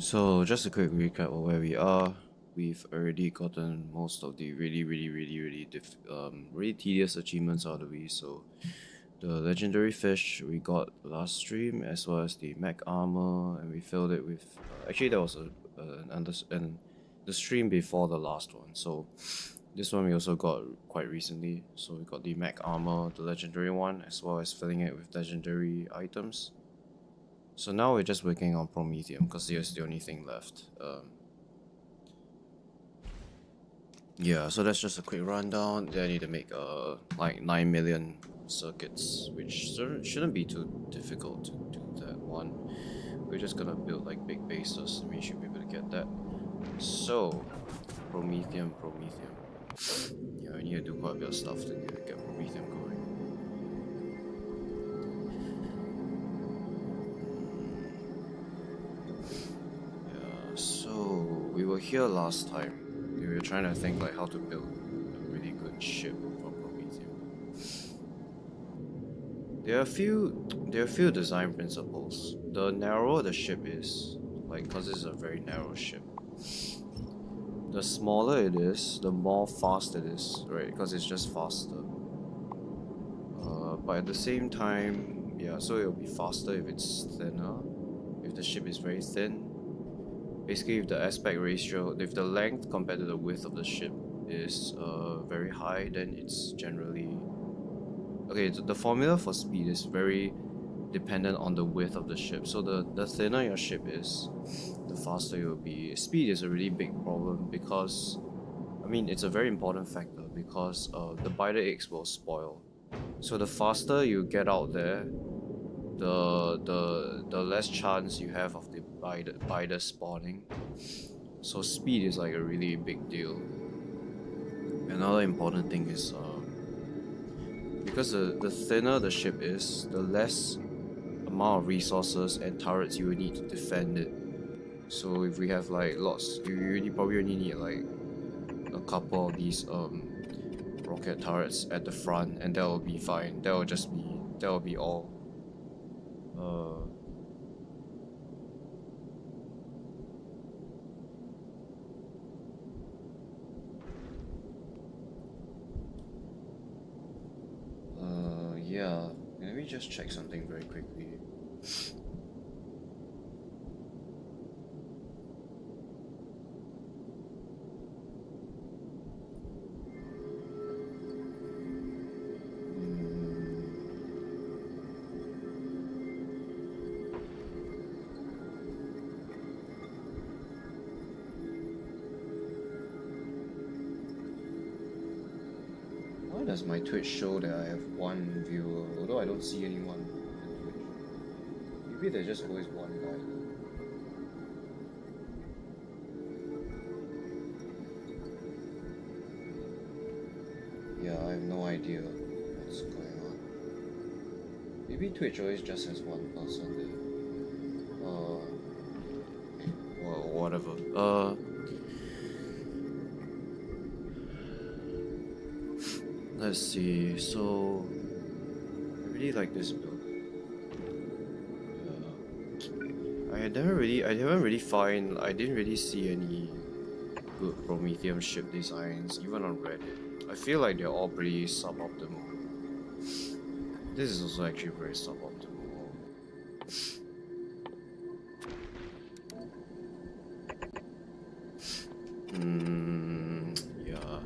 So just a quick recap of where we are. We've already gotten most of the really tedious achievements out of the way. So the legendary fish we got last stream, as well as the mech armor, and we filled it with. Actually, that was and the stream before the last one. So this one we also got quite recently. So we got the mech armor, the legendary one, as well as filling it with legendary items. So now we're just working on Prometheum because there's the only thing left. Yeah, so that's just a quick rundown. Then I need to make like 9 million circuits, which shouldn't be too difficult to do that one. We're just gonna build like big bases and we should be able to get that. So, Prometheum. Yeah, I need to do quite a bit of stuff to get Prometheum going. So we were here last time. We were trying to think like how to build a really good ship for Prometheum. There are a few design principles. The narrower the ship is, like, cause it's a very narrow ship, the smaller it is, the more fast it is, right? Because it's just faster. But at the same time, yeah, so it'll be faster if it's thinner. If the ship is very thin, basically if the aspect ratio, if the length compared to the width of the ship is very high, then it's generally okay. The formula for speed is very dependent on the width of the ship. So the thinner your ship is, the faster it will be. Speed is a really big problem because, I mean, it's a very important factor because the biter eggs will spoil. So the faster you get out there, the less chance you have of the biter spawning. So speed is like a really big deal. Another important thing is because the thinner the ship is, the less amount of resources and turrets you will need to defend it. So if we have like lots, you probably only need like a couple of these rocket turrets at the front, and that will be fine. That will be all. Yeah. Let me just check something very quickly. Why does my Twitch show that I have one viewer, although I don't see anyone on Twitch? Maybe there's just always one guy. Yeah, I have no idea what's going on. Maybe Twitch always just has one person there. Well, whatever. Let's see. So, I really like this build. I didn't really see any good Prometheum ship designs, even on Reddit. I feel like they're all pretty suboptimal. This is also actually very suboptimal. Yeah.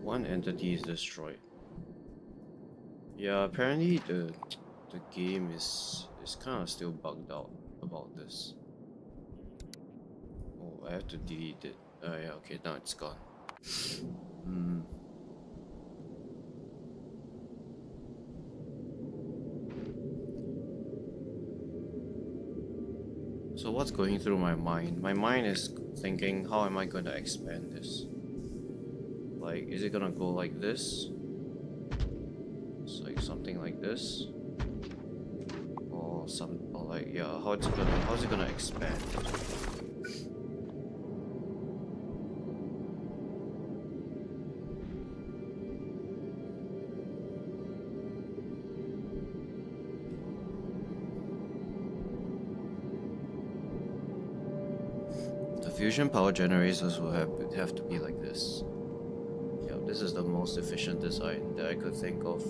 One entity is destroyed. Yeah, apparently the game is kind of still bugged out about this. Oh, I have to delete it. Yeah, okay, now it's gone. So what's going through my mind? My mind is thinking, how am I going to expand this? Like, is it gonna go like this? It's like something something like this, or like, yeah, how's it gonna expand? The fusion power generators will have to be like this. Yeah, this is the most efficient design that I could think of.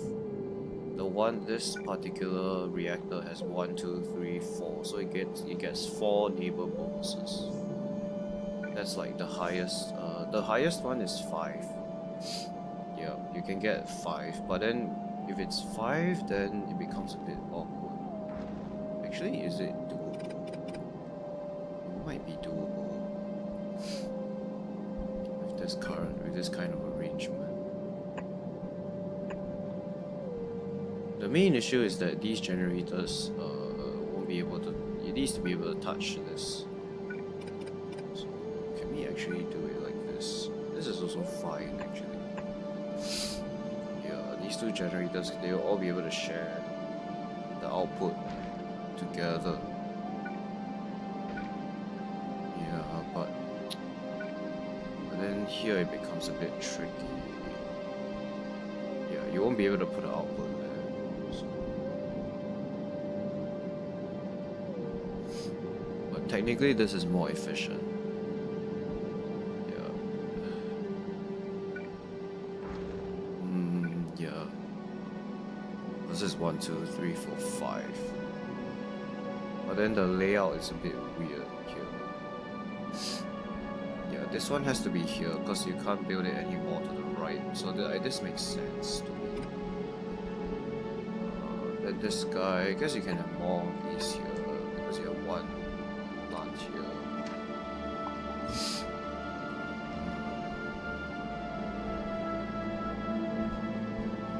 This particular reactor has 1, 2, 3, 4, so it gets 4 neighbor bonuses. That's like the highest. The highest one is 5. Yeah, you can get 5, but then if it's 5, then it becomes a bit awkward. Actually, is it doable? It might be doable with this kind of arrangement. The main issue is that these generators won't be able to. It needs to be able to touch this. So can we actually do it like this? This is also fine actually. Yeah, these two generators, they'll all be able to share the output together. Yeah, but then here it becomes a bit tricky. Yeah, you won't be able to put an output. Technically, this is more efficient. Yeah. Yeah. This is 1, 2, 3, 4, 5. But then the layout is a bit weird here. Yeah, this one has to be here because you can't build it any more to the right. So this makes sense to me. Then this guy, I guess you can have more of these here because you have one. Here.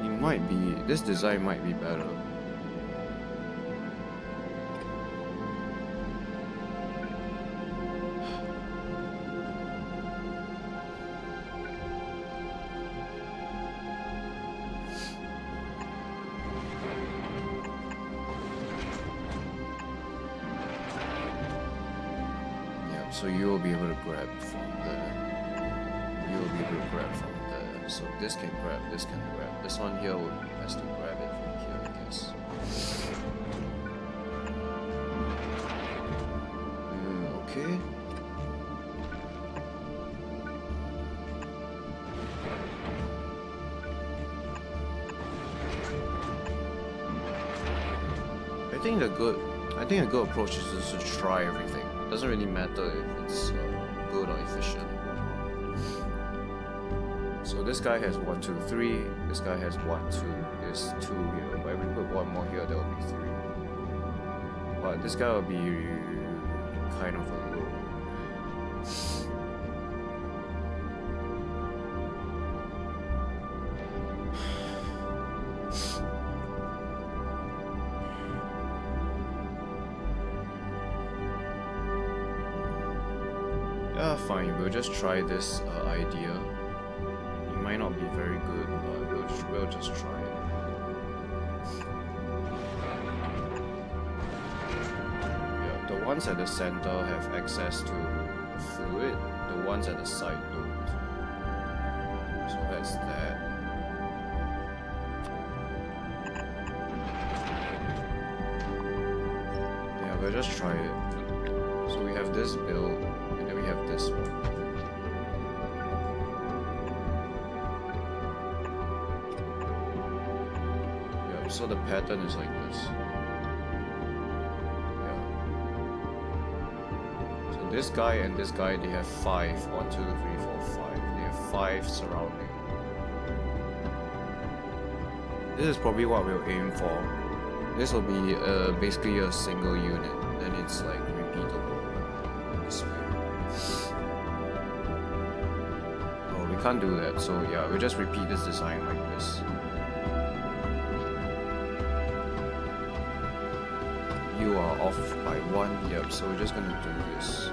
It might be, this design might be better. So you will be able to grab from there. You will be able to grab from there. So this can grab, this can grab. This one here has to grab it from here, I guess. Okay. I think a good approach is just to try everything. It doesn't really matter if it's good or efficient. So this guy has 1, 2, 3. This guy has 1, 2. There's 2 here. But if we put one more here, there will be 3. But this guy will be kind of a low. Yeah, fine, we'll just try this idea. It might not be very good, but we'll just try it. Yeah, the ones at the center have access to the fluid, the ones at the side don't. So that's that. Yeah, we'll just try it. So we have this build. We have this one. Yeah, so the pattern is like this. Yeah. So this guy and this guy, they have 5. 1, 2, 3, 4, 5. They have 5 surrounding. This is probably what we'll aim for. This will be basically a single unit, and it's like repeatable this way. Can't do that, so yeah, we'll just repeat this design like this. You are off by 1, yep, so we're just gonna do this.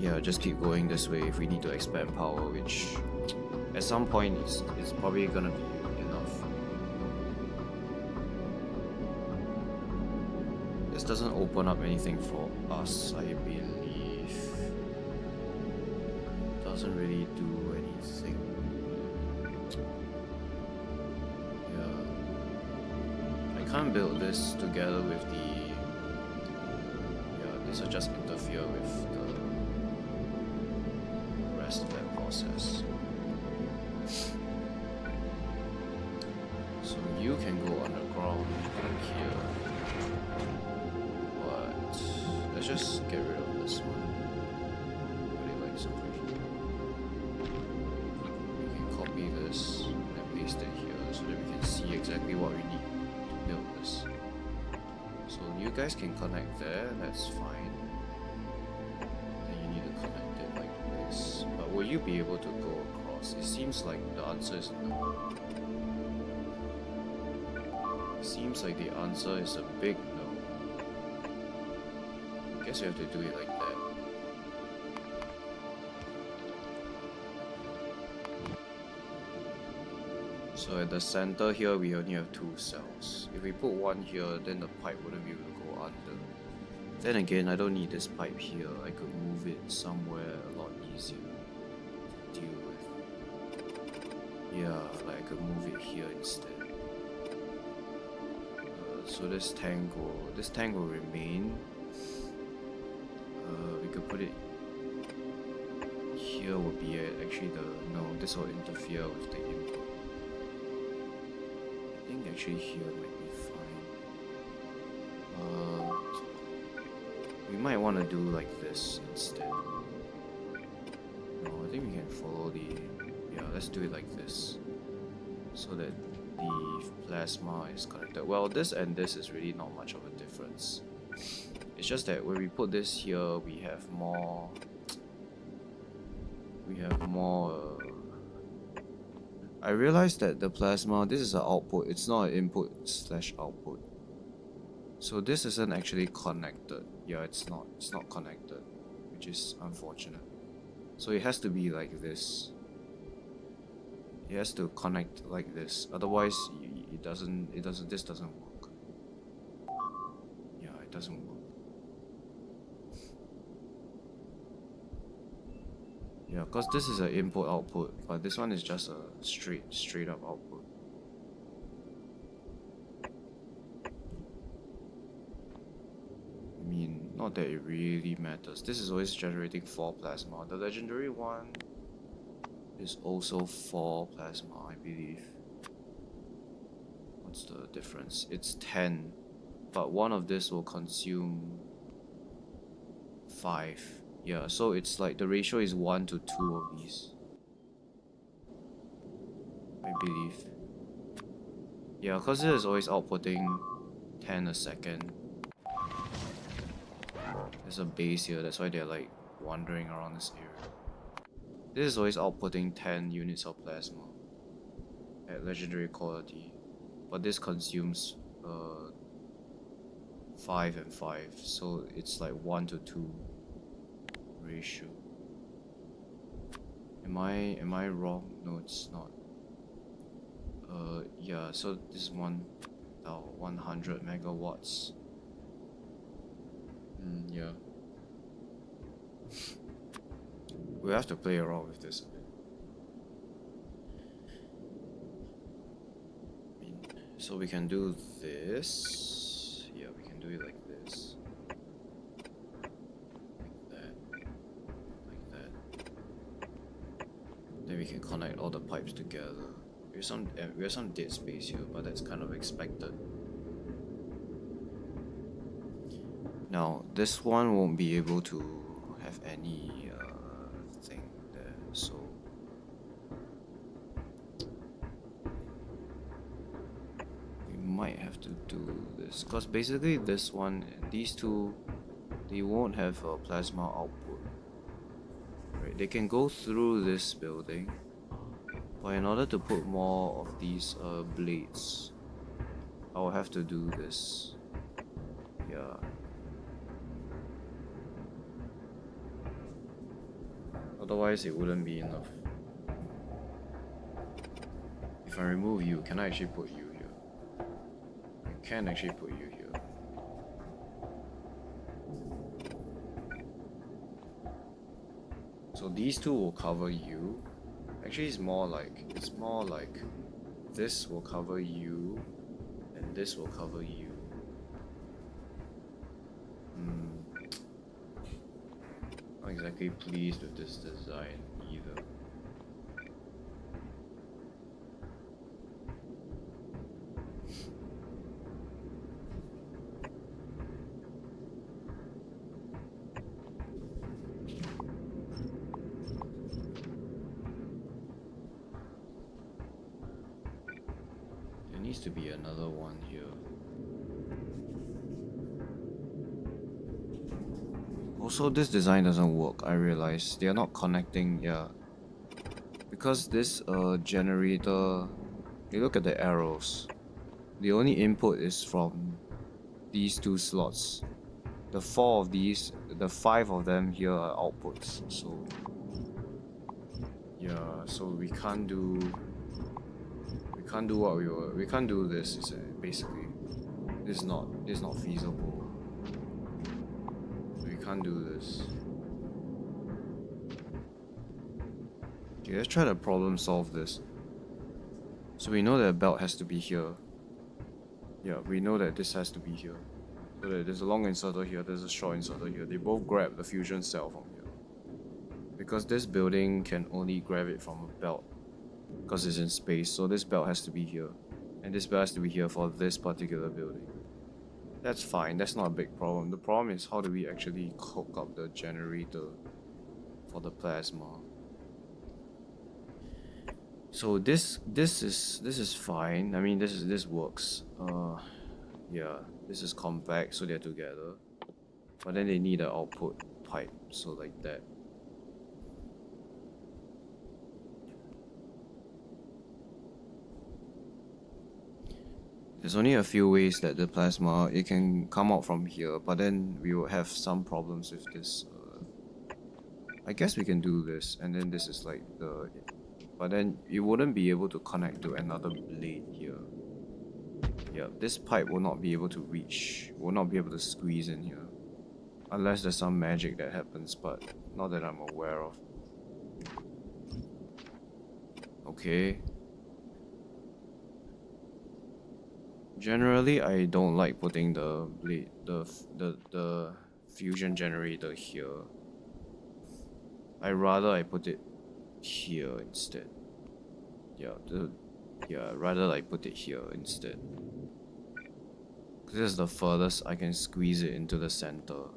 yeah, just keep going this way if we need to expand power, which at some point is probably gonna be enough. This doesn't open up anything for us, I believe. Doesn't really do anything. Yeah. I can't build this together with the... Yeah, this will just interfere with the rest of that process. So you can go underground here. But let's just get rid of this one. Put it like somewhere here. We can copy this and paste it here so that we can see exactly what we need to build this. So you guys can connect there, that's fine. Then you need to connect it like this. But will you be able to go across? It seems like the answer is no. It seems like the answer is a big no. I guess we have to do it like that. So at the center here, we only have 2 cells. If we put one here, then the pipe wouldn't be able to go under. Then again, I don't need this pipe here. I could move it somewhere a lot easier to deal with. Yeah, like I could move it here instead. So this tank will remain. We could put it here. Would be actually no. This will interfere with the input. I think actually here might be fine. We might want to do like this instead. No, I think we can follow the... Yeah, let's do it like this. So that the plasma is connected. Well, this and this is really not much of a difference. It's just that when we put this here, we have more... I realized that the plasma, this is an output, it's not an input / output. So this isn't actually connected. Yeah, it's not connected, which is unfortunate. So it has to be like this. It has to connect like this. Otherwise, this doesn't work. Yeah, it doesn't work. Yeah, because this is an input output, but this one is just a straight up output. I mean, not that it really matters. This is always generating 4 plasma. The legendary one is also 4 plasma, I believe. What's the difference? It's 10, but one of this will consume 5. Yeah, so it's like the ratio is 1 to 2 of these, I believe. Yeah, because it is always outputting 10 a second. There's a base here, that's why they're like wandering around this area. This is always outputting 10 units of plasma at legendary quality, but this consumes 5 and 5, so it's like 1 to 2 ratio. Am I wrong? No, it's not. Yeah, so this is 100 megawatts. Yeah. We have to play around with this a bit. I mean, so we can do this. Yeah, we can do it like this. Like that. Then we can connect all the pipes together. We have some dead space here, but that's kind of expected. Now, this one won't be able to have any thing there, so we might have to do this, because basically this one, these two, they won't have a plasma output. Right? They can go through this building, but in order to put more of these blades, I'll have to do this. Yeah. Otherwise, it wouldn't be enough. If I remove you, can I actually put you here? I can actually put you here. So these two will cover you. Actually, it's more like this will cover you, and this will cover you. Not exactly pleased with this design either. There needs to be another one here. Also, this design doesn't work, I realize. They are not connecting, yeah. Because this generator, you look at the arrows. The only input is from these two slots. The 4 of these, the 5 of them here are outputs. So yeah, so we can't do what we can't do this, basically. This is not feasible. We can't do this. Okay, let's try to problem solve this. So we know that a belt has to be here. Yeah, we know that this has to be here. So that there's a long inserter here, there's a short inserter here. They both grab the fusion cell from here. Because this building can only grab it from a belt. Because it's in space, so this belt has to be here. And this belt has to be here for this particular building. That's fine, that's not a big problem. The problem is how do we actually hook up the generator for the plasma. So this is fine. I mean this works. Yeah, this is compact, so they're together. But then they need an output pipe, so like that. There's only a few ways that the plasma, it can come out from here, but then we will have some problems with this. I guess we can do this, and then this is like the... But then you wouldn't be able to connect to another blade here. Yeah, this pipe will not be able to reach, will not be able to squeeze in here. Unless there's some magic that happens, but not that I'm aware of. Okay. Generally, I don't like putting the blade, the fusion generator here. I put it here instead. Yeah, rather I put it here instead. This is the furthest I can squeeze it into the center.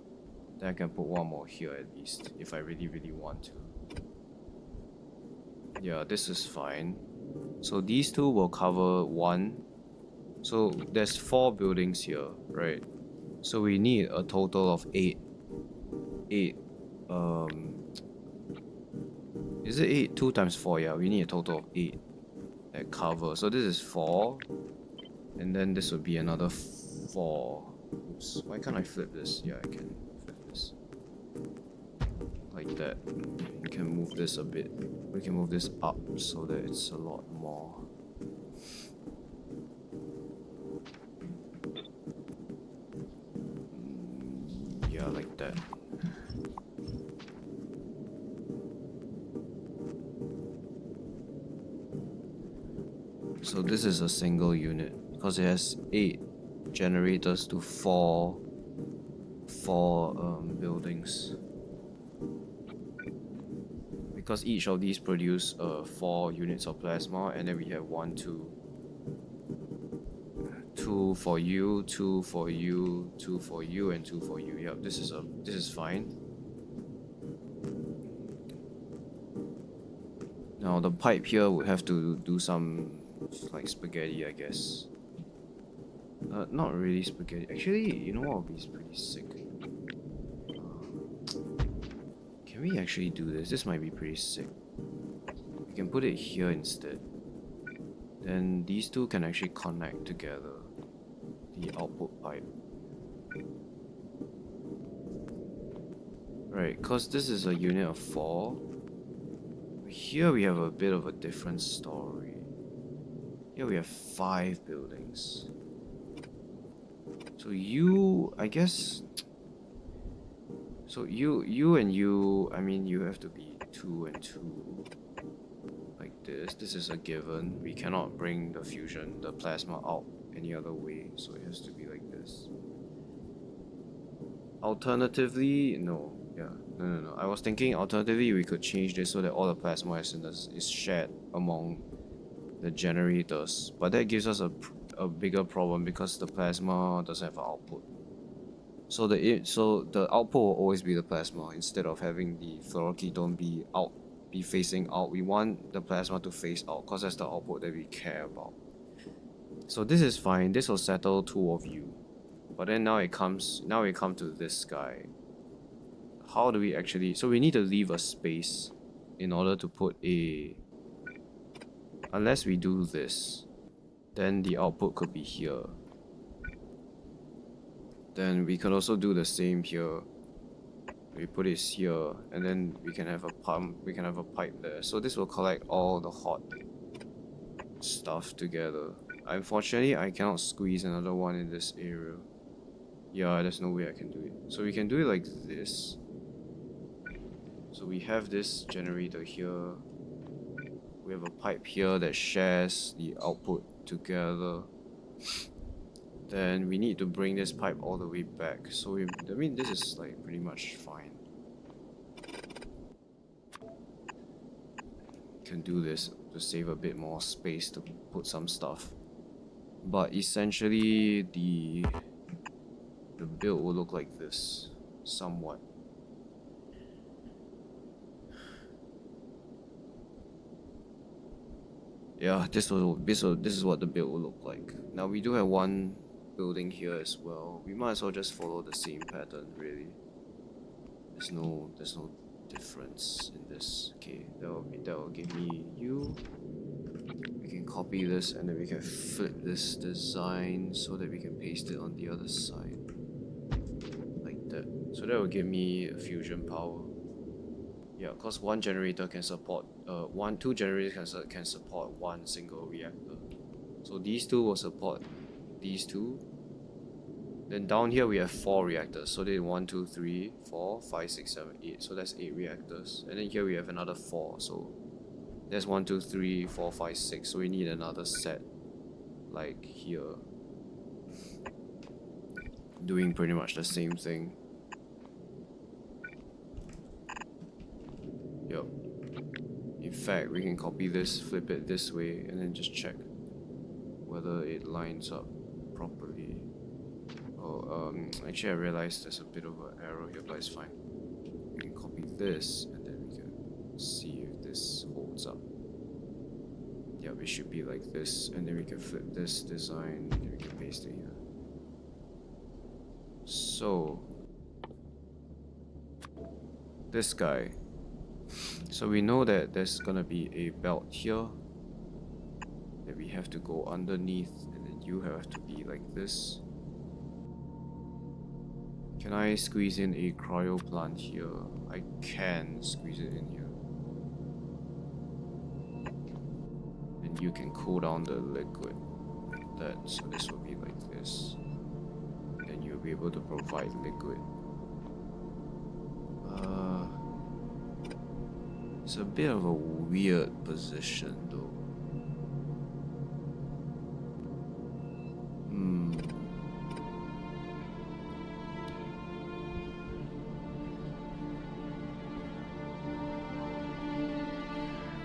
Then I can put one more here at least, if I really want to. Yeah, this is fine. So these two will cover one. So there's 4 buildings here, right? So we need a total of 8. Is it 8? 2 times 4, yeah, we need a total of 8 that cover. So this is 4. And then this would be another 4. Oops, why can't I flip this? Yeah, I can flip this. Like that. We can move this a bit. We can move this up so that it's a lot more. Yeah, like that. So this is a single unit because it has 8 generators to 4 buildings. Because each of these produce 4 units of plasma, and then we have 1, 2 for you, 2 for you, 2 for you, and 2 for you. Yep, this is fine. Now the pipe here would have to do some like spaghetti, I guess. Not really spaghetti. Actually, you know what would be pretty sick? Can we actually do this? This might be pretty sick. We can put it here instead. Then these two can actually connect together. The output pipe. Right, because this is a unit of 4. here we have a bit of a different story. Here we have 5 buildings. So you, I guess. So you and you, I mean, you have to be 2 and 2. Like this. This is a given. We cannot bring the fusion, the plasma out any other way. So it has to be like this. Alternatively, no. Yeah, no. I was thinking alternatively we could change this so that all the plasma is shared among the generators. But that gives us a bigger problem because the plasma doesn't have an output. So the output will always be the plasma instead of having the fluoroketone be facing out. We want the plasma to face out because that's the output that we care about. So this is fine. This will settle 2 of you. But then now we come to this guy. How do we actually... So we need to leave a space in order to put a... Unless we do this, then the output could be here. Then we can also do the same here. We put it here, and then we can have a pump, we can have a pipe there. So this will collect all the hot stuff together. Unfortunately, I cannot squeeze another one in this area. Yeah, there's no way I can do it. So we can do it like this. So we have this generator here. We have a pipe here that shares the output together. Then we need to bring this pipe all the way back. So I mean, this is like pretty much fine. Can do this to save a bit more space to put some stuff. But essentially, the build will look like this, somewhat. Yeah, this is what the build will look like. Now we do have one building here as well. We might as well just follow the same pattern, really. There's no difference in this. Okay, that will give me you. We can copy this and then we can flip this design so that we can paste it on the other side. Like that. So that will give me a fusion power. Yeah, because one generator can support two generators can support one single reactor. So these two will support these two. Then down here we have 4 reactors. So they 1, 2, 3, 4, 5, 6, 7, 8. So that's 8 reactors. And then here we have another 4. So there's 1, 2, 3, 4, 5, 6. So we need another set like here. Doing pretty much the same thing. Yup. In fact, we can copy this, flip it this way, and then just check whether it lines up properly. Oh, actually I realized there's a bit of an error here, but it's fine. We can copy this, and then we can see if this holds up. Yeah, it should be like this, and then we can flip this design, and we can paste it here. So, this guy. So we know that there's gonna be a belt here that we have to go underneath, and then you have to be like this. Can I squeeze in a cryo plant here? I can squeeze it in here. And you can cool down the liquid like that. So this will be like this. Then you'll be able to provide liquid. It's a bit of a weird position though.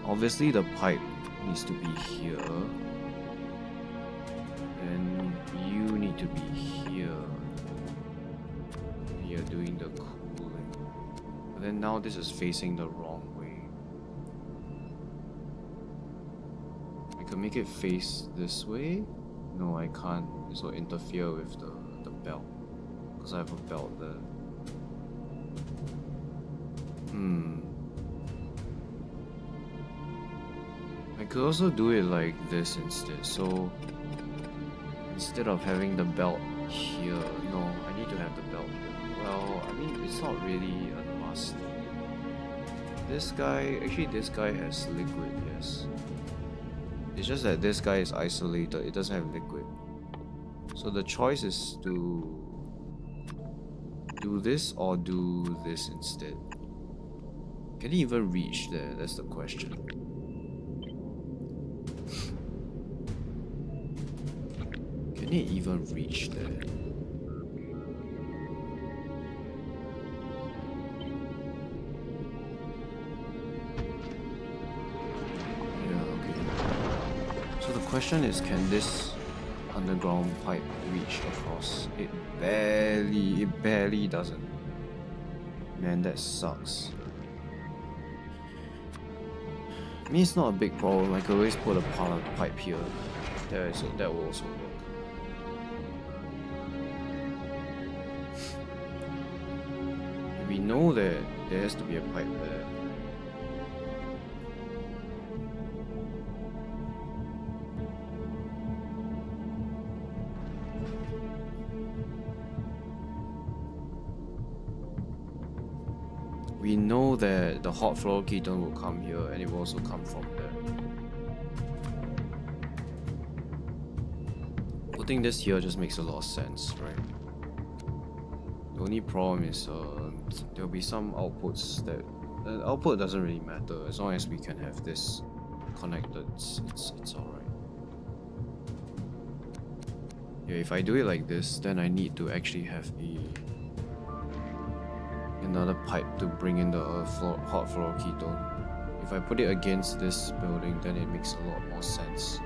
Obviously the pipe needs to be here. And you need to be here. You're doing the cooling. But then now this is facing the wrong way. I can make it face this way. No, I can't. This will interfere with the belt. Because I have a belt there. I could also do it like this instead. So instead of having the belt here, no, I need to have the belt here. Well, I mean, it's not really a must. This guy, actually this guy has liquid, yes. It's just that this guy is isolated, it doesn't have liquid. So the choice is to do this or do this instead. Can he even reach there? That's the question. Can he even reach there? So the question is, can this underground pipe reach across? It barely doesn't. Man, that sucks. I mean, it's not a big problem. I could always put a pipe here. So that will also work. We know that there has to be a pipe there. We know that the hot floor ketone will come here and it will also come from there. Putting this here just makes a lot of sense, right? The only problem is there will be some outputs that... The output doesn't really matter as long as we can have this connected, it's alright. Yeah, if I do it like this, then I need to actually have another pipe to bring in the hot floor ketone. If I put it against this building, then it makes a lot more sense.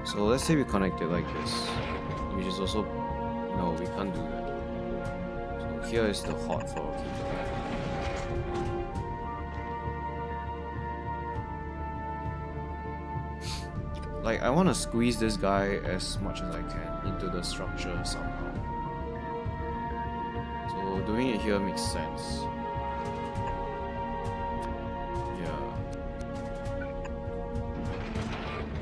So let's say we connect it like this, which is also... No, we can't do that. So here is the hot floor ketone. Like, I want to squeeze this guy as much as I can into the structure somehow. So doing it here makes sense. Yeah.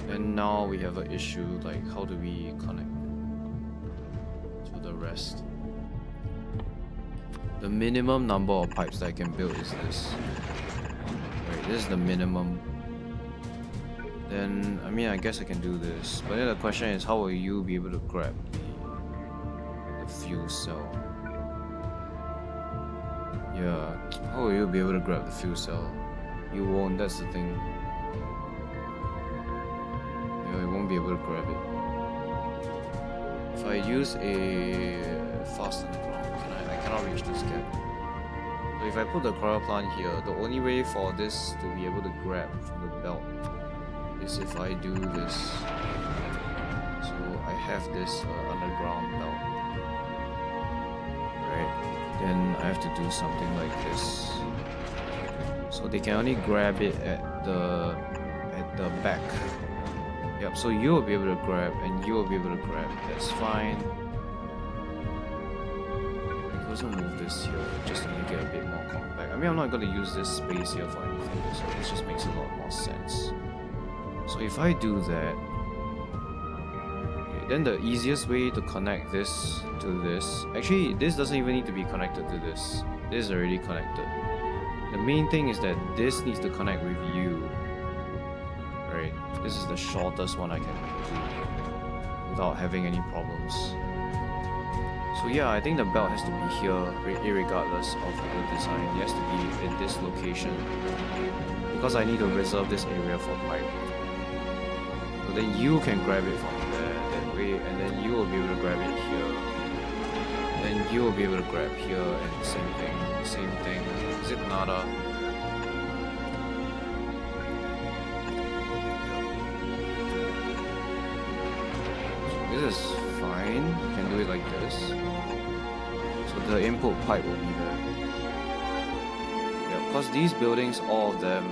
And now we have an issue, like how do we connect to the rest? The minimum number of pipes that I can build is this. Right, this is the minimum. Then, I mean, I guess I can do this. But then the question is, how will you be able to grab the fuel cell? Yeah, how will you be able to grab the fuel cell? You won't, that's the thing. Yeah, you won't be able to grab it. If I use a fast underground, I cannot reach this gap. So if I put the cryo plant here, the only way for this to be able to grab from the belt is if I do this. So I have this underground belt, right? Then I have to do something like this. So they can only grab it at the back. Yep. So you will be able to grab, and you will be able to grab. That's fine. I can also move this here just to make it a bit more compact. I mean, I'm not going to use this space here for anything, so this just makes a lot more sense. So if I do that, okay, then the easiest way to connect this to this, actually this doesn't even need to be connected to this. This is already connected. The main thing is that this needs to connect with you. Right? This is the shortest one I can do without having any problems. So yeah, I think the belt has to be here irregardless of the design. It has to be in this location because I need to reserve this area for pipe. Then you can grab it from there, that way, and then you will be able to grab it here. Then you will be able to grab here, and same thing. Zip nada. So this is fine. You can do it like this. So the input pipe will be there. Yeah, because these buildings, all of them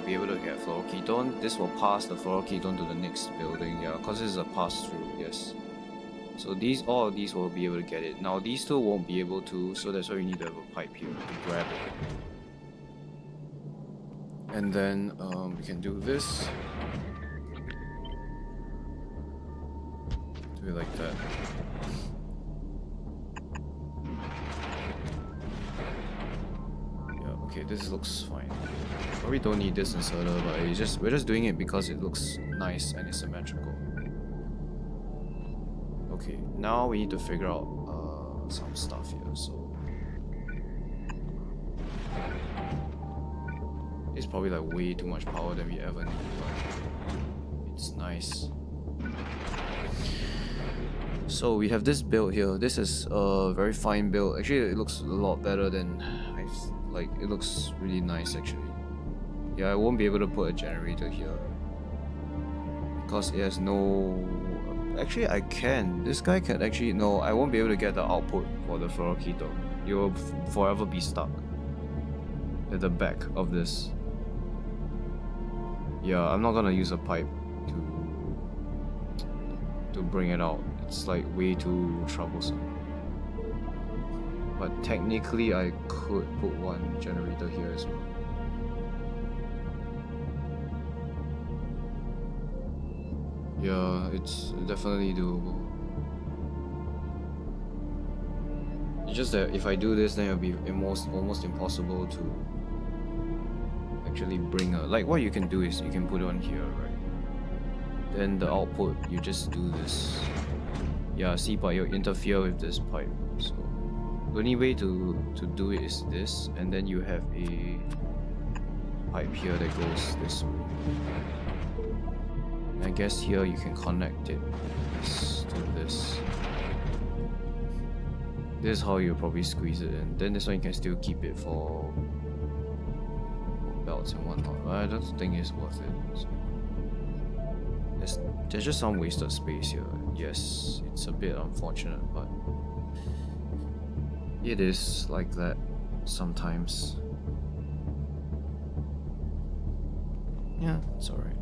be able to get fluoroketone. This will pass the fluoroketone to the next building, yeah, because this is a pass-through, yes. So all of these will be able to get it. Now these two won't be able to, so that's why we need to have a pipe here to grab it. And then we can do this. Do it like that. Okay, this looks fine. Probably don't need this inserter, but we're just doing it because it looks nice and it's symmetrical. Okay, now we need to figure out some stuff here. So it's probably like way too much power than we ever need, but it's nice. So we have this build here. This is a very fine build. Actually, it looks a lot better than like. It looks really nice actually. Yeah, I won't be able to put a generator here because it has no. Actually, I can. This guy can actually. No, I won't be able to get the output for the Ferroketo. It will forever be stuck at the back of this. Yeah, I'm not gonna use a pipe to bring it out. It's like way too troublesome. But technically I could put one generator here as well. Yeah, it's definitely doable. It's just that if I do this, then it'll be almost impossible to actually bring a... Like what you can do is you can put it on here, right? Then the output, you just do this. Yeah, see, but you'll interfere with this pipe. So the only way to do it is this, and then you have a pipe here that goes this way. And I guess here you can connect it to this. This is how you probably squeeze it in. Then this one you can still keep it for belts and whatnot. But I don't think it's worth it. So there's just some wasted space here. Yes, it's a bit unfortunate, but it is like that sometimes. Yeah, it's alright.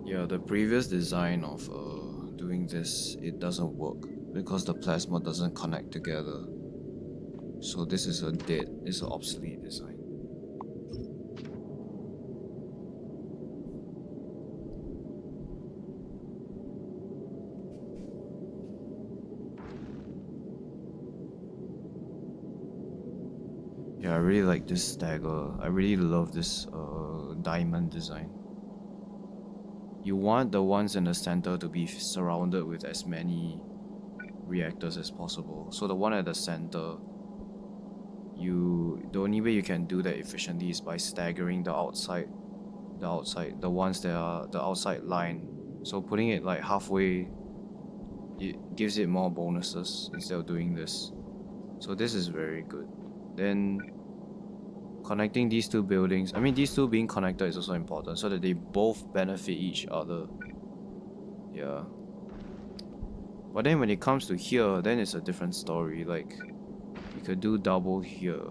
Yeah, the previous design of doing this, it doesn't work because the plasma doesn't connect together. So this is it's an obsolete design. Yeah, I really like this stagger. I really love this diamond design. You want the ones in the center to be surrounded with as many reactors as possible. So the one at the center, the only way you can do that efficiently is by staggering the ones that are the outside line. So putting it like halfway, it gives it more bonuses instead of doing this. So this is very good. Then connecting these two buildings, I mean these two being connected is also important so that they both benefit each other. Yeah. But then when it comes to here, then it's a different story. Like, you could do double here.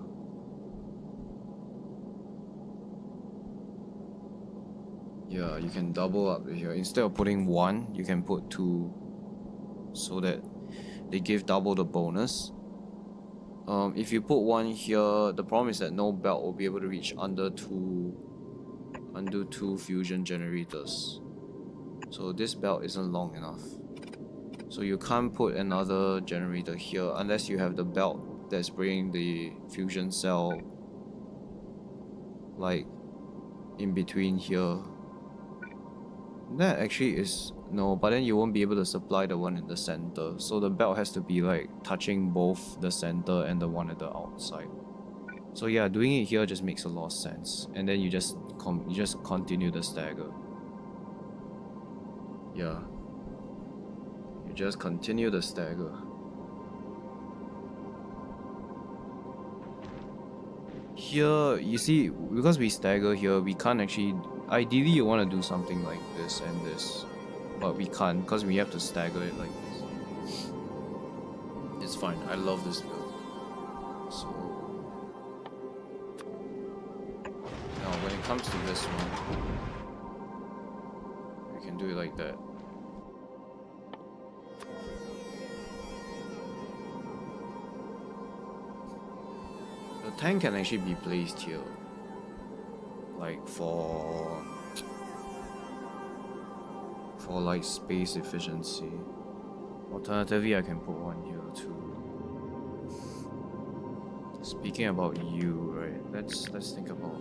Yeah, you can double up here. Instead of putting one, you can put two so that they give double the bonus. If you put one here, the problem is that no belt will be able to reach under two fusion generators. So this belt isn't long enough. So you can't put another generator here unless you have the belt that's bringing the fusion cell like in between here. That actually is no, but then you won't be able to supply the one in the center. So the belt has to be like touching both the center and the one at the outside. So yeah, doing it here just makes a lot of sense. And then you just continue the stagger. Yeah. You just continue the stagger. Here, you see, because we stagger here, we can't actually... Ideally, you want to do something like this and this. But we can't, because we have to stagger it like this. It's fine, I love this build. So... Now, when it comes to this one, we can do it like that. The tank can actually be placed here, like for like space efficiency. Alternatively, I can put one here too. Speaking about you, right? Let's think about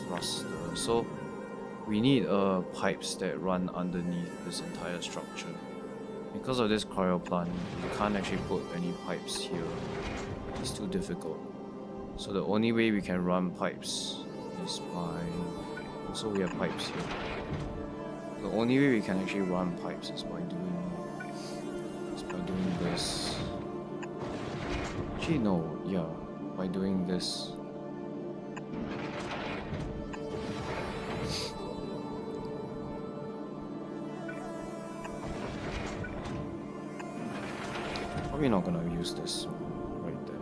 thruster. So we need pipes that run underneath this entire structure. Because of this cryo plant, you can't actually put any pipes here. It's too difficult. So the only way we can run pipes is by... Also we have pipes here. The only way we can actually run pipes is by doing this. Actually no, yeah, by doing this. Probably not gonna use this right there.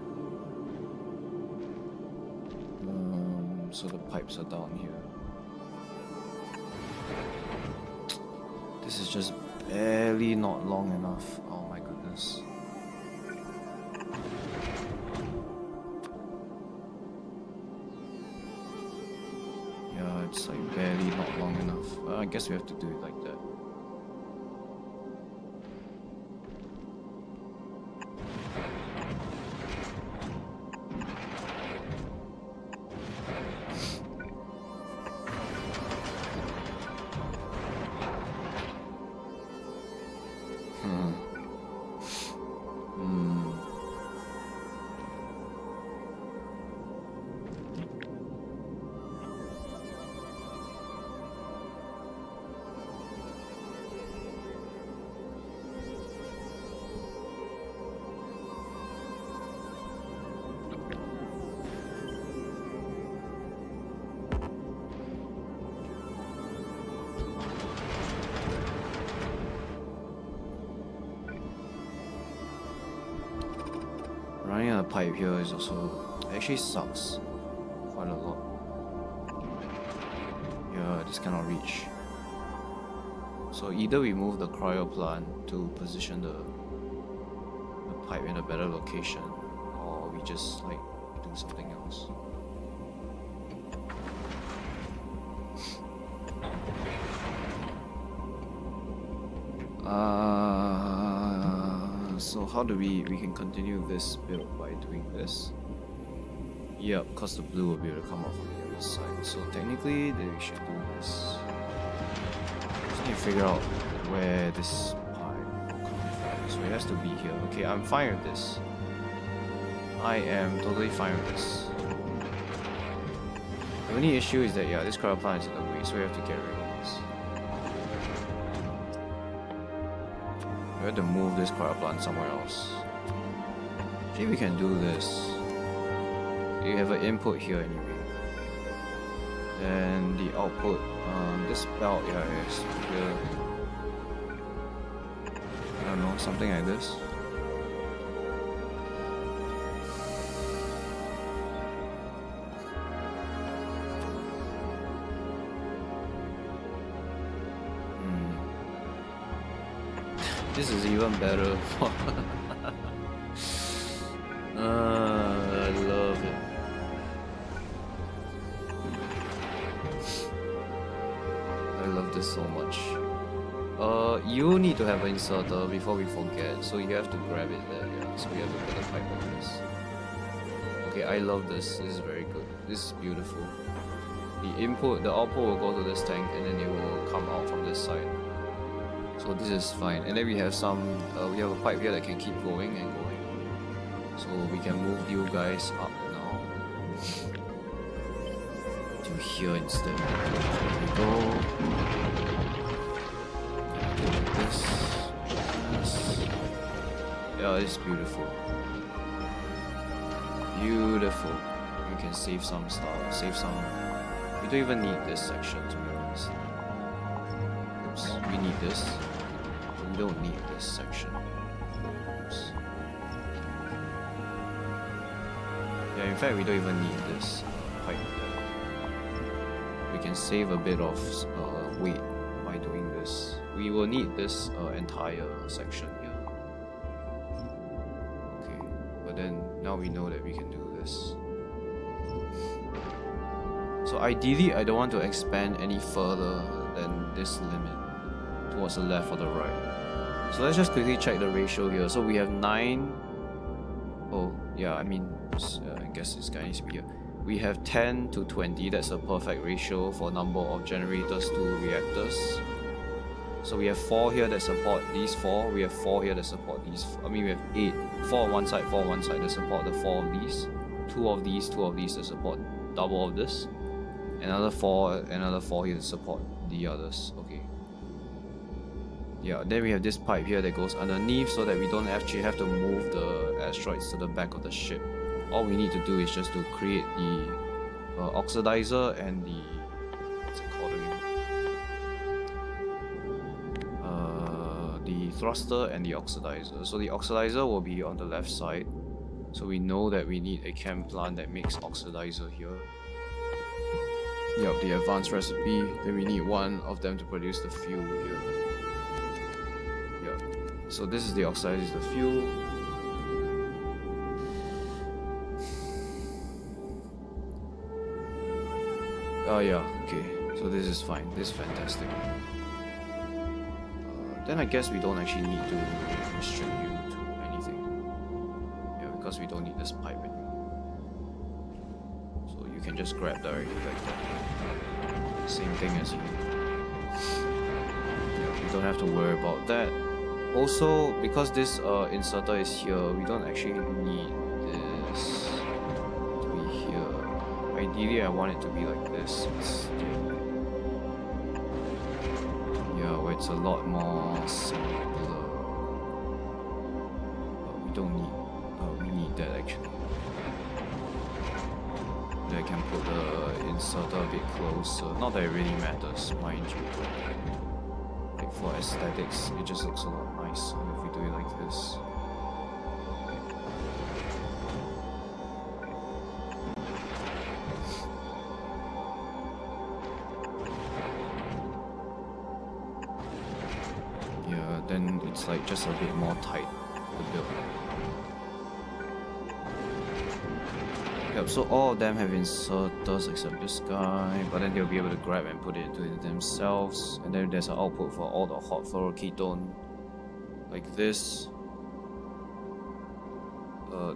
So the pipes are down here. This is just barely not long enough. Oh my goodness. Yeah, it's like barely not long enough. Well, I guess we have to do it like that. Running a pipe here is also actually sucks quite a lot. Yeah, this cannot reach. So either we move the cryo plant to position the pipe in a better location, or we just like do something else. So how do we can continue this build by doing this? Yeah, because the blue will be able to come out from the other side. So technically, then we should do this. Just need to figure out where this pipe will come from. So it has to be here. Okay, I'm fine with this. I am totally fine with this. The only issue is that yeah, this cryo plant is in the way, so we have to get rid of this. We have to move this cryo plant somewhere else. Actually, we can do this. You have an input here anyway. Then the output, this belt, yeah, is here. I don't know, something like this. This is even better. I love it. I love this so much. You need to have an inserter before we forget, so you have to grab it there. Yeah, so we have to put the pipe like this. Okay, I love this. This is very good. This is beautiful. The output will go to this tank, and then it will come out from this side. So this is fine, and then we have we have a pipe here that can keep going and going. So we can move you guys up now to here instead. There we go. Like this. Yes. Yeah, it's beautiful. Beautiful. can save some stuff, save some. We don't even need this section to be honest. Oops, we need this. We don't need this section. Oops. Yeah, in fact, we don't even need this pipe. We can save a bit of weight by doing this. We will need this entire section here. Okay, but then now we know that we can do this. So ideally, I don't want to expand any further than this limit towards the left or the right. So let's just quickly check the ratio here. So we have 9. Oh, yeah, I mean, I guess this guy needs to be here. We have 10 to 20. That's a perfect ratio for number of generators to reactors. So we have 4 here that support these 4. We have 4 here that support these. We have 8. 4 on one side, 4 on one side that support the 4 of these. 2 of these that support double of this. Another 4 here to support the others. Okay. Yeah, then we have this pipe here that goes underneath so that we don't actually have to move the asteroids to the back of the ship. All we need to do is just to create the oxidizer and the what's it called again? The thruster and the oxidizer. So the oxidizer will be on the left side. So we know that we need a chem plant that makes oxidizer here. Yep, the advanced recipe. Then we need one of them to produce the fuel here. Yep. So this is the oxidizer, is the fuel. Oh yeah, okay. So this is fine. This is fantastic. Then I guess we don't actually need to restrict you to anything. Yeah, because we don't need this pipe anymore. So you can just grab directly like that. Same thing as you. Yeah, we don't have to worry about that. Also, because this inserter is here, we don't actually need this to be here. Ideally, I want it to be like this instead. Yeah, where it's a lot more simpler. We don't need. We need that actually. I can put the inserter a bit closer. Not that it really matters, mind you. Like for aesthetics, it just looks a lot nicer if we do it like this. Yeah, then it's like just a bit more tight to build. Yep, so all of them have inserters except this guy, but then they'll be able to grab and put it into it themselves. And then there's an output for all the hot fluoroketone, like this.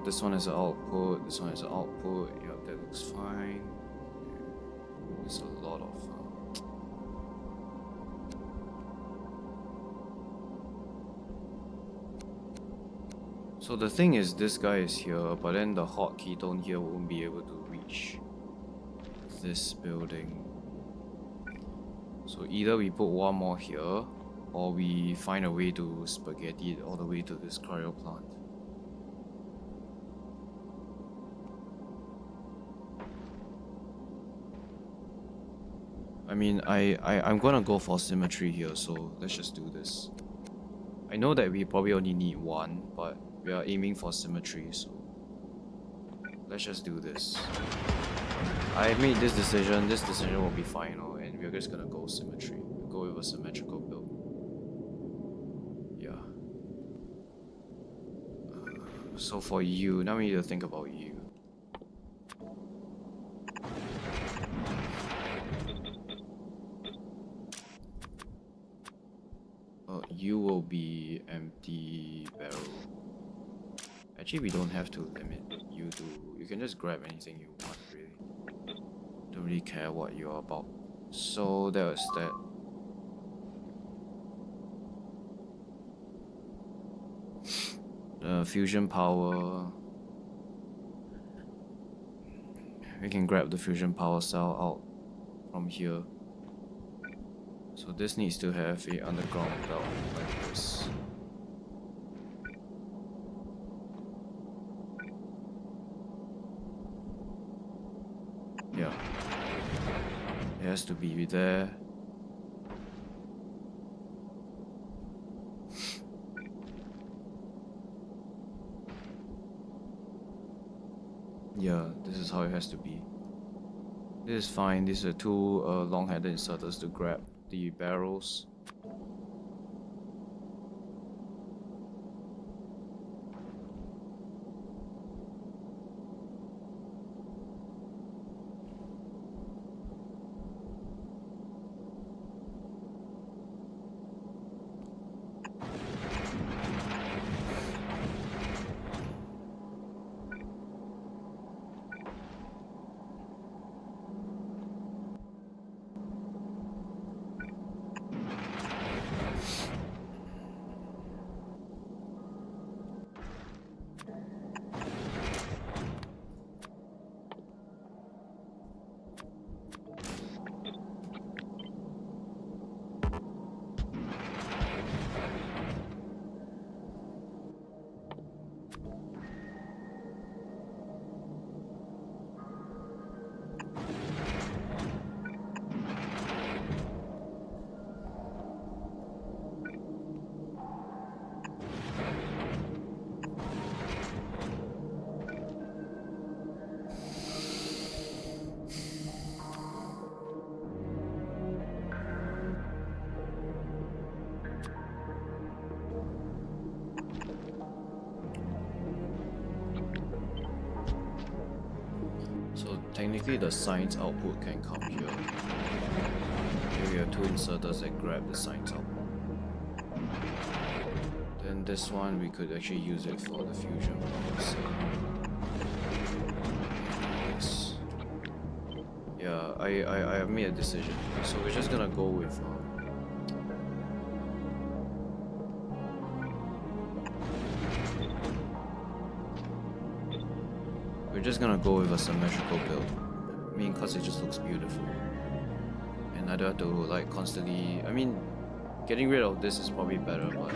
This one is an output, this one is an output. Yep, that looks fine. There's a lot of So the thing is, this guy is here, but then the hot ketone here won't be able to reach this building. So either we put one more here, or we find a way to spaghetti it all the way to this cryo plant. I mean, I'm gonna go for symmetry here, so let's just do this. I know that we probably only need one, but we are aiming for symmetry, so let's just do this. I made this decision will be final, and we're just gonna go symmetry. Go with a symmetrical build. Yeah. So for you, now we need to think about you. You will be empty barrel. Actually, we don't have to limit you to. You can just grab anything you want, really. Don't really care what you're about. So that was that. Fusion power. We can grab the fusion power cell out from here. So this needs to have a underground belt like this. has to be there. Yeah, this is how it has to be. This is fine. These are two long-handed inserters to grab the barrels. So technically the science output can come here. Here we have two inserters that grab the science output. Then this one we could actually use it for the fusion power. Yes. Yeah, I have made a decision. So we're just gonna go with a symmetrical build. I mean, cause it just looks beautiful. And I don't have to like constantly, I mean, getting rid of this is probably better, but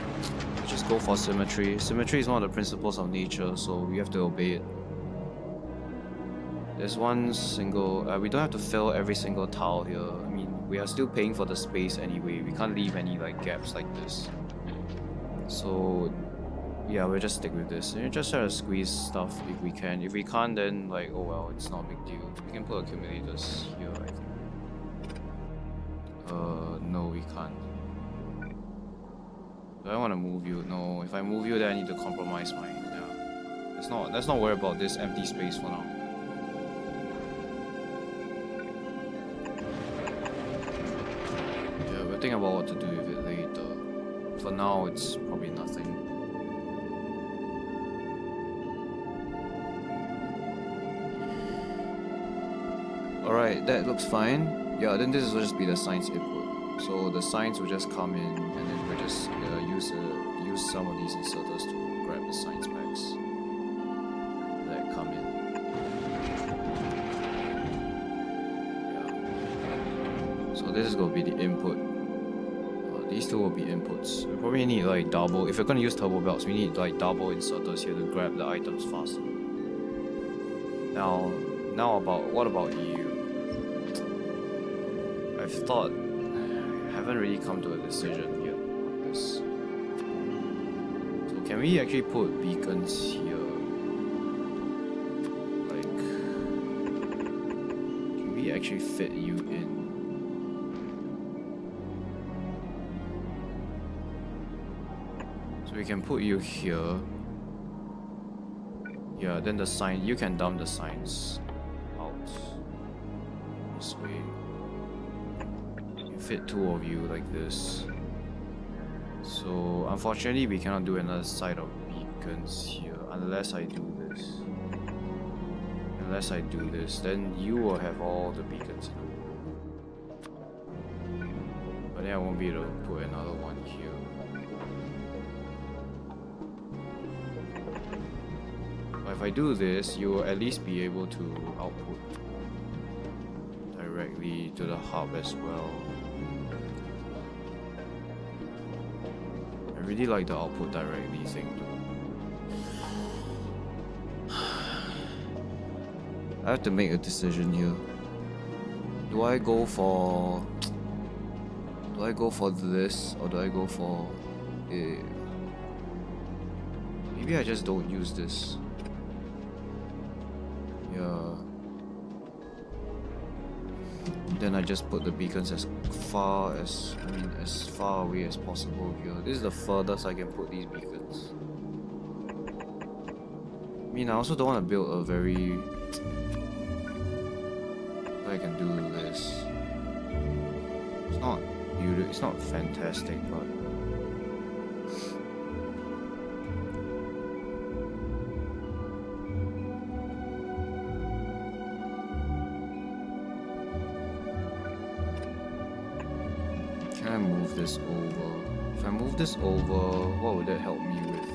just go for symmetry. Symmetry is one of the principles of nature, so we have to obey it. There's one single, we don't have to fill every single tile here. I mean, we are still paying for the space anyway. We can't leave any like gaps like this. So yeah, we'll just stick with this. And just try to squeeze stuff if we can. If we can't, then like, oh well, it's not a big deal. We can put accumulators here, I think. No, we can't. Do I want to move you? No, if I move you, then I need to compromise my, yeah. Let's not worry about this empty space for now. Yeah, we'll think about what to do with it later. For now, it's probably nothing. Alright, that looks fine. Yeah, then this will just be the science input. So the science will just come in, and then we'll just use some of these inserters to grab the science packs that come in. Yeah. So this is going to be the input. These two will be inputs. We probably need like double. If we're going to use turbo belts, we need like double inserters here to grab the items faster. Now what about you? I've thought, I haven't really come to a decision yet on this. So can we actually put beacons here? Like, can we actually fit you in? So we can put you here. Yeah, then the sign, you can dump the signs out this way. Fit two of you like this. So unfortunately we cannot do another side of beacons here unless I do this. Unless I do this, then you will have all the beacons in the world. But then I won't be able to put another one here. But if I do this, you will at least be able to output directly to the hub as well. I really like the output directly thing though. I have to make a decision here. Do do I go for this, or do I go for maybe I just don't use this. Yeah. Then I just put the beacons as far away as possible here. This is the furthest I can put these beacons. I mean, I also don't want to build a very... I can do this. It's not beautiful, it's not fantastic, but... Can I move this over? If I move this over, what would that help me with?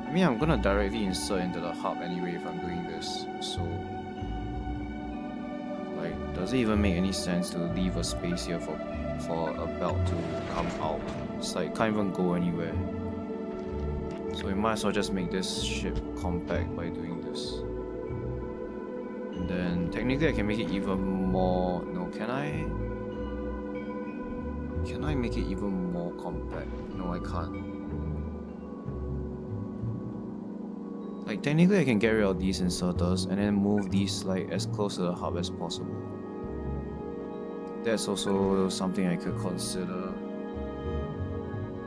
I mean, I'm gonna directly insert into the hub anyway if I'm doing this, so... Like, does it even make any sense to leave a space here for a belt to come out? It's like, can't even go anywhere. So we might as well just make this ship compact by doing this. And then, technically I can make it even more... No, can I? Can I make it even more compact? No, I can't. Like, technically I can get rid of these inserters and then move these like as close to the hub as possible. That's also something I could consider.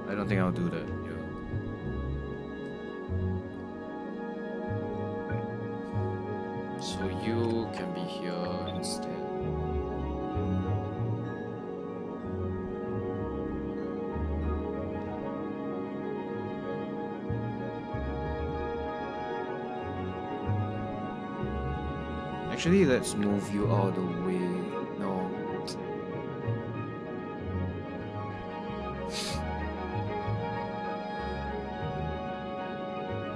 I don't think I'll do that, yeah. So you can be here instead. Actually, let's move you out of the way. No.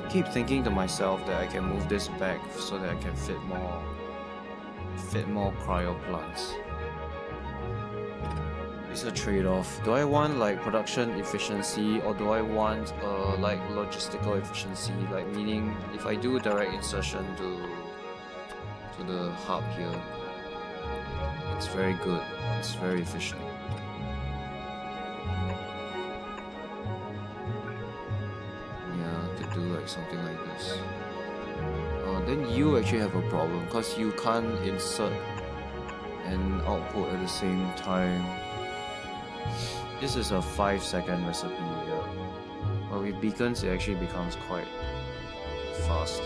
I keep thinking to myself that I can move this back so that I can fit more cryo plants. It's a trade-off. Do I want like production efficiency, or do I want like logistical efficiency? Like, meaning if I do direct insertion to the hub here, it's very good, it's very efficient. Yeah, to do like something like this. Then you actually have a problem because you can't insert and output at the same time. This is a 5-second recipe here, but with beacons it actually becomes quite fast.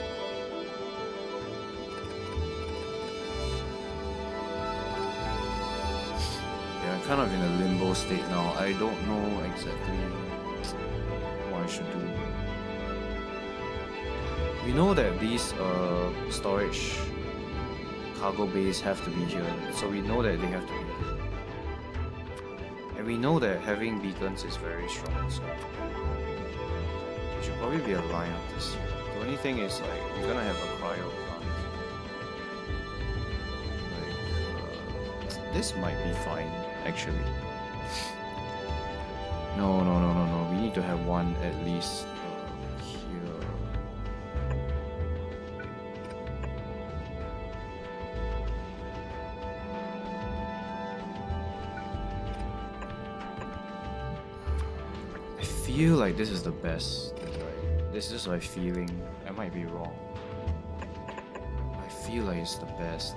Kind of in a limbo state now. I don't know exactly what I should do. We know that these storage cargo bays have to be here, so we know that they have to be here. And we know that having beacons is very strong, so it should probably be a line of this here. The only thing is, like, we're gonna have a cryo plant. Like, this might be fine. Actually, no. We need to have one at least here. I feel like this is the best. Right? This is my feeling. I might be wrong. I feel like it's the best.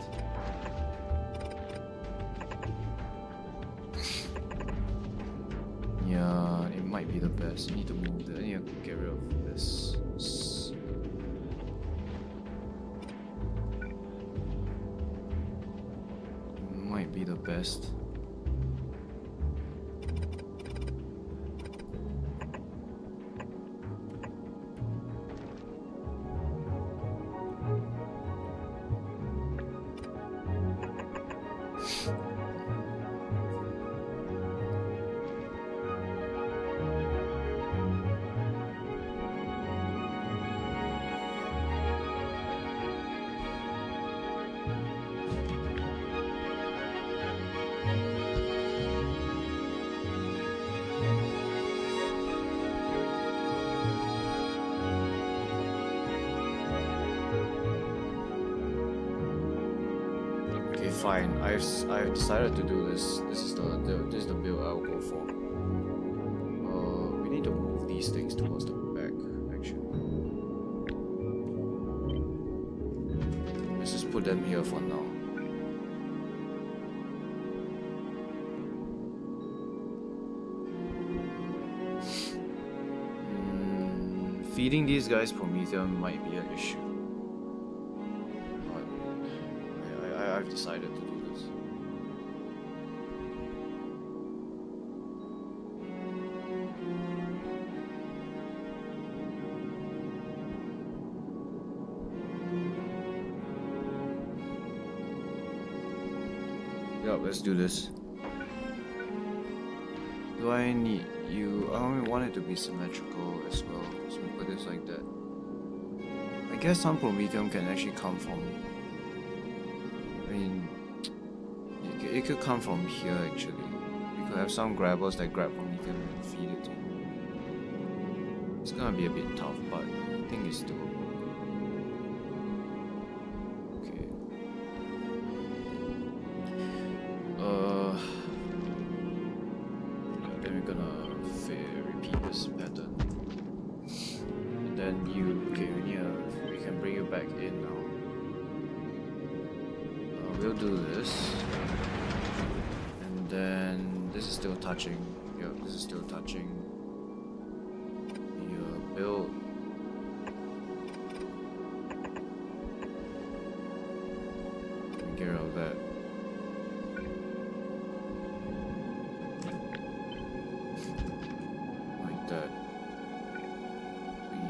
Yeah, it might be the best. You need to move that. You need to get rid of this. It might be the best. fine. I've decided to do this. This is the build I'll go for. We need to move these things towards the back. Actually, let's just put them here for now. Feeding these guys Promethium might be an issue. I've decided to do this. Yep, let's do this. Do I need you? I only want it to be symmetrical as well, so we put this like that. I guess some Promethium can actually come from, I mean, it could come from here actually. We could have some grabbers that grab Promethium and feed it to you. It's gonna be a bit tough, but I think it's doable. Okay. Then we're gonna repeat this pattern. And then okay, we can bring you back in now. We'll do this, and then this is still touching. Yeah, this is still touching. The build. Get rid of that. Like that.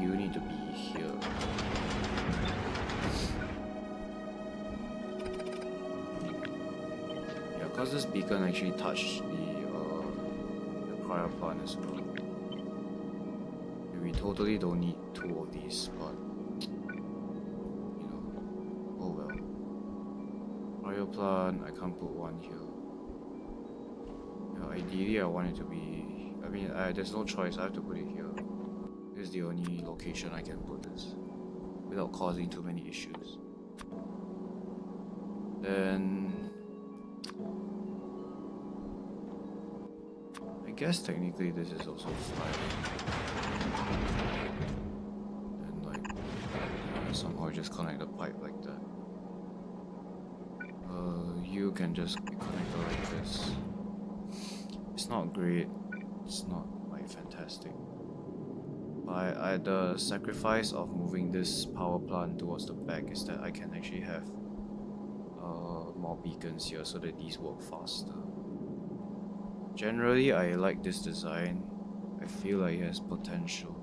You need to be here. Because this beacon actually touched the cryo plant as well. We totally don't need two of these, but you know, oh well. Cryo plant, I can't put one here. Yeah, ideally I want it to be, I mean, there's no choice, I have to put it here. This is the only location I can put this without causing too many issues. Then I guess technically this is also fine. And like somehow just connect the pipe like that. You can just be connected like this. It's not great. It's not like fantastic. But the sacrifice of moving this power plant towards the back is that I can actually have more beacons here so that these work faster. Generally, I like this design. I feel like it has potential.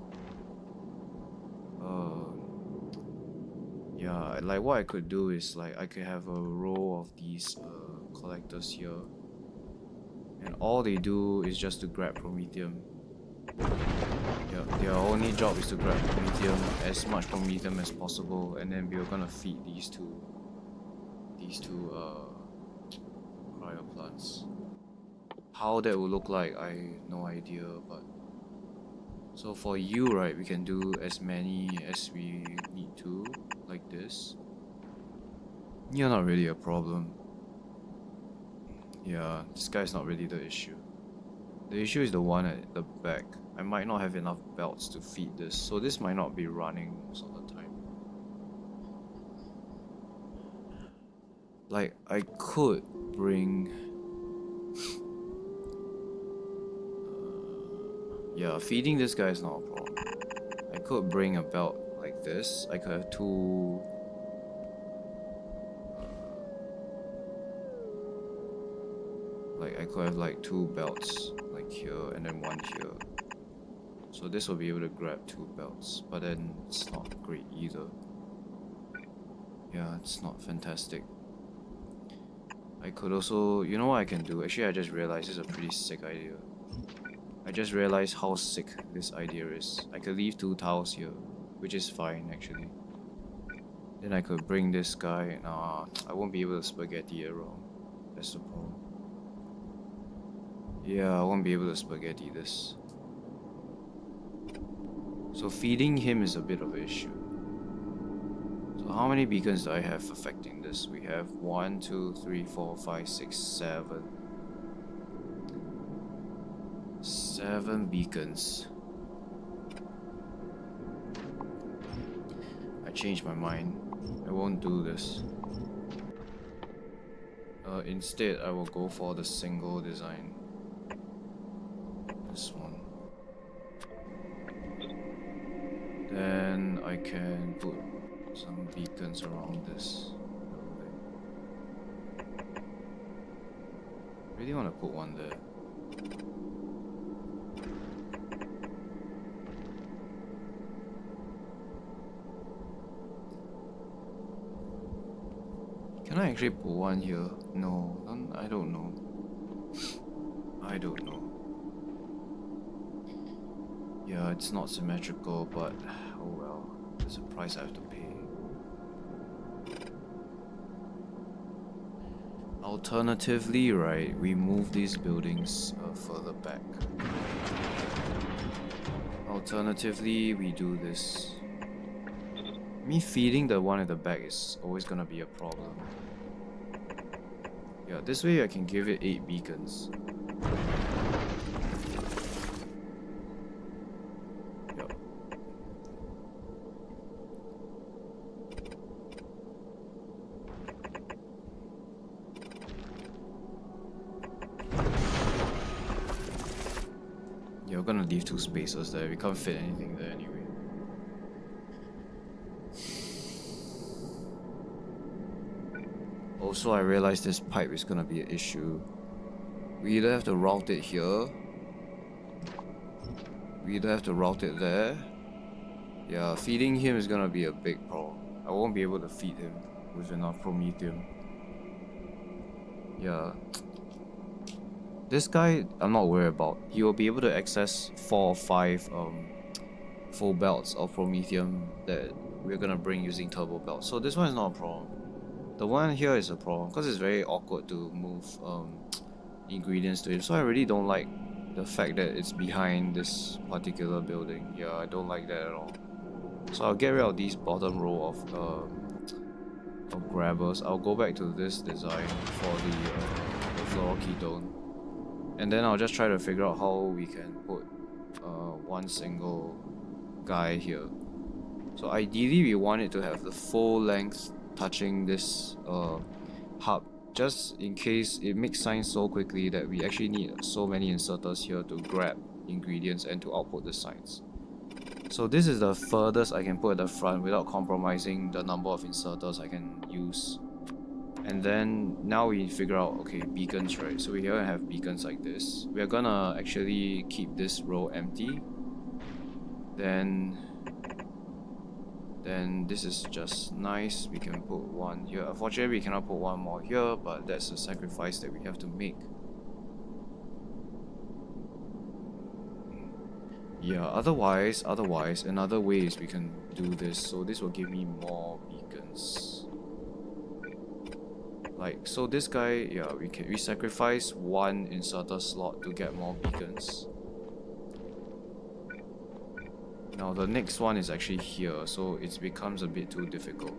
Yeah, like what I could do is like I could have a row of these collectors here, and all they do is just to grab Promethium. Yeah, their only job is to grab Promethium, as much Promethium as possible, and then we're gonna feed these two cryo plants. How that will look like, I have no idea, but so for you, right, we can do as many as we need to, like this. You're not really a problem. Yeah, this guy's not really the issue. The issue is the one at the back. I might not have enough belts to feed this, so this might not be running most of the time. Like, I could bring... yeah, feeding this guy is not a problem. I could bring a belt like this. I could have two... like, I could have like two belts, like here and then one here. So this will be able to grab two belts, but then it's not great either. Yeah, it's not fantastic. I could also, you know what I can do? Actually, I just realized this is a pretty sick idea. I just realized how sick this idea is. I could leave two tiles here, which is fine actually. Then I could bring this guy. Nah, I won't be able to spaghetti around. That's the problem. Yeah, I won't be able to spaghetti this. So feeding him is a bit of an issue. So how many beacons do I have affecting this? We have 1, 2, 3, 4, 5, 6, 7. 7 beacons. I changed my mind. I won't do this. Instead, I will go for the single design. This one. Then I can put some beacons around this building. Really want to put one there. Can I actually put one here? No, I don't know. I don't know. Yeah, it's not symmetrical, but oh well. There's a price I have to pay. Alternatively, right, we move these buildings further back. Alternatively, we do this. Me feeding the one at the back is always gonna be a problem. Yeah, this way I can give it 8 beacons. Yep. Yeah, we're gonna leave 2 spaces there. We can't fit anything there anyway. Also, I realized this pipe is gonna be an issue. We either have to route it here. We either have to route it there. Yeah, feeding him is gonna be a big problem. I won't be able to feed him with enough promethium. Yeah. This guy, I'm not worried about. He will be able to access 4 or 5 full belts of promethium that we're gonna bring using turbo belts. So this one is not a problem. The one here is a problem because it's very awkward to move ingredients to it. So I really don't like the fact that it's behind this particular building. Yeah, I don't like that at all. So I'll get rid of these bottom row of grabbers. I'll go back to this design for the fluoroketone, and then I'll just try to figure out how we can put one single guy here. So ideally, we want it to have the full length touching this hub, just in case it makes signs so quickly that we actually need so many inserters here to grab ingredients and to output the signs. So this is the furthest I can put at the front without compromising the number of inserters I can use. And then now we figure out, okay, beacons, right? So we're gonna have beacons like this. We're gonna actually keep this row empty. Then this is just nice. We can put one here. Unfortunately, we cannot put one more here, but that's a sacrifice that we have to make. Yeah, otherwise, another way is we can do this. So this will give me more beacons. Like, so this guy, yeah, we sacrifice one inserter slot to get more beacons. Now the next one is actually here, so it becomes a bit too difficult.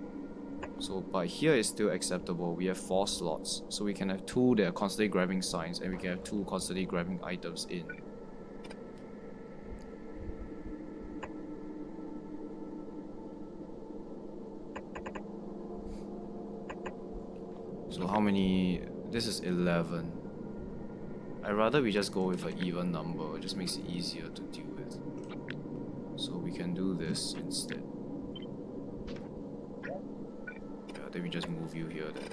So, but here is still acceptable. We have 4 slots, so we can have 2 that are constantly grabbing signs, and we can have 2 constantly grabbing items in. So how many? This is 11. I'd rather we just go with an even number. It just makes it easier to deal with. So we can do this instead. Yeah, then we just move you here then.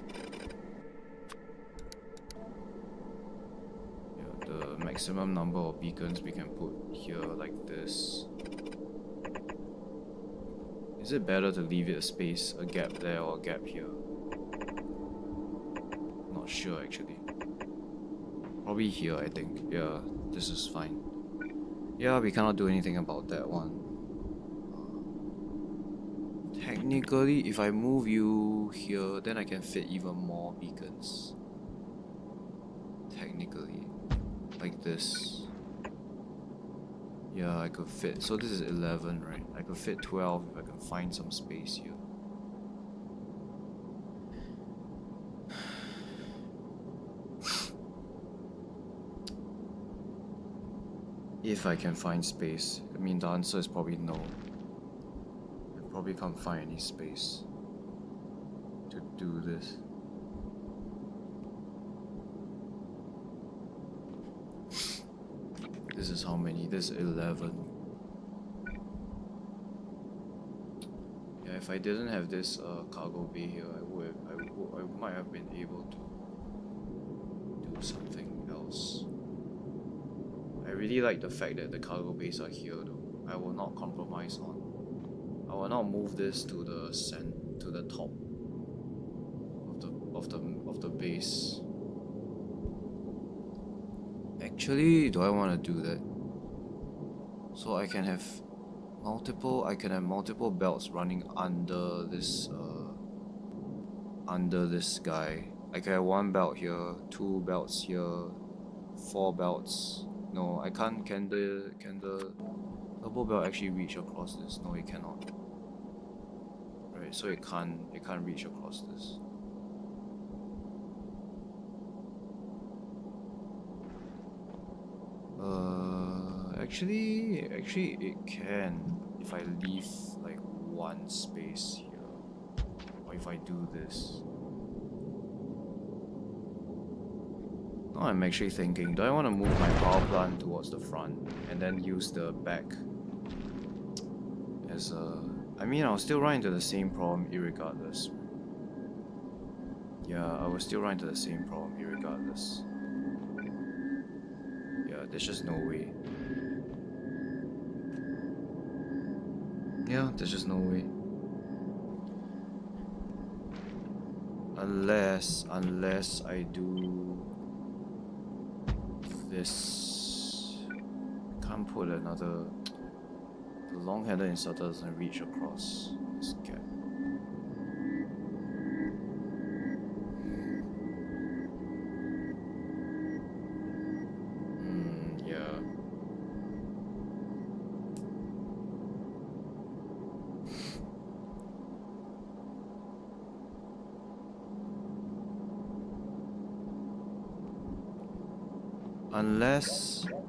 Yeah, the maximum number of beacons we can put here like this. Is it better to leave it a space, a gap there or a gap here? Not sure actually. Probably here, I think. Yeah, this is fine. Yeah, we cannot do anything about that one. Technically, if I move you here, then I can fit even more beacons. Technically. Like this. Yeah, I could fit. So this is 11, right? I could fit 12 if I can find some space here. If I can find space. I mean, the answer is probably no. I probably can't find any space to do this. This is how many? This is 11. Yeah, if I didn't have this cargo bay here, I might have been able to do something else. I really like the fact that the cargo bays are here though. I will not compromise on. I will not move this to the top of the base. Actually, do I want to do that? So I can have multiple belts running under this guy. I can have one belt here, two belts here, four belts. No, I can't. Can the turbo belt actually reach across this? No, it cannot. Right, so it can't reach across this. Actually it can if I leave like one space here, or if I do this. Now I'm actually thinking, do I want to move my power plant towards the front and then use the back as a... I mean, I'll still run into the same problem irregardless. Yeah, I will still run into the same problem irregardless. Yeah, there's just no way. Yeah, there's just no way. Unless I do this. I can't put another... The long-handed inserter doesn't reach across this gap. Yeah.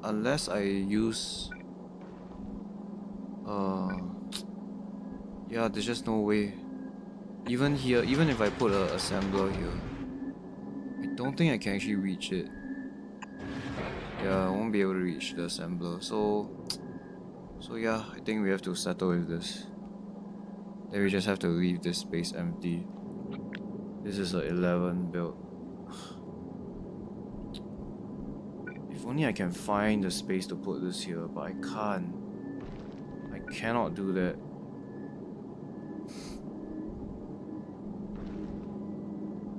Unless I use yeah, there's just no way. Even here, even if I put a assembler here, I don't think I can actually reach it. Yeah, I won't be able to reach the assembler. So yeah, I think we have to settle with this. Then we just have to leave this space empty. This is a 11 build. If only I can find the space to put this here, but I can't. I cannot do that.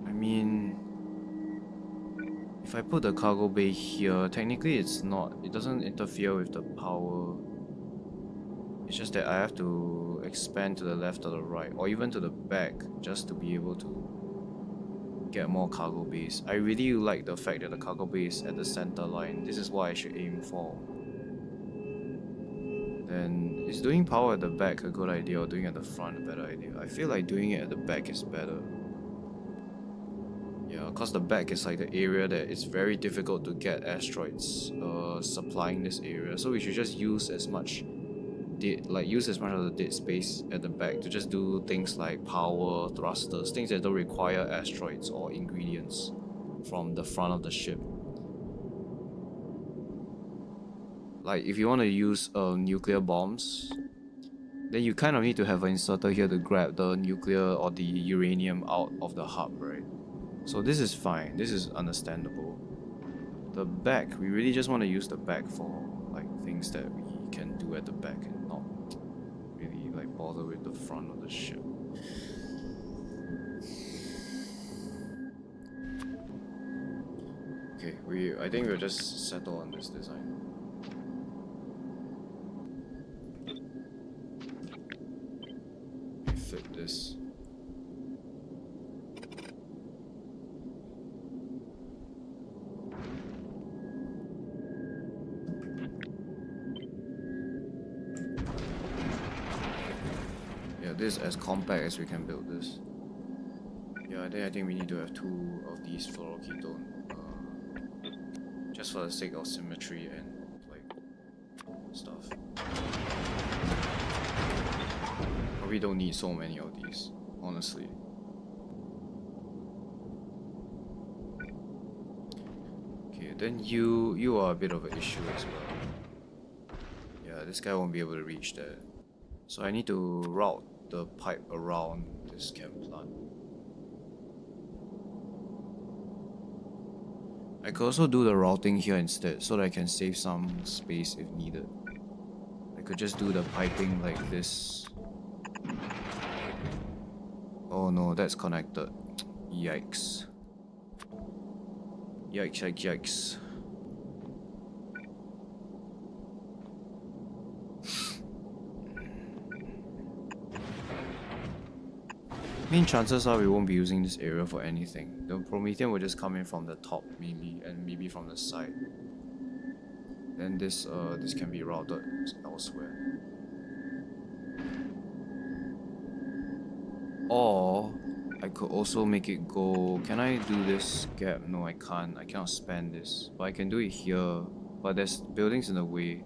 I mean, if I put the cargo bay here, technically it doesn't interfere with the power. It's just that I have to expand to the left or the right, or even to the back, just to be able to get more cargo bays. I really like the fact that the cargo bay is at the center line. This is what I should aim for. Then, is doing power at the back a good idea, or doing it at the front a better idea? I feel like doing it at the back is better. Yeah, because the back is like the area that it's very difficult to get asteroids supplying this area. So we should just use as much of the dead space at the back to just do things like power, thrusters, things that don't require asteroids or ingredients from the front of the ship. Like if you want to use nuclear bombs, then you kind of need to have an inserter here to grab the nuclear or the uranium out of the hub, right? So this is fine, this is understandable. The back, we really just want to use the back for like things that we can do at the back and not really like bother with the front of the ship. Okay, I think we'll just settle on this design. Fit this. This as compact as we can build this. Yeah, I think we need to have 2 of these fluoroketone, just for the sake of symmetry and like stuff. Probably don't need so many of these, honestly. Okay, then you are a bit of an issue as well. Yeah, this guy won't be able to reach there. So I need to route the pipe around this chem plant. I could also do the routing here instead, so that I can save some space if needed. I could just do the piping like this. Oh no, that's connected. Yikes. Yikes, yikes, yikes. I mean, chances are we won't be using this area for anything. The Promethean will just come in from the top mainly, and maybe from the side. Then this can be routed elsewhere. Or I could also make it go. Can I do this gap? No, I can't. I cannot span this. But I can do it here. But there's buildings in the way.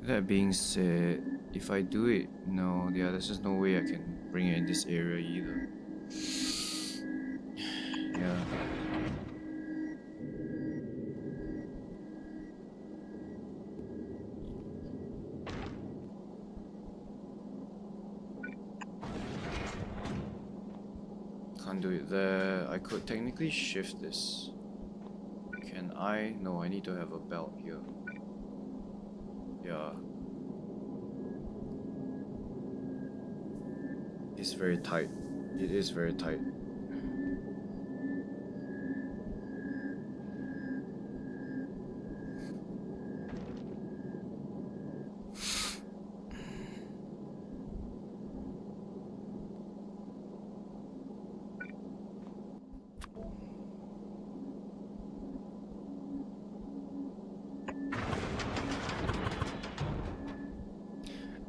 That being said, if I do it, no, yeah, there's just no way I can bring it in this area either. Yeah. Can't do it there. I could technically shift this. Can I? No, I need to have a belt here. Yeah. It's very tight. It is very tight.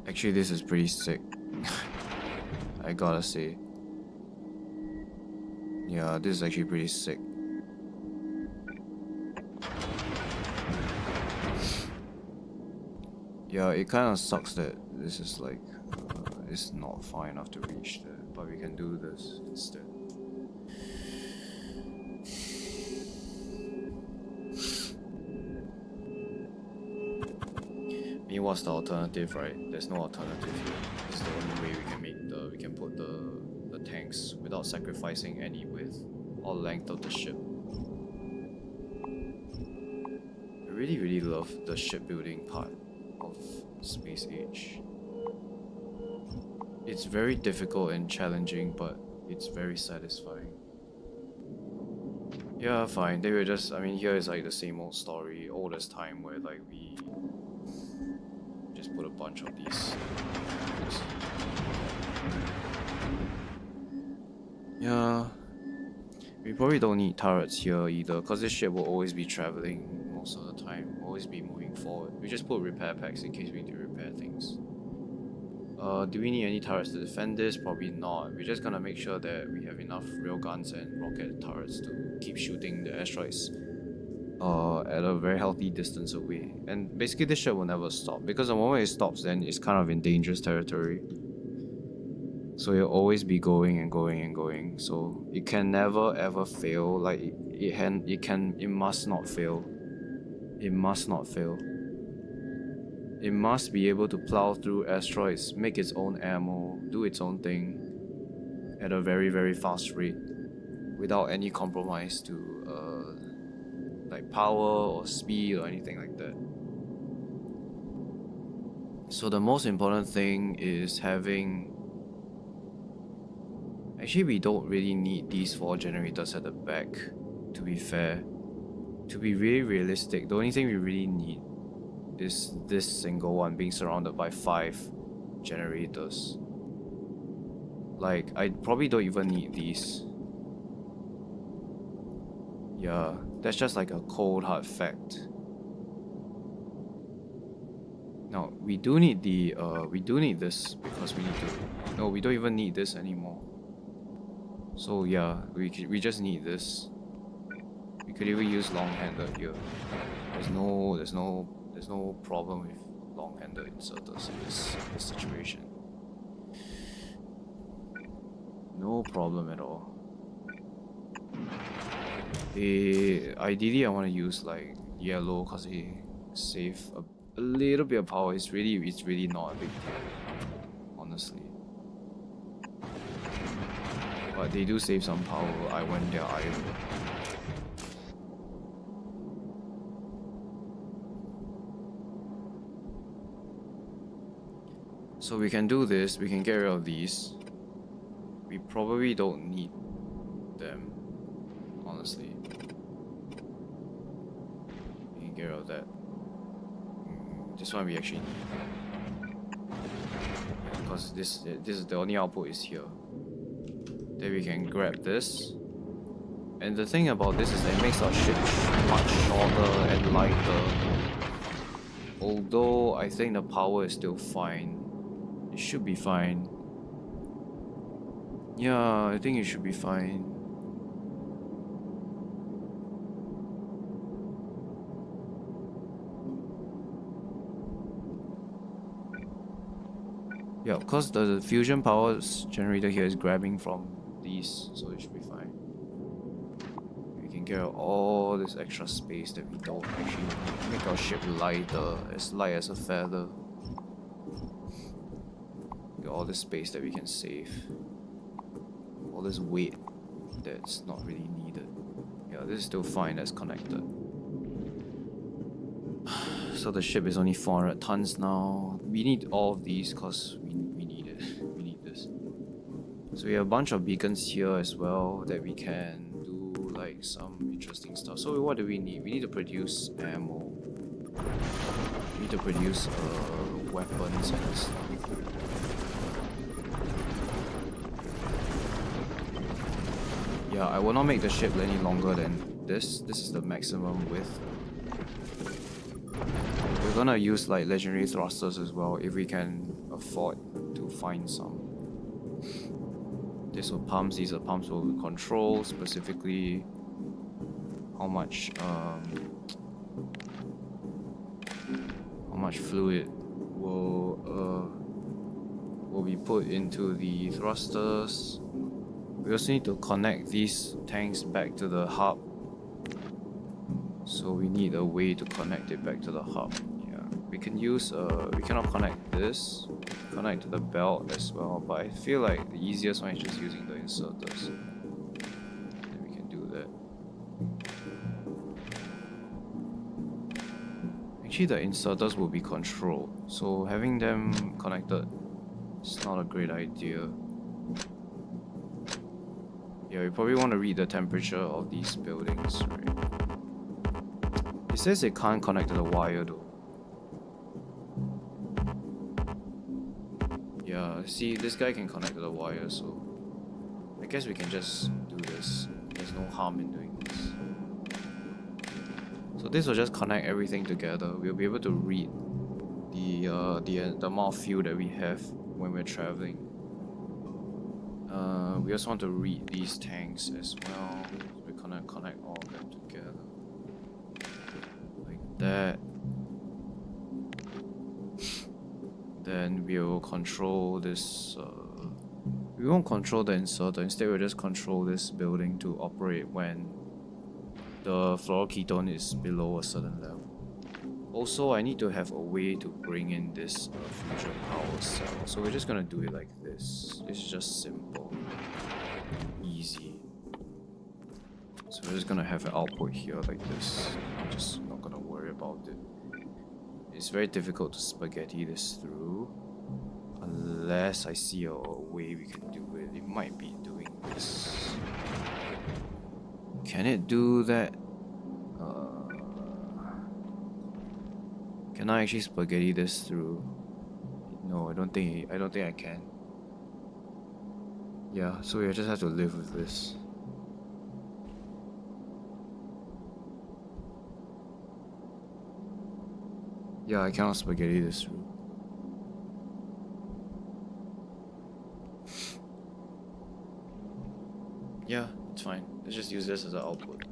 Actually, this is pretty sick. I gotta say. Yeah, this is actually pretty sick. Yeah, it kind of sucks that this is like, it's not far enough to reach there, but we can do this instead. I mean, what's the alternative, right? There's no alternative here. It's the only way we can make we can put the tanks without sacrificing any width or length of the ship. I really love the shipbuilding part of Space Age. It's very difficult and challenging, but it's very satisfying. Yeah, fine. They were just, I mean, here is like the same old story, old as time, where like we just put a bunch of these. Yeah, we probably don't need turrets here either, because this ship will always be traveling most of the time, always be moving forward. We just put repair packs in case we need to repair things. Do we need any turrets to defend this? Probably not. We're just gonna make sure that we have enough railguns and rocket turrets to keep shooting the asteroids at a very healthy distance away. And basically this ship will never stop, because the moment it stops, then it's kind of in dangerous territory. So it'll always be going and going and going. So it can never ever fail. Like it must not fail. It must not fail. It must be able to plow through asteroids, make its own ammo, do its own thing at a very fast rate without any compromise to like power or speed or anything like that. So the most important thing is having... Actually, we don't really need these 4 generators at the back, to be fair. To be really realistic, the only thing we really need is this single one being surrounded by 5 generators. Like, I probably don't even need these. Yeah, that's just like a cold hard fact. Now, we do need this because we need to... No, we don't even need this anymore. So yeah, we just need this. We could even use long-handed here. There's no problem with long-handed inserters in this situation. No problem at all. Ideally I want to use like yellow because they save a little bit of power. It's really not a big deal, honestly. But they do save some power when they're idle. So we can do this, we can get rid of these. We probably don't need them, honestly. We can get rid of that. This one we actually need. Because this is the only output is here. Then we can grab this. And the thing about this is that it makes our ship much shorter and lighter. Although I think the power is still fine. It should be fine. Yeah, I think it should be fine. Yeah, of course the fusion power generator here is grabbing from these, so it should be fine. We can get all this extra space that we don't actually need. Make our ship lighter, as light as a feather. Get all this space that we can save. All this weight that's not really needed. Yeah, this is still fine, that's connected. So the ship is only 400 tons now. We need all of these because we need it. We need this. So we have a bunch of beacons here as well that we can do like some interesting stuff. So what do we need? We need to produce ammo. We need to produce weapons and stuff. Yeah, I will not make the ship any longer than this. This is the maximum width. We're gonna use like legendary thrusters as well if we can afford to find some. These are pumps. These are pumps will control specifically how much fluid will be put into the thrusters. We also need to connect these tanks back to the hub. So we need a way to connect it back to the hub. Yeah, we can use we cannot connect this. Connect to the belt as well, but I feel like the easiest one is just using the inserters. Then we can do that. Actually, the inserters will be controlled, so having them connected is not a great idea. Yeah, we probably want to read the temperature of these buildings, right? It says it can't connect to the wire though. Yeah, see, this guy can connect to the wire, so I guess we can just do this. There's no harm in doing this. So this will just connect everything together. We'll be able to read the amount of fuel that we have when we're traveling. We also want to read these tanks as well. So we're gonna connect all of them together. Like that. Then we'll control this. We won't control the inserter. Instead, we'll just control this building to operate when the fluoroketone is below a certain level. Also, I need to have a way to bring in this fusion power cell. So we're just gonna do it like this. It's just simple, easy. So we're just gonna have an output here like this. I'm just not gonna worry about it. It's very difficult to spaghetti this through, unless I see a way we can do it. It might be doing this. Can it do that? Can I actually spaghetti this through? No, I don't think I can. Yeah, so we just have to live with this. Yeah, I cannot spaghetti this through. Yeah, it's fine. Let's just use this as an output.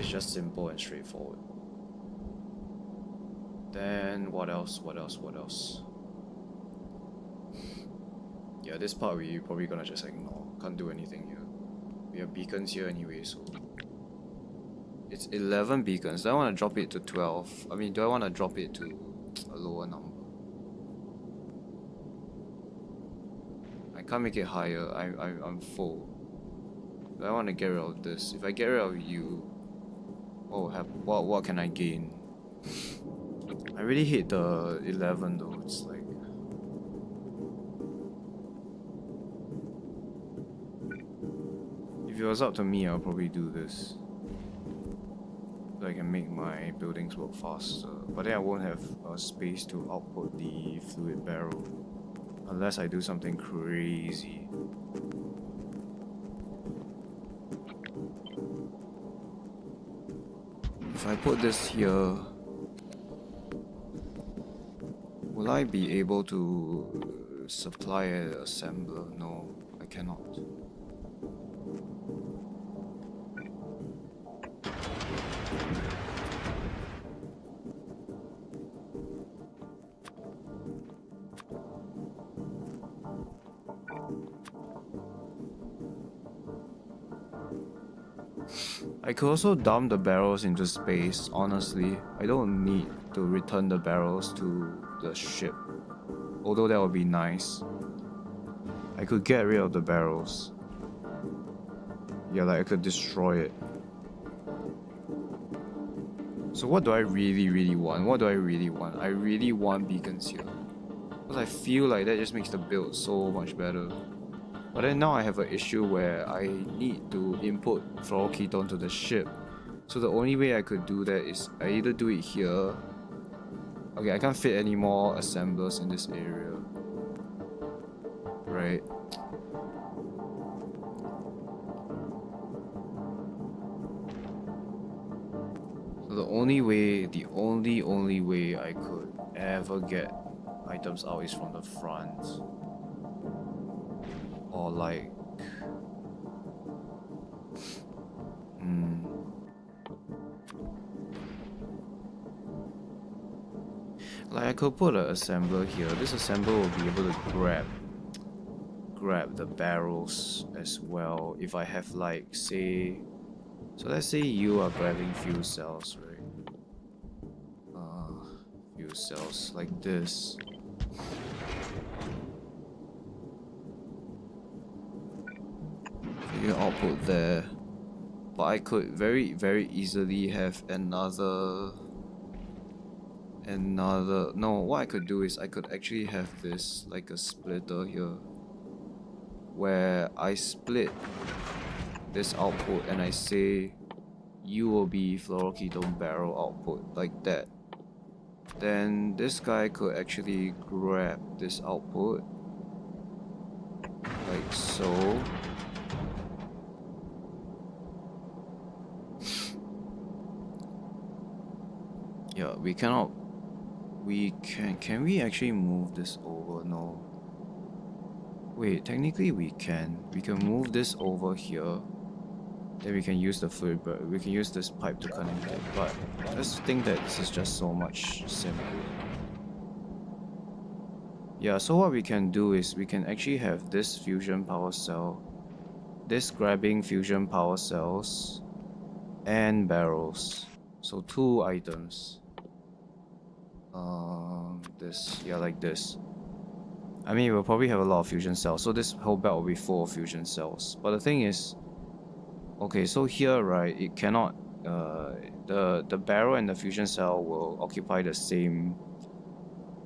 It's just simple and straightforward. Then what else? What else? What else? Yeah, this part we probably gonna just ignore. Can't do anything here. We have beacons here anyway, so it's 11 beacons. Do I want to drop it to 12? I mean, do I want to drop it to a lower number? I can't make it higher. I'm full. Do I want to get rid of this? If I get rid of you, what can I gain? I really hate the 11 though. It's like, if it was up to me, I'll probably do this. So I can make my buildings work faster. But then I won't have space to output the fluid barrel. Unless I do something crazy. If I put this here, will I be able to supply an assembler? No, I cannot. I could also dump the barrels into space, honestly. I don't need to return the barrels to the ship. Although that would be nice. I could get rid of the barrels. Yeah, like I could destroy it. So what do I really want? What do I really want? I really want beacons here. Because I feel like that just makes the build so much better. But then now I have an issue where I need to input fluoroketone to the ship. So the only way I could do that is I either do it here. Okay, I can't fit any more assemblers in this area. Right. So the only way I could ever get items out is from the front. Or like like I could put an assembler here. This assembler will be able to grab the barrels as well. If I have like say, so let's say you are grabbing fuel cells, right? Fuel cells like this. You can output there, but I could very easily have another. No, what I could do is I could actually have this like a splitter here, where I split this output and I say you will be fluoroketone barrel output like that. Then this guy could actually grab this output like so. Yeah, we cannot. Can we actually move this over? No. Wait, technically we can. We can move this over here. Then we can use the fluid, but we can use this pipe to connect it. But I just think that this is just so much simpler. Yeah, so what we can do is we can actually have this fusion power cell, this grabbing fusion power cells, and barrels. So 2 items. This, yeah, like this. I mean, we'll probably have a lot of fusion cells, so this whole belt will be full of fusion cells. But the thing is, okay, so here, right, it cannot, the barrel and the fusion cell will occupy the same,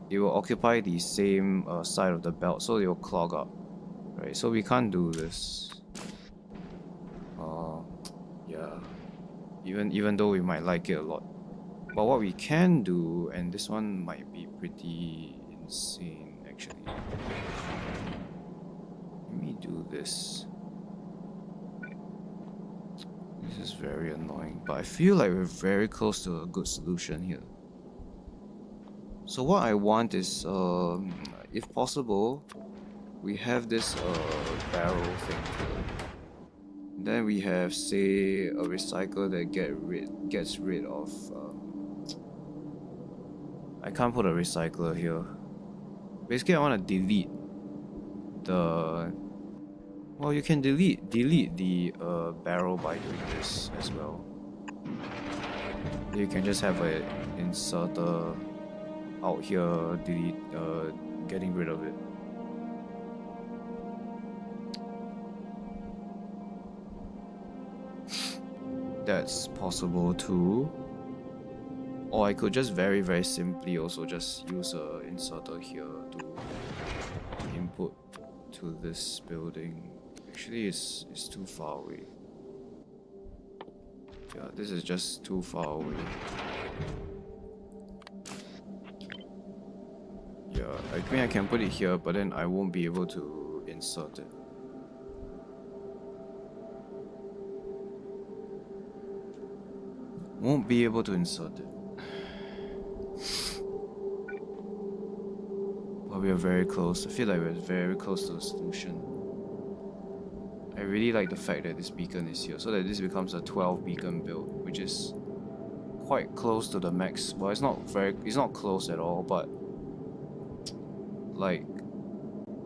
they will occupy the same side of the belt, so they will clog up, right? So we can't do this. Yeah, even though we might like it a lot. But what we can do, and this one might be pretty insane actually. Let me do this. This is very annoying, but I feel like we're very close to a good solution here. So what I want is, if possible, we have this barrel thing here. Then we have, say, a recycler that gets rid of. I can't put a recycler here. Basically, I want to delete the. Well, you can delete the barrel by doing this as well. You can just have a inserter out here, delete, getting rid of it. That's possible too. Or I could just very simply also just use a inserter here to input to this building. Actually, it's too far away. Yeah, this is just too far away. Yeah, I mean I can put it here, but then I won't be able to insert it. Won't be able to insert it. But we are very close. I feel like we're very close to the solution. I really like the fact that this beacon is here, so that this becomes a 12 beacon build, which is quite close to the max. Well, it's not close at all, but like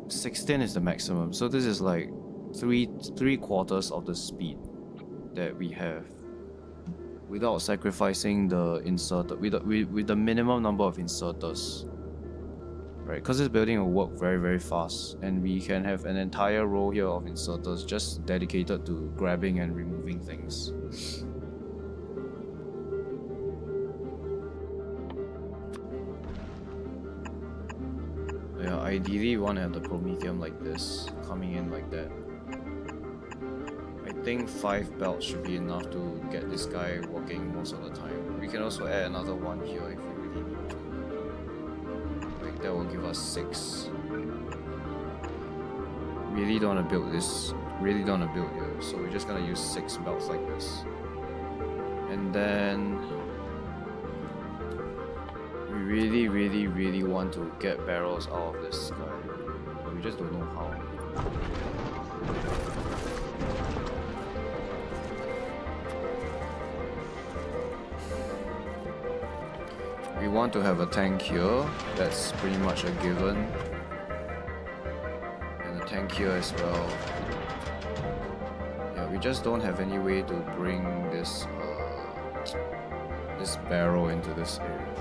16 is the maximum. So this is like three quarters of the speed that we have, without sacrificing the inserter, with the minimum number of inserters, right? Because this building will work very fast, and we can have an entire row here of inserters just dedicated to grabbing and removing things. Yeah, ideally you want to have the Prometheum like this, coming in like that. I think 5 belts should be enough to get this guy working most of the time. We can also add another one here if we really need to. Like that will give us 6. Really don't want to build this. Really don't want to build here. So we're just gonna use 6 belts like this. And then we really want to get barrels out of this guy. But we just don't know how. We want to have a tank here, that's pretty much a given. And a tank here as well. Yeah, we just don't have any way to bring this this barrel into this area.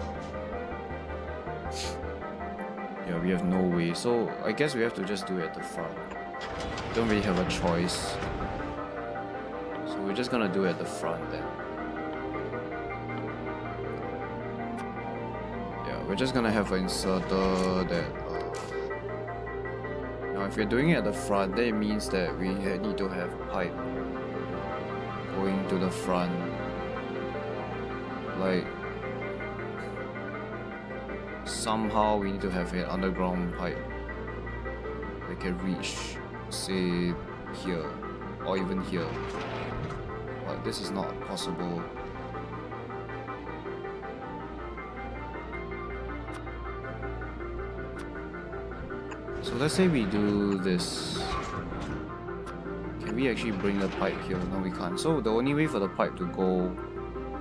Yeah, we have no way, so I guess we have to just do it at the front. Don't really have a choice. So we're just gonna do it at the front then. We're just gonna have an inserter that now if we're doing it at the front, then it means that we need to have a pipe going to the front, like somehow we need to have an underground pipe that can reach, say, here or even here, but this is not possible. So let's say we do this. Can we actually bring the pipe here? No, we can't. So the only way for the pipe to go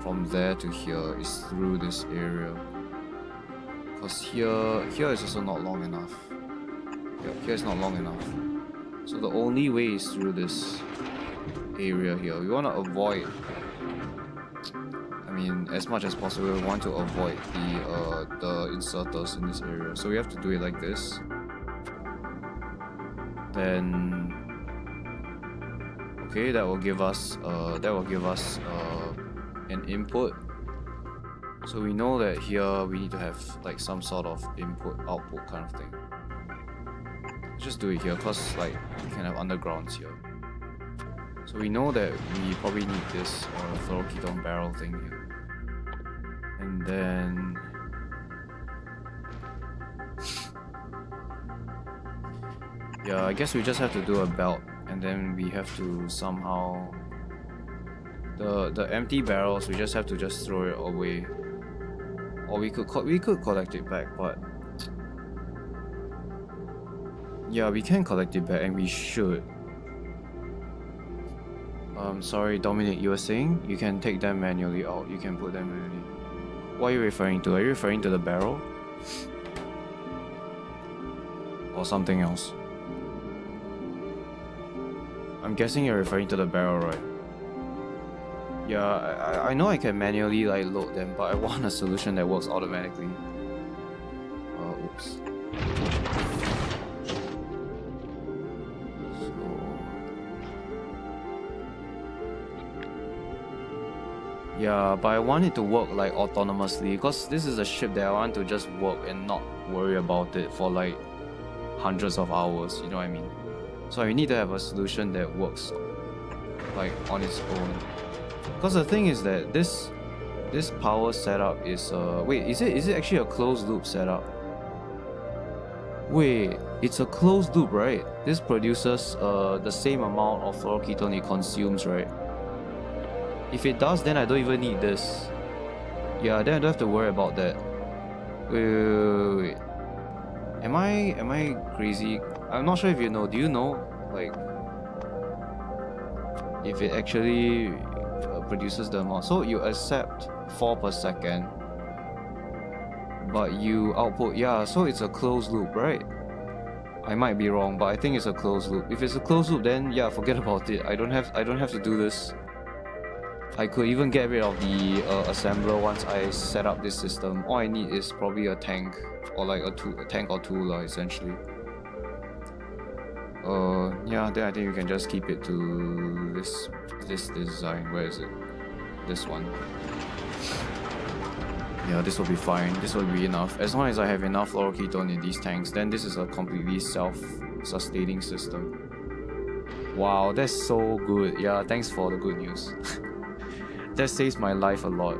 from there to here is through this area. Because here is also not long enough. Yeah, here is not long enough. So the only way is through this area here. We want to avoid, I mean, as much as possible, we want to avoid the inserters in this area. So we have to do it like this. Then okay, that will give us an input. So we know that here we need to have like some sort of input output kind of thing. Let's just do it here because like we can have undergrounds here. So we know that we probably need this fluoroketone barrel thing here. And then yeah, I guess we just have to do a belt, and then we have to somehow the empty barrels, we just have to just throw it away, or we could collect it back. But yeah, we can collect it back, and we should. Sorry, Dominic, you were saying you can take them manually out. You can put them manually. What are you referring to? Are you referring to the barrel? Or something else? I'm guessing you're referring to the barrel, right? Yeah, I know I can manually like load them, but I want a solution that works automatically. Oops. Yeah, but I want it to work like autonomously because this is a ship that I want to just work and not worry about it for like hundreds of hours, you know what I mean? So I need to have a solution that works like on its own. Because the thing is that this power setup is wait, is it actually a closed loop setup? Wait, it's a closed loop, right? This produces the same amount of fluoroketone it consumes, right? If it does, then I don't even need this. Yeah, then I don't have to worry about that. Wait. Am I crazy? I'm not sure if you know. Do you know, like, if it actually produces the amount? So you accept 4 per second, but you output, yeah, so it's a closed loop, right? I might be wrong, but I think it's a closed loop. If it's a closed loop, then yeah, forget about it. I don't have to do this. I could even get rid of the assembler once I set up this system. All I need is probably a tank or like a tank or two essentially. Yeah, then I think you can just keep it to this design. Where is it? This one. Yeah, this will be fine. This will be enough. As long as I have enough fluoroketone in these tanks, then this is a completely self-sustaining system. Wow, that's so good. Yeah, thanks for the good news. That saves my life a lot.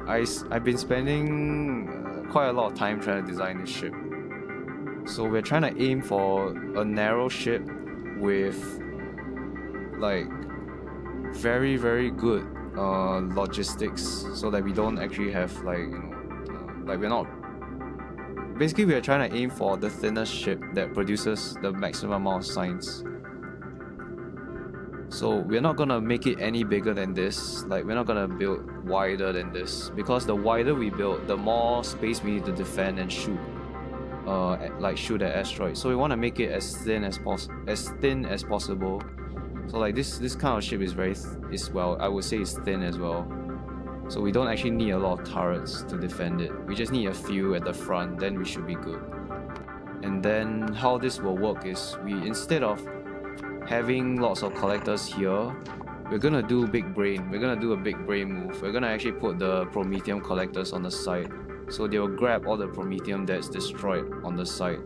I've been spending quite a lot of time trying to design this ship. So we're trying to aim for a narrow ship with like very, very good logistics, so that we don't actually have like, you know, like we're not. Basically, we are trying to aim for the thinnest ship that produces the maximum amount of science. So we're not gonna make it any bigger than this. Like we're not gonna build wider than this, because the wider we build, the more space we need to defend and shoot. Like shoot at asteroids. So we want to make it as thin as possible. So like this kind of ship is well, I would say it's thin as well. So we don't actually need a lot of turrets to defend it. We just need a few at the front, then we should be good. And then how this will work is instead of having lots of collectors here, we're gonna do big brain. We're gonna do a big brain move. We're gonna actually put the promethium collectors on the side. So they will grab all the promethium that's destroyed on the site,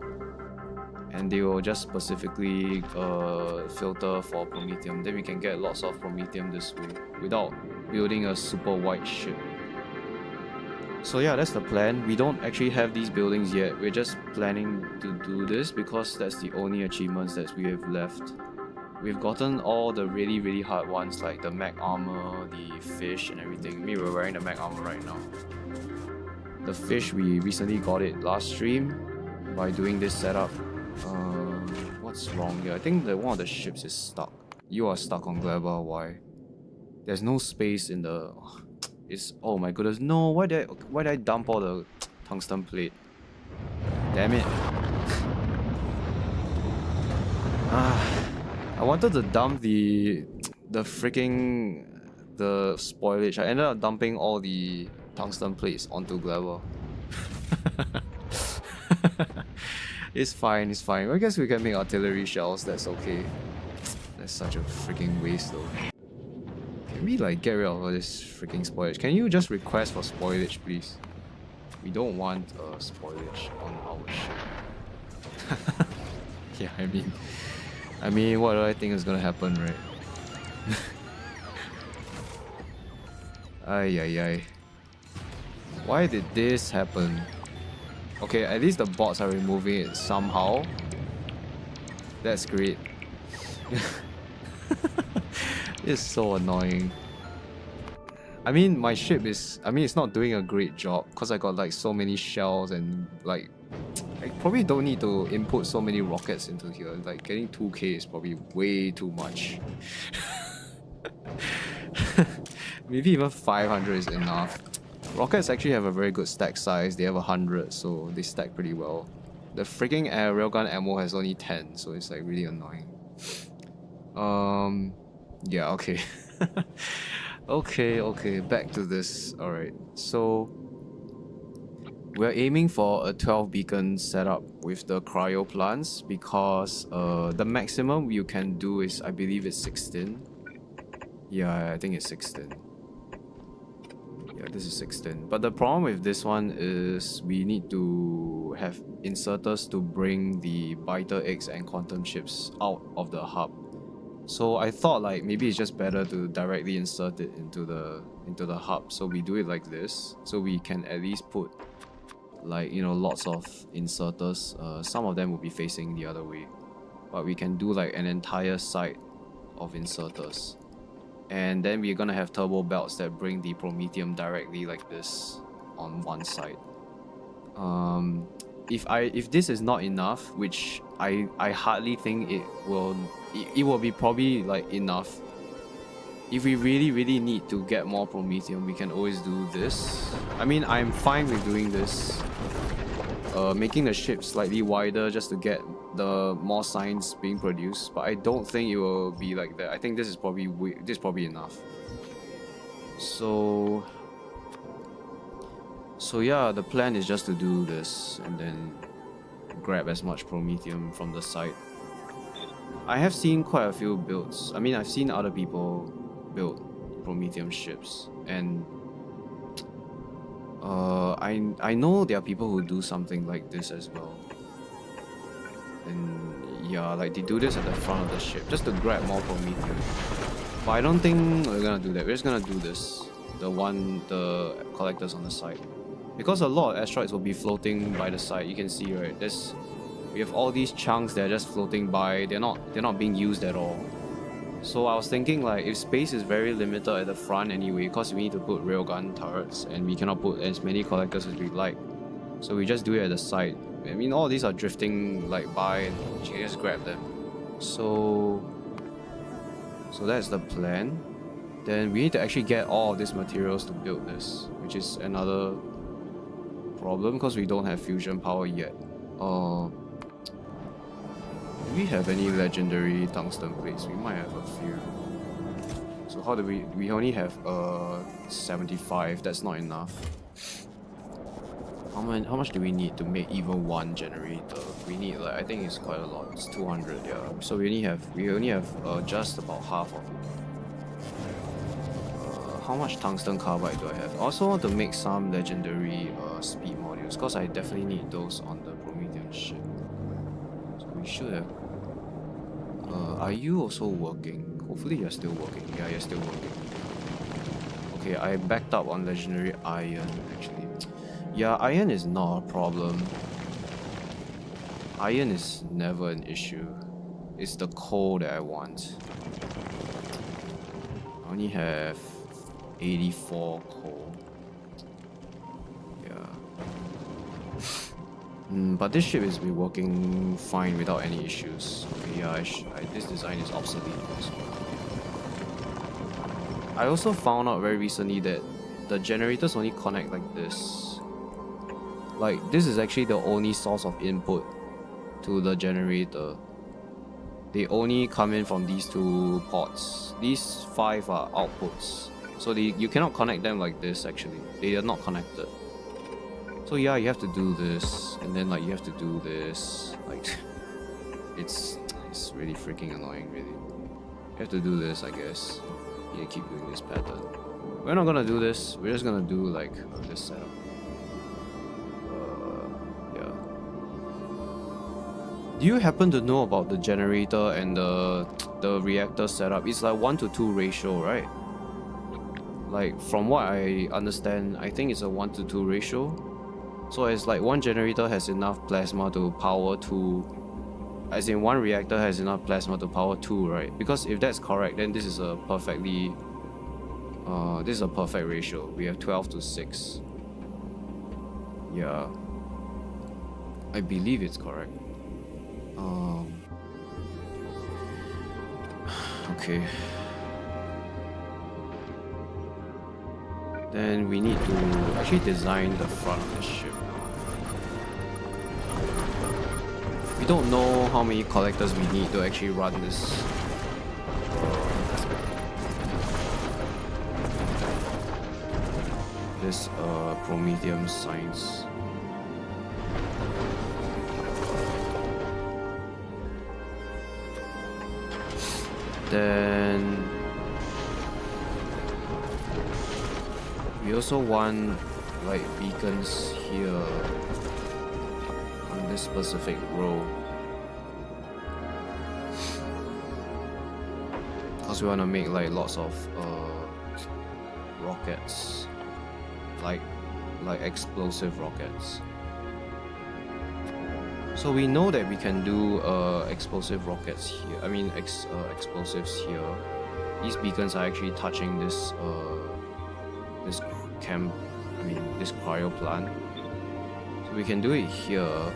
and they will just specifically filter for promethium. Then we can get lots of promethium this way without building a super wide ship. So yeah, that's the plan. We don't actually have these buildings yet. We're just planning to do this because that's the only achievements that we have left. We've gotten all the really, really hard ones like the mech armor, the fish and everything. We're wearing the mech armor right now. The fish, we recently got it last stream by doing this setup. What's wrong here? I think that one of the ships is stuck. You are stuck on Gleba. Why? There's no space in the... Oh my goodness, no! Why did I dump all the tungsten plate? Damn it! I wanted to dump the spoilage. I ended up dumping all the tungsten plates onto Gleba. It's fine, it's fine. I guess we can make artillery shells, that's okay. That's such a freaking waste though. Can we like get rid of all this freaking spoilage? Can you just request for spoilage, please? We don't want spoilage on our ship. Yeah, I mean, what do I think is gonna happen, right? Ay. Why did this happen? Okay, at least the bots are removing it somehow. That's great. It's so annoying. I mean, my ship is... I mean, it's not doing a great job because I got like so many shells and like... I probably don't need to input so many rockets into here. Like, getting 2k is probably way too much. Maybe even 500 is enough. Rockets actually have a very good stack size. They have 100, so they stack pretty well. The freaking railgun ammo has only 10, so it's like really annoying. Yeah, okay. Okay, back to this. Alright, so we're aiming for a 12 beacon setup with the cryo plants because the maximum you can do is, I believe it's 16. Yeah, I think it's 16. Yeah, this is 16. But the problem with this one is we need to have inserters to bring the biter eggs and quantum chips out of the hub. So I thought like maybe it's just better to directly insert it into the hub. So we do it like this, so we can at least put like, you know, lots of inserters. Some of them will be facing the other way, but we can do like an entire side of inserters. And then we're gonna have turbo belts that bring the promethium directly like this on one side. If this is not enough, which I hardly think it will be probably like enough. If we really need to get more promethium, we can always do this. I mean, I'm fine with doing this. Making the ship slightly wider just to get the more signs being produced, but I don't think it will be like that. I think this is probably enough. So yeah, the plan is just to do this and then grab as much promethium from the site. I have seen quite a few builds. I mean, I've seen other people build promethium ships, and I know there are people who do something like this as well. And yeah, like they do this at the front of the ship just to grab more promethium. But I don't think we're gonna do that. We're just gonna do this. The collectors on the side. Because a lot of asteroids will be floating by the side. You can see, right? We have all these chunks that are just floating by. They're not being used at all. So I was thinking like if space is very limited at the front anyway, because we need to put railgun turrets and we cannot put as many collectors as we like. So we just do it at the side. I mean, all these are drifting like by and you can just grab them. So that's the plan. Then we need to actually get all of these materials to build this, which is another problem because we don't have fusion power yet. Do we have any legendary tungsten plates? We might have a few. So how do we only have 75, that's not enough. How much do we need to make even one generator? We need like, I think it's quite a lot. It's 200, yeah. So we only have just about half of it. How much tungsten carbide do I have? I also want to make some legendary speed modules because I definitely need those on the Promethean ship. So we should have. Are you also working? Hopefully you're still working. Yeah, you're still working. Okay, I backed up on legendary iron actually. Yeah, iron is not a problem. Iron is never an issue. It's the coal that I want. I only have 84 coal. Yeah. But this ship is be working fine without any issues. Okay, yeah, this design is obsolete also. I also found out very recently that the generators only connect like this. Like, this is actually the only source of input to the generator. They only come in from these two ports. These 5 are outputs. So you cannot connect them like this actually. They are not connected. So yeah, you have to do this, and then like you have to do this. Like, it's really freaking annoying, really. You have to do this, I guess. You keep doing this pattern. We're not gonna do this. We're just gonna do like this setup. Yeah. Do you happen to know about the generator and the reactor setup? It's like 1:2 ratio, right? Like, from what I understand, I think it's a 1:2 ratio. So it's like one generator has enough plasma to power 2. As in, one reactor has enough plasma to power 2, right? Because if that's correct, then this is a perfectly This is a perfect ratio. We have 12 to 6. Yeah. I believe it's correct. Okay. Then we need to actually design the front of the ship. We don't know how many collectors we need to actually run this. This Prometheum science. Then we also want like beacons here on this specific row, because we want to make like lots of rockets, like explosive rockets. So we know that we can do explosive rockets here. I mean explosives here. These beacons are actually touching this this camp. I mean this cryo plant. So we can do it here.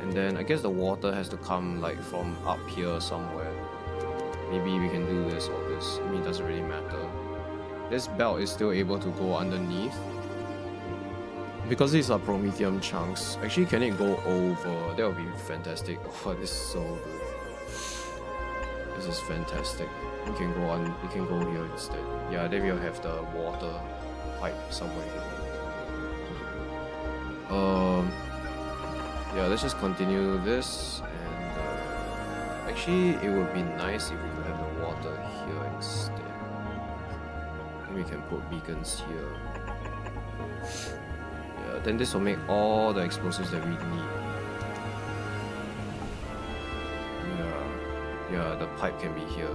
And then I guess the water has to come like from up here somewhere. Maybe we can do this or this. I mean it doesn't really matter. This belt is still able to go underneath. Because these are Prometheum chunks, actually can it go over? That would be fantastic. Oh, this is so good. This is fantastic. We can go on, we can go here instead. Yeah, then we'll have the water pipe somewhere here. Yeah, let's just continue this. And actually it would be nice if we could have the water here instead. Then we can put beacons here. Then this will make all the explosives that we need. Yeah, the pipe can be here.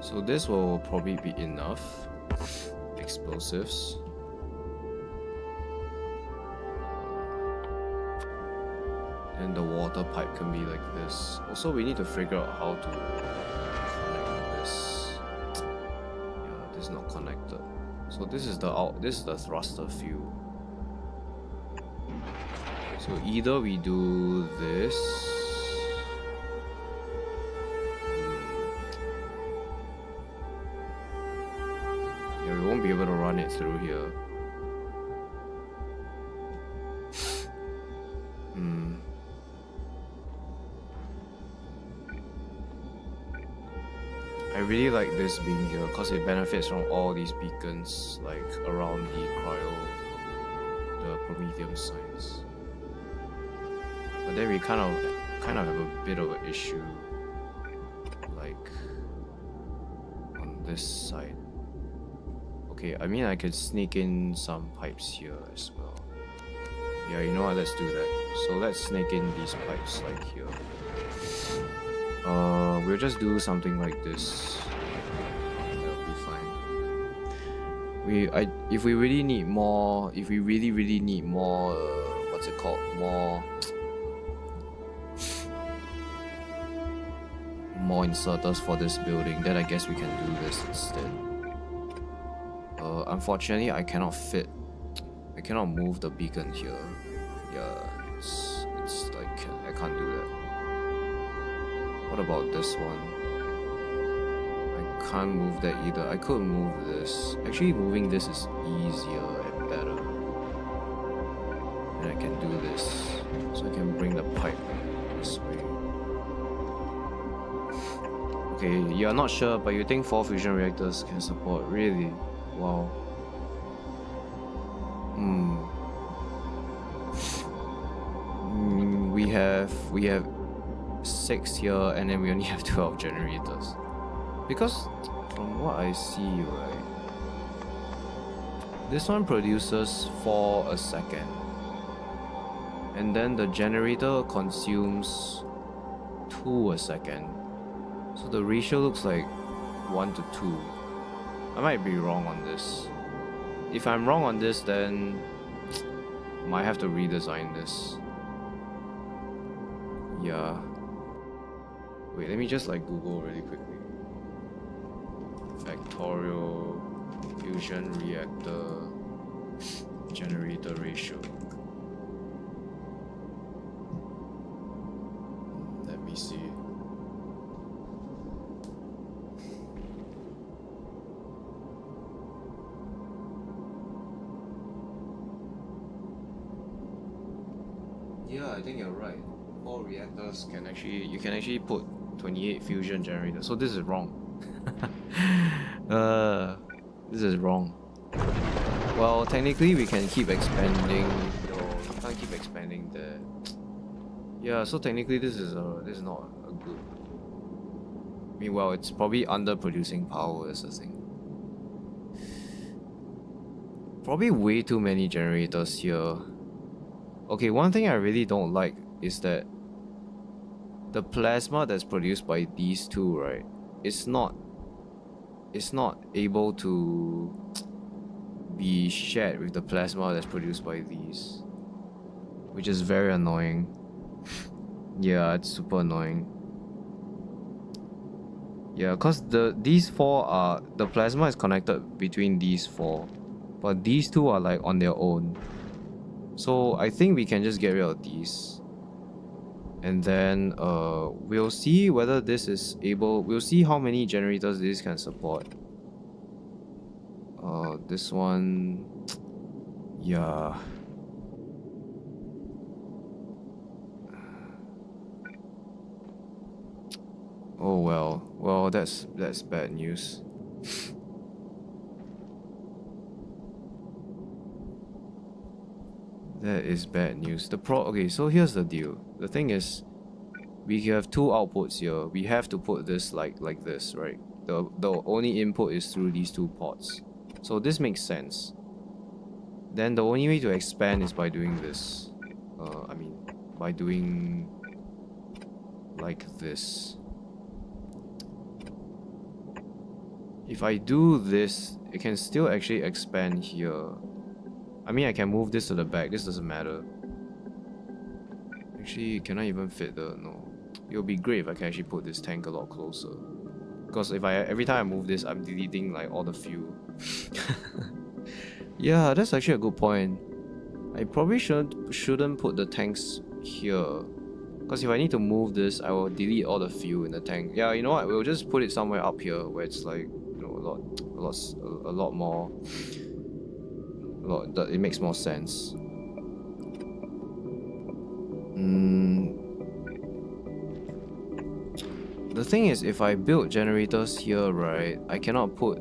So this will probably be enough explosives. And the water pipe can be like this. Also, we need to figure out how to connect this. Is not connected. So this is the thruster fuel. So either we do this. Yeah, we won't be able to run it through here. I really like this being here because it benefits from all these beacons like around the Prometheum science. But then we kind of have a bit of an issue like on this side. Okay, I mean I could sneak in some pipes here as well. Yeah, you know what, let's do that. So let's sneak in these pipes like here. We'll just do something like this. That'll be fine. If we really need more, if we really need more, what's it called? More inserters for this building, then I guess we can do this instead. Unfortunately, I cannot move the beacon here. Yeah, it's like I can't do that. What about this one? I can't move that either. I could move this. Actually, moving this is easier and better. And I can do this. So I can bring the pipe this way. Okay, you're not sure, but you think 4 fusion reactors can support? Really? Wow. We have 6 here, and then we only have 12 generators. Because from what I see, right, this one produces 4 a second, and then the generator consumes 2 a second. So the ratio looks like 1 to 2. I might be wrong on this. If I'm wrong on this, then might have to redesign this. Yeah. Wait, let me just like Google really quickly. Factorio fusion reactor generator ratio. Let me see. Yeah, I think you're right. 4 reactors can actually, you can actually put 28 fusion generators. So this is wrong. This is wrong. Well, technically we can keep expanding. No, we can't keep expanding there. Yeah, so technically this is not a good. Meanwhile, it's probably underproducing power is the thing. Probably way too many generators here. Okay, one thing I really don't like is that the plasma that's produced by these two, right? It's not able to be shared with the plasma that's produced by these, which is very annoying. Yeah, it's super annoying. Yeah, cause these 4 are, the plasma is connected between these 4, but these 2 are like on their own. So I think we can just get rid of these. And then we'll see whether this is able, we'll see how many generators this can support. This one, yeah. Oh well, that's bad news. That is bad news. Okay, so here's the deal. The thing is, we have 2 outputs here. We have to put this like this, right? The only input is through these 2 ports. So this makes sense. Then the only way to expand is by doing this. I mean, by doing like this. If I do this, it can still actually expand here. I mean, I can move this to the back. This doesn't matter. Actually, can I even fit the... No. It would be great if I can actually put this tank a lot closer. Because if every time I move this, I'm deleting like all the fuel. Yeah, that's actually a good point. I probably shouldn't put the tanks here. Because if I need to move this, I will delete all the fuel in the tank. Yeah, you know what? We'll just put it somewhere up here where it's like, you know, a lot more. It makes more sense. The thing is, if I build generators here, right, I cannot put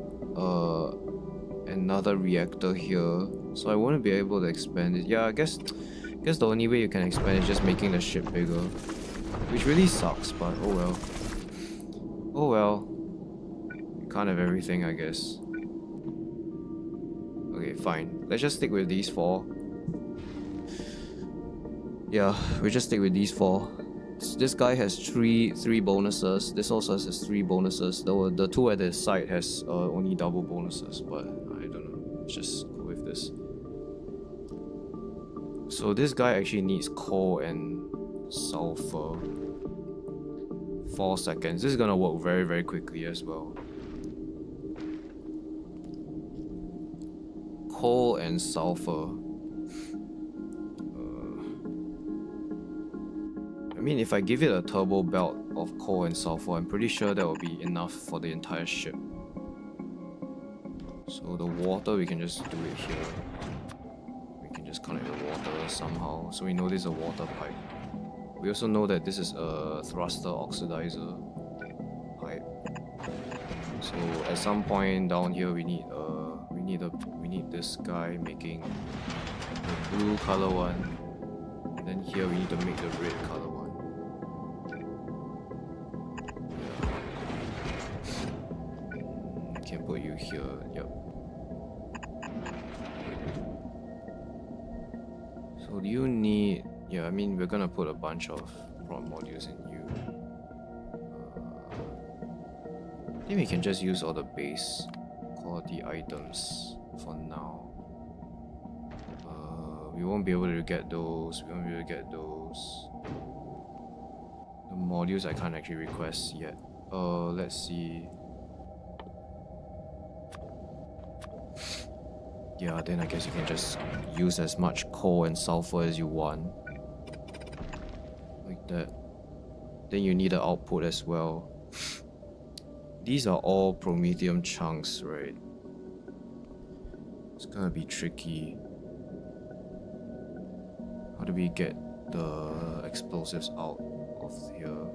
another reactor here, so I won't be able to expand it. Yeah, I guess the only way you can expand is just making the ship bigger, which really sucks. But oh well. Oh well. You can't have everything, I guess. Okay, fine. Let's just stick with these 4. Yeah, we just stick with these 4. This guy has three bonuses. This also has 3 bonuses. The 2 at the side has only double bonuses, but I don't know. Let's just go with this. So this guy actually needs coal and sulfur. 4 seconds. This is gonna work very, very quickly as well. Coal and sulfur. I mean, if I give it a turbo belt of coal and sulfur, I'm pretty sure that will be enough for the entire ship. So the water, we can just do it here. We can just connect the water somehow, so we know this is a water pipe. We also know that this is a thruster oxidizer pipe. So at some point down here, we need this guy making the blue color one, and then here we need to make the red color one. Can put you here. Yep. So do you need... Yeah, I mean, we're gonna put a bunch of prop modules in you. I think we can just use all the base quality items for now. We won't be able to get those. We won't be able to get those. The modules I can't actually request yet. Let's see. Yeah, then I guess you can just use as much coal and sulfur as you want. Like that. Then you need the output as well. These are all promethium chunks, right? It's gonna be tricky. How do we get the explosives out of here?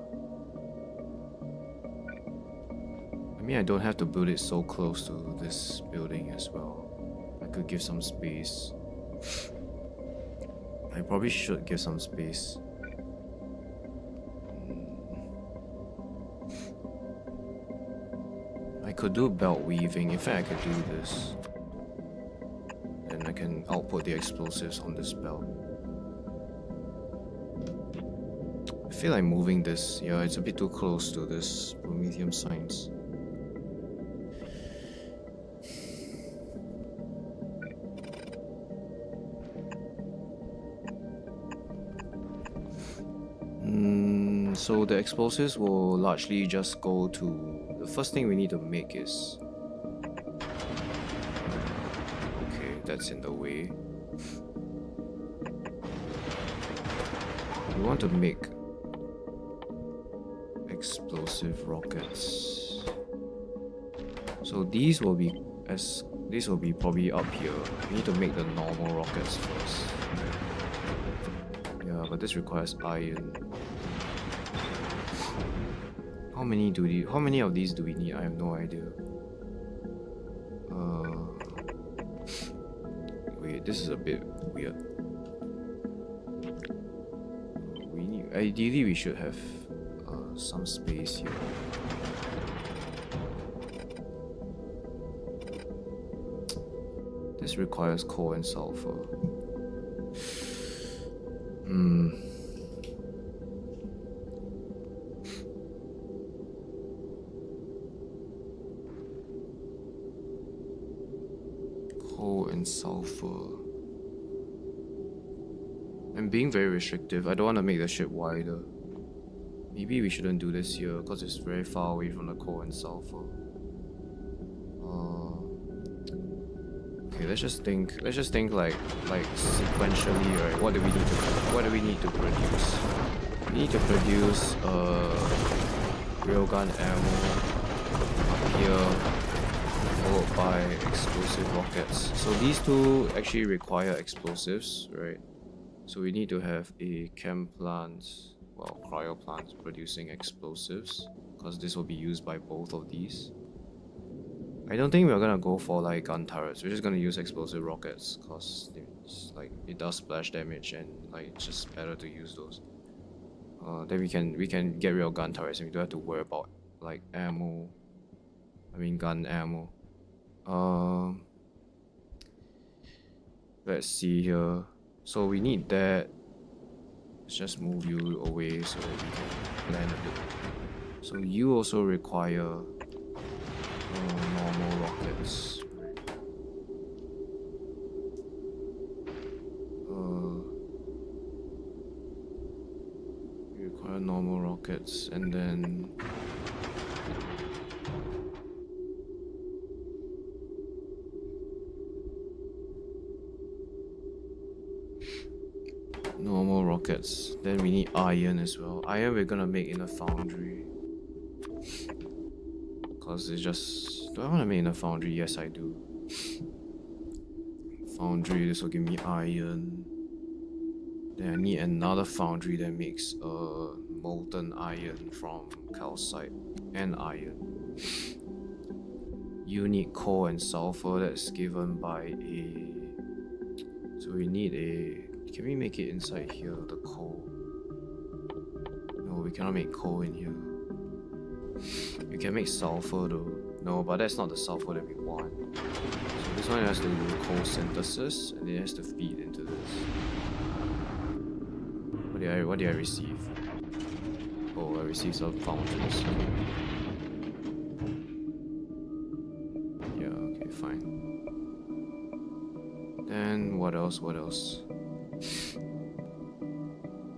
I mean, I don't have to build it so close to this building as well. I could give some space. I probably should give some space. I could do belt weaving. In fact, I could do this. Then I can output the explosives on this belt. I feel like moving this. Yeah, it's a bit too close to this promethium signs. So the explosives will largely just go to... The first thing we need to make is... Okay, that's in the way. We want to make explosive rockets. So these will be probably up here. We need to make the normal rockets first. Yeah, but this requires iron. How many of these do we need? I have no idea. Wait, this is a bit weird. Ideally we should have some space here. This requires coal and sulfur. Coal and sulfur. I'm being very restrictive. I don't want to make the ship wider. Maybe we shouldn't do this here because it's very far away from the coal and sulfur. Okay, let's just think like sequentially, right? What do we need to produce? We need to produce railgun ammo up here, followed by explosive rockets. So these two actually require explosives, right? So we need to have a chem plant, well, cryo plant producing explosives, because this will be used by both of these. I don't think we're gonna go for like gun turrets. We're just gonna use explosive rockets, because it does splash damage and like it's just better to use those. Then we can get real gun turrets and we don't have to worry about like ammo. I mean gun ammo. Let's see here. So we need that. Let's just move you away so that we can plan a bit. So you also require normal rockets. You require normal rockets, and then normal rockets. Then we need iron as well. Iron we're gonna make in a foundry. Cause it's just... Do I want to make in a foundry? Yes, I do. Foundry, this will give me iron. Then I need another foundry that makes molten iron from calcite and iron. You need coal and sulfur, that's given by a... So we need a... Can we make it inside here, the coal? No, we cannot make coal in here. You can make sulfur though. No, but that's not the sulfur that we want. So this one has to do coal synthesis, and it has to feed into this. What did I receive? Oh, I received some fountains. Yeah, okay, fine. Then what else?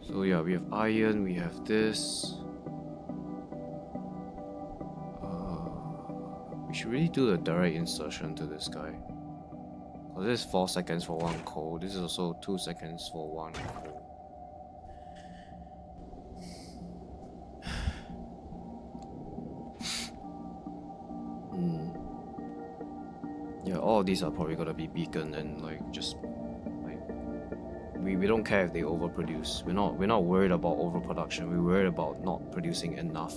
So yeah, we have iron, we have this. should really do the direct insertion to this guy. Cause this is 4 seconds for one coal. This is also 2 seconds for one coal. Yeah, all of these are probably gonna be beacon and like just like we don't care if they overproduce. We're not worried about overproduction. We're worried about not producing enough.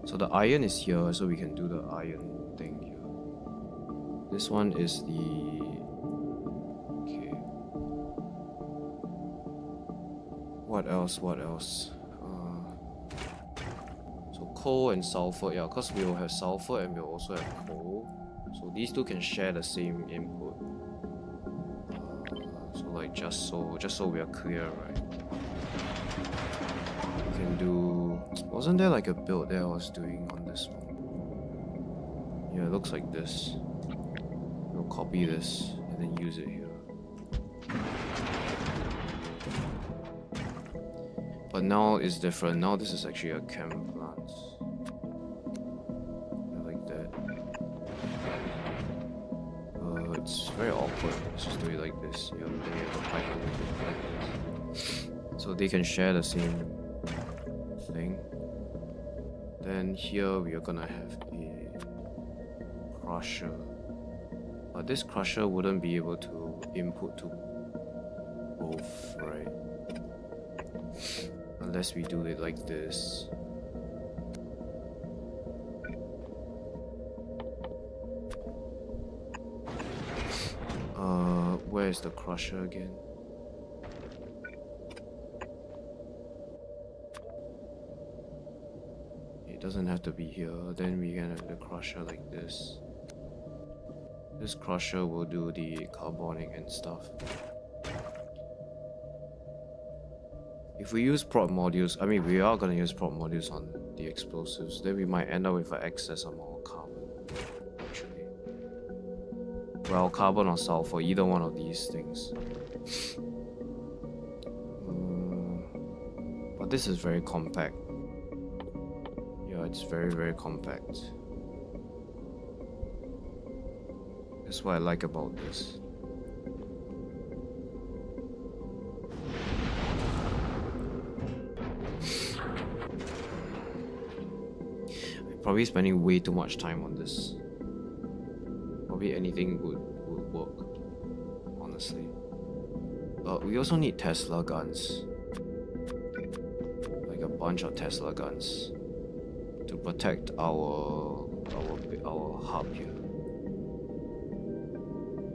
So the iron is here, so we can do the iron thing here. This one is the okay. What else? What else? So coal and sulfur, yeah, because we will have sulfur and we'll also have coal. So these two can share the same input. So like just so we are clear, right? We can do. Wasn't there like a build that I was doing on this one? Yeah, it looks like this. We'll copy this and then use it here. But now it's different. Now this is actually a chem plant. Like that. It's very awkward. Let's just do it like this. Yeah, then we have a pipe like this. So they can share the same thing. Then here we are gonna have a crusher. But this crusher wouldn't be able to input to both, right? Unless we do it like this. Where is the crusher again? It doesn't have to be here. Then we can have the crusher like this. This crusher will do the carbonic and stuff. If we use prop modules, I mean we are gonna use prop modules on the explosives, then we might end up with an excess amount of carbon, actually. Well, carbon or sulfur, either one of these things. But this is very compact. Yeah, it's very, very compact. That's what I like about this. Probably spending way too much time on this. Probably anything would work, honestly. But we also need Tesla guns. Like a bunch of Tesla guns. To protect our hub here.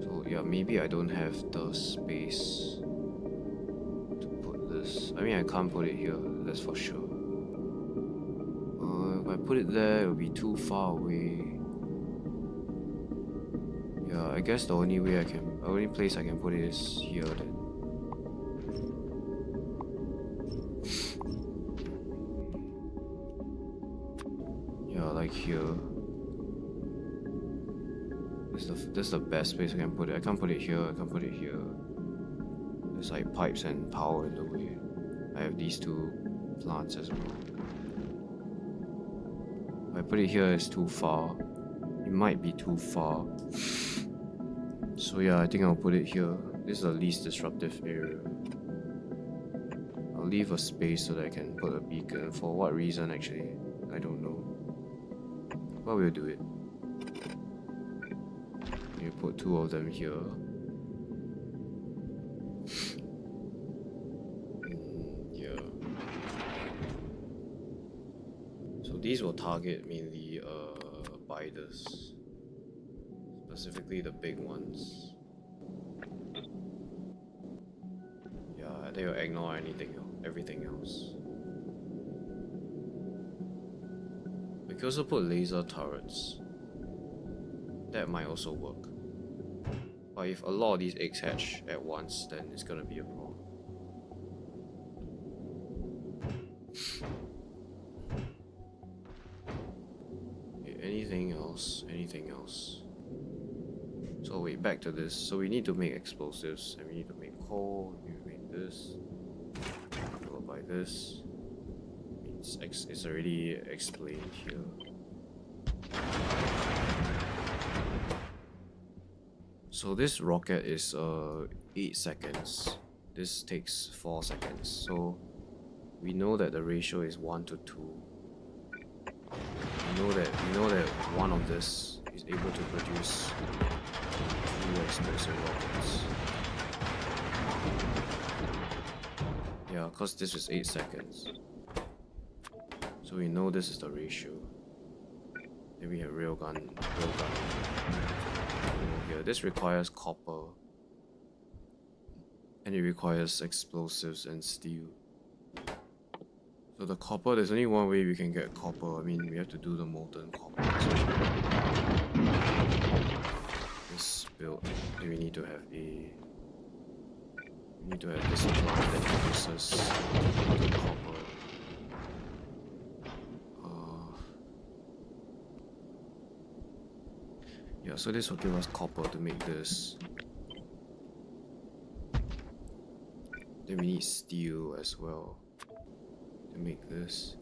So yeah, maybe I don't have the space to put this. I mean I can't put it here, that's for sure. If I put it there, it will be too far away. Yeah, I guess the only place I can put it is here then. Yeah, like here. This is the best place I can put it. I can't put it here, I can't put it here. There's like pipes and power in the way. I have these two plants as well. If I put it here, it's too far. It might be too far. So yeah, I think I'll put it here. This is the least disruptive area. I'll leave a space so that I can put a beacon. For what reason actually? I don't know. But we'll do it. You put two of them here. Yeah. So these will target mainly biders. Specifically the big ones. Yeah, they will ignore everything else. We can also put laser turrets. That might also work. But if a lot of these eggs hatch at once, then it's gonna be a problem. Okay, anything else? Anything else? So wait, back to this. So we need to make explosives, and we need to make coal, we need to make this, followed by this. It's already explained here. So this rocket is 8 seconds. This takes 4 seconds. So we know that the ratio is 1 to 2. We know that one of this is able to produce 2 explosive rockets. Yeah, because this is 8 seconds. So we know this is the ratio. Then we have railgun. Here, this requires copper. And it requires explosives and steel. So the copper, there's only one way we can get copper. I mean, we have to do the molten copper. This build, then we need to have this plant that produces molten copper. Yeah, so this will give us copper to make this. Then we need steel as well to make this.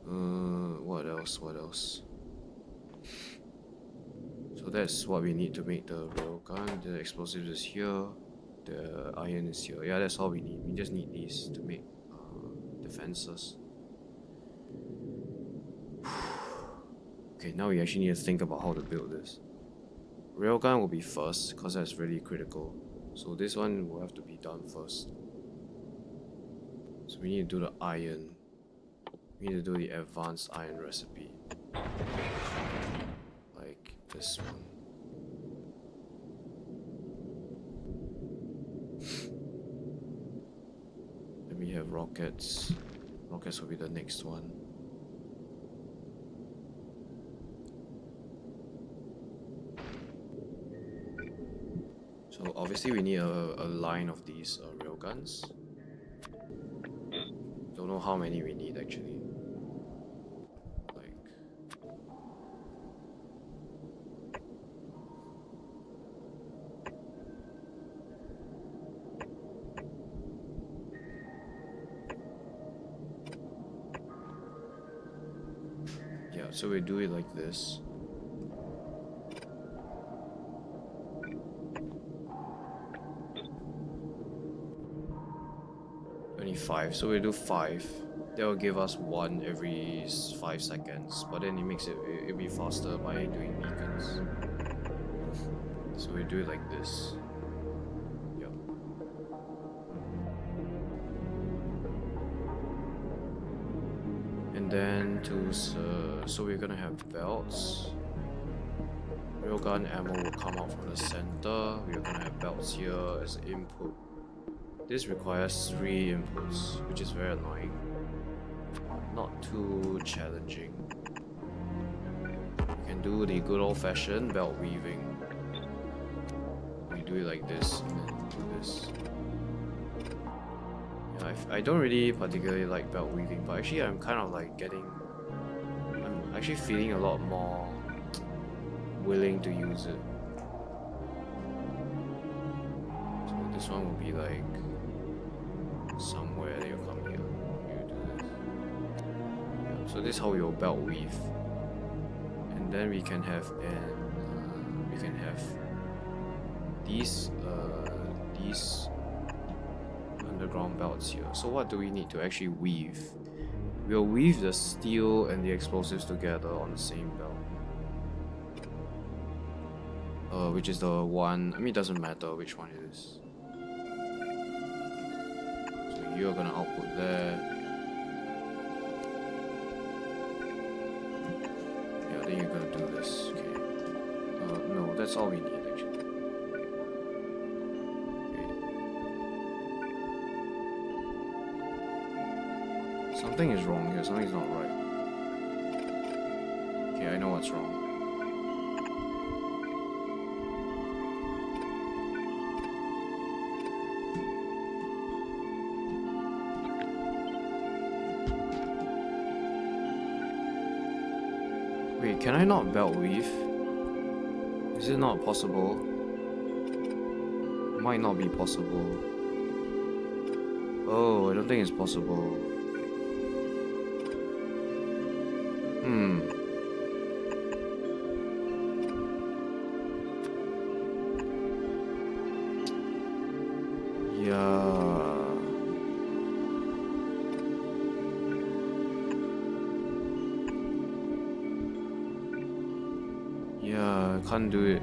What else? So that's what we need to make the railgun. The explosives is here. The iron is here. Yeah, that's all we need. We just need these to make defenses. Okay, now we actually need to think about how to build this. Railgun will be first, because that's really critical. So this one will have to be done first. So we need to do the iron. We need to do the advanced iron recipe. Like this one. Then we have rockets. Rockets will be the next one. So obviously we need a line of these railguns. Don't know how many we need actually. Like yeah, so we do it like this. Only 5, so we do 5. That will give us 1 every 5 seconds, but then it'll be faster by doing beacons. So we do it like this. Yep. And then so we're gonna have belts. Railgun ammo will come out from the center. We're gonna have belts here as input. This requires 3 inputs, which is very annoying. Not too challenging. We can do the good old-fashioned belt weaving. We do it like this, and then do this. Yeah, I don't really particularly like belt weaving, but actually I'm kind of like I'm actually feeling a lot more willing to use it. So this one will be like somewhere, then you come here, you do this. Yeah, so this is how we will belt weave, and then we can have these underground belts here. So what do we need to actually weave? We'll weave the steel and the explosives together on the same belt. Which is the one, I mean it doesn't matter which one it is. You're gonna output there. Yeah, then you're gonna do this. Okay. No, that's all we need actually. Okay. Something is wrong here. Something's not right. Okay, I know what's wrong. Wait, can I not belt weave? Is it not possible? Might not be possible. Oh, I don't think it's possible. can't do it.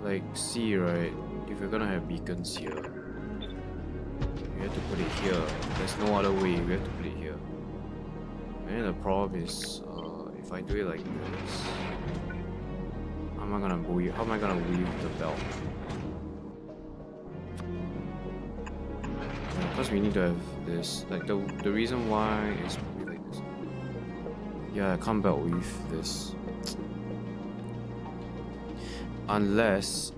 Like, see, right? If you're gonna have beacons here, you have to put it here. There's no other way. We have to put it here. And then the problem is, if I do it like this, how am I gonna weave the belt? Because we need to have this. Like the reason why is probably like this. Yeah, I can't belt weave this. Unless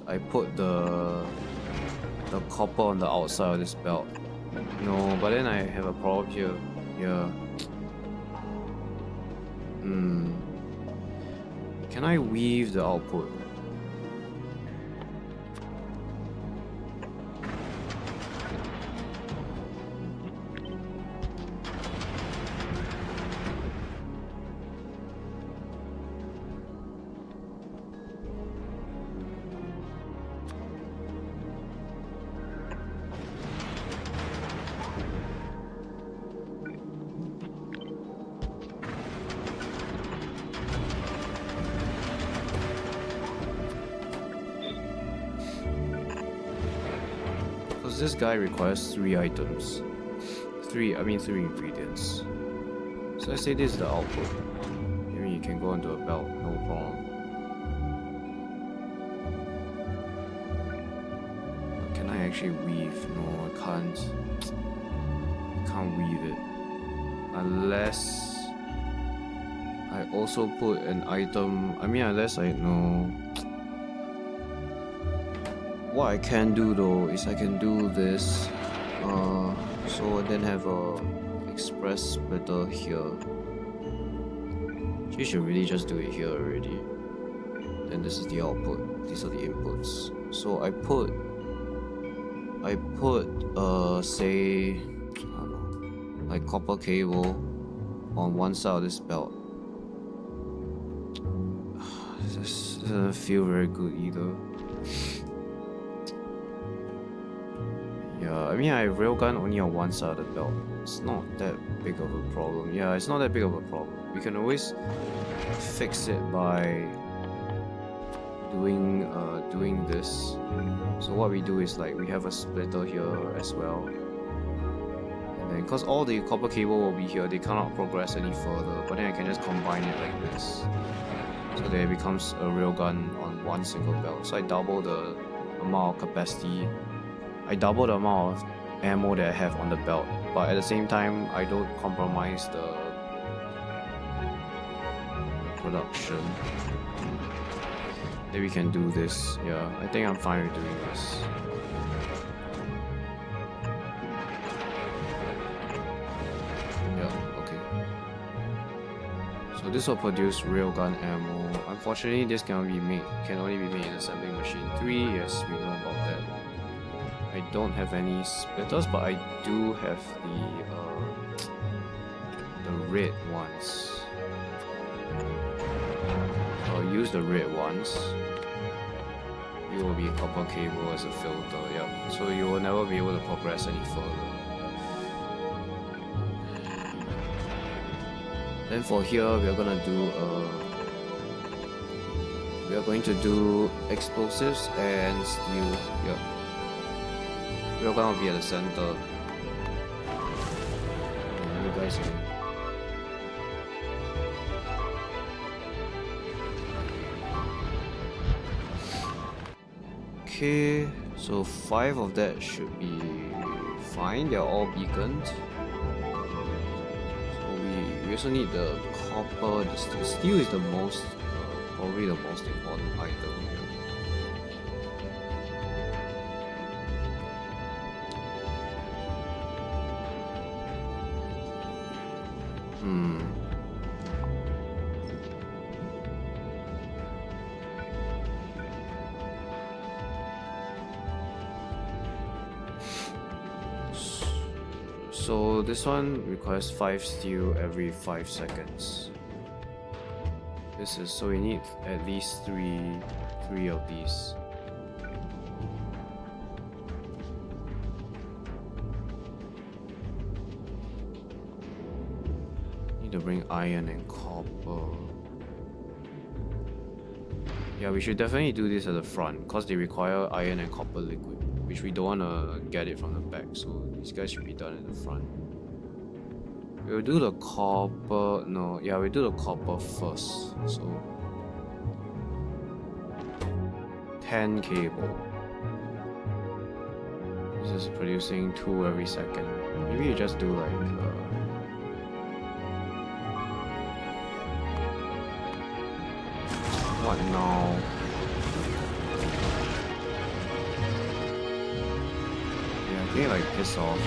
I put the copper on the outside of this belt. No, but then I have a problem here. Yeah. Can I weave the output? This guy requires 3 items. 3 ingredients. So I say this is the output. Maybe you can go into a belt, no problem. Can I actually weave? No, I can't. I can't weave it. Unless I also put an item. Unless I know. What I can do though is I can do this, so I then have a express splitter here. You should really just do it here already. Then this is the output. These are the inputs. So I put say, I don't know, like copper cable on one side of this belt. This doesn't feel very good either. Yeah, I have railgun only on one side of the belt. It's not that big of a problem. Yeah, it's not that big of a problem. We can always fix it by doing this. So what we do is like we have a splitter here as well. And then because all the copper cable will be here, they cannot progress any further. But then I can just combine it like this. So that it becomes a railgun on one single belt. So I double the amount of capacity. I double the amount of ammo that I have on the belt, but at the same time, I don't compromise the production. Then we can do this. Yeah, I think I'm fine with doing this. Yeah, okay. So this will produce railgun ammo. Unfortunately, this can only be made in assembling machine 3. Yes, we know about that. I don't have any splitters, but I do have the red ones. So I'll use the red ones. You will be copper cable as a filter, yeah. So you will never be able to progress any further. Then for here, we are going to do explosives and steel. Yeah. We're gonna be at the center. You guys can. Okay, so 5 of that should be fine. They're all beacons. So we also need the copper, the steel. Steel is the most, probably the most important item here. So this one requires 5 steel every 5 seconds. This is so we need at least three of these. bring iron and copper. Yeah, we should definitely do this at the front because they require iron and copper liquid, which we don't want to get it from the back, so these guys should be done at the front. We'll do the copper, no, yeah, we'll do the copper first, so 10 cable. This is producing 2 every second. Maybe you just do like what now? Yeah, I think like piss off.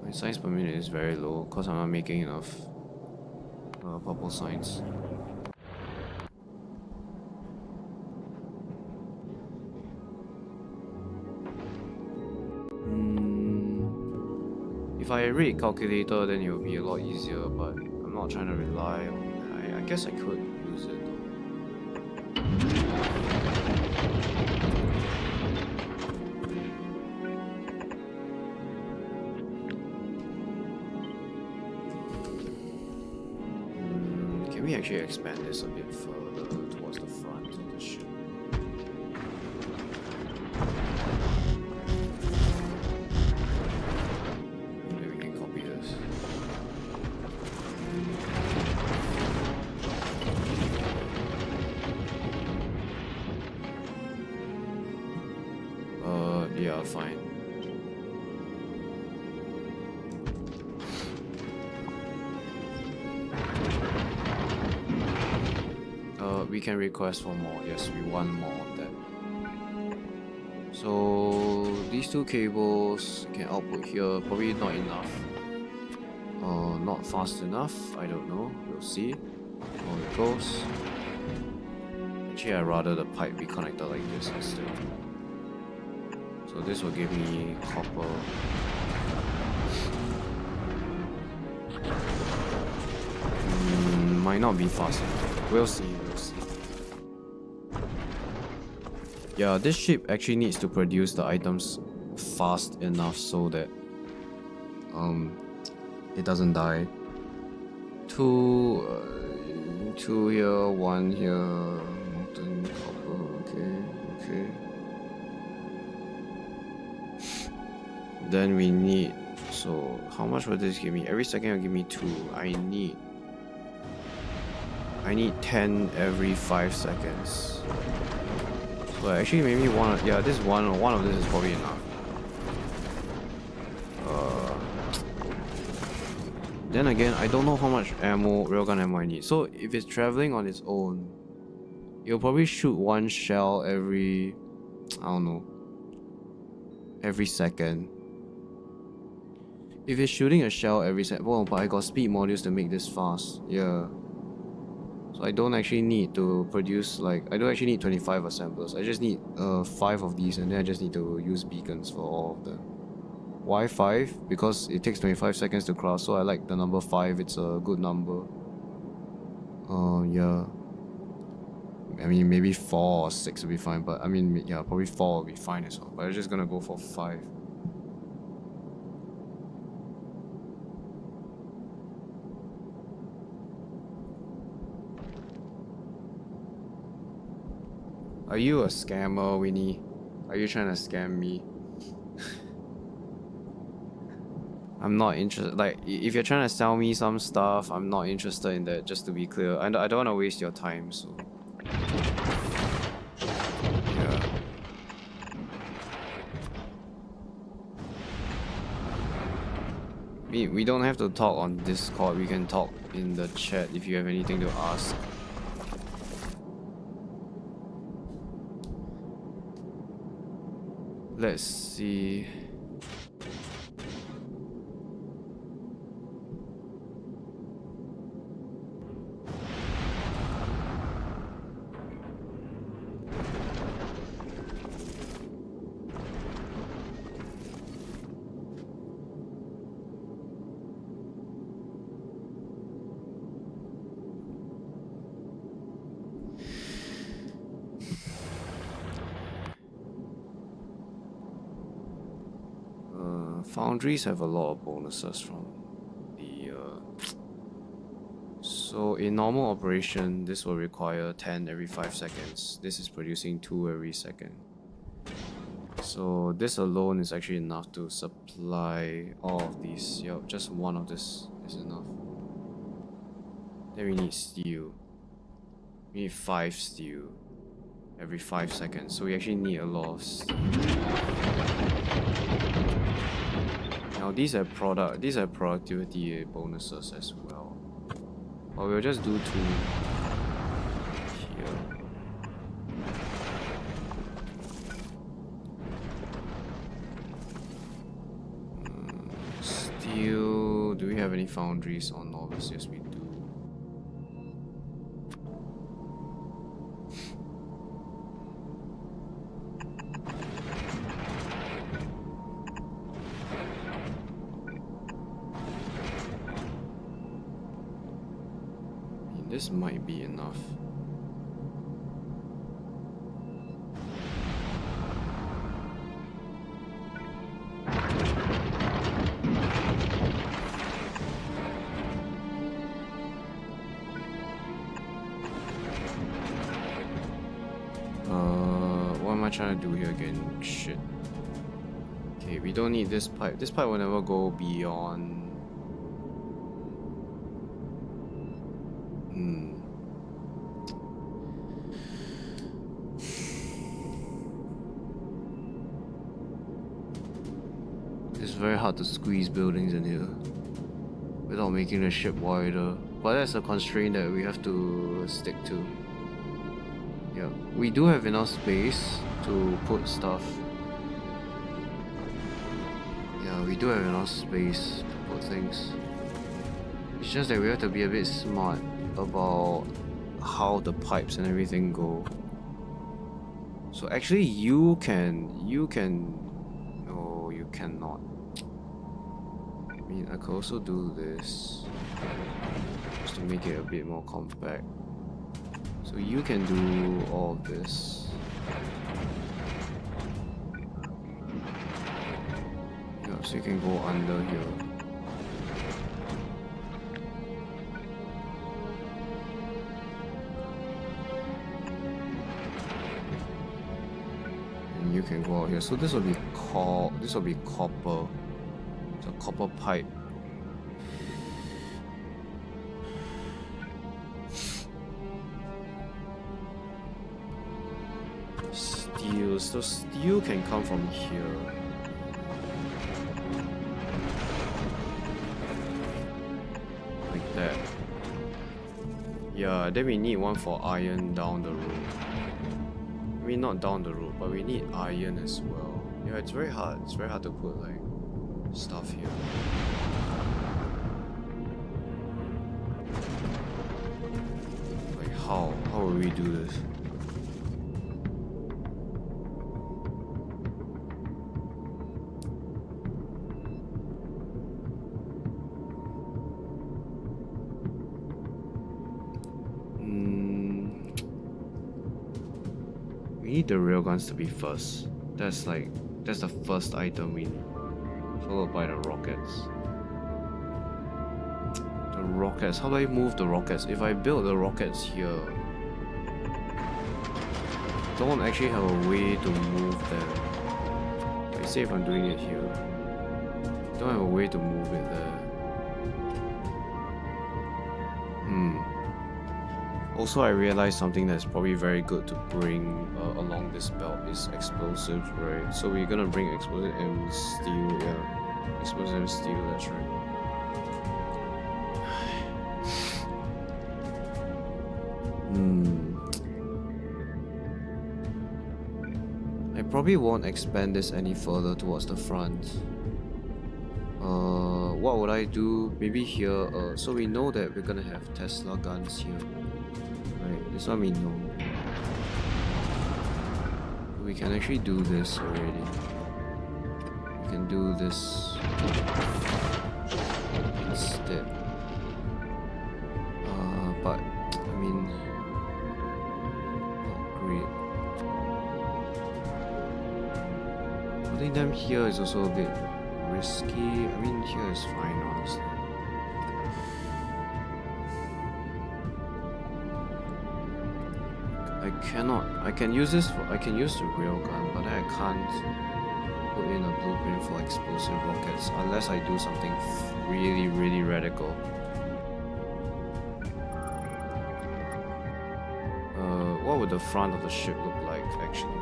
My signs per minute is very low because I'm not making enough purple signs. If I read calculator, then it will be a lot easier, but I'm not trying to rely on it. I guess I could use it though. Can we actually expand this a bit further towards the front of the ship? Yeah, fine. We can request for more. Yes, we want more of that. So these 2 cables can output here. Probably not enough. Not fast enough. I don't know. We'll see how it goes. Actually, I'd rather the pipe be connected like this instead. So this will give me copper. Might not be fast enough. We'll see, we'll see. Yeah, this ship actually needs to produce the items fast enough so that it doesn't die. 2 here, 1 here, molten copper, okay. Then we need, so how much will this give me? Every second will give me 2. I need 10 every 5 seconds. So actually maybe one, yeah, this one of this is probably enough. Then again, I don't know how much ammo, railgun ammo I need. So if it's traveling on its own, it'll probably shoot 1 shell every, I don't know, every second. If it's shooting a shell every second, well, but I got speed modules to make this fast, yeah. So I don't actually need to produce, like, I don't actually need 25 assemblers. I just need 5 of these, and then I just need to use beacons for all of them. Why 5? Because it takes 25 seconds to craft, so I like the number 5, it's a good number. Yeah. I mean, maybe 4 or 6 will be fine, but I mean, yeah, probably 4 will be fine as well. But I'm just gonna go for 5. Are you a scammer, Winnie? Are you trying to scam me? I'm not interested. Like, if you're trying to sell me some stuff, I'm not interested in that, just to be clear. I don't want to waste your time, so... yeah. We don't have to talk on Discord, we can talk in the chat if you have anything to ask. Let's see... Foundries have a lot of bonuses from the. So in normal operation, this will require 10 every 5 seconds. This is producing 2 every second. So this alone is actually enough to supply all of these. Yep, just one of this is enough. Then we need steel. We need 5 steel every 5 seconds. So we actually need a lot of steel. Now these are productivity bonuses as well. But we'll just do 2 here. Steel. Do we have any foundries on novice? Yes, we do. This might be enough. What am I trying to do here again? Shit. Okay, we don't need this pipe. This pipe will never go beyond. It's very hard to squeeze buildings in here without making the ship wider. But that's a constraint that we have to stick to. Yeah, we do have enough space to put stuff. Yeah, we do have enough space to put things. It's just that we have to be a bit smart about how the pipes and everything go. So actually you can no, you cannot. I mean, I could also do this just to make it a bit more compact. So you can do all of this. Yeah, so you can go under here. And you can go out here. So this will be copper. It's a copper pipe. Steel. So steel can come from here. Like that. Yeah, then we need one for iron down the road. I mean, not down the road, but we need iron as well. Yeah, it's very hard. It's very hard to put like stuff here. Like how will we do this? We need the railguns to be first. That's the first item we need. Followed by the rockets. The rockets. How do I move the rockets? If I build the rockets here, don't actually have a way to move them. Like say if I'm doing it here, don't have a way to move it there. Also, I realized something that's probably very good to bring along this belt is explosives, right? So we're gonna bring explosive and steel, yeah. Explosive and steel, that's right. I probably won't expand this any further towards the front. What would I do? Maybe here, so we know that we're gonna have Tesla guns here. Right, this one we know. We can actually do this already. We can do this instead. But I mean, not great. Putting them here is also a bit risky. I mean, here is fine, honestly. I can use this for, I can use the railgun, but I can't put in a blueprint for explosive rockets unless I do something really radical. What would the front of the ship look like, actually?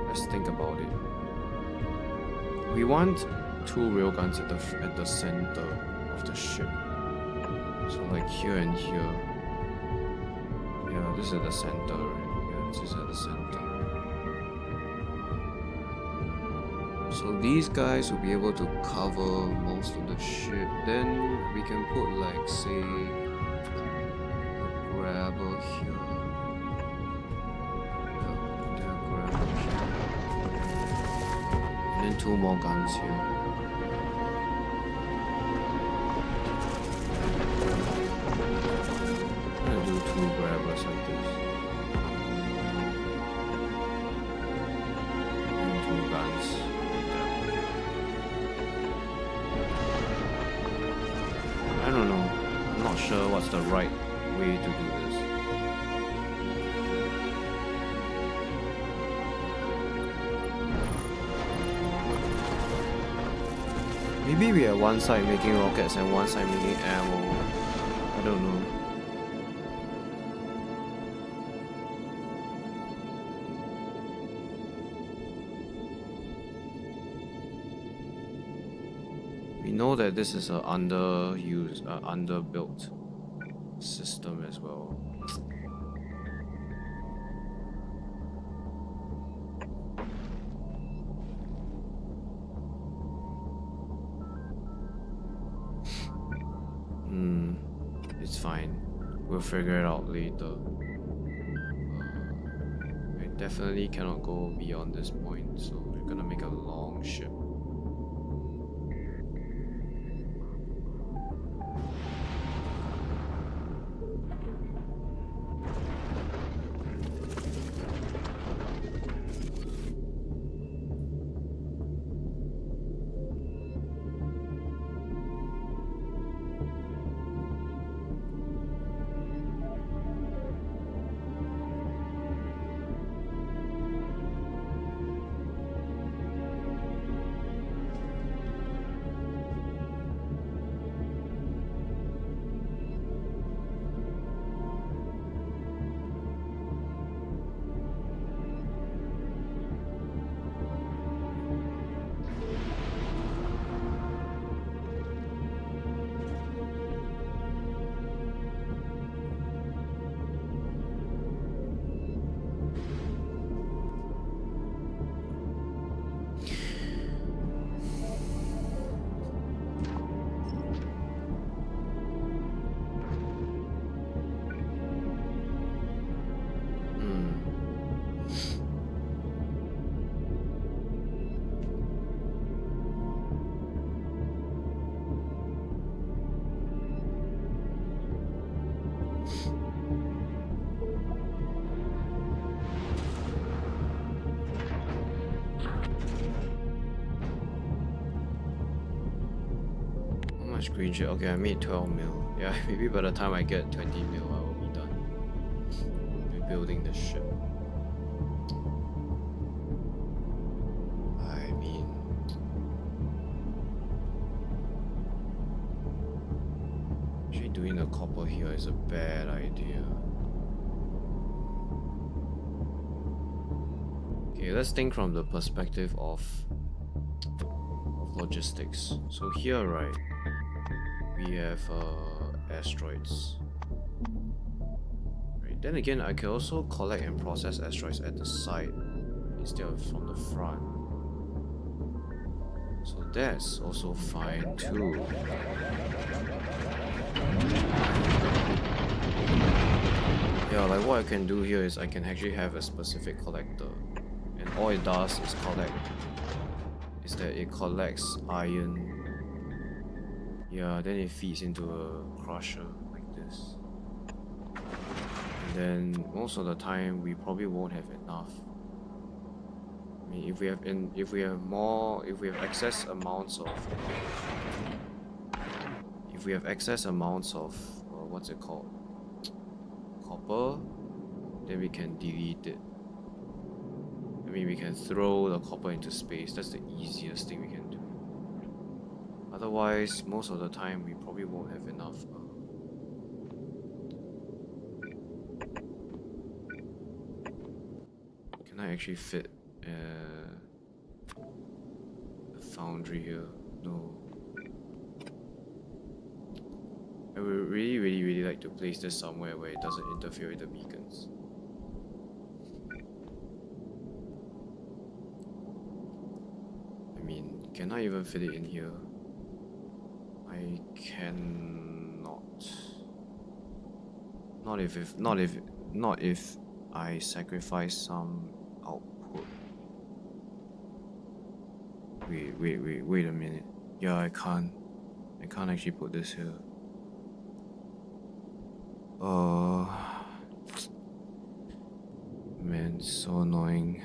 Let's think about it. We want 2 railguns at the center of the ship. So like here and here. Yeah, this is at the center. Yeah, this is at the center. So these guys will be able to cover most of the ship. Then we can put like, say, a grabber here. And then 2 more guns here. I'm gonna do 2 grabbers like this. And 2 guns like that. I don't know. I'm not sure what's the right way to do this. Maybe we are one side making rockets and one side making ammo. I don't know. We know that this is an underbuilt system as well. It's fine. We'll figure it out later. I definitely cannot go beyond this point, so we're gonna make a long ship. Green shit. Okay, I made 12 mil. Yeah, maybe by the time I get 20 mil, I will be done rebuilding the ship. I mean, actually doing the copper here is a bad idea. Okay, let's think from the perspective of logistics. So here, right? We have asteroids. Right. Then again, I can also collect and process asteroids at the side instead of from the front. So that's also fine too. Yeah, like what I can do here is I can actually have a specific collector, and all it does is it collects iron. Yeah, then it feeds into a crusher like this. And then most of the time we probably won't have enough. mean, if we have excess amounts of what's it called, copper, then we can delete it. I mean, we can throw the copper into space. That's the easiest thing we can do. Otherwise, most of the time we probably won't have enough. Can I actually fit a foundry here? No. I would really like to place this somewhere where it doesn't interfere with the beacons. I mean, can I even fit it in here? I cannot. Not if I sacrifice some output. Wait a minute. Yeah, I can't actually put this here. Man, so annoying.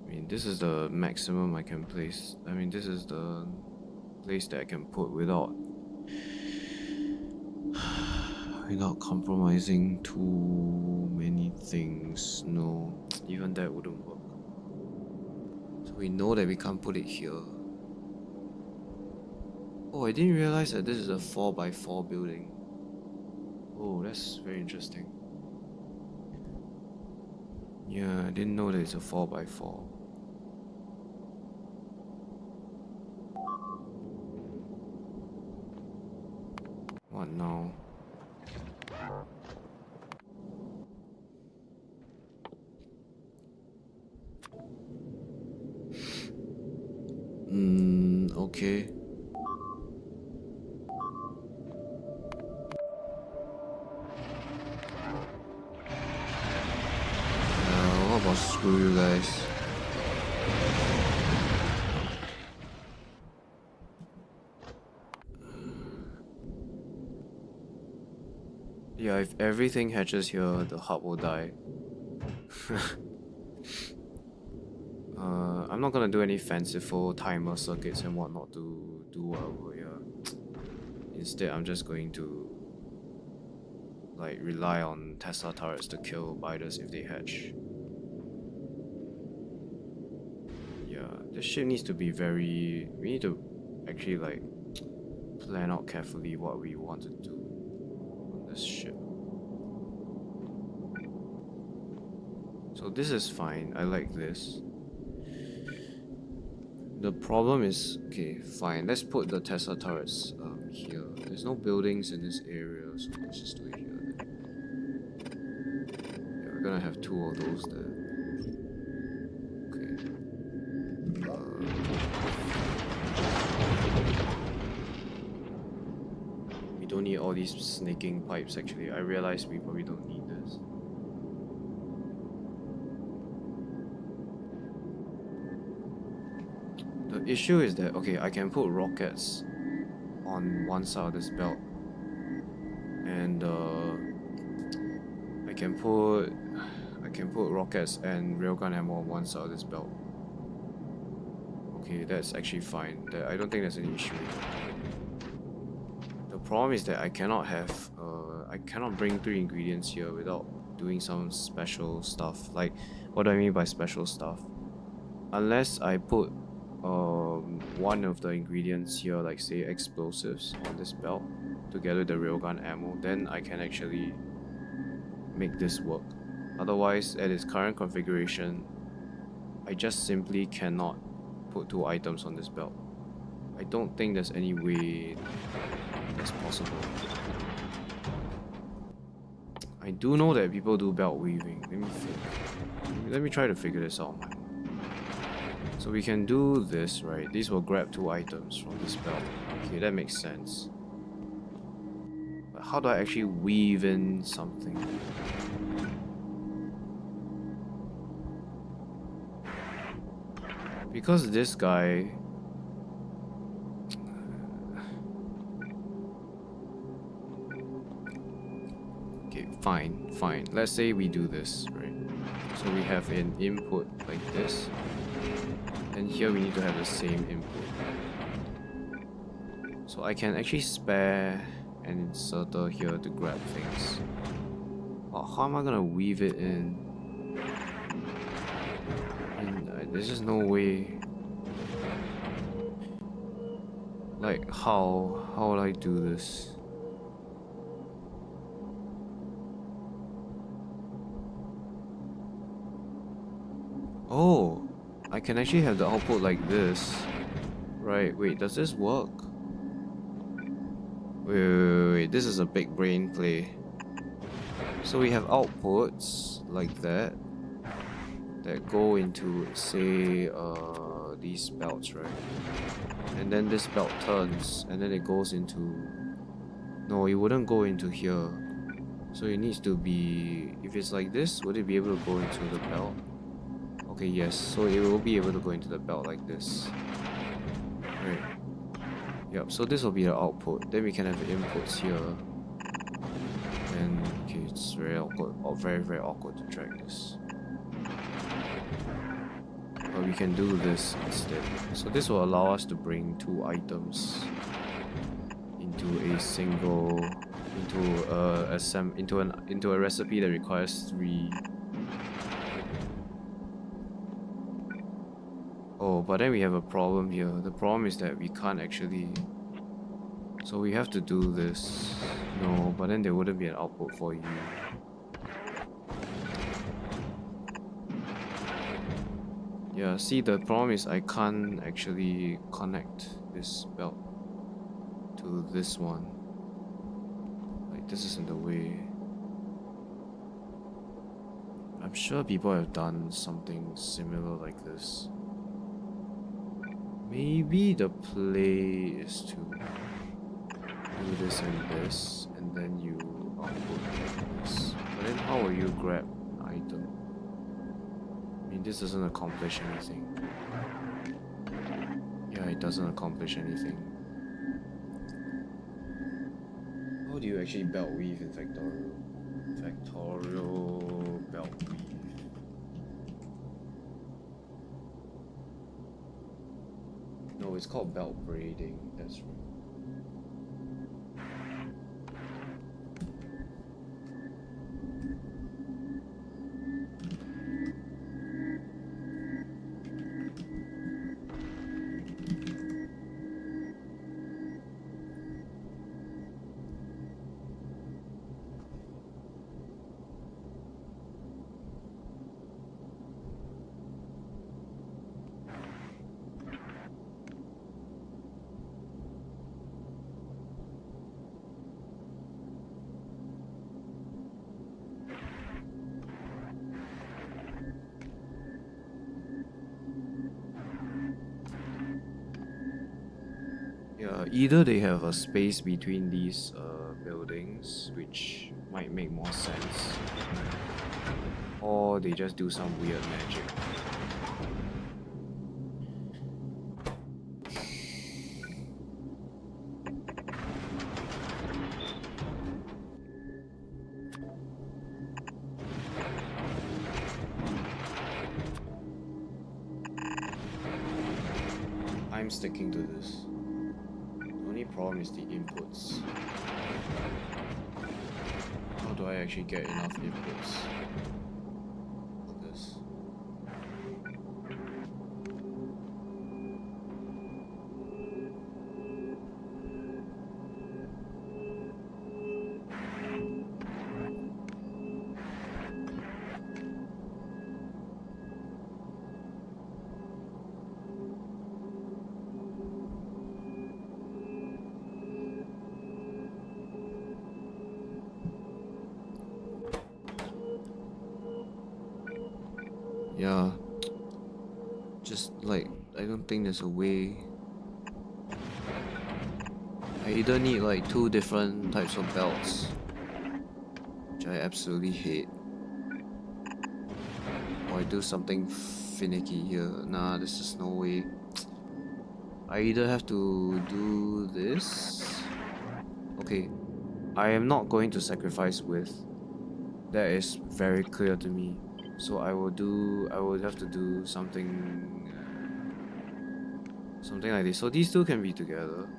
I mean, this is the maximum I can place. I mean, this is the place that I can put without compromising too many things. No, even that wouldn't work. So we know that we can't put it here. Oh, I didn't realize that this is a 4x4 building. Oh, that's very interesting. Yeah, I didn't know that it's a 4x4. What now? Okay. What about screw you guys? Yeah, if everything hatches here, the hub will die. I'm not gonna do any fanciful timer circuits and whatnot to do whatever, yeah. Instead, I'm just going to like rely on Tesla turrets to kill biters if they hatch. Yeah, this ship needs to be we need to actually like plan out carefully what we want to do on this ship. So this is fine, I like this. The problem is, okay, fine, let's put the Tesla turrets here. There's no buildings in this area, so let's just do it here then. Yeah, we're gonna have 2 of those there. Okay. We don't need all these snaking pipes actually. I realize we probably don't need this. The issue is that, okay, I can put rockets on one side of this belt, and I can put rockets and railgun ammo on one side of this belt. Okay, that's actually fine. I don't think there's any issue. The problem is that I cannot bring 3 ingredients here without doing some special stuff. Like, what do I mean by special stuff? Unless I put one of the ingredients here, like say explosives on this belt together with the railgun ammo, then I can actually make this work. Otherwise, at its current configuration, I just simply cannot put 2 items on this belt. I don't think there's any way that's possible. I do know that people do belt weaving. Let me try to figure this out. So we can do this, right? These will grab 2 items from this belt. Okay, that makes sense. But how do I actually weave in something? Because this guy... Okay, fine. Let's say we do this, right? So we have an input like this, and here we need to have the same input. So I can actually spare an inserter here to grab things. But how am I gonna weave it in? There's just no way. Like, how will I do this? Oh, I can actually have the output like this. Right, wait, does this work? Wait, this is a big brain play. So we have outputs like that go into, say, these belts, right? And then this belt turns, and then it goes into... No, it wouldn't go into here. So it needs to be... If it's like this, would it be able to go into the belt? Okay, yes, so it will be able to go into the belt like this. Right. Yep, so this will be the output. Then we can have the inputs here. And okay, it's very awkward, or very awkward to track this. But we can do this instead. So this will allow us to bring two items into a single, into a recipe that requires 3. Oh, but then we have a problem here. The problem is that we can't actually... So we have to do this. No, but then there wouldn't be an output for you. Yeah, see, the problem is I can't actually connect this belt to this one. Like, this is in the way. I'm sure people have done something similar like this. Maybe the play is to do this and then you output like this. But then how will you grab an item? I mean, this doesn't accomplish anything. Yeah, it doesn't accomplish anything. How do you actually belt weave in Factorio? Factorio belt weave. No, it's called belt braiding, that's right. Yeah, either they have a space between these buildings, which might make more sense, or they just do some weird magic. I'm sticking to this. Problem is the inputs. How do I actually get enough inputs for this? Yeah, just like, I don't think there's a way. I either need like 2 different types of belts, which I absolutely hate, or I do something finicky here. Nah, there's just no way. I either have to do this. Okay, I am not going to sacrifice width. That is very clear to me. So I would have to do something like this. So these two can be together,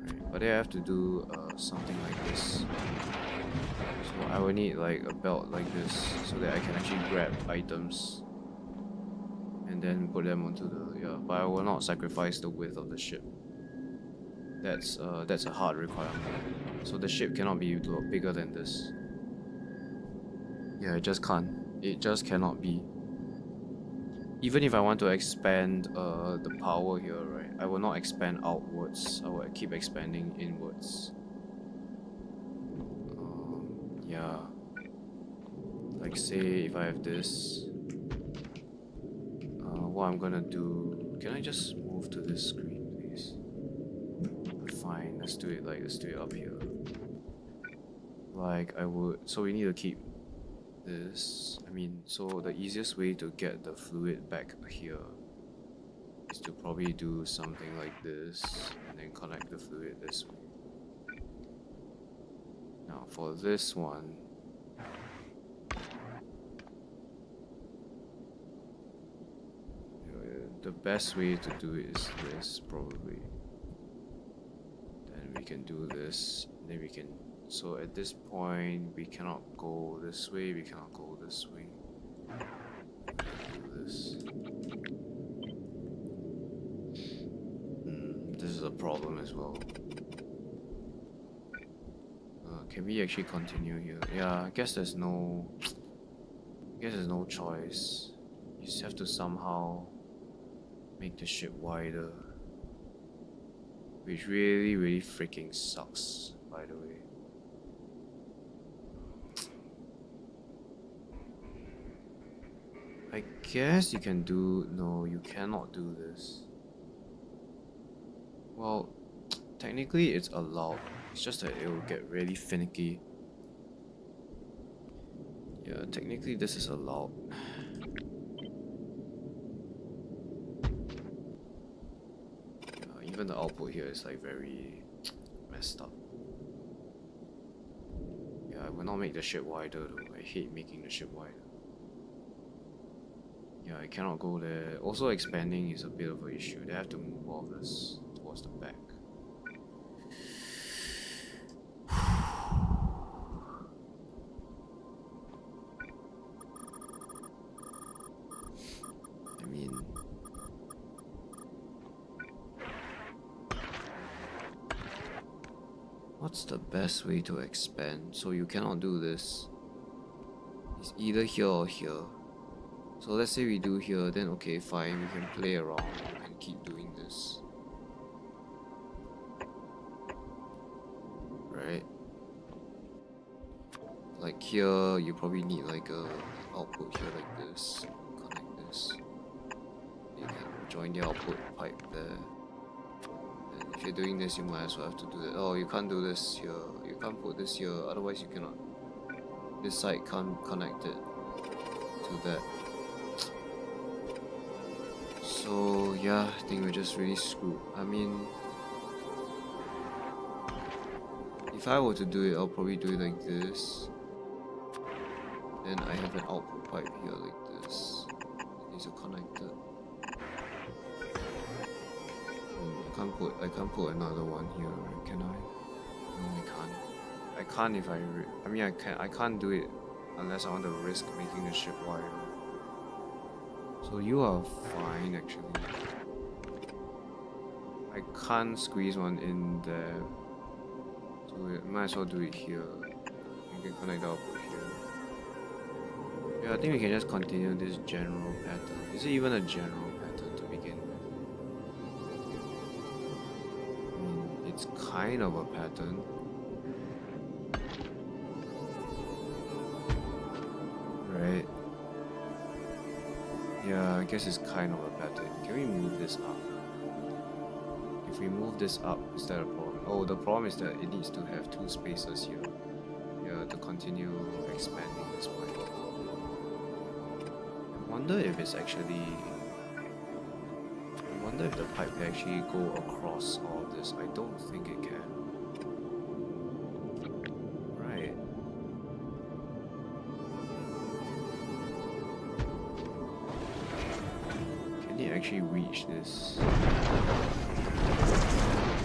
right? But then I have to do something like this. So I will need like a belt like this so that I can actually grab items and then put them onto the, yeah, but I will not sacrifice the width of the ship. That's a hard requirement. So the ship cannot be bigger than this. Yeah, it just can't. It just cannot be. Even if I want to expand the power here, right? I will not expand outwards. I will keep expanding inwards. Yeah. Like say if I have this, what I'm gonna do. Can I just move to this screen, please? Fine. Let's do it up here. Like I would. So we need to keep this. I mean, so the easiest way to get the fluid back here is to probably do something like this and then connect the fluid this way. Now for this one, the best way to do it is this probably. Then we can do this, then we can, so at this point we cannot go this way, we cannot go this way. Do this. This is a problem as well. Can we actually continue here? Yeah, I guess there's no choice. You just have to somehow make the ship wider, which really freaking sucks, by the way. I guess you can do, no, you cannot do this. Well, technically it's allowed, it's just that it will get really finicky. Yeah, technically this is allowed. Even the output here is like very messed up. Yeah, I will not make the ship wider though. I hate making the ship wider. Yeah, I cannot go there. Also expanding is a bit of an issue. They have to move all this towards the back. I mean, what's the best way to expand? So you cannot do this. It's either here or here. So let's say we do here, then okay, fine, we can play around and keep doing this. Right? Like here, you probably need like a output here like this. Connect this. You can join the output pipe there. And if you're doing this, you might as well have to do that. Oh, you can't do this here. You can't put this here, otherwise you cannot. This side can't connect it to that. So yeah, I think we're just really screwed. I mean, if I were to do it, I'll probably do it like this. Then I have an output pipe here like this. These are connected. I can't put another one here, can I? No, I can't. I can't if I can't do it unless I want to risk making the ship wider. So you are fine actually. I can't squeeze one in there. So we might as well do it here. We can connect the output here. Yeah, I think we can just continue this general pattern. Is it even a general pattern to begin with? I mean, it's kind of a pattern. Right? Yeah, I guess it's kind of a pattern. Can we move this up? If we move this up, is that a problem? Oh, the problem is that it needs to have two spaces here. Yeah, to continue expanding this pipe. I wonder if it's actually... I wonder if the pipe can actually go across all of this. I don't think it can. Right. actually reach this.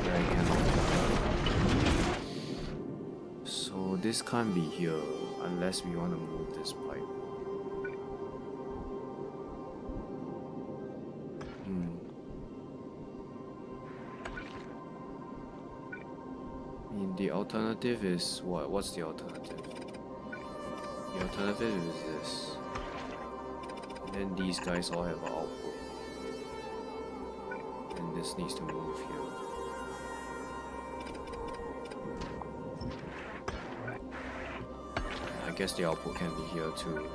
Where I cannot. So this can't be here unless we want to move this pipe. I mean, the alternative is what? What's the alternative? The alternative is this. And then these guys all have an output. And this needs to move here. I guess the output can be here too.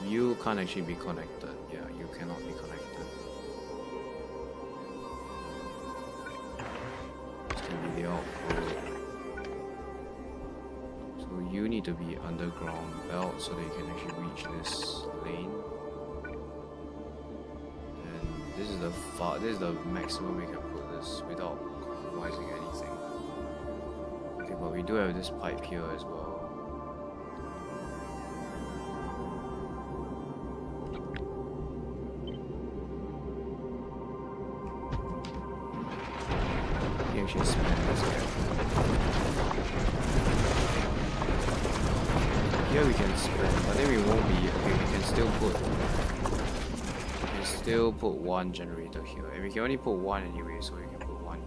You can't actually be connected. Yeah, you cannot be connected. This can be the output. So you need to be underground belt so that you can actually reach this lane. And this is the maximum we can put this without compromising anything. Okay, but we do have this pipe here as well. Actually spend this gap. Here we can spend, but then we won't be. Okay, we can still put one generator here, and we can only put one anyway, so we can put one.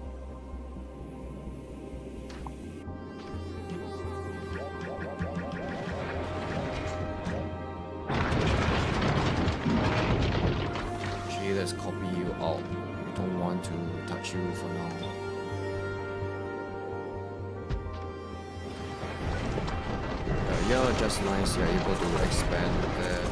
Actually, let's copy you out. We don't want to touch you for now. Yeah, just nice, you're able to expand there.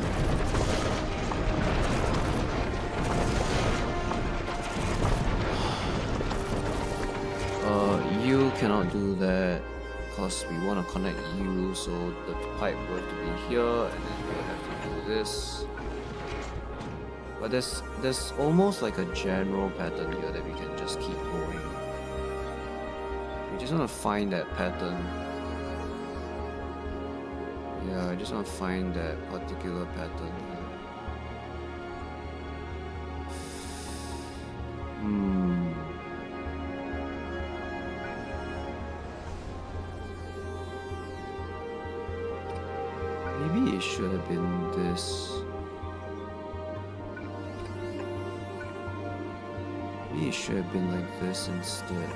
You cannot do that because we want to connect you, so the pipe will have to be here and then we'll have to do this. But there's almost like a general pattern here that we can just keep going. We just want to find that pattern. Yeah, I just want to find that particular pattern here. Maybe it should have been this. Maybe it should have been like this instead.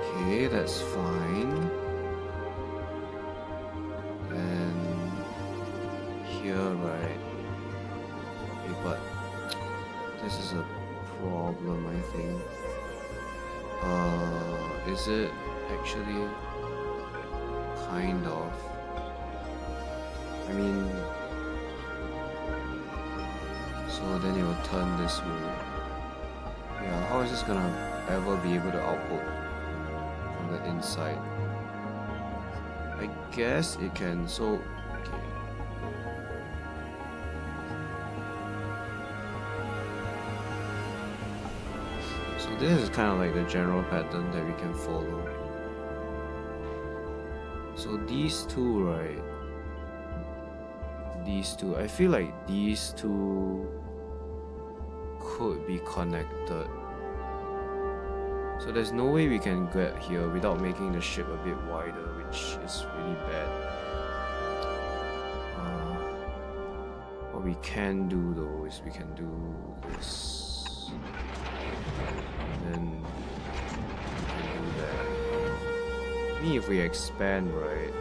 Okay, that's fine. And here, right? Okay, but this is a problem, I think. Is it actually? Kind of. I mean, so then it will turn this way. Yeah, how is this gonna ever be able to output from the inside? I guess it can, so, okay. So this is kind of like the general pattern that we can follow. So these two, right? These two, I feel like these two could be connected. So there's no way we can get here without making the ship a bit wider, which is really bad. What we can do though is we can do this. And then we can do that. I mean, if we expand, right?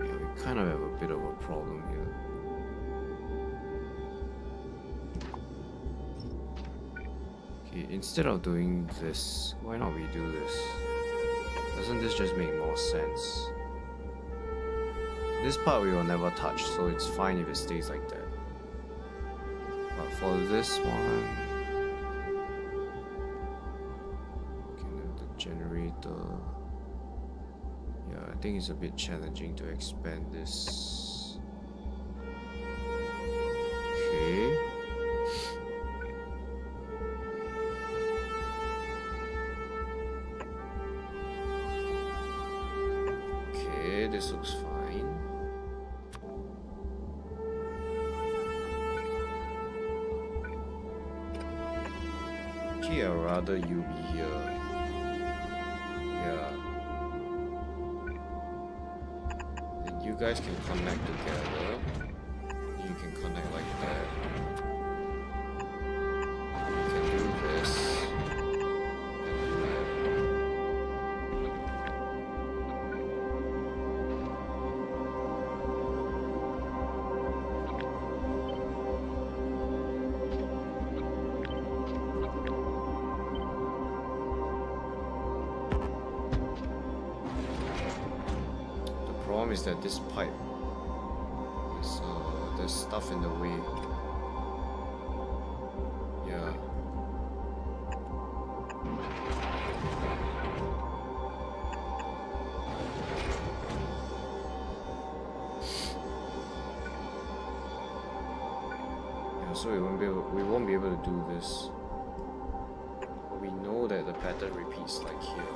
Yeah, we kind of have a bit of a problem here. Okay, instead of doing this, why not we do this? Doesn't this just make more sense? This part we will never touch, so it's fine if it stays like that. But for this one, we can have the generator. Yeah, I think it's a bit challenging to expand this. Okay. Okay, this looks fine. Actually, I'd rather you be here. Yeah. Then you guys can connect together. You can connect like that. You can do this. Is that this pipe is there's stuff in the way. Yeah. Yeah, so we won't be able to do this. But we know that the pattern repeats like here.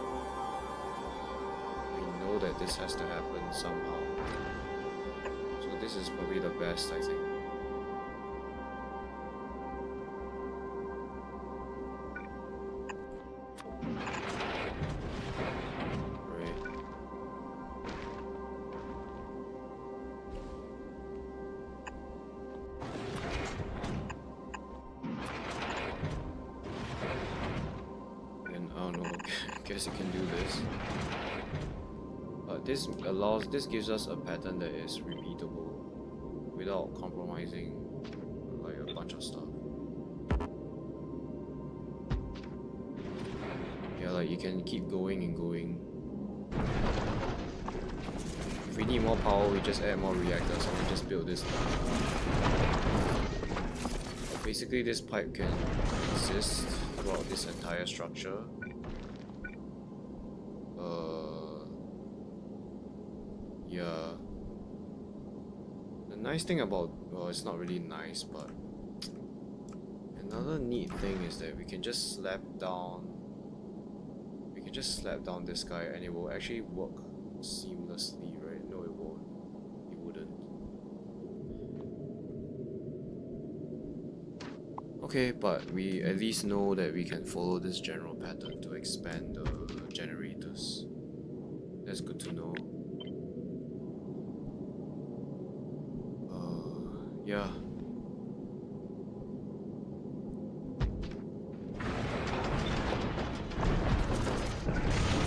Know that this has to happen somehow. So this is probably the best, I think. Right. And I don't know, I guess you can do this. This gives us a pattern that is repeatable without compromising like a bunch of stuff. Yeah, like you can keep going and going. If we need more power, we just add more reactors and we just build this down. Basically, this pipe can exist throughout this entire structure. Yeah. The nice thing about, well, it's not really nice, but another neat thing is that we can just slap down this guy and it will actually work seamlessly, right? No, it won't. It wouldn't. Okay, but we at least know that we can follow this general pattern to expand the generators. That's good to know. Yeah.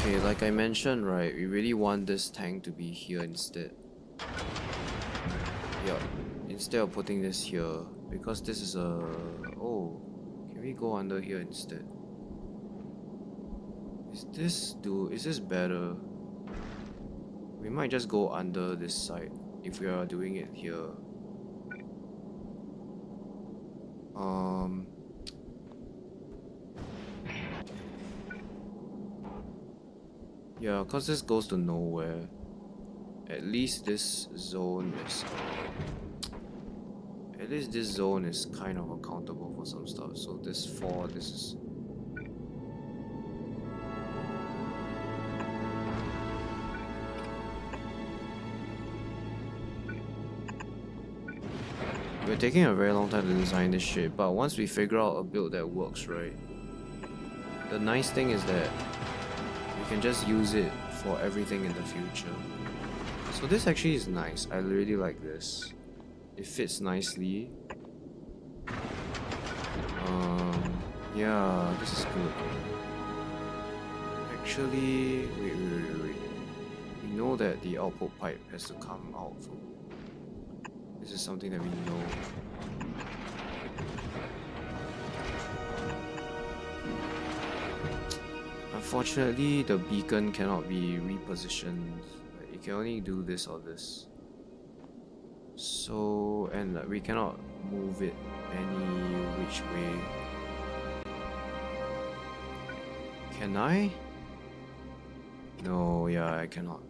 Okay, like I mentioned, right, we really want this tank to be here instead. Yeah, instead of putting this here, because this is a... Oh, can we go under here instead? Is this better? We might just go under this side if we are doing it here. Yeah, cause this goes to nowhere. At least this zone is kind of accountable for some stuff. So this is. We're taking a very long time to design this shit, but once we figure out a build that works, right, the nice thing is that we can just use it for everything in the future. So this actually is nice. I really like this. It fits nicely. Yeah, this is good. Actually, wait. We know that the output pipe has to come out from... This is something that we know. Unfortunately, the beacon cannot be repositioned. It can only do this or this. So, and we cannot move it any which way. Can I? No, yeah, I cannot.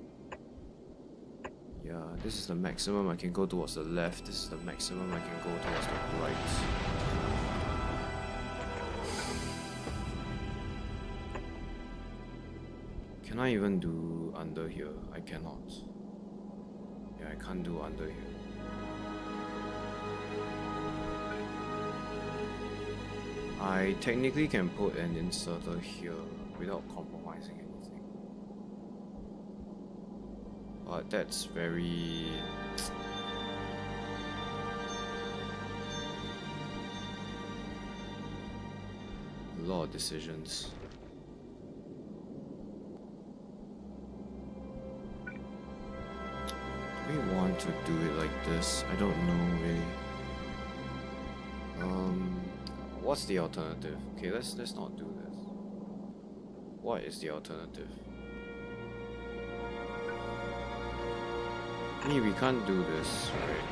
Yeah, this is the maximum I can go towards the left. This is the maximum I can go towards the right. Can I even do under here? I cannot. Yeah, I can't do under here. I technically can put an inserter here without compromising anything. But that's very... a lot of decisions. Do we want to do it like this? I don't know really. What's the alternative? Okay, let's not do this. What is the alternative? We can't do this, right?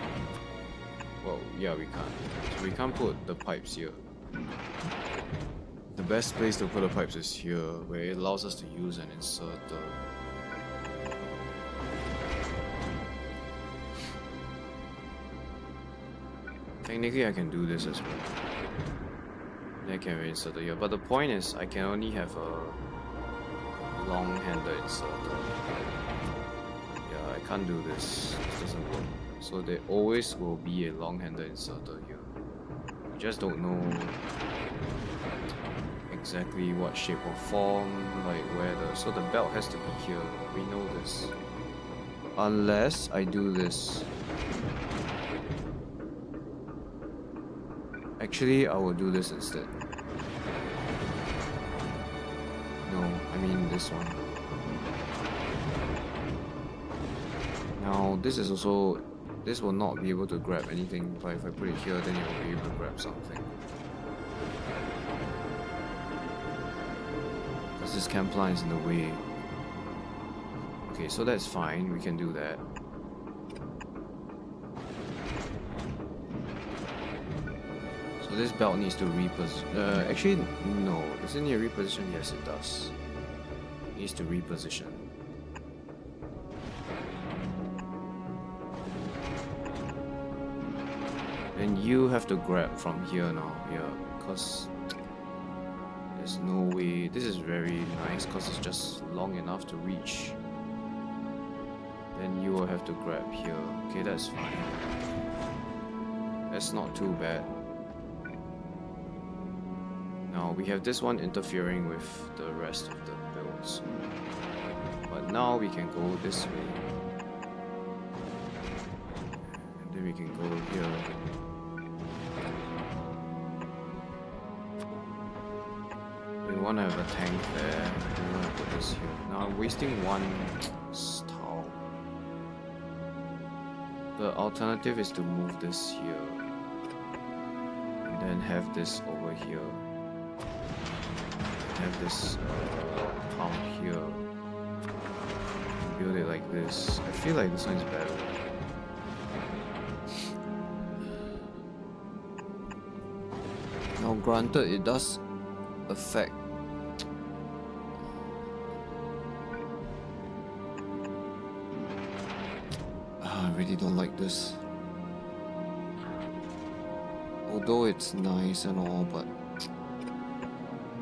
Well, yeah, we can't. So we can't put the pipes here. The best place to put the pipes is here, where it allows us to use an inserter. Technically, I can do this as well. I can insert it here, but the point is, I can only have a long-handed inserter. Yeah, I can't do this. This doesn't work. So there always will be a long-handed inserter here. I just don't know exactly what shape or form, like where the... So the belt has to be here. We know this. Unless I do this. Actually, I will do this instead. No, I mean this one. Now, this is also... This will not be able to grab anything, but if I put it here, then it will be able to grab something. Because this camp line is in the way. Okay, so that's fine, we can do that. So this belt needs to reposition. Actually, no. Does it need a reposition? Yes, it does. It needs to reposition. And you have to grab from here now, yeah, because there's no way. This is very nice because it's just long enough to reach. Then you will have to grab here. Okay, that's fine. That's not too bad. Now we have this one interfering with the rest of the builds. But now we can go this way. And then we can go here. We want to have a tank there. We want to put this here. Now I'm wasting one tile. The alternative is to move this here. And then have this over here. Have this pump here. Build it like this. I feel like this one's better. Now granted, it does affect I really don't like this. Although it's nice and all, but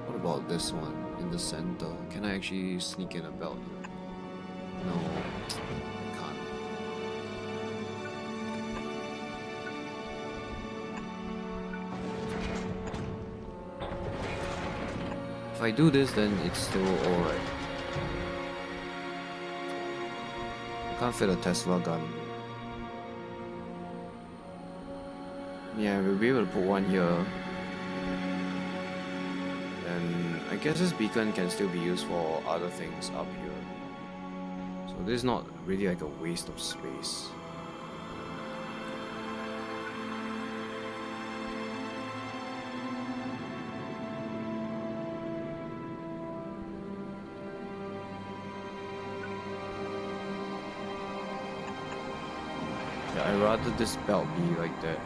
what about this one in the center? Can I actually sneak in a belt here? No, I can't. If I do this, then it's still alright. I can't fit a Tesla gun. Yeah, we'll be able to put one here. And I guess this beacon can still be used for other things up here. So this is not really like a waste of space. Yeah, I'd rather this belt be like that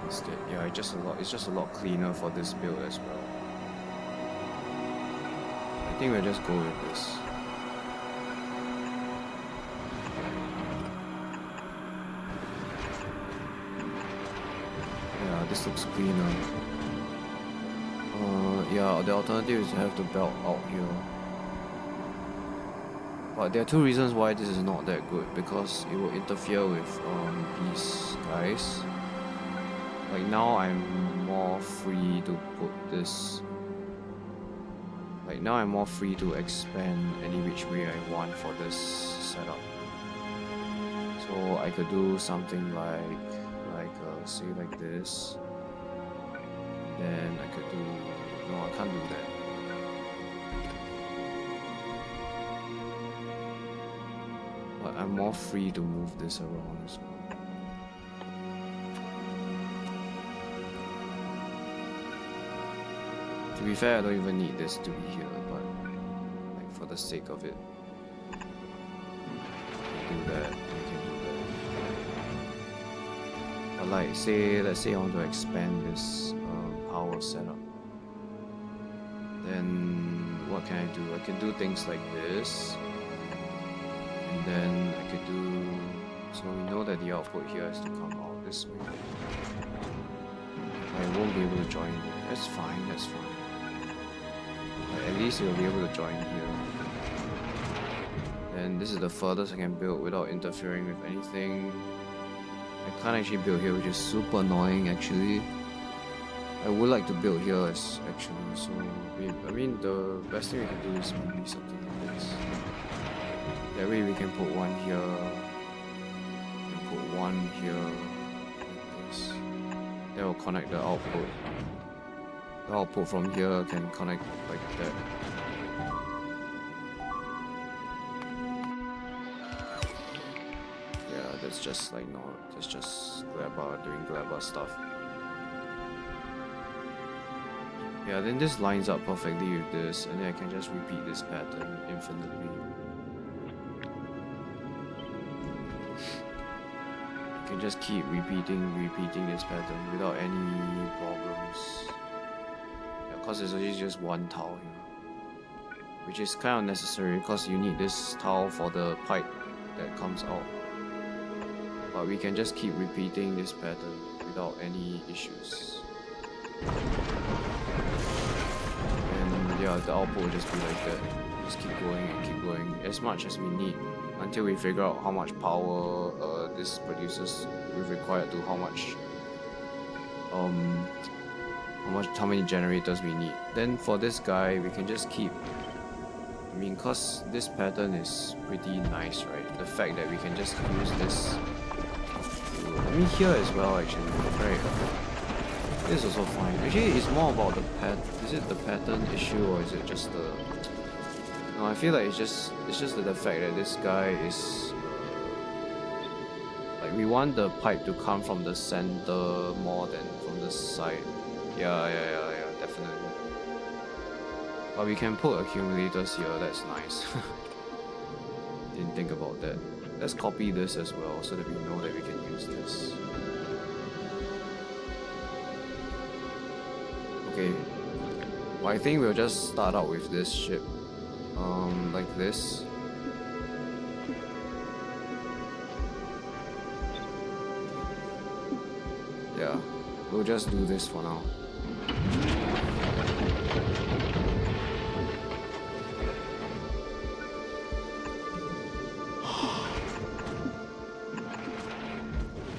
instead. Yeah, it's just a lot cleaner for this build as well. I think we'll just go with this. Yeah, this looks cleaner. Yeah, the alternative is to have the belt out here. But there are two reasons why this is not that good, because it will interfere with these guys. Like now I'm more free to put this. Like now I'm more free to expand any which way I want for this setup. So I could do something say like this. Then I could do, no, I can't do that. But I'm more free to move this around as well. To be fair, I don't even need this to be here, but like for the sake of it, we can do that, we can do that. But like, let's say I want to expand this power setup. Then what can I do? I can do things like this, and then I could do. So we know that the output here has to come out this way. I won't be able to join there. That's fine. That's fine. At least you'll be able to join here. And this is the furthest I can build without interfering with anything. I can't actually build here, which is super annoying actually. I would like to build here actually, so I mean the best thing we can do is maybe something like this. That way we can put one here, and put one here, like this. That will connect the output. The output from here can connect like that. Yeah, that's just like that's just Glabber doing Glabber stuff. Yeah, then this lines up perfectly with this, and then I can just repeat this pattern infinitely. I can just keep repeating this pattern without any problems. Because it's only just one tile here, which is kind of necessary because you need this tile for the pipe that comes out. But we can just keep repeating this pattern without any issues. And yeah, the output will just be like that. Just keep going and keep going as much as we need until we figure out how much power this produces. We've required to how many generators we need. Then for this guy, we can just keep. I mean, cause this pattern is pretty nice, right? The fact that we can just use this. I mean, here as well, actually, right? This is also fine. Actually, it's more about the Is it the pattern issue or is it just the? No, I feel like it's just the fact that this guy is. Like we want the pipe to come from the center more than from the side. Yeah, definitely. But we can put accumulators here, that's nice. Didn't think about that. Let's copy this as well so that we know that we can use this. Okay. Well, I think we'll just start out with this ship. Like this. Yeah, we'll just do this for now.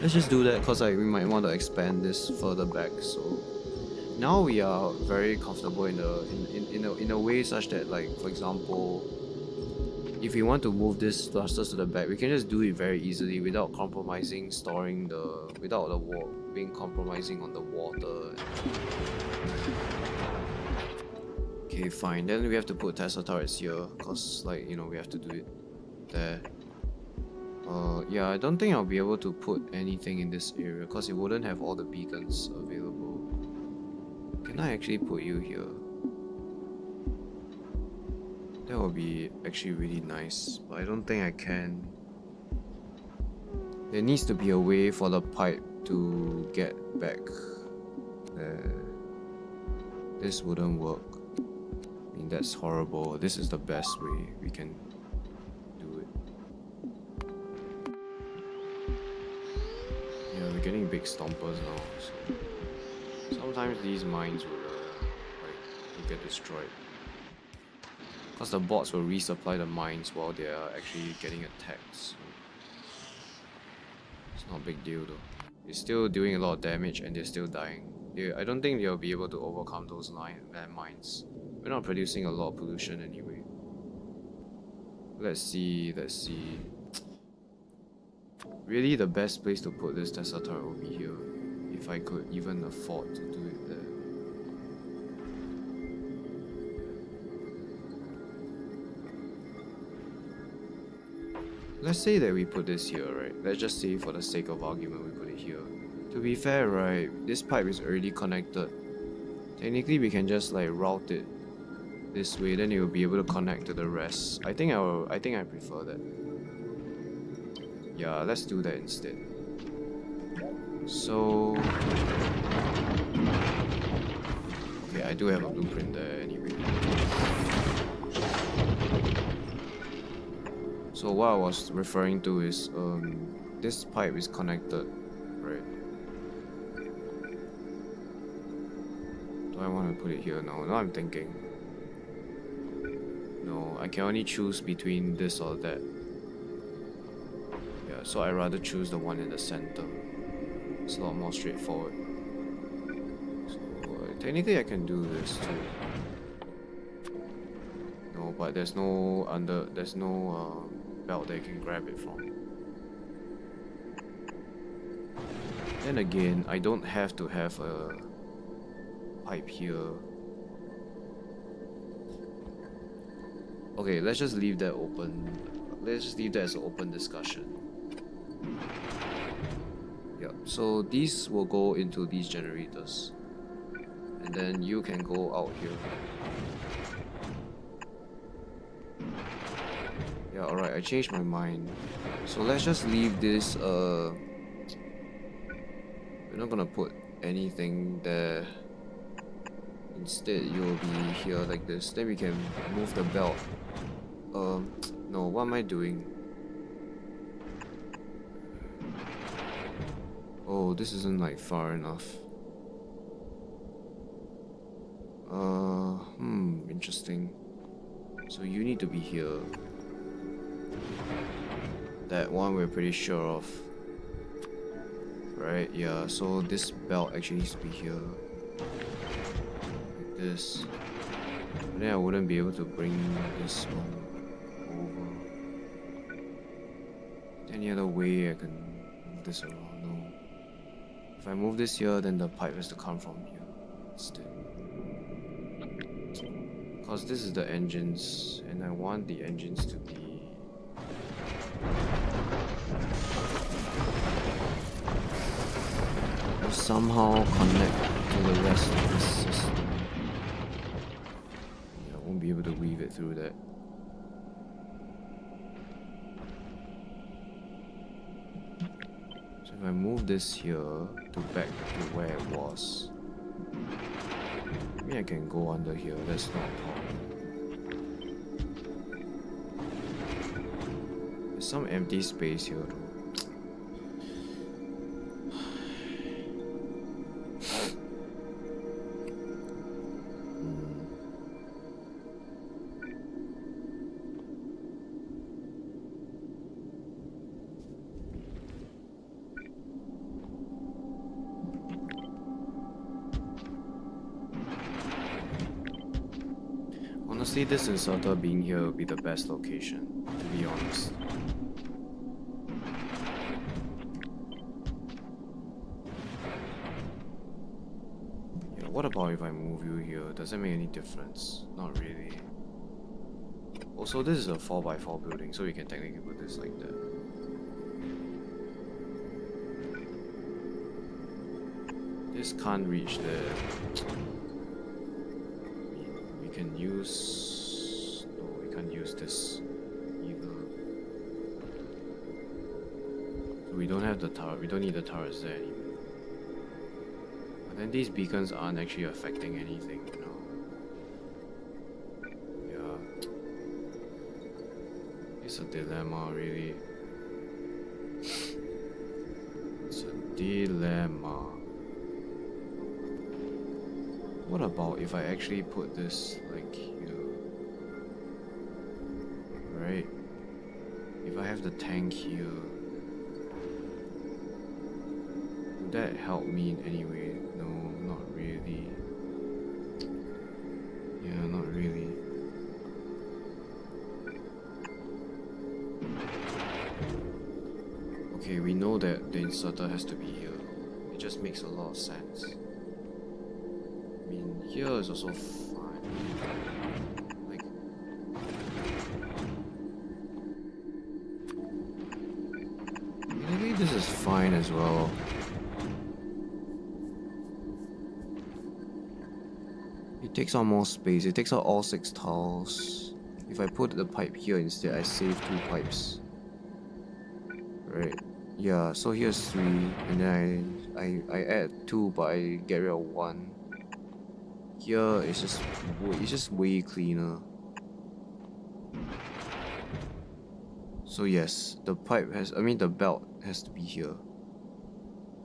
Let's just do that because we might want to expand this further back. So now we are very comfortable in a way such that, like, for example, if we want to move this thrusters to the back, we can just do it very easily without compromising compromising on the water. Okay, fine. Then we have to put Tesla turrets here, cause like, you know, we have to do it there. Yeah, I don't think I'll be able to put anything in this area because it wouldn't have all the beacons available. Can I actually put you here? That would be actually really nice, but I don't think I can. There needs to be a way for the pipe to get back there. This wouldn't work. I mean, that's horrible. This is the best way we can do it. Yeah, we're getting big stompers now, so sometimes these mines will get destroyed. Because the bots will resupply the mines while they are actually getting attacked. So it's not a big deal though. It's still doing a lot of damage and they're still dying. I don't think they'll be able to overcome those landmines. We're not producing a lot of pollution anyway. Let's see. Really, the best place to put this Tesla turret would be here. If I could even afford to do it there. Let's say that we put this here, right? Let's just say for the sake of argument we put it here. To be fair, right, this pipe is already connected. Technically we can just like route it this way, then it will be able to connect to the rest. I think I prefer that. Yeah, let's do that instead. So okay, I do have a blueprint there anyway. So what I was referring to is this pipe is connected, right? Do I want to put it here? No, I'm thinking. No, I can only choose between this or that. Yeah, so I rather choose the one in the center. It's a lot more straightforward. So technically I can do this too. No, but there's no belt that you can grab it from. Then again, I don't have to have a pipe here. Okay, let's just leave that open. Let's just leave that as an open discussion. Yeah, so these will go into these generators. And then you can go out here. Yeah, alright, I changed my mind. So let's just leave this, we're not gonna put anything there. Instead, you'll be here like this. Then we can move the belt. No, what am I doing? Oh, this isn't like far enough. Interesting. So you need to be here. That one we're pretty sure of. Right, yeah, so this belt actually needs to be here. Like this. But then I wouldn't be able to bring this one over. Any other way I can move this around? No. If I move this here, then the pipe has to come from here instead. Because this is the engines, and I want the engines to be... or somehow connect to the rest of this system. Yeah, I won't be able to weave it through that. So if I move this here to back to where it was, maybe I can go under here, that's not a problem. There's some empty space here though. Honestly, this inserter being here would be the best location, to be honest. Yeah, what about if I move you here? Does that make any difference? Not really. Also, this is a 4x4 building, so we can technically put this like that. This can't reach there. We can use... no, we can't use this either. So we don't have the turret, we don't need the turrets there anymore. But then these beacons aren't actually affecting anything, you know. Yeah. It's a dilemma, really. It's a dilemma. What about if I actually put this like here? right? If I have the tank here, would that help me in any way? No, not really. Yeah, not really. Okay, we know that the inserter has to be here. It just makes a lot of sense. I mean, here is also fine. Like, maybe this is fine as well. It takes up more space. It takes out all 6 tiles. If I put the pipe here instead, I save 2 pipes. Right. Yeah, so here's 3, and then I add 2, but I get rid of 1. Here it's just way cleaner. So yes, the belt has to be here.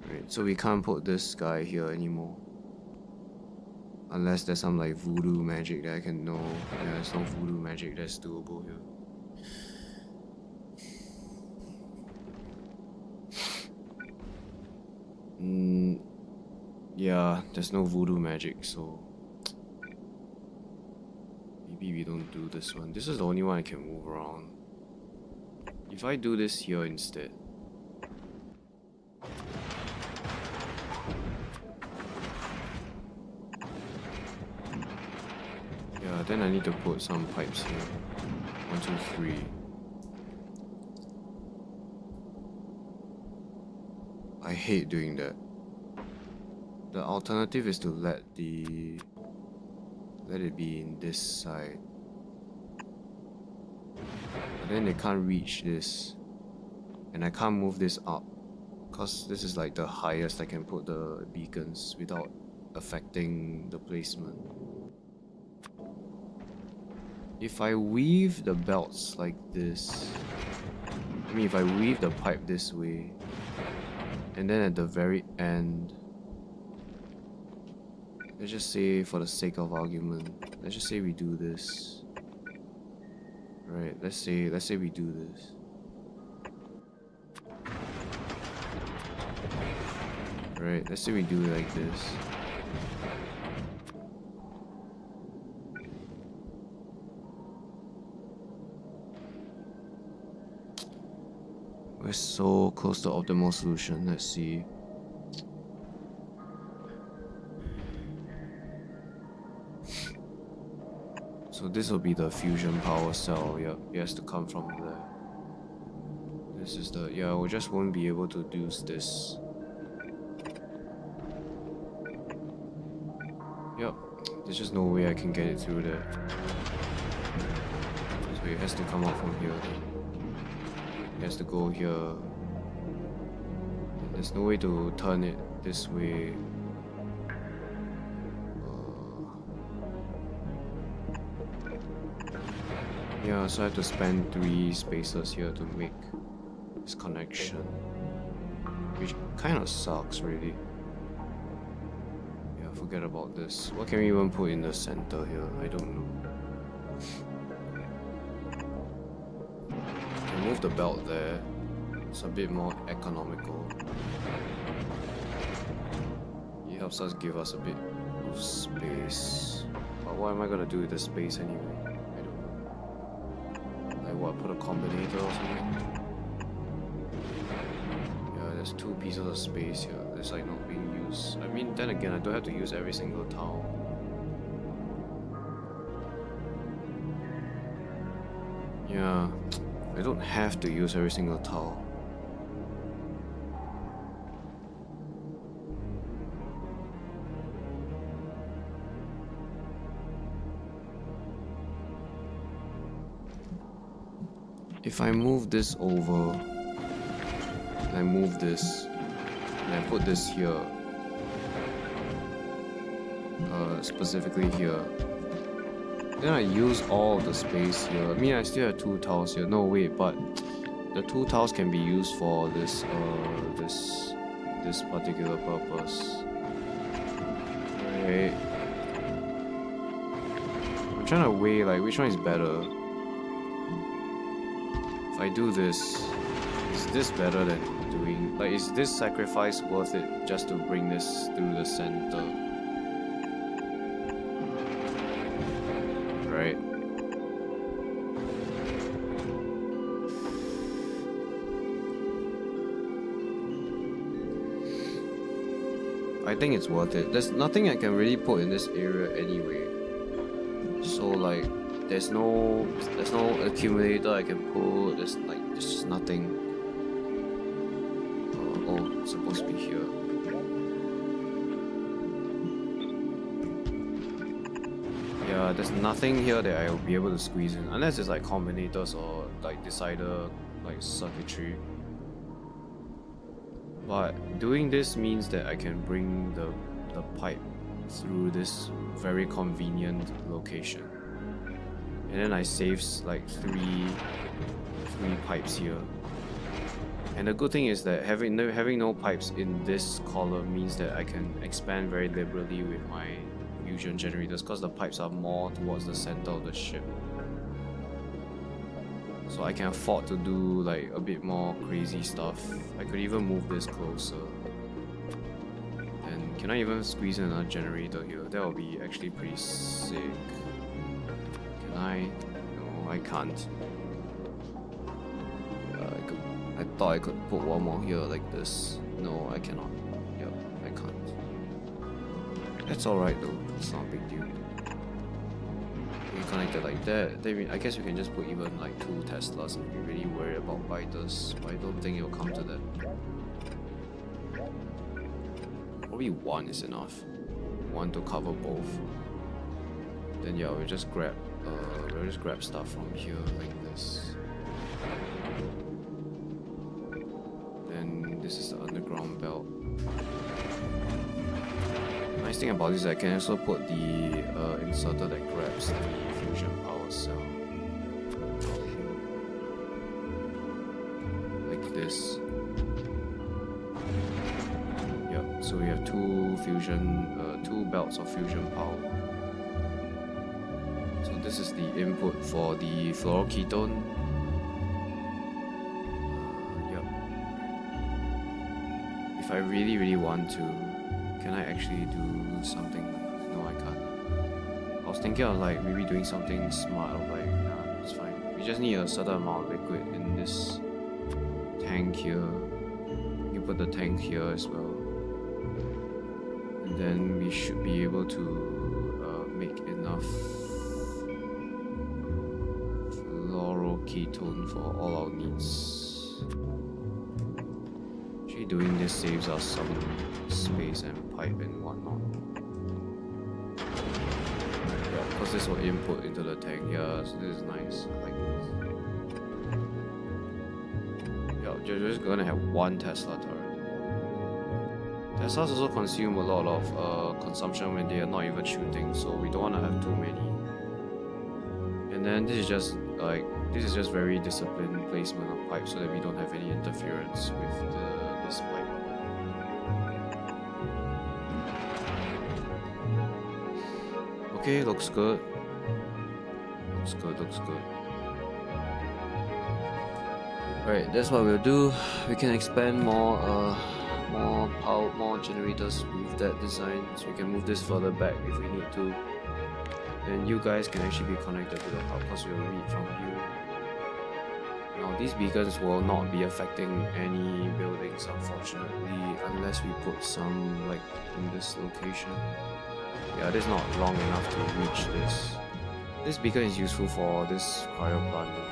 Right, so we can't put this guy here anymore. Unless there's some like voodoo magic that I can know. Yeah, there's no voodoo magic that's doable here. Yeah, there's no voodoo magic, so maybe we don't do this one. This is the only one I can move around. If I do this here instead. Yeah, then I need to put some pipes here. 1, 2, 3. I hate doing that. The alternative is to let it be in this side. But then they can't reach this. And I can't move this up. Cause this is like the highest I can put the beacons without affecting the placement. If I weave the belts like this, I mean if I weave the pipe this way, and then at the very end, let's just say for the sake of argument, let's just say we do this. Right, let's say we do this. Right, let's say we do it like this. We're so close to optimal solution. Let's see. So this will be the fusion power cell. Yep, it has to come from there. This is the... yeah, we just won't be able to use this. Yep, there's just no way I can get it through there. So it has to come out from here. It has to go here. There's no way to turn it this way. Yeah, so I have to spend 3 spaces here to make this connection. Which kind of sucks, really. Yeah, forget about this. What can we even put in the center here? I don't know. Can move the belt there. It's a bit more economical. It helps us give us a bit of space. But what am I gonna do with the space anyway? I don't know. Like what, put a combinator or something? Yeah, there's 2 pieces of space here that's like not being used. I mean, then again, I don't have to use every single tile. Yeah, I don't have to use every single tile. If I move this over, and I move this, and I put this here, specifically here, then I use all of the space here. I mean, I still have 2 tiles here. No, wait, but the 2 tiles can be used for this, this particular purpose. Right. I'm trying to weigh like which one is better. if I do this, is this better than doing, like, is this sacrifice worth it just to bring this through the center? Right? I think it's worth it. There's nothing I can really put in this area anyway. So like, there's no accumulator I can put. There's just nothing. Oh, it's supposed to be here. Yeah, there's nothing here that I'll be able to squeeze in, unless it's like combinators or like decider, like circuitry. But doing this means that I can bring the pipe through this very convenient location. And then I saves like three pipes here. And the good thing is that having no pipes in this column means that I can expand very liberally with my fusion generators, because the pipes are more towards the center of the ship. So I can afford to do like a bit more crazy stuff. I could even move this closer. And can I even squeeze in another generator here? That would be actually pretty sick. Can I? No, I can't. I thought I could put one more here like this. No, I cannot. Yep, I can't. That's alright though. It's not a big deal. We connect it like that. Then I guess we can just put even like 2 Teslas and be really worried about biters. But I don't think it will come to that. Probably 1 is enough. 1 to cover both. Then yeah, we'll just grab stuff from here like this. Then this is the underground belt. Nice thing about this is I can also put the inserter that grabs the fusion power cell. Like this. Yep, so we have 2 belts of fusion power. So this is the input for the fluoroketone. Yep. If I really want to, can I actually do something? No, I can't. I was thinking of like maybe doing something smart, of like, nah, it's fine. We just need a certain amount of liquid in this tank here. You put the tank here as well. And then we should be able to make enough fluoroketone for all our needs. Actually doing this saves us some space and pipe and whatnot. Yeah, because this will input into the tank. Yeah, so this is nice. I like this. Yeah, you're just gonna have 1 Tesla turret. Teslas also consume a lot of consumption when they are not even shooting, so we don't want to have too many. And then this is just very disciplined placement of pipes so that we don't have any interference with this pipe. Okay, looks good. Looks good. Alright, that's what we'll do. We can expand more power, more generators with that design, so we can move this further back if we need to. And you guys can actually be connected to the hub because we'll read from you. Now these beacons will not be affecting any buildings, unfortunately, unless we put some like in this location. Yeah, this is not long enough to reach this. This beacon is useful for this cryo plant though.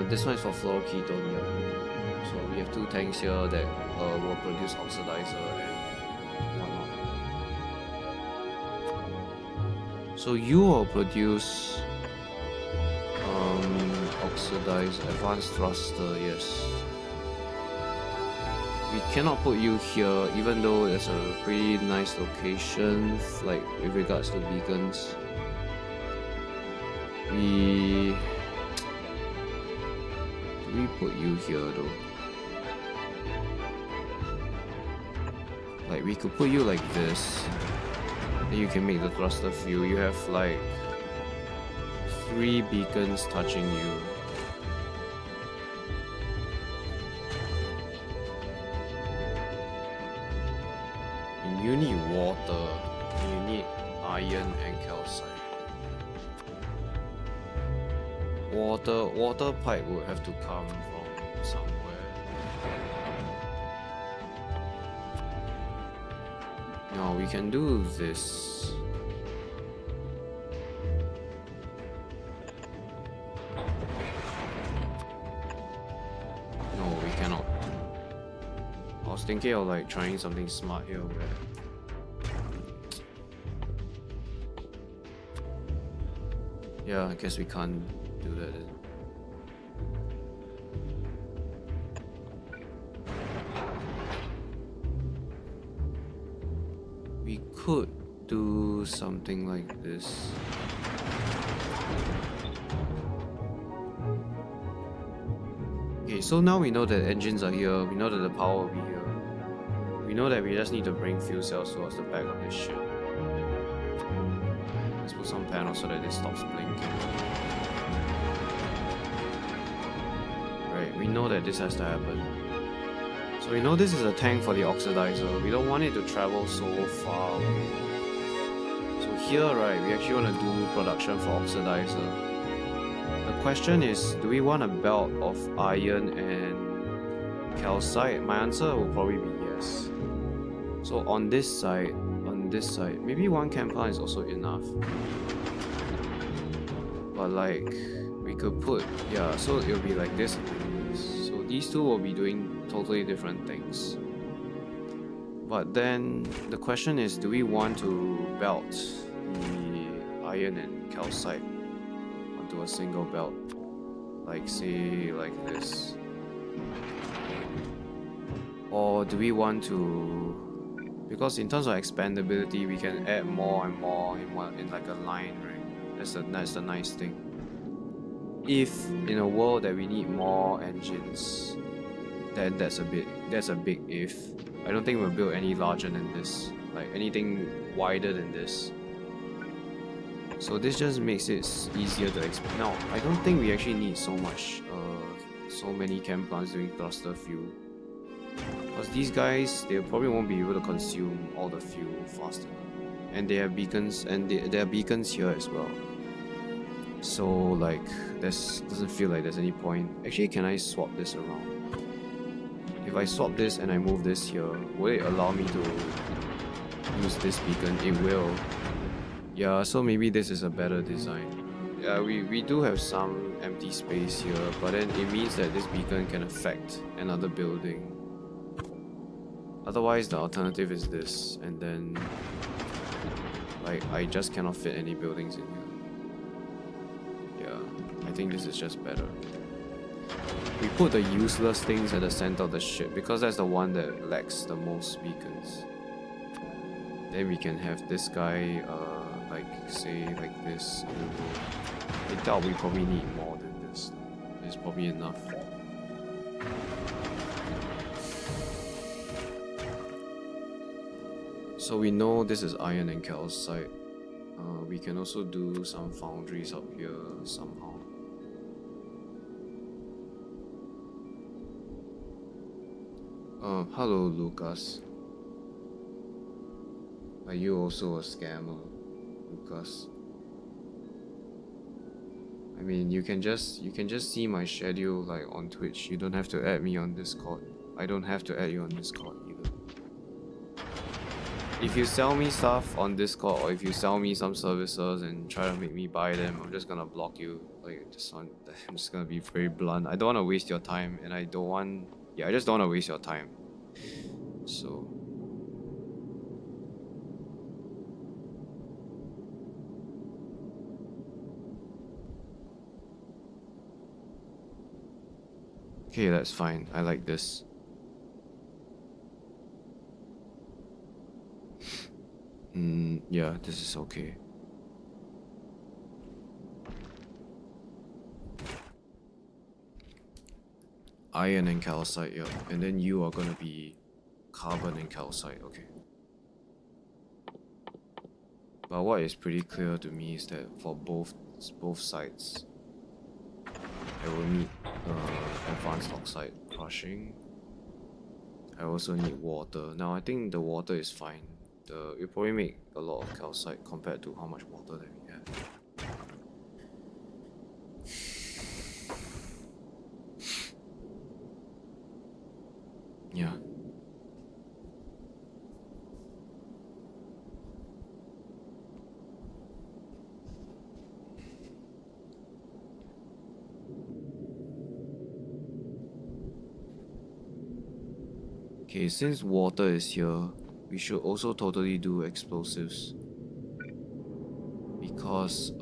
This one is for fluoroketone here. So we have 2 tanks here that will produce oxidizer and whatnot. So you will produce oxidize advanced thruster, yes. We cannot put you here, even though there's a pretty nice location, like with regards to beacons. We put you here though. Like we could put you like this. Then you can make the thruster fuel. You have like 3 beacons touching you. And you need water. And you need iron and calcite. Water pipe would have to come from somewhere. No, we can do this. No, we cannot. I was thinking of like trying something smart here where yeah, I guess we can't do that then. We could do something like this. Okay, so now we know that engines are here, we know that the power will be here. We know that we just need to bring fuel cells towards the back of this ship. Let's put some panels so that it stops blinking. Right, we know that this has to happen. So we know this is a tank for the oxidizer. We don't want it to travel so far away. So here, right, we actually want to do production for oxidizer. The question is, do we want a belt of iron and calcite? My answer will probably be yes. So on this side, maybe 1 chem plant is also enough. But like, we could put, yeah, so it'll be like this. So these two will be doing totally different things. But then the question is, do we want to belt the iron and calcite onto a single belt? Like say like this. Or do we want to, because in terms of expandability we can add more and more in like a line, right? That's the nice thing. If in a world that we need more engines, then that's a big if. I don't think we'll build any larger than this, like anything wider than this. So this just makes it easier to expand. Now, I don't think we actually need so many chem plants doing thruster fuel. Because these guys, they probably won't be able to consume all the fuel fast enough. And they have beacons, and there are beacons here as well. So like, doesn't feel like there's any point. Actually, can I swap this around? If I swap this and I move this here, will it allow me to use this beacon? It will. Yeah, so maybe this is a better design. Yeah, we do have some empty space here, but then it means that this beacon can affect another building. Otherwise, the alternative is this, and then like I just cannot fit any buildings in here. Yeah, I think this is just better. We put the useless things at the center of the ship because that's the one that lacks the most beacons. Then we can have this guy, like say like this. I doubt we probably need more than this. It's probably enough. So we know this is iron and calcite. We can also do some foundries up here somehow. Hello Lucas. Are you also a scammer, Lucas? I mean, you can just see my schedule like on Twitch. You don't have to add me on Discord. I don't have to add you on Discord either. If you sell me stuff on Discord, or if you sell me some services and try to make me buy them, I'm just gonna block you. Like, I'm just gonna be very blunt. I don't want to waste your time, and I just don't want to waste your time. So. Okay, that's fine. I like this. Yeah, this is okay. Iron and calcite, yeah. And then you are gonna be carbon and calcite, okay. But what is pretty clear to me is that for both sides, I will need advanced oxide crushing. I also need water. Now I think the water is fine. It'll probably make a lot of calcite compared to how much water that we have. Yeah. Okay, since water is here, we should also totally do explosives. Because,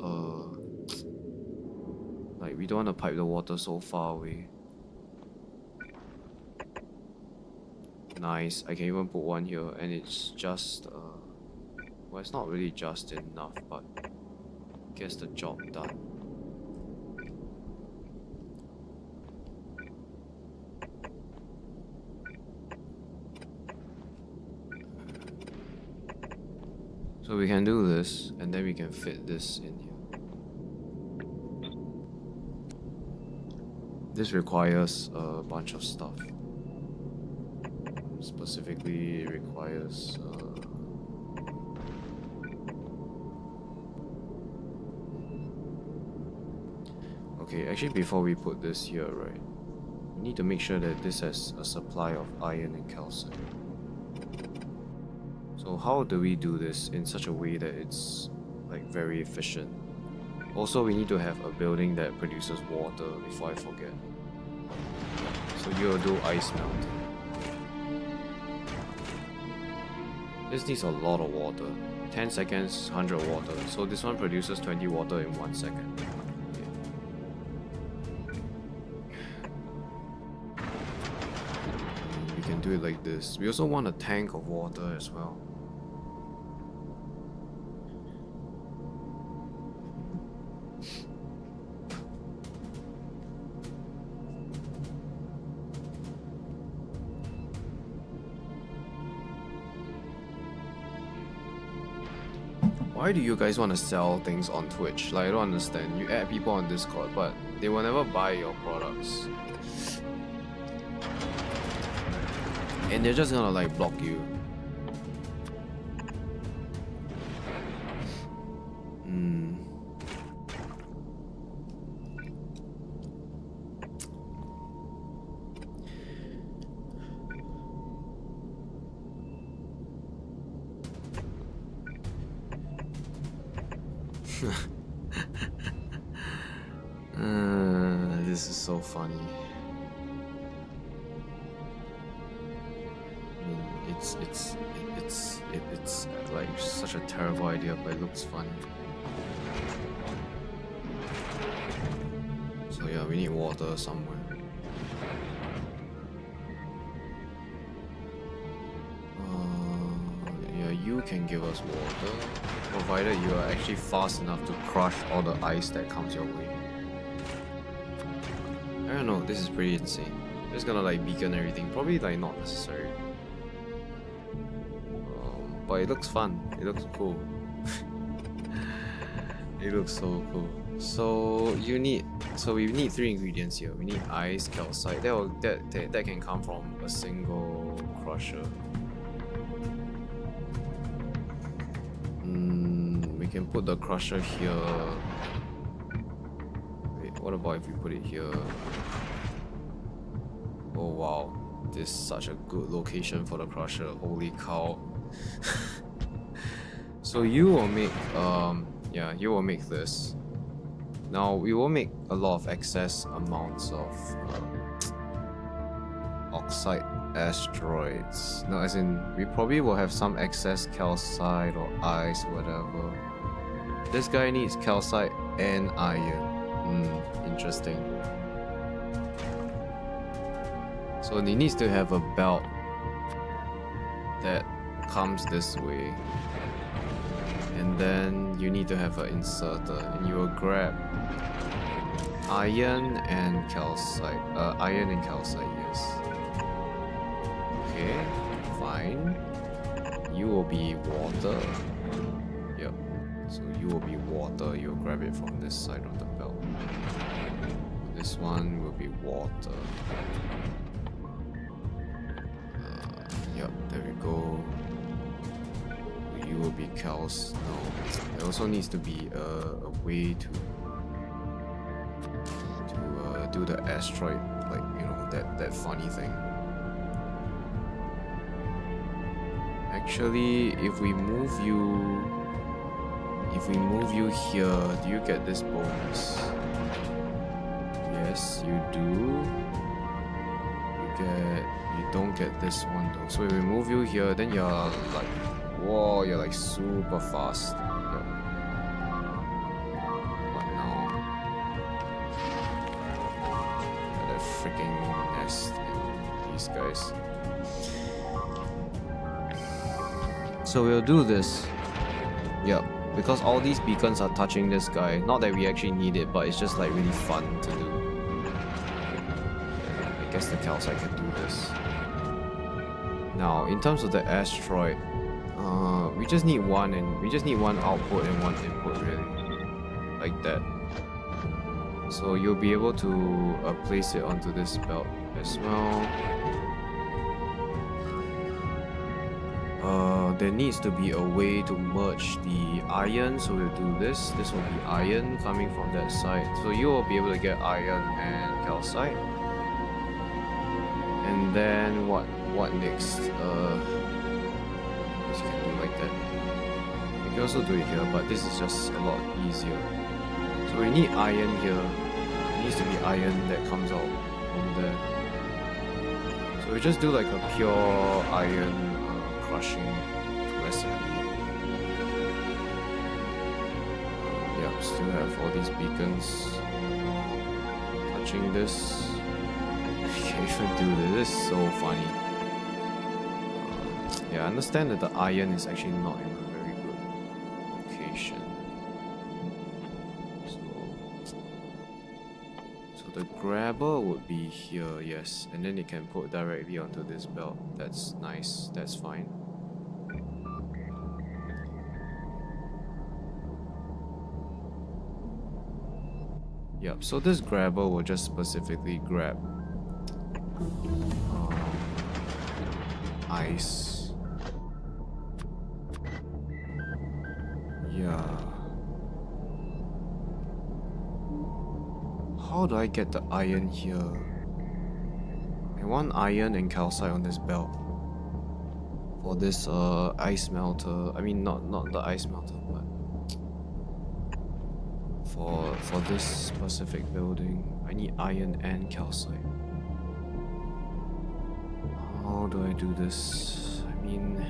like, we don't want to pipe the water so far away. Nice, I can even put one here, and it's just, well, it's not really just enough, but gets the job done. So we can do this, and then we can fit this in here. This requires a bunch of stuff. Specifically, it requires okay, actually before we put this here, right, we need to make sure that this has a supply of iron and calcite. So how do we do this in such a way that it's like very efficient? Also, we need to have a building that produces water before I forget. So you'll do ice melting. This needs a lot of water. 10 seconds, 100 water. So this one produces 20 water in 1 second. We can do it like this. We also want a tank of water as well. Why do you guys want to sell things on Twitch? Like, I don't understand. You add people on Discord, but they will never buy your products. And they're just gonna like block you. This is so funny. I mean, it's like such a terrible idea, but it looks funny. So yeah, we need water somewhere. Yeah, you can give us water, provided you are actually fast enough to crush all the ice that comes your way. I don't know, this is pretty insane. Just gonna like beacon everything, probably like not necessary. But it looks fun, it looks cool. It looks so cool. So we need 3 ingredients here. We need ice, calcite. That can come from a single crusher. We can put the crusher here. Wait, what about if we put it here? Oh wow, this is such a good location for the crusher. Holy cow. So you will make you will make this. Now we will make a lot of excess amounts of oxide asteroids. No, as in we probably will have some excess calcite or ice or whatever. This guy needs calcite and iron. Interesting. So he needs to have a belt that comes this way. And then you need to have an inserter, and you will grab iron and calcite. Yes. Okay, fine. You will be water. Yep. So you will be water, you'll grab it from this side of the belt. This one will be water. Yep, there we go. You will be Kels. No, there also needs to be a way to do the asteroid, like, you know, that funny thing. Actually, if we move you here, do you get this bonus? Yes, you do. You don't get this one though. So if we move you here, then you're like, whoa, you're like super fast. Yep. What now? That freaking nest and these guys. So we'll do this. Yep. Because all these beacons are touching this guy. Not that we actually need it, but it's just like really fun to do. I guess the calcite can do this. Now, in terms of the asteroid, we just need one output and one input, really, like that. So you'll be able to place it onto this belt as well. There needs to be a way to merge the iron, so we'll do this. This will be iron coming from that side. So you will be able to get iron and calcite. And then what next? You can do like that. You can also do it here, but this is just a lot easier. So we need iron here. It needs to be iron that comes out from there. So we just do like a pure iron crushing recipe. Yeah, still have all these beacons touching this. I can't even do this. This is so funny. Yeah, I understand that the iron is actually not in a very good location. So the grabber would be here, yes, and then it can put directly onto this belt. That's nice. That's fine. Yep, so this grabber will just specifically grab ice. Yeah. How do I get the iron here? I want iron and calcite on this belt. For this ice melter. I mean not the ice melter, but for this specific building, I need iron and calcite. How do I do this? I mean,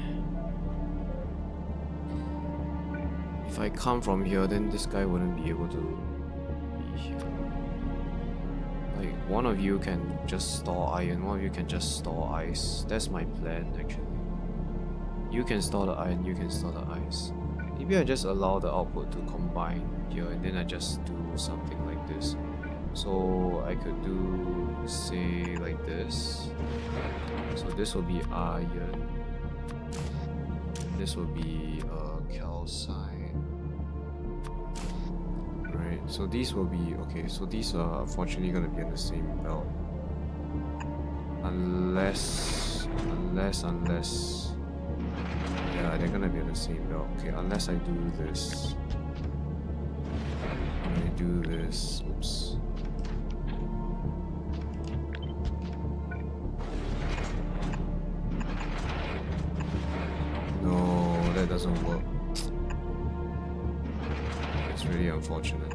if I come from here, then this guy wouldn't be able to be here. Like, one of you can just store iron, one of you can just store ice. That's my plan, actually. You can store the iron, you can store the ice. Maybe I just allow the output to combine here, and then I just do something like this. So I could do, say, like this. So this will be iron. And this will be calcite. Right, so these will be, okay, so these are unfortunately going to be in the same belt. Unless, yeah, they're going to be in the same belt. Okay, unless I do this. I do this, oops. No, that doesn't work. It's really unfortunate.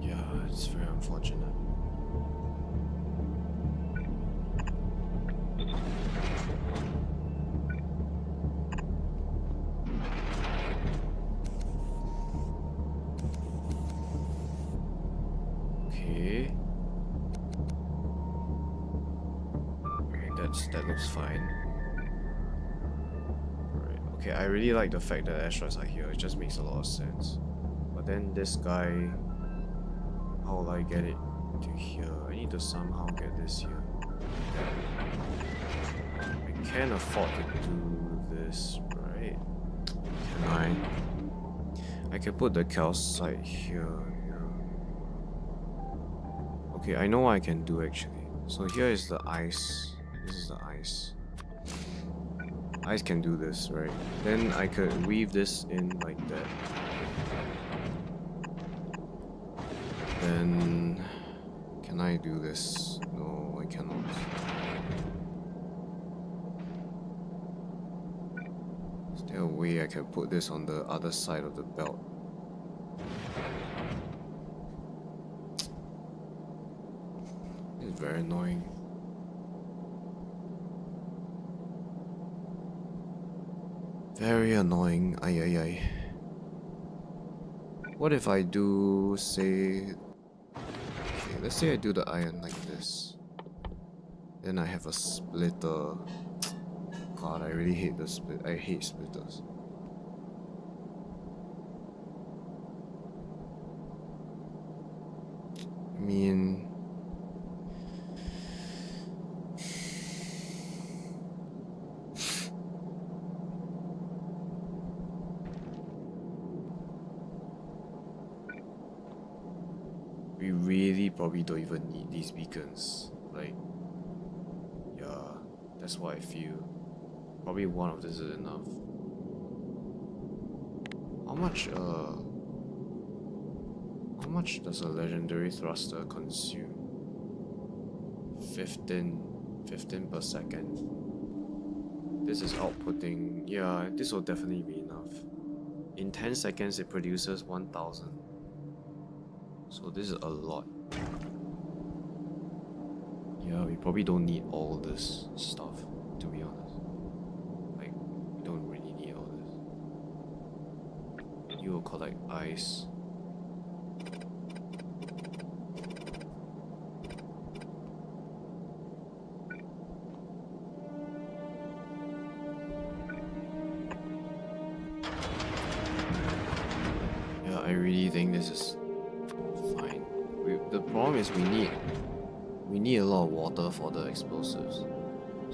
Yeah, it's very unfortunate. Okay. That looks fine. Right. Okay, I really like the fact that asteroids are here. It just makes a lot of sense. But then this guy, how will I get it to here? I need to somehow get this here. I can't afford to do this, right? Can I? I can put the calcite here. Okay, I know what I can do actually. So here is the ice. This is the ice. Ice can do this, right? Then I could weave this in like that. Then can I do this? No, I cannot. Is there a way I can put this on the other side of the belt? It's very annoying. Very annoying. Ay ay ay. What if I do say... Okay, let's say I do the iron like this. Then I have a splitter. God, I really hate the split. I hate splitters. I mean... we really probably don't even need these beacons. Like, yeah, that's what I feel. Probably one of this is enough. How much does a legendary thruster consume? 15 per second. This is outputting, yeah, this will definitely be enough. In 10 seconds it produces 1000. So this is a lot. Yeah, we probably don't need all this stuff, to be honest. Like, we don't really need all this. You will collect ice. Yeah, I really think this is fine. The problem is we need a lot of water for the explosives.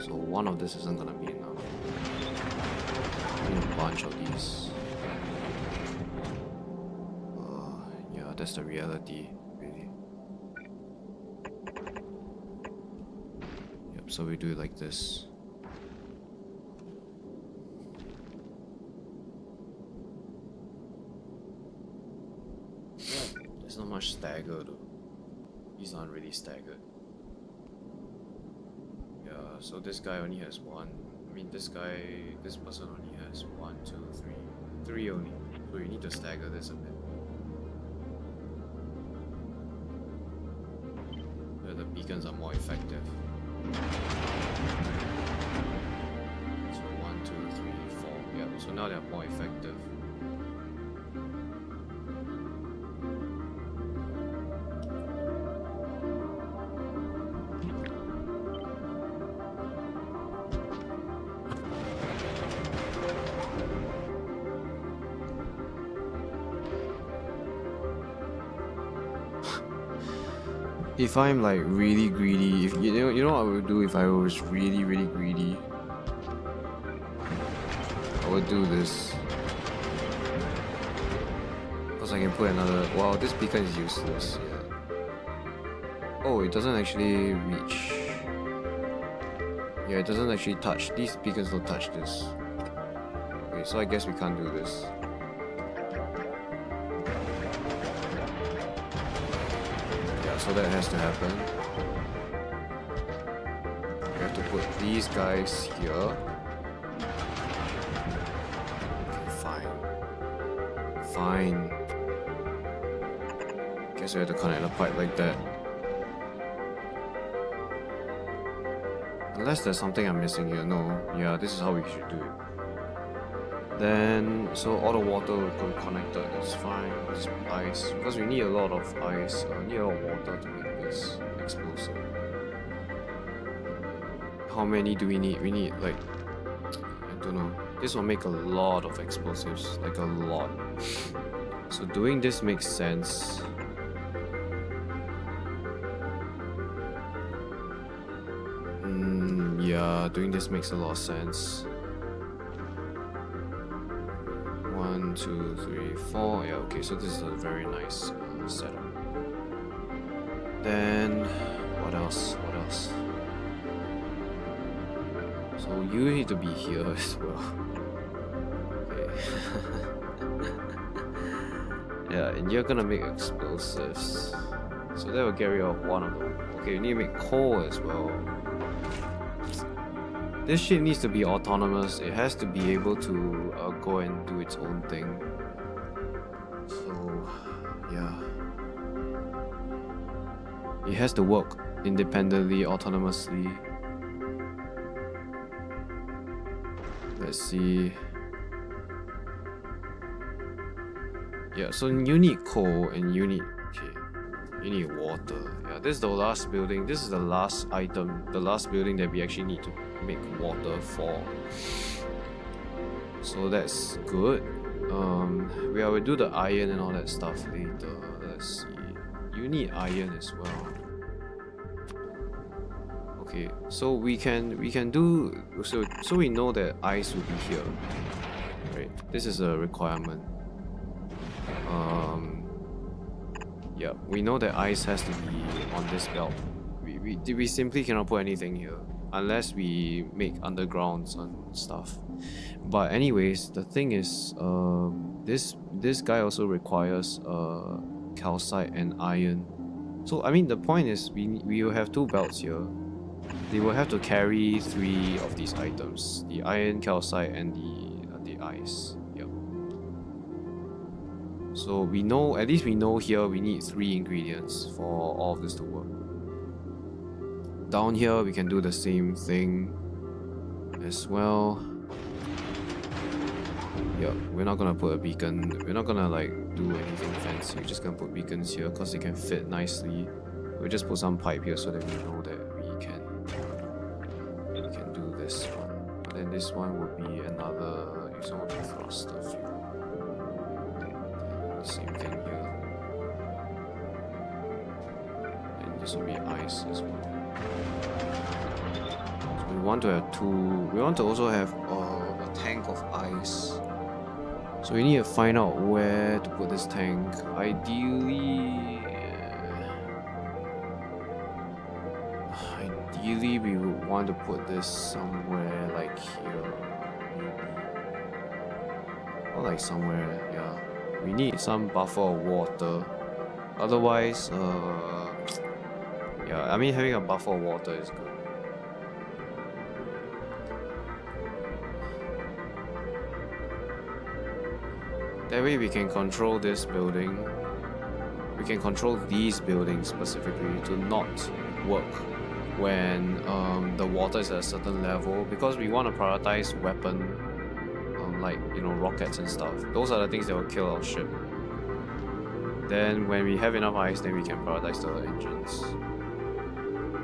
So one of this isn't gonna be enough. We need a bunch of these. Yeah, that's the reality, really. Yep, so we do it like this. There's not much stagger though. These aren't really staggered. Yeah, so this guy only has one. I mean, this person only has 1, 2, 3. 3 only. So you need to stagger this a bit. So the beacons are more effective. So 1, 2, 3, 4. Yeah, so now they're more effective. If I'm like really greedy, if you know what I would do if I was really greedy? I would do this. Because I can put another... Wow, this beacon is useless, yeah. Oh, it doesn't actually reach. Yeah, it doesn't actually touch. These beacons don't touch this. Okay, so I guess we can't do this. So that has to happen. We have to put these guys here. Okay, fine. Guess we have to connect the pipe like that. Unless there's something I'm missing here. No. Yeah, this is how we should do it. Then, so all the water will go connected, it's fine, it's ice, because we need a lot of ice, we need a lot of water to make this explosive. How many do we need? We need like, I don't know, this will make a lot of explosives, like a lot. So So doing this makes sense. Yeah, doing this makes a lot of sense. 1, 2, 3, 4. Yeah, okay, so this is a very nice setup. Then, what else? What else? So you need to be here as well. Okay. Yeah, and you're gonna make explosives. So that will get rid of one of them. Okay, you need to make coal as well. This ship needs to be autonomous. It has to be able to go and do its own thing. So, yeah. It has to work independently, autonomously. Let's see. Yeah, so you need coal and you need... Okay. You need water. Yeah, this is the last building. This is the last item. The last building that we actually need to make water for. So that's good. We will do the iron and all that stuff later. Let's see. You need iron as well. Okay, so we can do so we know that ice will be here. Right. This is a requirement. Yeah, we know that ice has to be on this belt. We simply cannot put anything here unless we make undergrounds and stuff. But anyways, the thing is, this guy also requires calcite and iron. So I mean, the point is we will have 2 belts here. They will have to carry 3 of these items: the iron, calcite, and the ice. Yep. So we know, at least we know here we need 3 ingredients for all of this to work. Down here we can do the same thing as well. Yeah, we're not gonna put a beacon. We're not gonna like do anything fancy. We're just gonna put beacons here because they can fit nicely. We'll just put some pipe here so that we know that we can do this one. But then this one would be another, if someone to thrust a few. Same thing here. And this will be ice as well. So we want to have 2. We want to also have a tank of ice. So we need to find out where to put this tank. Ideally we would want to put this somewhere like here. Or like somewhere, yeah. We need some buffer of water. Otherwise, yeah, I mean having a buffer of water is good. That way we can control this building. We can control these buildings specifically to not work when the water is at a certain level, because we want to prioritize weapon, like, you know, rockets and stuff. Those are the things that will kill our ship. Then when we have enough ice, then we can prioritize the engines.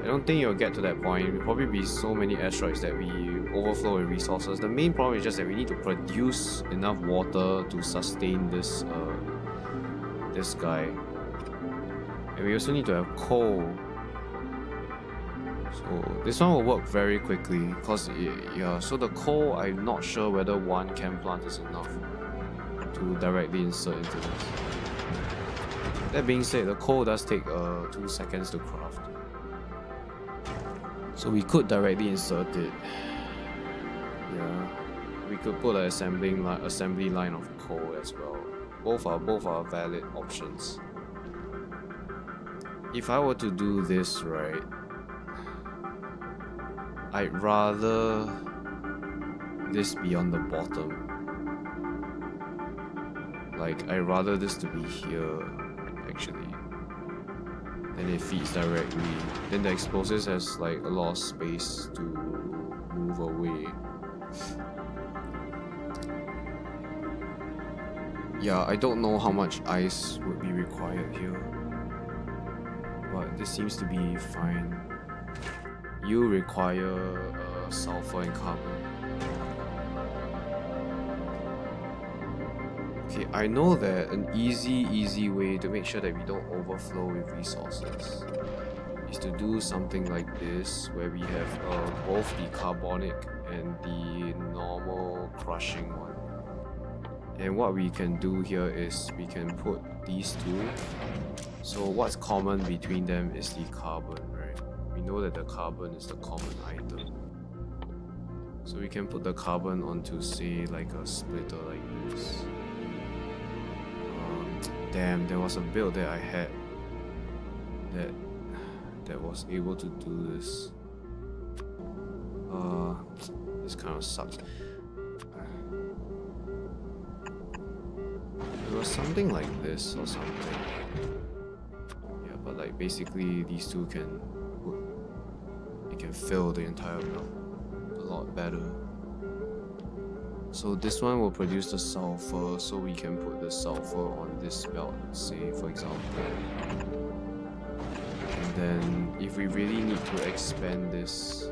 I don't think you'll get to that point. It will probably be so many asteroids that we overflow with resources. The main problem is just that we need to produce enough water to sustain this this guy. And we also need to have coal. So this one will work very quickly because, yeah, so the coal, I'm not sure whether 1 chem plant is enough to directly insert into this. That being said, the coal does take 2 seconds to craft. So we could directly insert it. Yeah, we could put an assembly line of coal as well. Both are valid options. If I were to do this right, I'd rather this be on the bottom. Like, I'd rather this to be here, actually. Then it feeds directly. Then the explosives has like a lot of space to move away. Yeah, I don't know how much ice would be required here, but this seems to be fine. You require sulfur and carbon. Okay, I know that an easy way to make sure that we don't overflow with resources is to do something like this, where we have both the carbonic and the normal crushing one. And what we can do here is we can put these two. So what's common between them is the carbon, right? We know that the carbon is the common item. So we can put the carbon onto, say, like a splitter like this. Damn, there was a build that I had that was able to do this. This kind of sucks. It was something like this or something. Yeah, but like basically these two can fill the entire belt a lot better. So this one will produce the sulfur, so we can put the sulfur on this belt, say, for example. And then if we really need to expand this,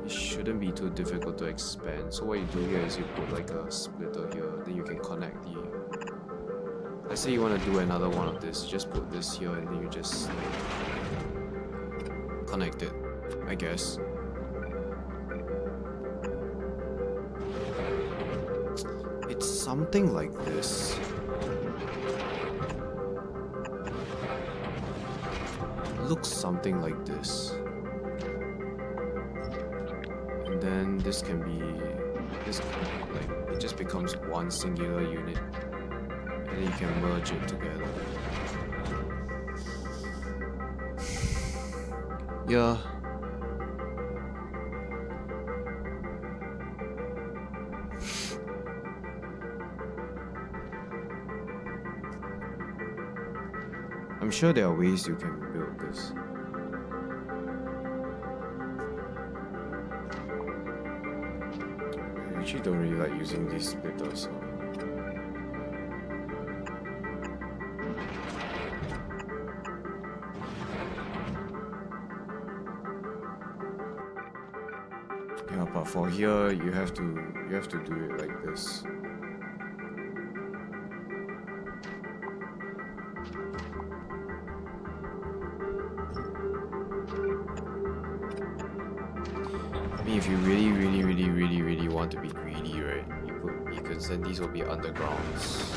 it shouldn't be too difficult to expand. So what you do here is you put like a splitter here, then you can connect the... Let's say you want to do another one of this, just put this here and then you just like connect it, I guess. It's something like this. It looks something like this. And then this can be like it just becomes one singular unit. And then you can merge it together. Yeah. I'm sure there are ways you can build this. I actually don't really like using these splitters, so... Yeah, but for here you have to do it like this. I mean, if you really want to be greedy, right? You could send these will be undergrounds.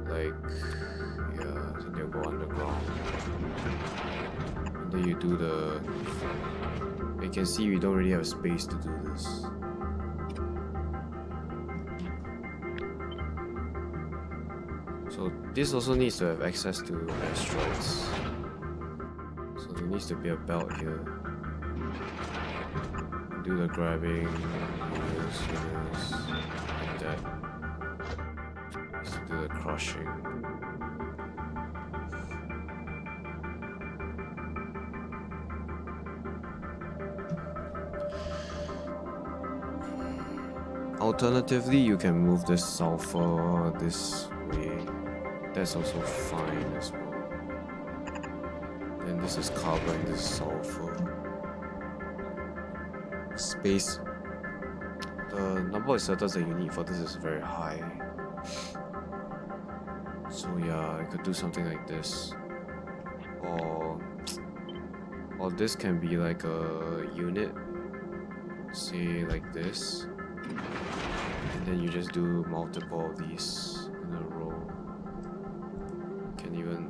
Like, yeah, so they'll go underground. And then you do the... You can see we don't really have space to do this. So this also needs to have access to asteroids. So there needs to be a belt here. Do the grabbing, this, like that. Needs to do the crushing. Alternatively, you can move this sulfur this way. That's also fine as well. Then this is carbon, this is sulfur. Space. The number of inserters that you need for this is very high. So yeah, I could do something like this. Or this can be like a unit. Say like this. And then you just do multiple of these in a row.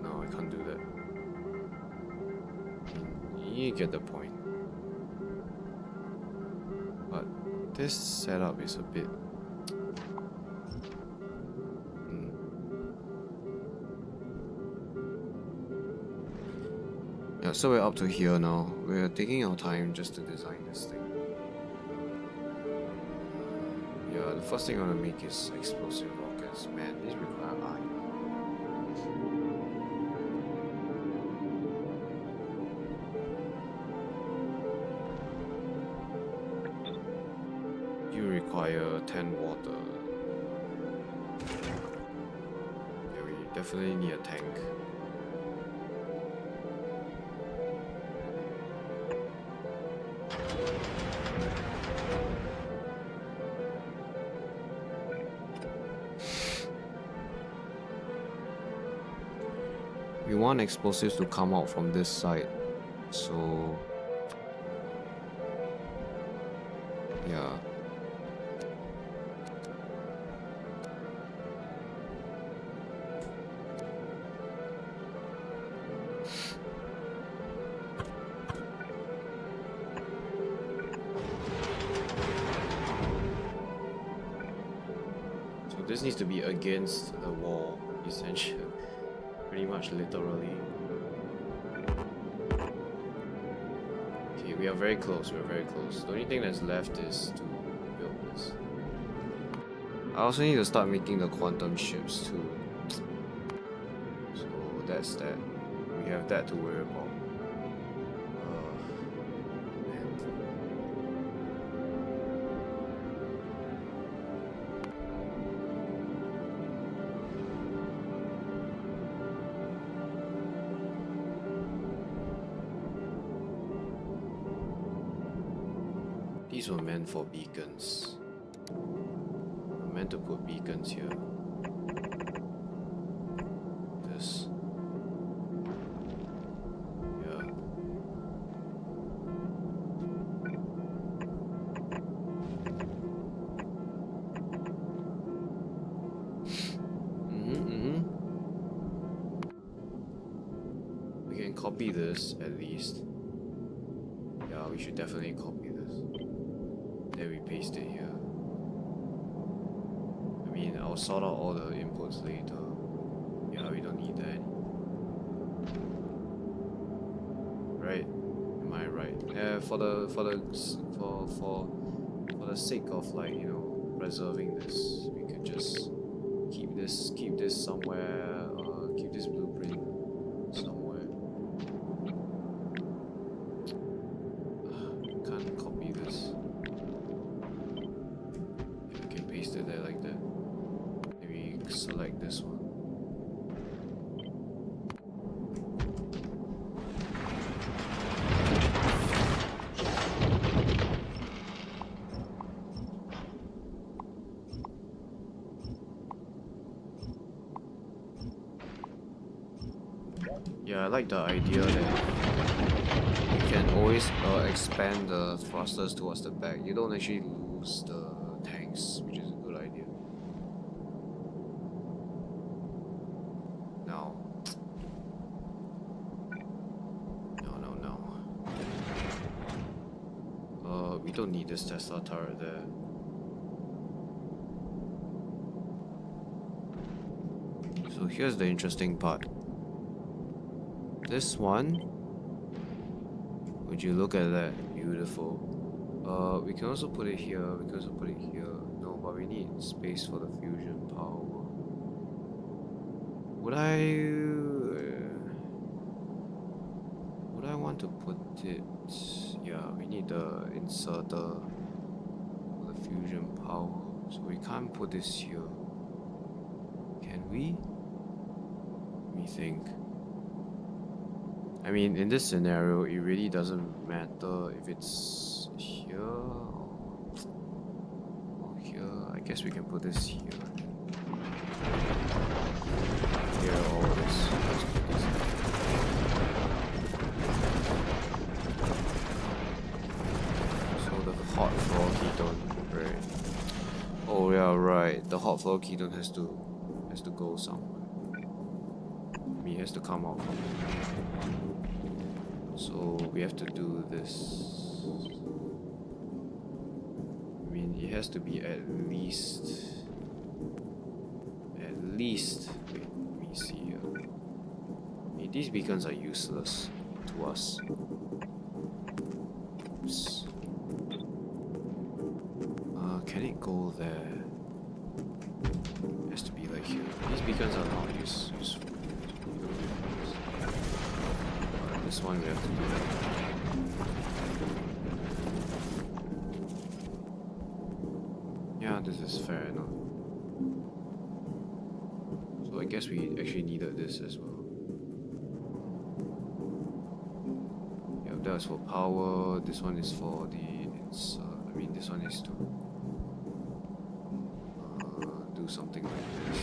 No, I can't do that. You get the point. But this setup is a bit... Yeah, so we're up to here now. We're taking our time just to design this thing. Yeah, the first thing I want to make is explosive rockets. Man, these require iron. You require 10 water. Yeah, we definitely need a tank. We want explosives to come out from this side, so yeah. So this needs to be against the wall, essentially. Pretty much literally. Okay, we are very close, we're very close. The only thing that's left is to build this. I also need to start making the quantum ships too. So that's that. We have that to worry about. Man. These were meant for beacons. I'm meant to put beacons here. This. Yeah. We can copy this at least. Yeah, we should definitely copy this. Then we paste it here. I mean, I'll sort out all the inputs later. Yeah, we don't need that. Right? Am I right? Yeah, for the sake of, like, you know, preserving this, we could just keep this somewhere. Keep this blueprint somewhere. Can't copy this. We can paste it there like that. Maybe select this one. Yeah, I like the idea that you can always expand the thrusters towards the back. You don't actually lose the tanks, which is a good idea. No. We don't need this Tesla turret there. So here's the interesting part. This one, would you look at that? Beautiful. We can also put it here, we can also put it here. No, but we need space for the fusion power. Would I want to put it? Yeah, we need the inserter for the fusion power. So we can't put this here. Can we? Let me think. I mean, in this scenario, it really doesn't matter if it's here or here. I guess we can put this here. Here, all this. Let's put this here. So the hot floor ketone, right? Oh yeah, right. The hot floor ketone has to go somewhere. I mean, it has to come out from here. So we have to do this. I mean, it has to be at least. Wait, let me see here. I mean, these beacons are useless to us. Oops. Can it go there? It has to be like here. These beacons are not useful. This one we have to do that. Yeah, this is fair enough. So I guess we actually needed this as well. Yeah, that's for power. This one is for the I mean, this one is to do something like this.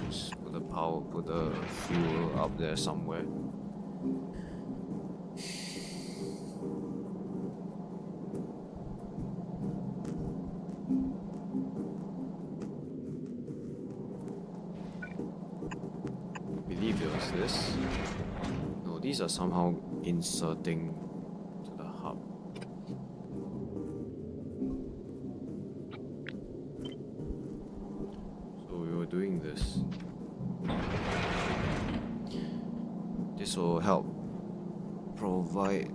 Just put the power, put the fuel up there somewhere. I believe it was this. No, these are somehow inserting to the hub. So we were doing this. This will help provide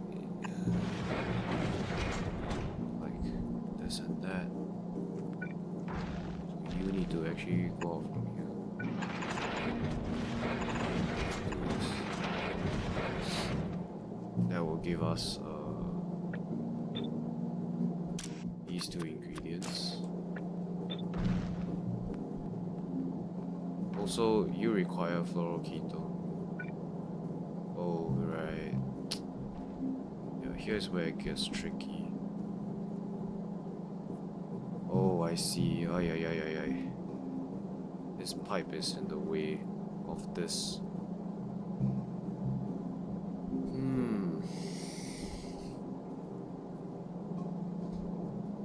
like this and that. So you need to actually go off from here. That will give us these two ingredients. Also, you require fluoroketone. Oh, right. Yeah, here's where it gets tricky. Oh, I see. Ay, ay, ay, ay, ay. This pipe is in the way of this.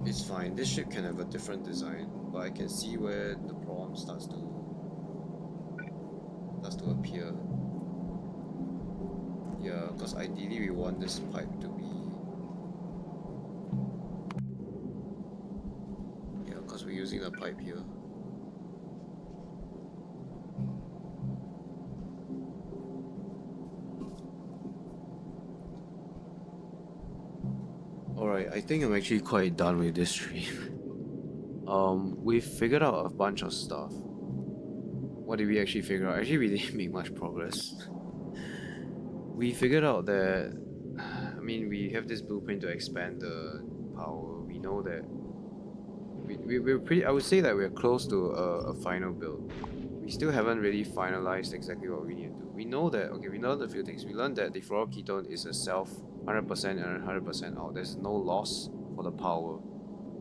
It's fine. This ship can have a different design, but I can see where the problem starts to appear. Yeah, because ideally we want this pipe to be. Yeah, because we're using a pipe here. Alright, I think I'm actually quite done with this stream. We figured out a bunch of stuff. What did we actually figure out? Actually, we didn't make much progress. We figured out that, I mean, we have this blueprint to expand the power. We know that we're pretty, I would say that we're close to a final build. We still haven't really finalized exactly what we need to do. We know that, okay, we learned a few things. We learned that the fluoroketone is a self 100% and 100% out. There's no loss for the power,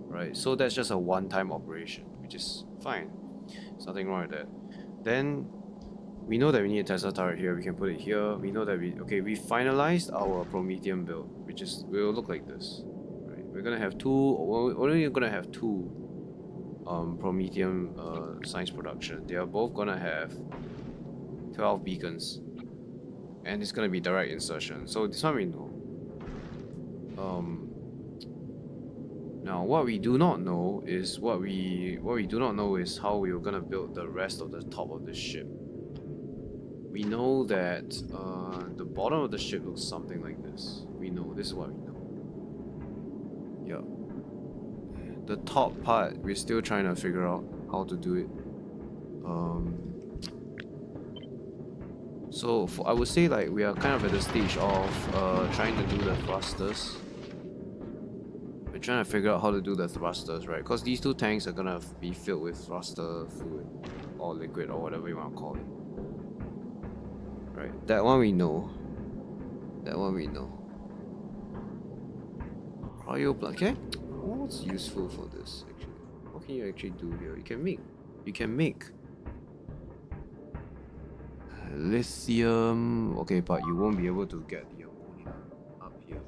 right? So that's just a one-time operation, which is fine. There's nothing wrong with that. Then we know that we need a Tesla turret here. We can put it here. We know that we finalized our Prometheum build, which will look like this. Right? We're gonna have we're only gonna have two Prometheum science production. They are both gonna have 12 beacons, and it's gonna be direct insertion. So this one we know. Now what we do not know is how we're gonna build the rest of the top of the ship. We know that the bottom of the ship looks something like this. We know, this is what we know. Yeah. The top part, we're still trying to figure out how to do it. So I would say like we are kind of at the stage of trying to do the thrusters. We're trying to figure out how to do the thrusters, right? Because these two tanks are gonna be filled with thruster fluid or liquid or whatever you want to call it. Right, that one we know. That one we know. Cryo plant. Okay, what's useful for this actually? What can you actually do here? You can make lithium. Okay, but you won't be able to get the ammonia up here.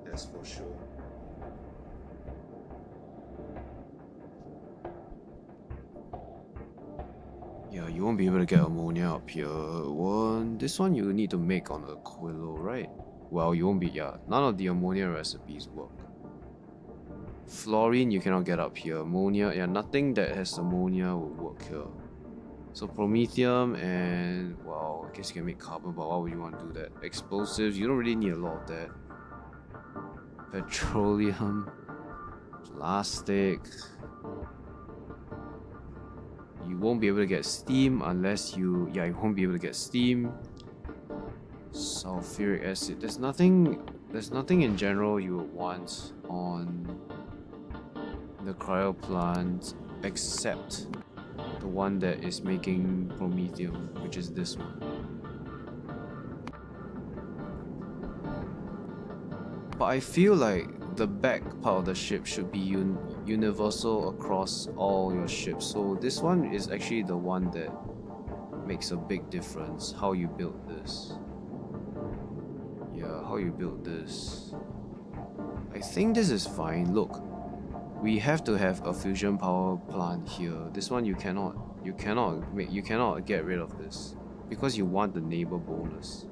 That's for sure. Yeah, you won't be able to get ammonia up here. This one you need to make on a Quillo, right? Well, you won't be, yeah. None of the ammonia recipes work. Fluorine you cannot get up here. Ammonia, yeah, nothing that has ammonia will work here. So Prometheum and, well, I guess you can make carbon, but why would you want to do that? Explosives, you don't really need a lot of that. Petroleum, plastic. You won't be able to get steam unless you won't be able to get steam. Sulfuric acid. There's nothing in general you would want on the cryo plant except the one that is making Prometheum, which is this one. But I feel like the back part of the ship should be universal across all your ships. So this one is actually the one that makes a big difference. How you build this. Yeah, how you build this. I think this is fine. Look, we have to have a fusion power plant here. This one you cannot get rid of this because you want the neighbor bonus.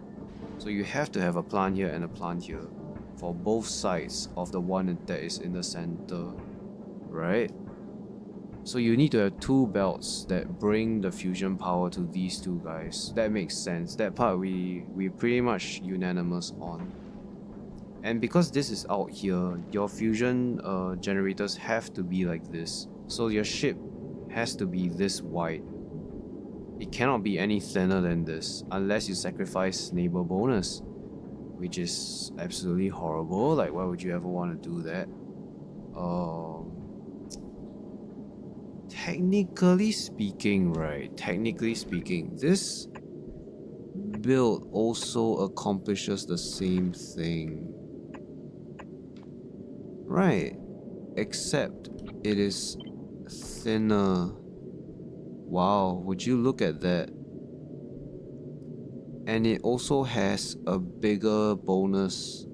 So you have to have a plant here and a plant here for both sides of the one that is in the center, right? So you need to have two belts that bring the fusion power to these two guys. That makes sense. That part we pretty much unanimous on. And because this is out here, your fusion generators have to be like this. So your ship has to be this wide. It cannot be any thinner than this unless you sacrifice neighbor bonus, which is absolutely horrible. Like, why would you ever want to do that? Technically speaking, this build also accomplishes the same thing. Right, except it is thinner. Wow, would you look at that? And it also has a bigger bonus.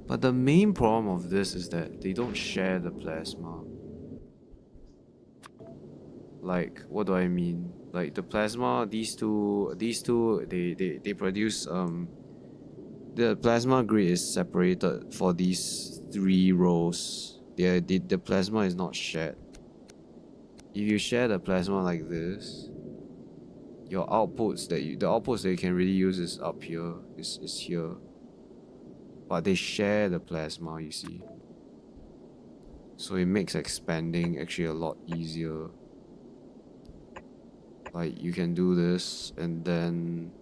But the main problem of this is that they don't share the plasma. Like, what do I mean? Like the plasma, these two, they produce the plasma grid is separated for these 3 rows. The plasma is not shared. If you share the plasma like this, your outputs the outputs that you can really use is up here, is here. But they share the plasma, you see. So it makes expanding actually a lot easier. Like, you can do this and then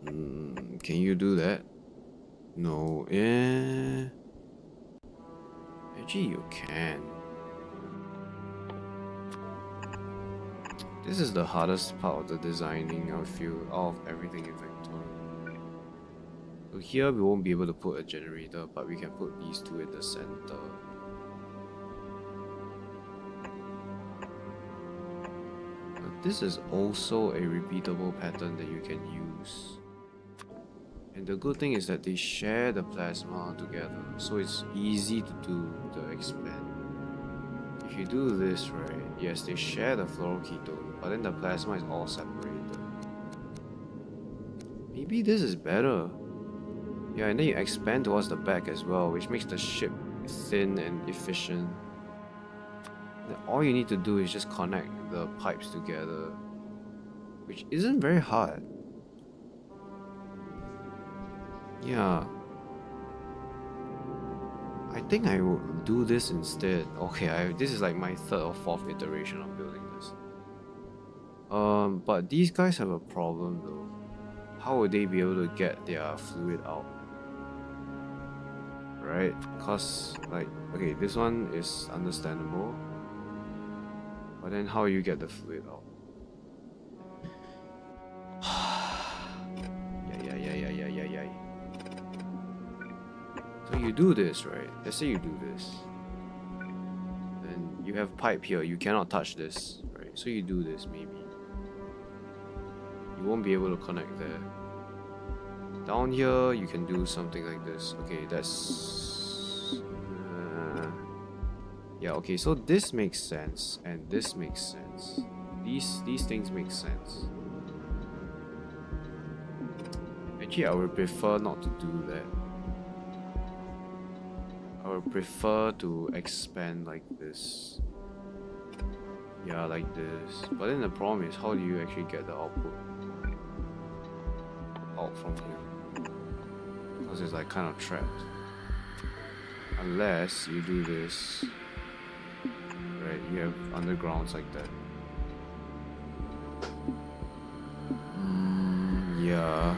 can you do that? No. Actually you can. This is the hardest part of the designing, I feel, of everything in Factorio. So here we won't be able to put a generator, but we can put these two in the center. But this is also a repeatable pattern that you can use. And the good thing is that they share the plasma together, so it's easy to do the expand. If you do this right, yes, they share the fluoroketone, but then the plasma is all separated. Maybe this is better. Yeah, and then you expand towards the back as well, which makes the ship thin and efficient. Then all you need to do is just connect the pipes together, which isn't very hard. Yeah. I think I will do this instead. Okay, this is like my 3rd or 4th iteration of building this. But these guys have a problem though. How would they be able to get their fluid out? Right? Cause like, okay, this one is understandable. But then how you get the fluid out? Yeah. So you do this, right? Let's say you do this. Then you have pipe here, you cannot touch this, right? So you do this maybe. You won't be able to connect there. Down here, you can do something like this. Okay, that's... yeah, okay, so this makes sense, and this makes sense. These things make sense. Actually, I would prefer not to do that. I would prefer to expand like this. Yeah, like this. But then the problem is, how do you actually get the output out from here? Because it's like kind of trapped. Unless you do this. Right, you have undergrounds like that. Yeah.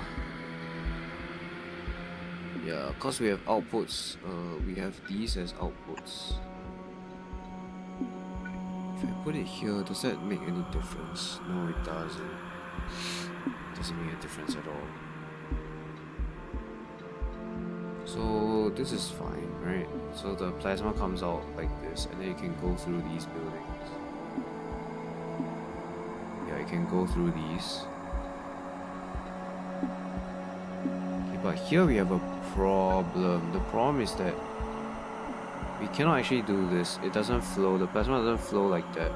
Yeah, because we have outputs, we have these as outputs. If I put it here, does that make any difference? No, it doesn't. It doesn't make a difference at all. So so this is fine, right? So the plasma comes out like this, and then you can go through these buildings. Yeah, you can go through these. Okay, but here we have a problem. The problem is that we cannot actually do this. It doesn't flow. The plasma doesn't flow like that.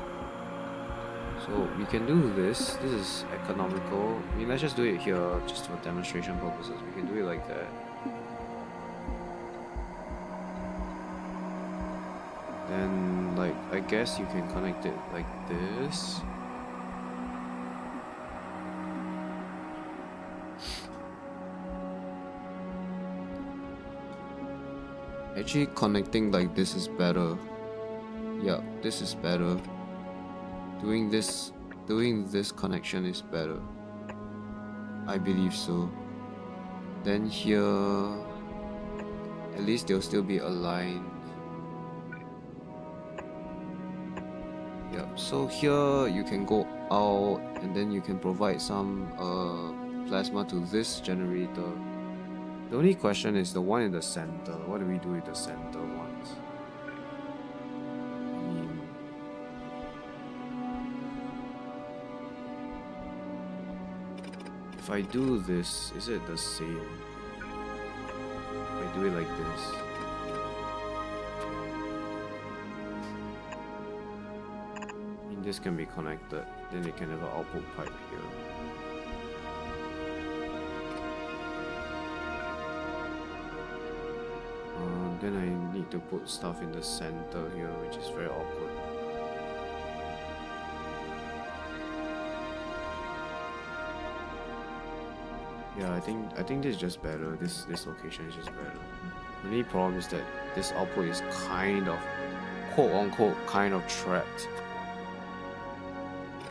So we can do this. This is economical. I mean, let's just do it here, just for demonstration purposes. We can do it like that. Then, like, I guess you can connect it like this. Actually, connecting like this is better. Yeah, this is better. Doing this connection is better. I believe so. Then here, at least they'll still be aligned. Yeah, so here you can go out and then you can provide some plasma to this generator. The only question is the one in the center. What do we do with the center ones? I mean, if I do this, is it the same? If I do it like this. I mean, this can be connected. Then you can have an output pipe here. Then I need to put stuff in the center here, which is very awkward. Yeah, I think this is just better. This location is just better. The only problem is that this output is kind of, quote unquote, kind of trapped.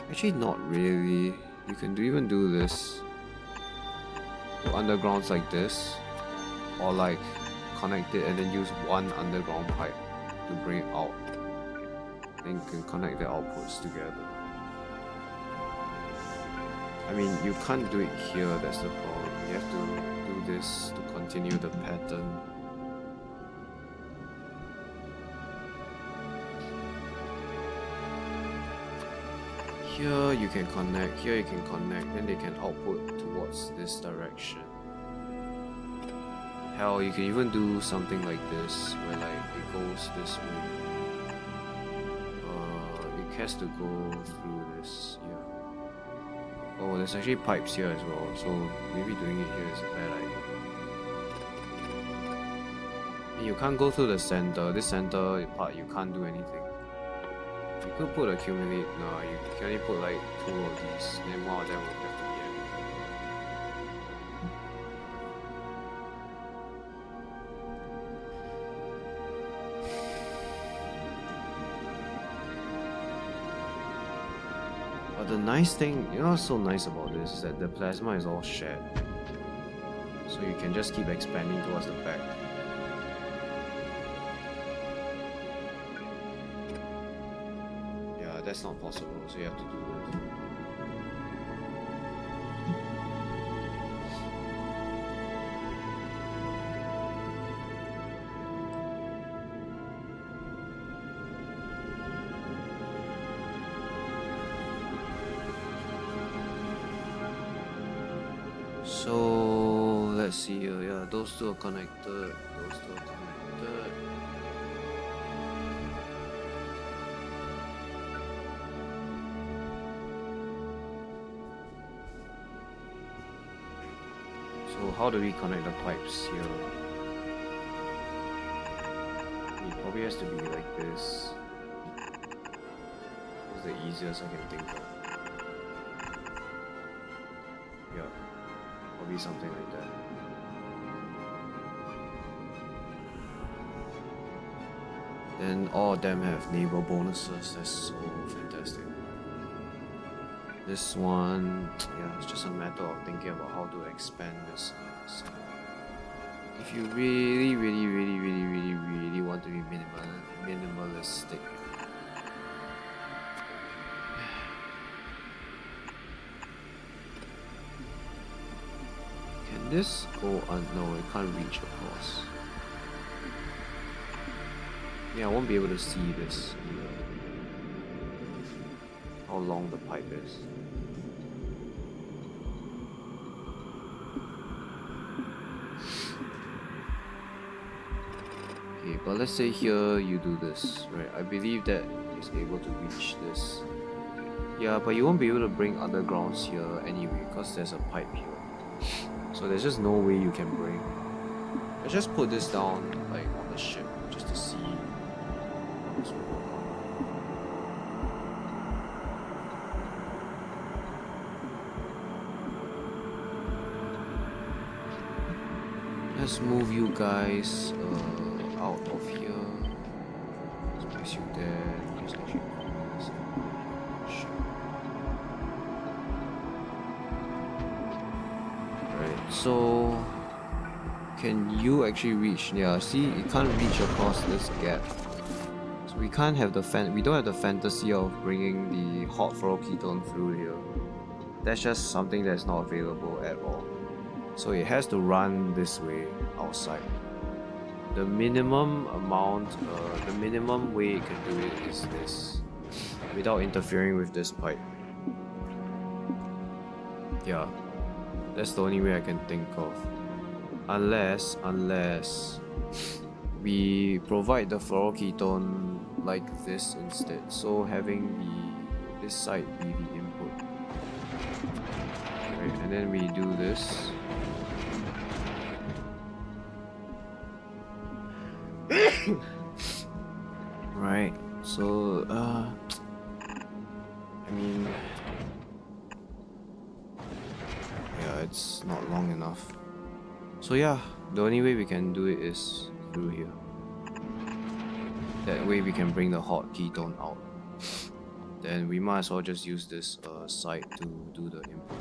Actually, not really. You can even do this. Put undergrounds like this, or like connect it and then use one underground pipe to bring it out. Then you can connect the outputs together. I mean, you can't do it here, that's the problem. You have to do this to continue the pattern. Here you can connect, here you can connect, then they can output towards this direction. Hell, you can even do something like this, where like it goes this way. It has to go through this, yeah. Oh, there's actually pipes here as well, so maybe doing it here is a bad idea. You can't go through the center. This center part, you can't do anything. You could put accumulate, no, you can only put like 2 of these, then one of them will have to be empty. But the nice thing, you know what's so nice about this is that the plasma is all shared. So you can just keep expanding towards the back. Yeah, that's not possible, so you have to do this. So let's see here. Yeah, those two are connected. Those two are connected. So how do we connect the pipes here? It probably has to be like this. It's the easiest I can think of. Yeah. Probably something like that. Then all of them have neighbor bonuses. That's so fantastic. This one, yeah, it's just a matter of thinking about how to expand this. So if you really want to be minimalistic, can this go on? No, it can't reach across. Yeah, I won't be able to see this either. How long the pipe is. Okay, but let's say here you do this, right? I believe that is able to reach this. Yeah, but you won't be able to bring undergrounds here anyway, because there's a pipe here. So there's just no way you can bring. I just put this down like on the ship just to see how this will work out. Let's move you guys out of here. Let's place you there. Let's actually put this ship. Right, so can you actually reach? Yeah, see, it can't reach across this gap. So we can't have the we don't have the fantasy of bringing the hot ketone through here. That's just something that's not available at all. So it has to run this way outside. The minimum amount, the minimum way it can do it is this, without interfering with this pipe. Yeah, that's the only way I can think of. Unless we provide the fluoroketone like this instead. So having this side be the input. Right, and then we do this. Right, so I mean, yeah, it's not long enough. So yeah, the only way we can do it is through here. That way we can bring the hot ketone out. Then we might as well just use this side to do the input.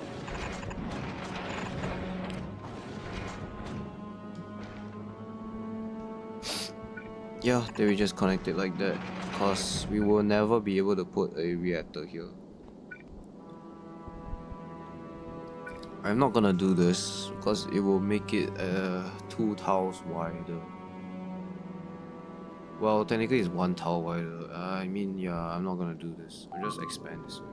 Yeah, then we just connect it like that, because we will never be able to put a reactor here. I'm not gonna do this because it will make it 2 tiles wider. Well, technically it's 1 tile wider. I mean, yeah, I'm not gonna do this. I'll just expand this way.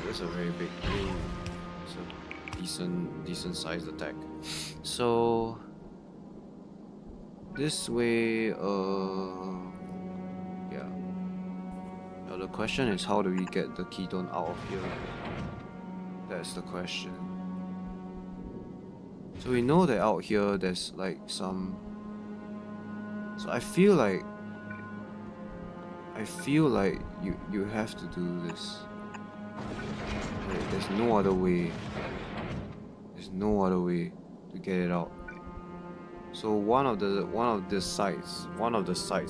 That's a very big thing. It's a decent sized attack. So this way, yeah. Now the question is, how do we get the ketone out of here? That's the question. So we know that out here there's like some. So I feel like you have to do this. Right, there's no other way. There's no other way to get it out. So one of the sides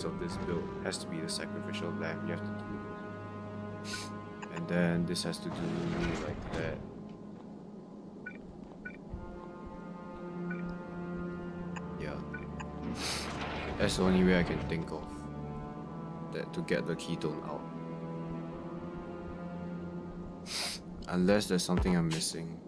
of this build has to be the sacrificial lamb. You have to do this. And then this has to do like that. Yeah. That's the only way I can think of that to get the ketone out. Unless there's something I'm missing.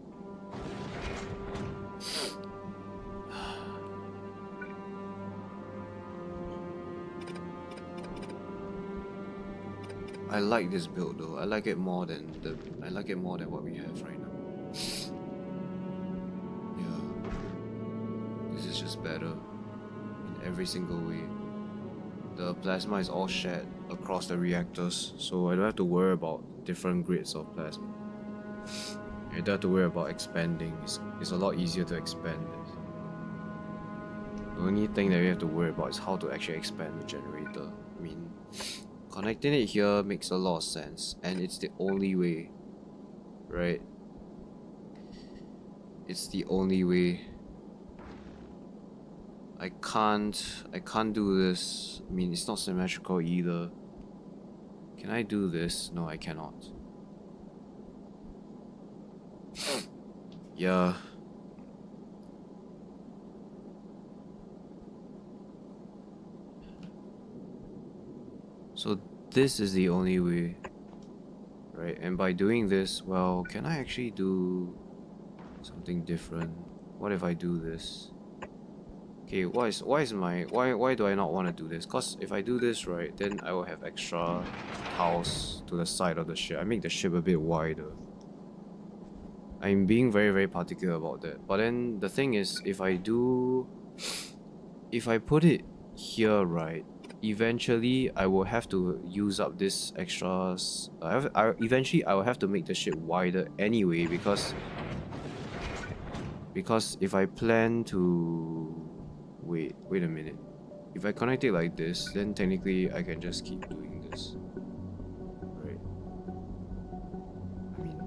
I like this build though. I like it more than what we have right now. Yeah. This is just better in every single way. The plasma is all shared across the reactors, so I don't have to worry about different grades of plasma. I don't have to worry about expanding. It's a lot easier to expand this. The only thing that we have to worry about is how to actually expand the generator. I mean, connecting it here makes a lot of sense, and it's the only way, right? It's the only way. I can't do this. I mean, it's not symmetrical either. Can I do this? No, I cannot. Yeah. So this is the only way, right? And by doing this, well, can I actually do something different? What if I do this? Okay, why do I not want to do this? Cause if I do this right, then I will have extra tiles to the side of the ship. I make the ship a bit wider. I'm being very particular about that. But then the thing is, if I put it here right, eventually I will have to use up this extras. Eventually I will have to make the ship wider anyway because if I plan to wait a minute. If I connect it like this, then technically I can just keep doing this. Right. I mean,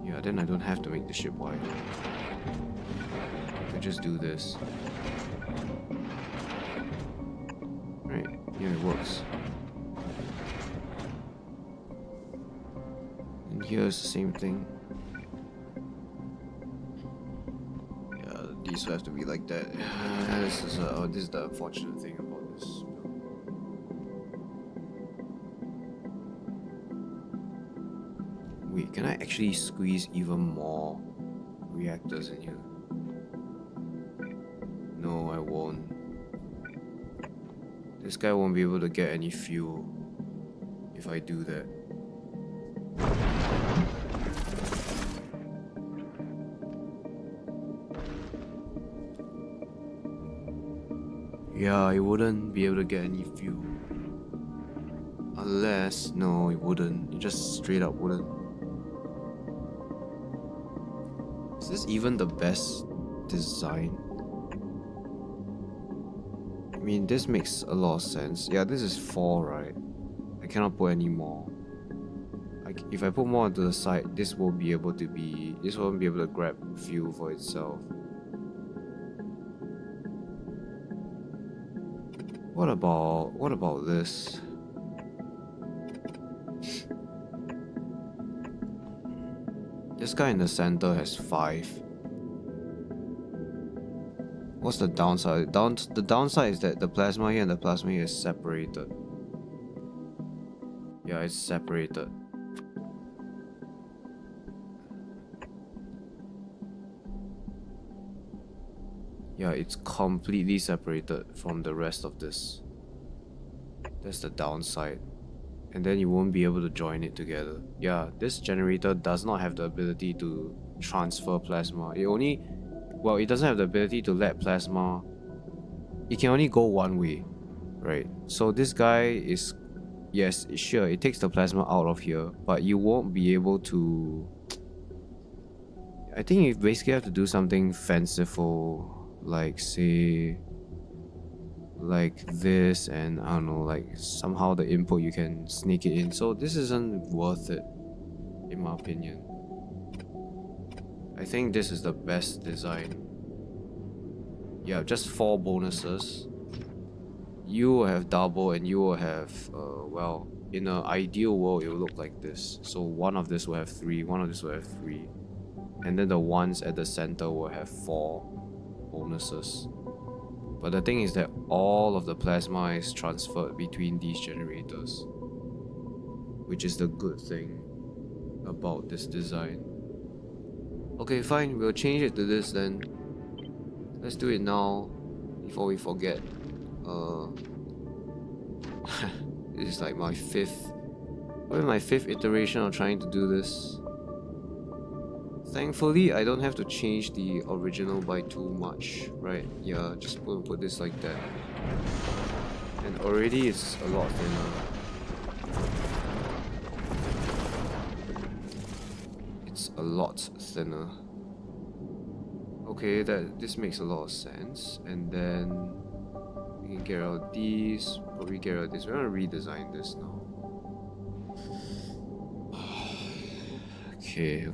yeah, then I don't have to make the ship wider. I just do this. Right, yeah, it works. And here's the same thing. These have to be like that. This is the unfortunate thing about this. Wait, can I actually squeeze even more reactors in here? No, I won't. This guy won't be able to get any fuel if I do that. Yeah, it wouldn't be able to get any fuel. Unless, no, it wouldn't. It just straight up wouldn't. Is this even the best design? I mean, this makes a lot of sense. Yeah, this is 4, right? I cannot put any more. If I put more to the side, this won't be able to grab fuel for itself. What about this? This guy in the center has 5. What's the downside? The downside is that the plasma here and the plasma here is separated. Yeah, it's separated. Yeah, it's completely separated from the rest of this. That's the downside. And then you won't be able to join it together. Yeah, this generator does not have the ability to transfer plasma. It doesn't have the ability to let plasma. It can only go one way, right? So this guy is, yes, sure, it takes the plasma out of here, but you won't be able to. I think you basically have to do something fanciful. Like say like this, and I don't know, like somehow the input you can sneak it in. So this isn't worth it in my opinion. I think this is the best design. Yeah, just 4 bonuses. You will have double and you will have well, in an ideal world it will look like this. So one of this will have 3, one of this will have 3, and then the ones at the center will have 4 bonuses. But the thing is that all of the plasma is transferred between these generators, which is the good thing about this design. Okay, fine, we'll change it to this then. Let's do it now before we forget. This is like my 5th iteration of trying to do this. Thankfully, I don't have to change the original by too much, right? Yeah, just put this like that. And already it's a lot thinner. It's a lot thinner. Okay, this makes a lot of sense. And then we can get rid of these, probably get rid of this. We're gonna redesign this now. Okay.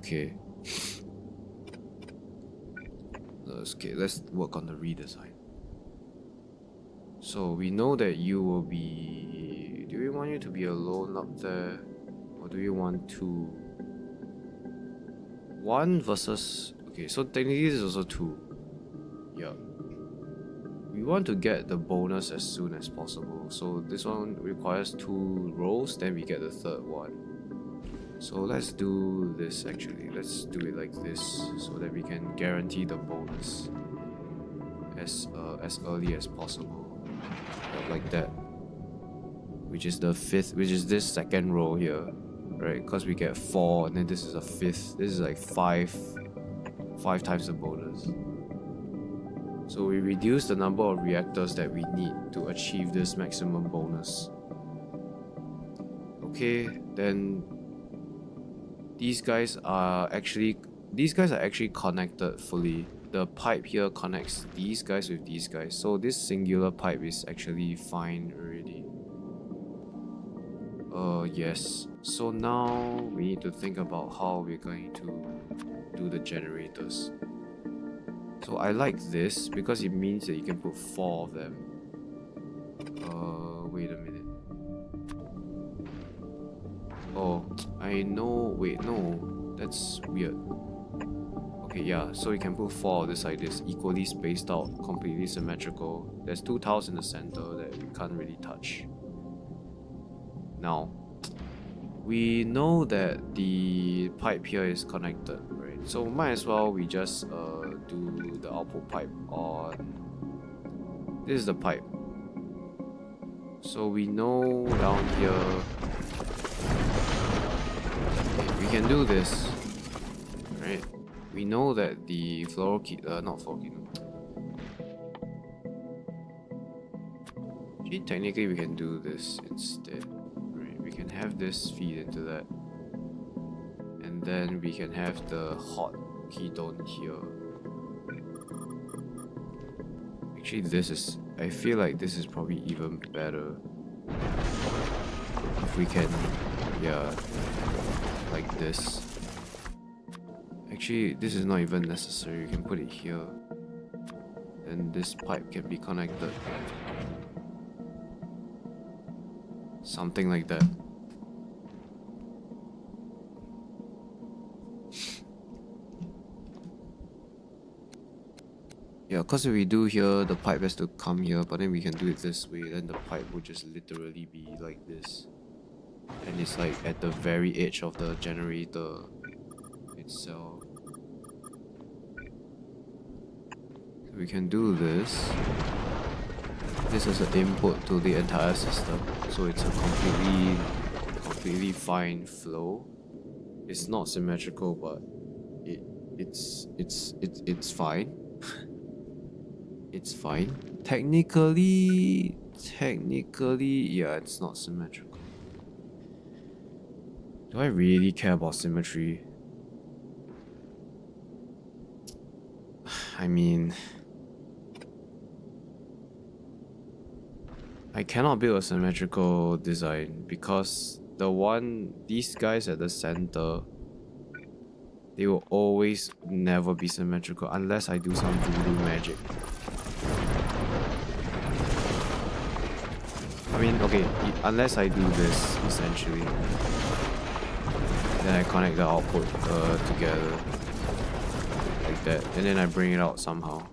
Okay, let's work on the redesign. So we know that you will be... Do we want you to be alone up there? Or do we want 2? 1 versus... Okay, so technically this is also 2. Yeah. We want to get the bonus as soon as possible. So this one requires 2 rolls, then we get the 3rd one. So let's do this actually. Let's do it like this so that we can guarantee the bonus as early as possible. Like that. Which is the fifth, which is this second row here, right? Because we get 4 and then this is a fifth. This is like 5 times the bonus. So we reduce the number of reactors that we need to achieve this maximum bonus. Okay, then these guys are actually connected fully. The pipe here connects these guys with these guys, so this singular pipe is actually fine already. Yes. So now we need to think about how we're going to do the generators. So I like this because it means that you can put 4 of them. Wait a minute. Oh, I know. Wait, no, that's weird. Okay, yeah, so you can put 4 of this like this, equally spaced out, completely symmetrical. There's 2 tiles in the center that you can't really touch. Now, we know that the pipe here is connected, right? So might as well we just do the output pipe on... This is the pipe. So we know down here... Okay, we can do this, right? We know that the Actually, technically we can do this instead. We can have this feed into that, and then we can have the hot ketone here. Actually, I feel like this is probably even better if we can, yeah, like this. Actually, this is not even necessary. You can put it here, and this pipe can be connected. Something like that. Yeah, because if we do here, the pipe has to come here, but then we can do it this way, then the pipe would just literally be like this. And it's like at the very edge of the generator itself. So we can do this. This is an input to the entire system, so it's a completely fine flow. It's not symmetrical, but it's fine. It's fine. Technically, yeah, it's not symmetrical. Do I really care about symmetry? I mean, I cannot build a symmetrical design because these guys at the center, they will always never be symmetrical unless I do some voodoo magic. I mean, okay, unless I do this, essentially. Then I connect the output together. Like that. And then I bring it out somehow.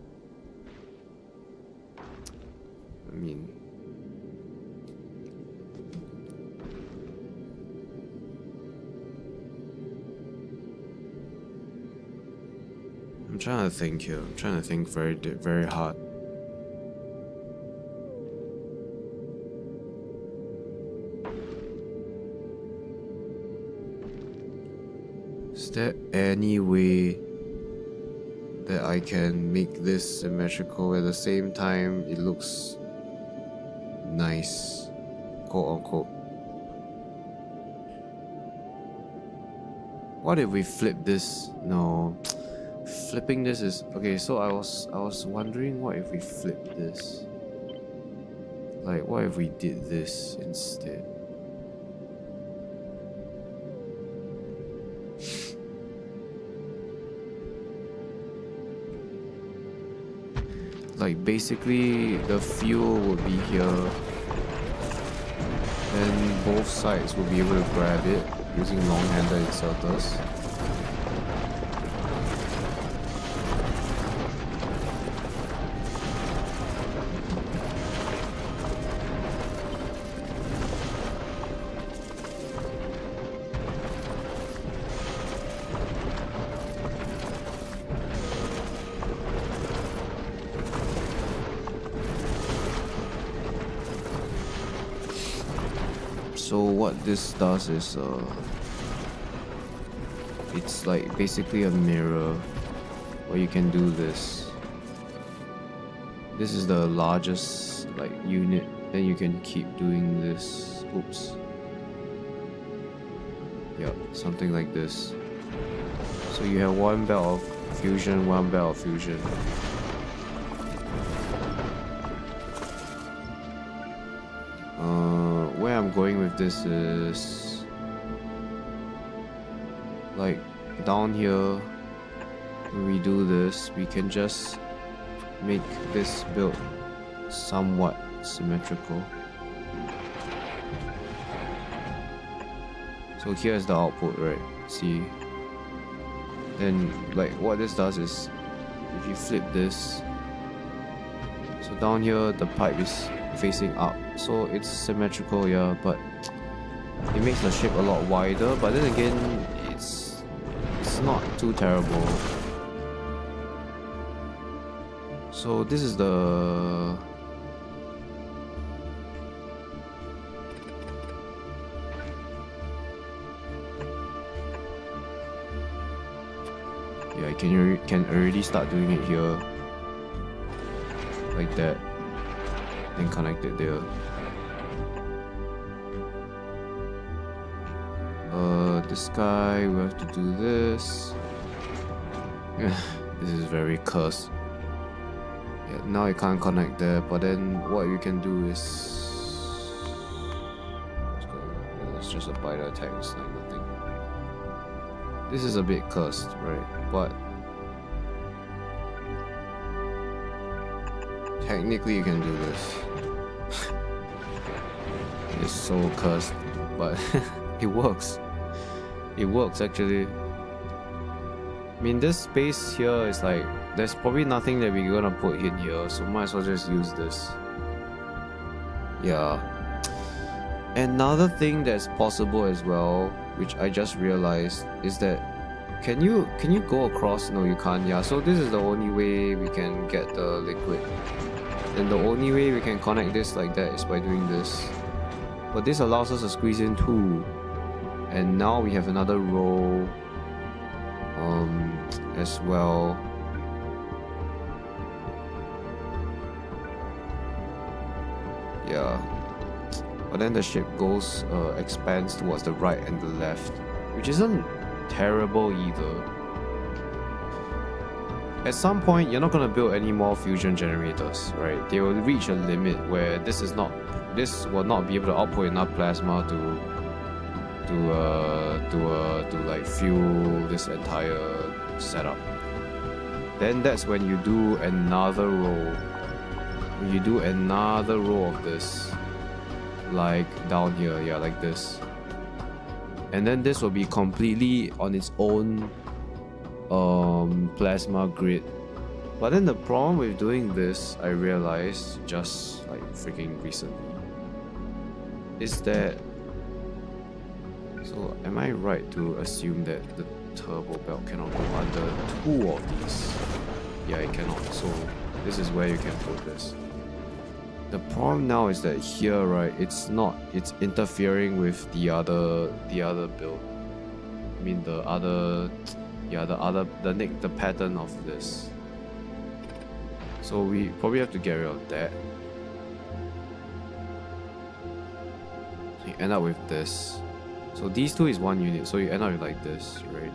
I mean... I'm trying to think here. I'm trying to think very hard. Is there any way that I can make this symmetrical at the same time it looks nice, quote unquote? What if we flip this? No. Flipping this is okay, so I was wondering, what if we flip this? Like, what if we did this instead? Like, basically the fuel would be here, then both sides will be able to grab it using long-handed inserters. So what this does is it's like basically a mirror where you can do this. This is the largest like unit, then you can keep doing this. Oops. Yeah, something like this. So you have one belt of fusion, one belt of fusion. Where I'm going with this is like down here. When we do this, we can just make this build somewhat symmetrical. So here's the output, right? See? Then like what this does is if you flip this, so down here the pipe is facing up, so it's symmetrical, yeah, but it makes the shape a lot wider, but then again it's not too terrible. So this is the yeah, you can already start doing it here like that, then connect it there. This guy, we have to do this. This is very cursed. Yeah, now you can't connect there, but then what you can do is it's just a biter attack, it's like nothing. This is a bit cursed, right? But technically you can do this. It's so cursed, but it works. It works actually. I mean, this space here is like, there's probably nothing that we're gonna put in here, so might as well just use this. Yeah. Another thing that's possible as well, which I just realized, is that can you go across? No, you can't. Yeah, so this is the only way we can get the liquid. And the only way we can connect this like that is by doing this. But this allows us to squeeze in two. And now we have another row as well. Yeah. But then the shape goes expands towards the right and the left, which isn't terrible either. At some point you're not gonna build any more fusion generators, right? They will reach a limit where this will not be able to output enough plasma to like fuel this entire setup. Then that's when you do another row. When you do another row of this, like down here, yeah, like this. And then this will be completely on its own plasma grid. But then the problem with doing this, I realized just like freaking recently, is that, so am I right to assume that the turbo belt cannot go under two of these? Yeah, it cannot. So this is where you can put this. The problem now is that here, right, it's interfering with the other build. I mean the pattern of this. So we probably have to get rid of that. So you end up with this. So these two is one unit, so you end up with like this, right?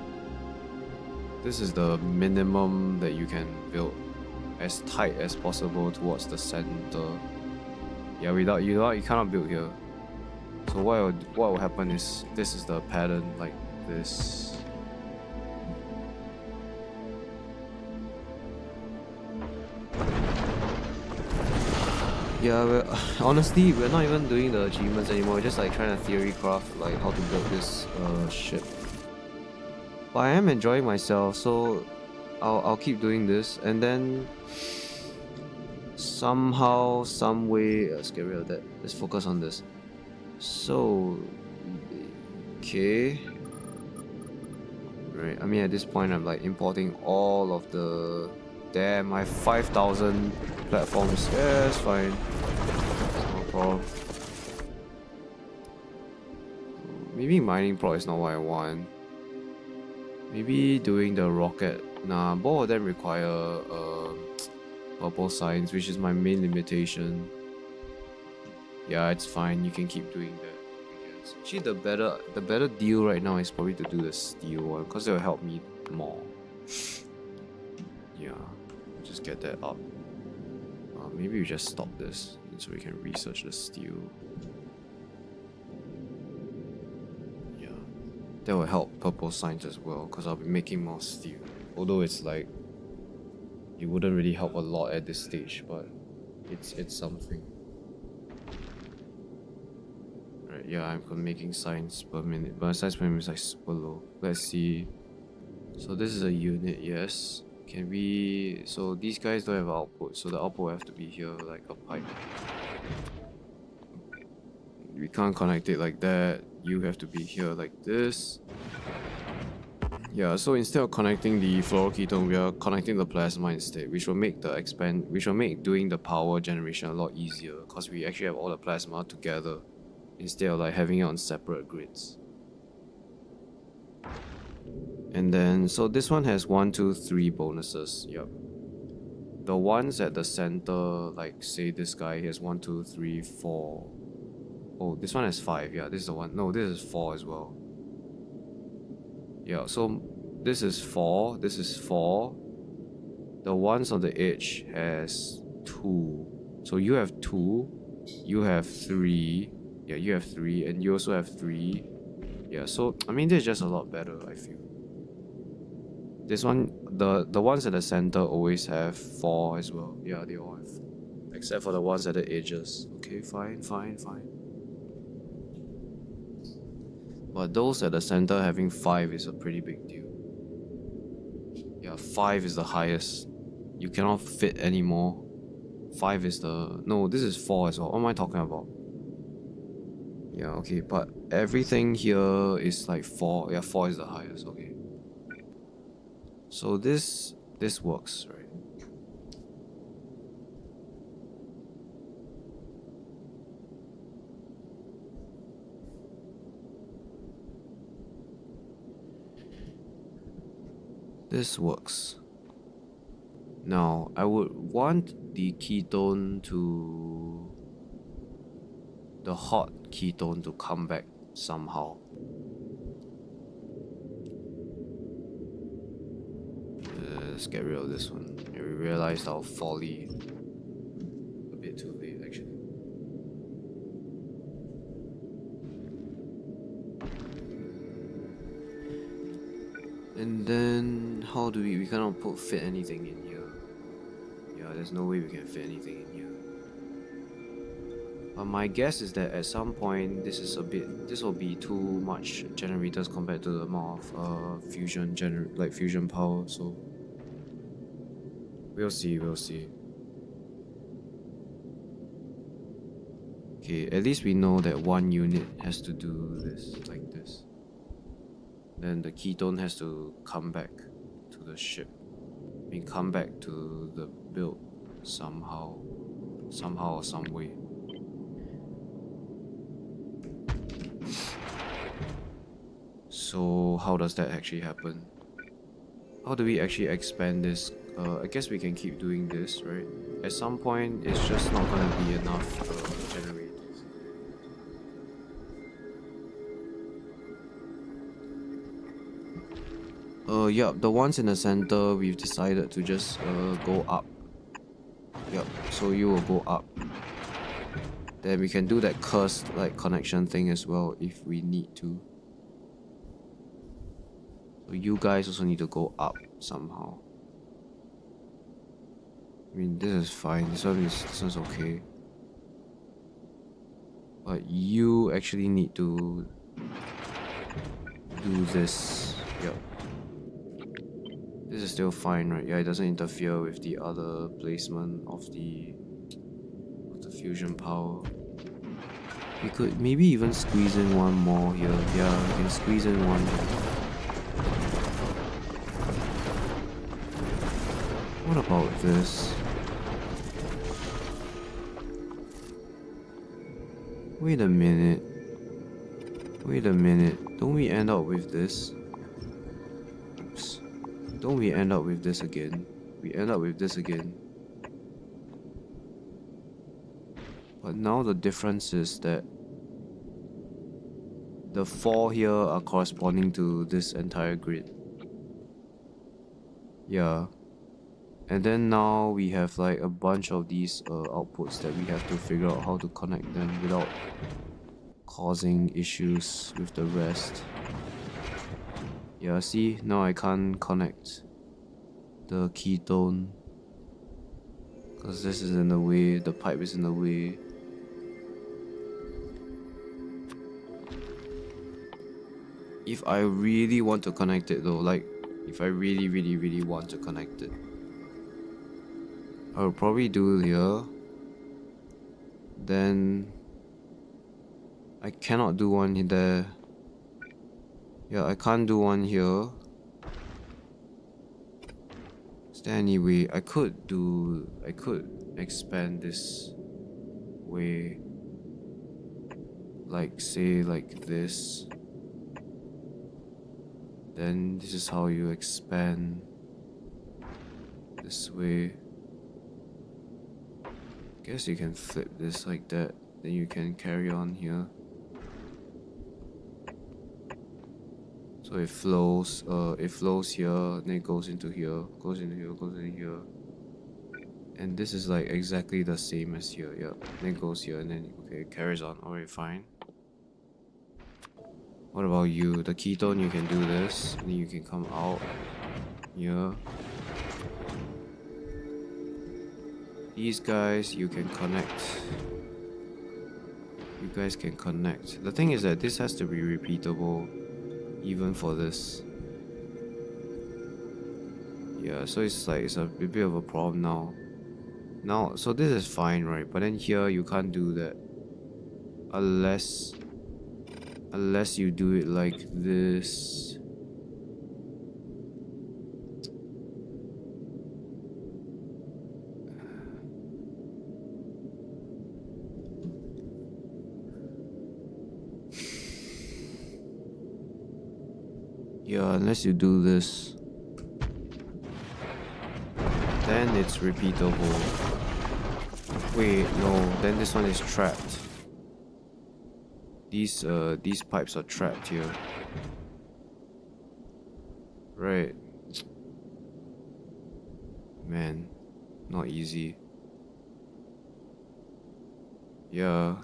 This is the minimum that you can build, as tight as possible towards the center. Yeah, without you cannot build here. So what will happen is, this is the pattern, like this. Yeah, honestly, we're not even doing the achievements anymore. We're just like trying to theory craft like how to build this ship. But I am enjoying myself, so I'll keep doing this, and then somehow, some way, let's get rid of that. Let's focus on this. So, okay. Right, I mean at this point I'm like importing all of the... Damn, I have 5,000 platforms. Yeah, it's fine. No problem. maybe mining prod is not what I want. Maybe doing the rocket. Nah, both of them require purple signs, which is my main limitation. Yeah, it's fine. You can keep doing that. I guess. Actually, the better deal right now is probably to do the steel one, because it will help me more. Yeah, just get that up. Maybe we just stop this so we can research the steel. Yeah, that will help purple signs as well, because I'll be making more steel. Although it's like it wouldn't really help a lot at this stage, but it's something. Right, yeah, I'm making signs per minute, but signs per minute is like super low. Let's see. So this is a unit, yes. Can we... So these guys don't have output, so the output will have to be here like a pipe. We can't connect it like that. You have to be here like this. Yeah, so instead of connecting the fluoroketone, we are connecting the plasma instead, which will make doing the power generation a lot easier, because we actually have all the plasma together instead of like having it on separate grids. And then, so this one has 1, 2, 3 bonuses. Yep. The ones at the center, like say this guy has 1, 2, 3, 4. Oh, this one has 5. Yeah, this is the one. No, this is 4 as well. Yeah, so this is 4. This is 4. The ones on the edge has 2. So you have 2. You have 3. Yeah, you have 3, and you also have 3. Yeah, so I mean, this is just a lot better, I feel. This one, the ones at the center always have 4 as well. Yeah, they all have 4. Except for the ones at the edges. Okay, fine. But those at the center having 5 is a pretty big deal. Yeah, 5 is the highest. You cannot fit anymore. 5 is the... No, this is 4 as well. What am I talking about? Yeah, okay, but everything here is like 4. Yeah, 4 is the highest, okay. So this works, right? This works. Now, I would want the ketone to... the hot ketone to come back somehow. Let's get rid of this one. Yeah, we realized our folly a bit too late, actually. And then how do we cannot fit anything in here. Yeah, there's no way we can fit anything in here. But my guess is that at some point this will be too much generators compared to the amount of fusion power, so we'll see. Okay, at least we know that one unit has to do this, like this. Then the ketone has to come back to the ship. I mean, come back to the build somehow or some way. So how does that actually happen? How do we actually expand this? I guess we can keep doing this, right? At some point, it's just not gonna be enough generators. Yeah, the ones in the center, we've decided to just go up. Yep, so you will go up. Then we can do that cursed like connection thing as well if we need to. So you guys also need to go up somehow. I mean, this is fine. This one's okay. But you actually need to do this. Yep. This is still fine, right? Yeah, it doesn't interfere with the other placement of the fusion power. We could maybe even squeeze in one more here. Yeah, we can squeeze in one more. What about this? Wait a minute. Wait a minute, don't we end up with this? Oops. Don't we end up with this again? We end up with this again. But now the difference is that the 4 here are corresponding to this entire grid. Yeah. And then now we have like a bunch of these outputs that we have to figure out how to connect them without causing issues with the rest. Yeah, see, now I can't connect the ketone because this is in the way, the pipe is in the way. If I really want to connect it though, like if I really want to connect it, I'll probably do here. Then I cannot do one in there. Yeah, I can't do one here. Is there any way I could expand this way, like say like this. Then this is how you expand this way. Guess you can flip this like that, then you can carry on here. So it flows here, then it goes into here, goes into here, goes into here. And this is like exactly the same as here, yeah. Then it goes here and then okay, it carries on. Alright, fine. What about you? The ketone, you can do this, and then you can come out here. These guys, you can connect. You guys can connect. The thing is that this has to be repeatable, even for this. Yeah, so it's like, it's a bit of a problem now. Now, so this is fine, right? But then here, you can't do that. Unless you do it like this. Yeah, unless you do this. Then it's repeatable. Wait, no, then this one is trapped. These pipes are trapped here. Right. Man, not easy. Yeah.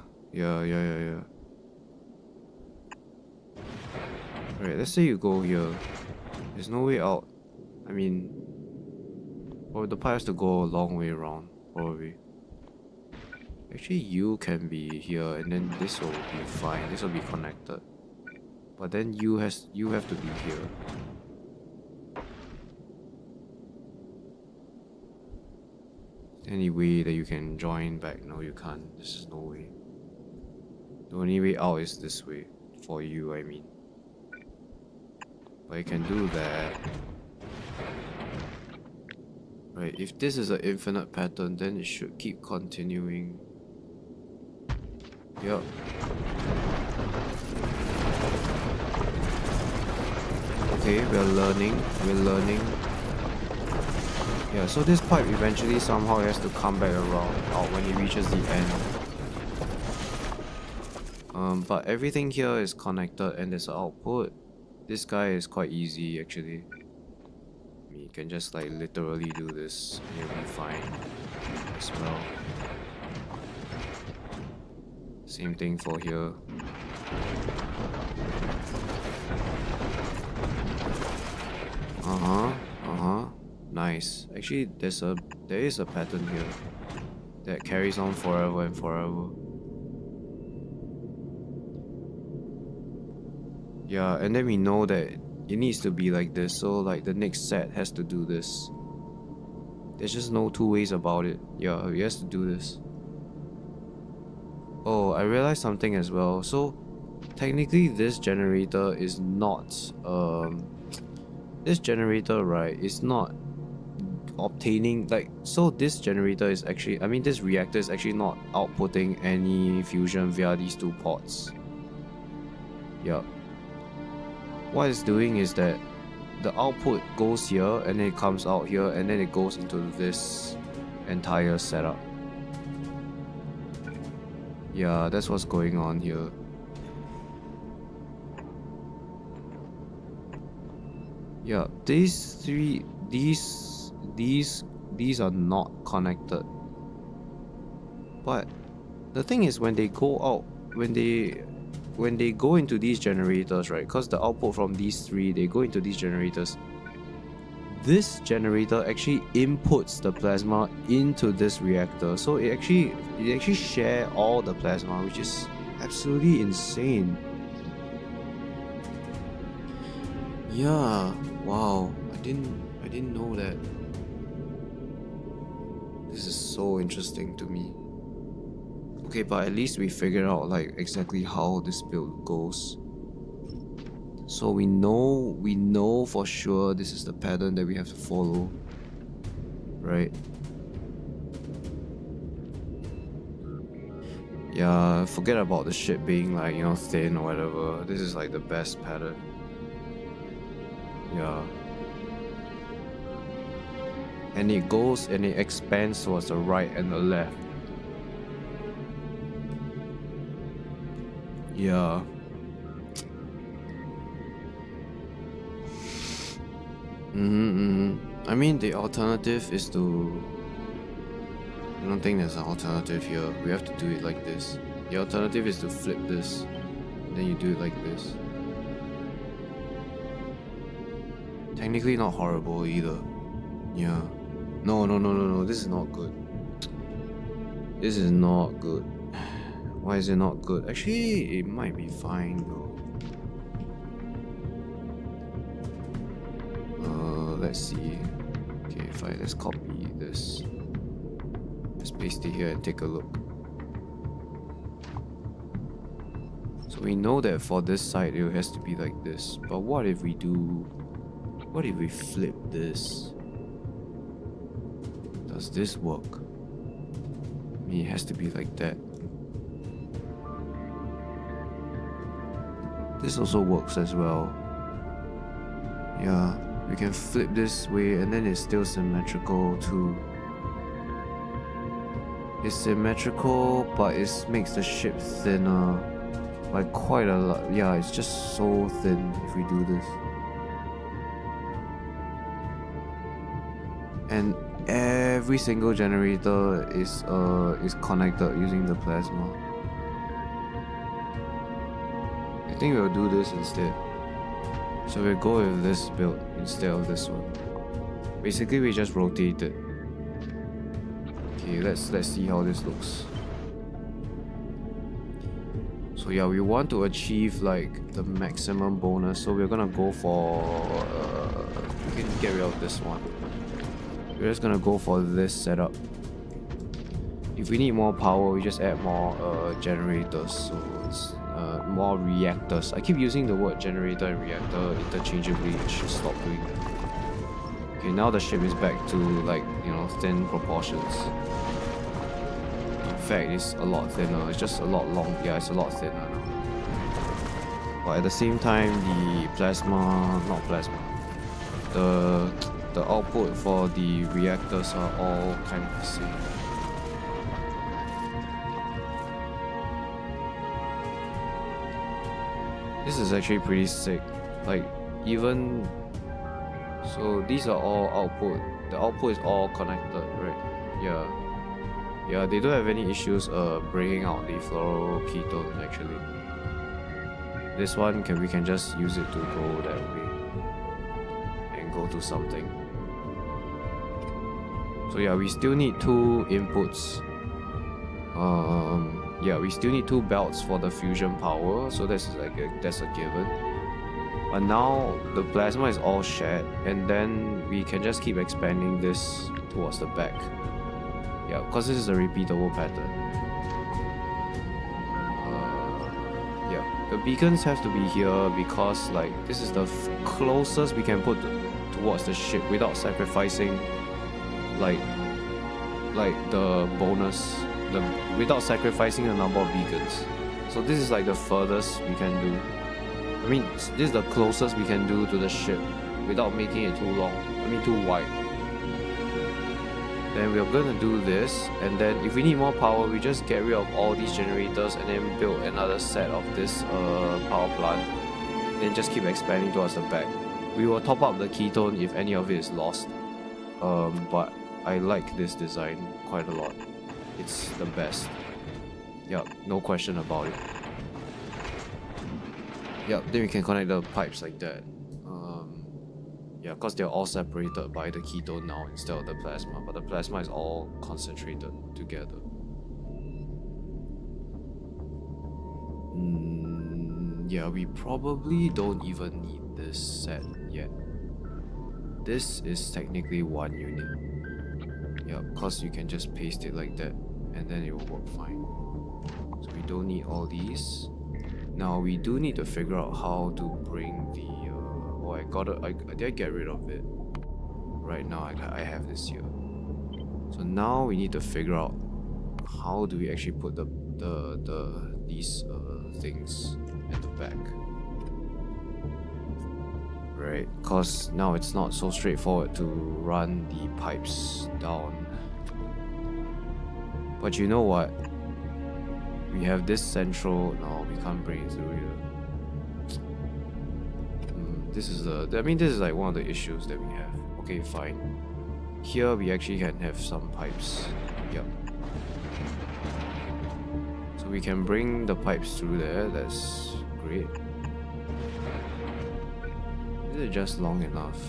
Right, let's say you go here. There's no way out. I mean, or the pipe has to go a long way around, probably. Actually, you can be here, and then this will be fine. This will be connected. But then you have to be here. Any way that you can join back? No, you can't. This is no way. The only way out is this way. For you, I mean. But you can do that. Right, if this is an infinite pattern, then it should keep continuing. Yup. Okay, we're learning. Yeah, so this pipe eventually somehow has to come back around out when it reaches the end. But everything here is connected and there's an output. This guy is quite easy actually. You can just like literally do this and you'll be fine as well. Same thing for here. Nice. Actually, there is a pattern here that carries on forever and forever. Yeah, and then we know that it needs to be like this, so like the next set has to do this. There's just no two ways about it. Yeah, he has to do this. Oh, I realized something as well. So technically this generator is not this generator, right, is not obtaining like, so this generator is actually, I mean this reactor is actually not outputting any fusion via these two ports. Yeah. What it's doing is that the output goes here and then it comes out here and then it goes into this entire setup. Yeah, that's what's going on here. Yeah, these are not connected. But the thing is, when they go out, when they go into these generators, right? Because the output from these three, they go into these generators. This generator actually inputs the plasma into this reactor, so it actually share all the plasma, which is absolutely insane. Yeah, wow, I didn't know that. This is so interesting to me. Okay, but at least we figured out like exactly how this build goes. So we know for sure this is the pattern that we have to follow, right? Yeah, forget about the shit being like, you know, thin or whatever. This is like the best pattern. Yeah. And it goes and it expands towards the right and the left. Yeah. I mean, the alternative is to... I don't think there's an alternative here. We have to do it like this. The alternative is to flip this. Then you do it like this. Technically not horrible either. Yeah. No. This is not good. This is not good. Why is it not good? Actually, it might be fine though. Let's see. Okay, fine. Let's copy this. Let's paste it here and take a look. So we know that for this side it has to be like this. But what if we flip this? Does this work? I mean, it has to be like that. This also works as well. Yeah, we can flip this way and then it's still symmetrical too. It's symmetrical, but it makes the ship thinner. Like quite a lot. Yeah, it's just so thin if we do this. And every single generator is connected using the plasma. I think we'll do this instead. So we'll go with this build instead of this one. Basically, we just rotate it. Okay, let's see how this looks. So yeah, we want to achieve like the maximum bonus. So we're gonna go for. We can get rid of this one. We're just gonna go for this setup. If we need more power, we just add more generators. So it's more reactors. I keep using the word generator and reactor interchangeably. It should stop doing that. Okay, now the ship is back to like, you know, thin proportions. In fact, it's a lot thinner. It's just a lot long. Yeah, it's a lot thinner now. But at the same time, the the output for the reactors are all kind of the same. This is actually pretty sick. Like, even so, these are all output. The output is all connected, right? Yeah, they don't have any issues breaking out the fluoroketone actually. This one we can just use it to go that way and go to something. So yeah, we still need two inputs. Yeah, we still need two belts for the fusion power, so that's a given. But now the plasma is all shared, and then we can just keep expanding this towards the back. Yeah, because this is a repeatable pattern. Yeah, the beacons have to be here because like this is the closest we can put towards the ship without sacrificing like the bonus, without sacrificing the number of beacons. So this is like the furthest we can do. I mean, this is the closest we can do to the ship without making it too long. I mean, too wide. Then we're gonna do this, and then if we need more power, we just get rid of all these generators and then build another set of this power plant. Then just keep expanding towards the back. We will top up the ketone if any of it is lost. But I like this design quite a lot. It's the best. Yep, no question about it. Yep, then we can connect the pipes like that. Yeah, because they're all separated by the ketone now instead of the plasma, but the plasma is all concentrated together. Yeah, we probably don't even need this set yet. This is technically one unit. Yeah, because you can just paste it like that and then it will work fine. So we don't need all these. Now we do need to figure out how to bring the did I get rid of it? Right now I have this here. So now we need to figure out how do we actually put these things at the back. Right, cause now it's not so straightforward to run the pipes down. But you know what? We have this central. No, we can't bring it through here. This is like one of the issues that we have. Okay, fine. Here we actually can have some pipes. Yep. So we can bring the pipes through there. That's great. Is it just long enough?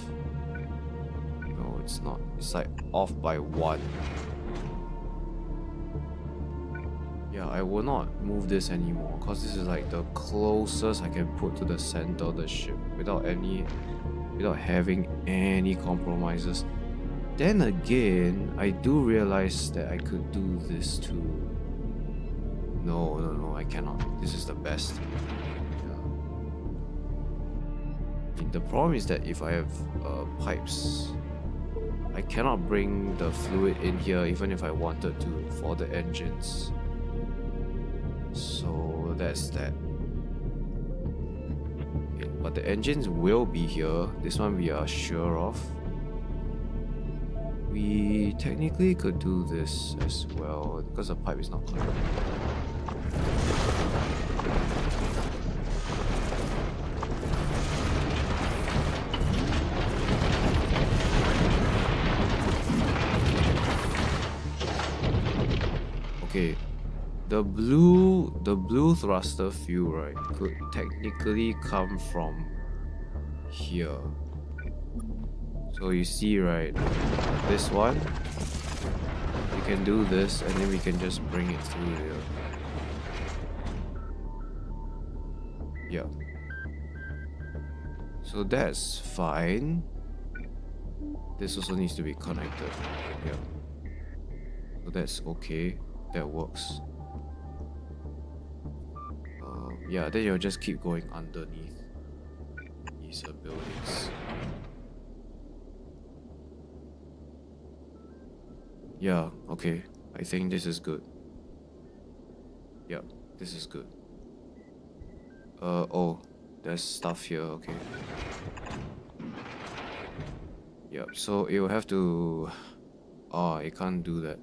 No, it's not. It's like off by one. Yeah, I will not move this anymore because this is like the closest I can put to the center of the ship without having any compromises. Then again, I do realize that I could do this too. No, I cannot. This is the best. Yeah. I mean, the problem is that if I have pipes, I cannot bring the fluid in here even if I wanted to for the engines. So that's that. Okay, but the engines will be here. This one we are sure of. We technically could do this as well because the pipe is not connected. Okay. The blue thruster fuel, right, could technically come from here. So you see, right, this one, we can do this and then we can just bring it through here. Yeah. So that's fine. This also needs to be connected. Yeah. So that's okay. That works. Yeah, then you'll just keep going underneath these buildings. Yeah, okay. I think this is good. Yeah, this is good. Oh, there's stuff here, okay. Yep, so it will have to... Oh, it can't do that.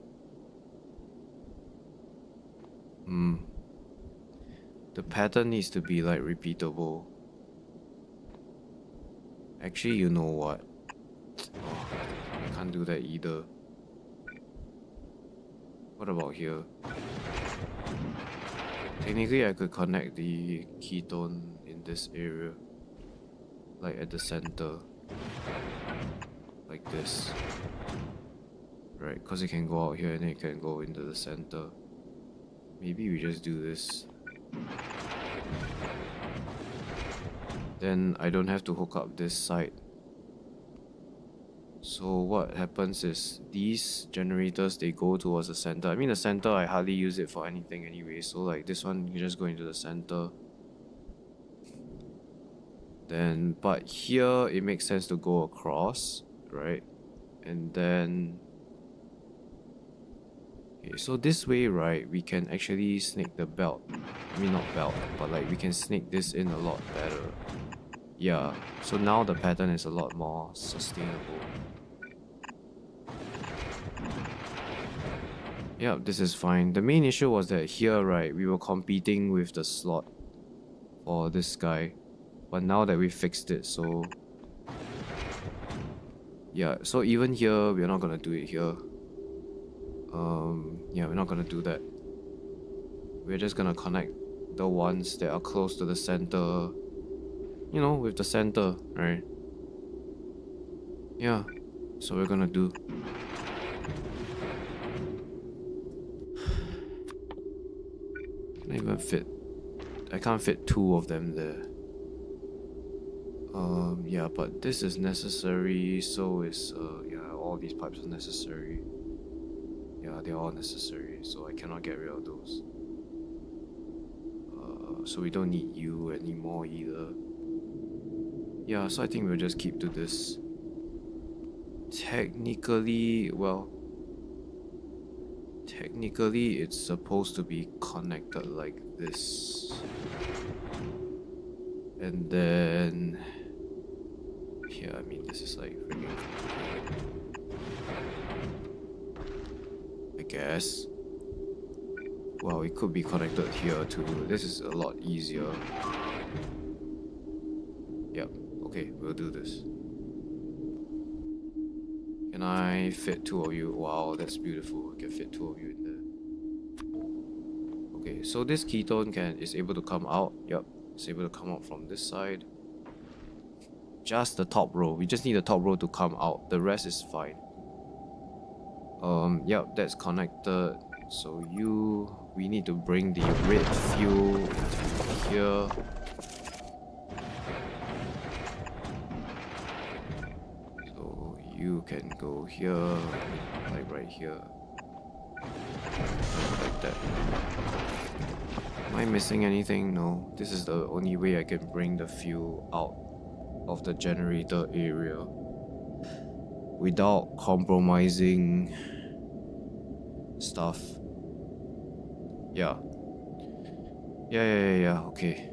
The pattern needs to be like repeatable. Actually, you know what? Oh, I can't do that either. What about here? Technically, I could connect the ketone in this area. Like at the center. Like this. Right, because it can go out here and then it can go into the center. Maybe we just do this. Then I don't have to hook up this side. So what happens is these generators, they go towards the center. I mean the center, I hardly use it for anything anyway. So like this one, you just go into the center. Then, but here it makes sense to go across, right? And then Okay, so this way, right, we can actually snake the belt. I mean, not belt, but like we can snake this in a lot better. Yeah, so now the pattern is a lot more sustainable. Yeah, this is fine. The main issue was that here, right, we were competing with the slot for this guy. But now that we fixed it, so... yeah, so even here, we're not gonna do it here. Yeah, we're not gonna do that. We're just gonna connect the ones that are close to the center. You know, with the center, right? Yeah, so we're gonna do. Can I even fit? I can't fit two of them there. Yeah, but this is necessary, so is, yeah, all these pipes are necessary. Yeah, they're all necessary, so I cannot get rid of those. So we don't need you anymore either. Yeah, so I think we'll just keep to this. Technically, well... technically, it's supposed to be connected like this. And then... yeah, I mean, this is like freaking complicated. I guess. Well, it could be connected here too. This is a lot easier. Yep, okay, we'll do this. Can I fit two of you? Wow, that's beautiful. I can fit two of you in there. Okay, so this ketone is able to come out. Yep, it's able to come out from this side. Just the top row. We just need the top row to come out. The rest is fine. Yep, that's connected. So we need to bring the red fuel into here. So you can go here, like right here. Like that. Am I missing anything? No. This is the only way I can bring the fuel out of the generator area without compromising stuff. Yeah. Yeah, okay.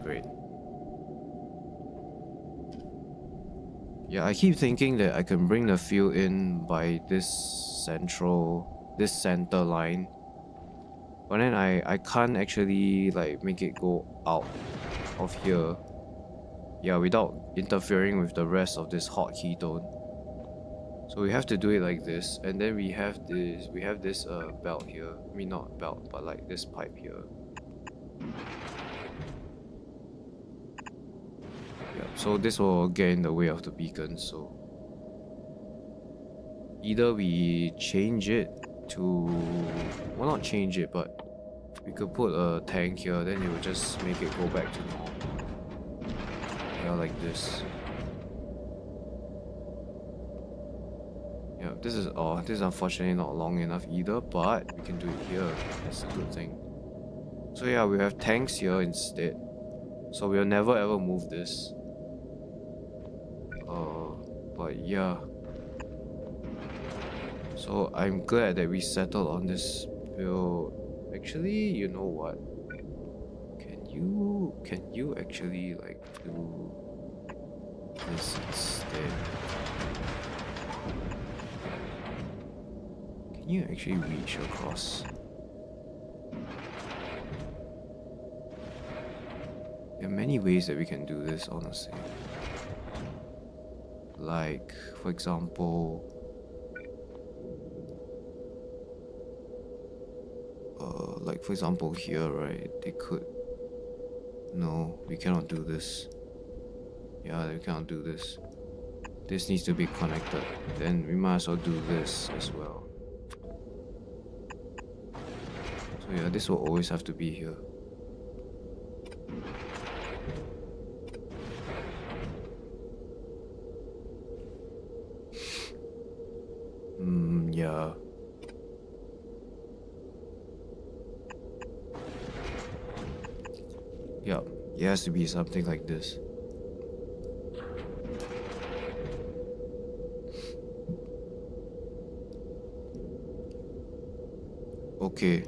Great. Yeah, I keep thinking that I can bring the fuel in by this center line. But then I can't actually like make it go out of here. Yeah, without interfering with the rest of this hot ketone. So we have to do it like this, and then we have this belt here. I mean, not belt, but like this pipe here. Yeah, so this will get in the way of the beacon, so either we change it to, well, not change it, but we could put a tank here, then it will just make it go back to normal. Yeah, like this. Yeah, this is unfortunately not long enough either, but we can do it here. That's a good thing. So yeah, we have tanks here instead. So we'll never ever move this. But yeah. So I'm glad that we settled on this build. Actually, you know what? Can you actually like do this instead? Can you actually reach across? There are many ways that we can do this, honestly. Like, for example, here, right? They could. No, we cannot do this. Yeah, we cannot do this. This needs to be connected. Then we might as well do this as well. So yeah, this will always have to be here. Yeah. Yeah, it has to be something like this. Okay.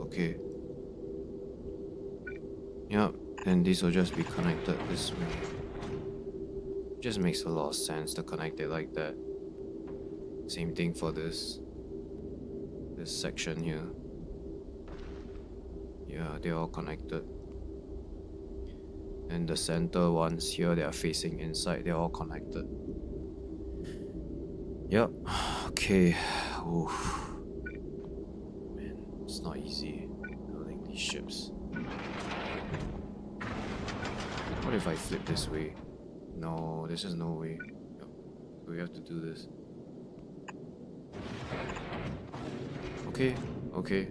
Okay. Yep. Then this will just be connected this way. Just makes a lot of sense to connect it like that. Same thing for this section here. Yeah, they're all connected. And the center ones here, they are facing inside, they're all connected. Yep. Okay. Oof. Man, it's not easy building these ships. What if I flip this way? No, there's just no way. Yep. So we have to do this. Okay, okay.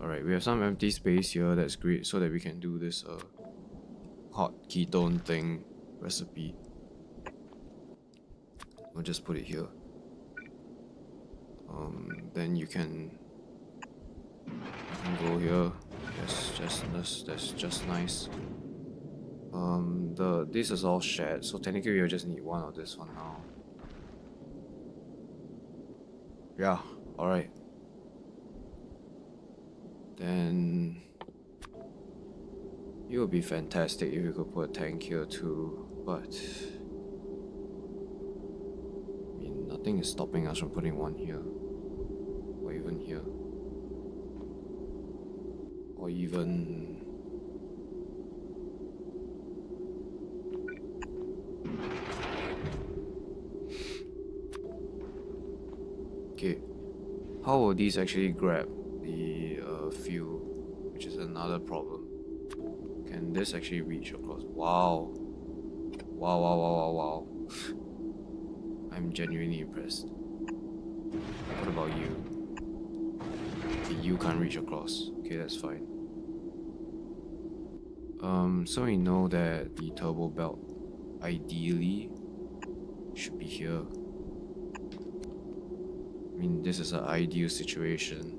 Alright, we have some empty space here, that's great, so that we can do this hot ketone thing recipe. We'll just put it here. Then you can go here. That's just nice. This is all shared, so technically we'll just need one of this one now. Yeah, alright. Then it would be fantastic if you could put a tank here too, but I mean, nothing is stopping us from putting one here, or even here, or even okay. How will these actually grab the fuel, which is another problem? Can this actually reach across? Wow. Wow. I'm genuinely impressed. What about you? Okay, you can't reach across. Okay, that's fine. So we know that the turbo belt ideally should be here. I mean, this is an ideal situation.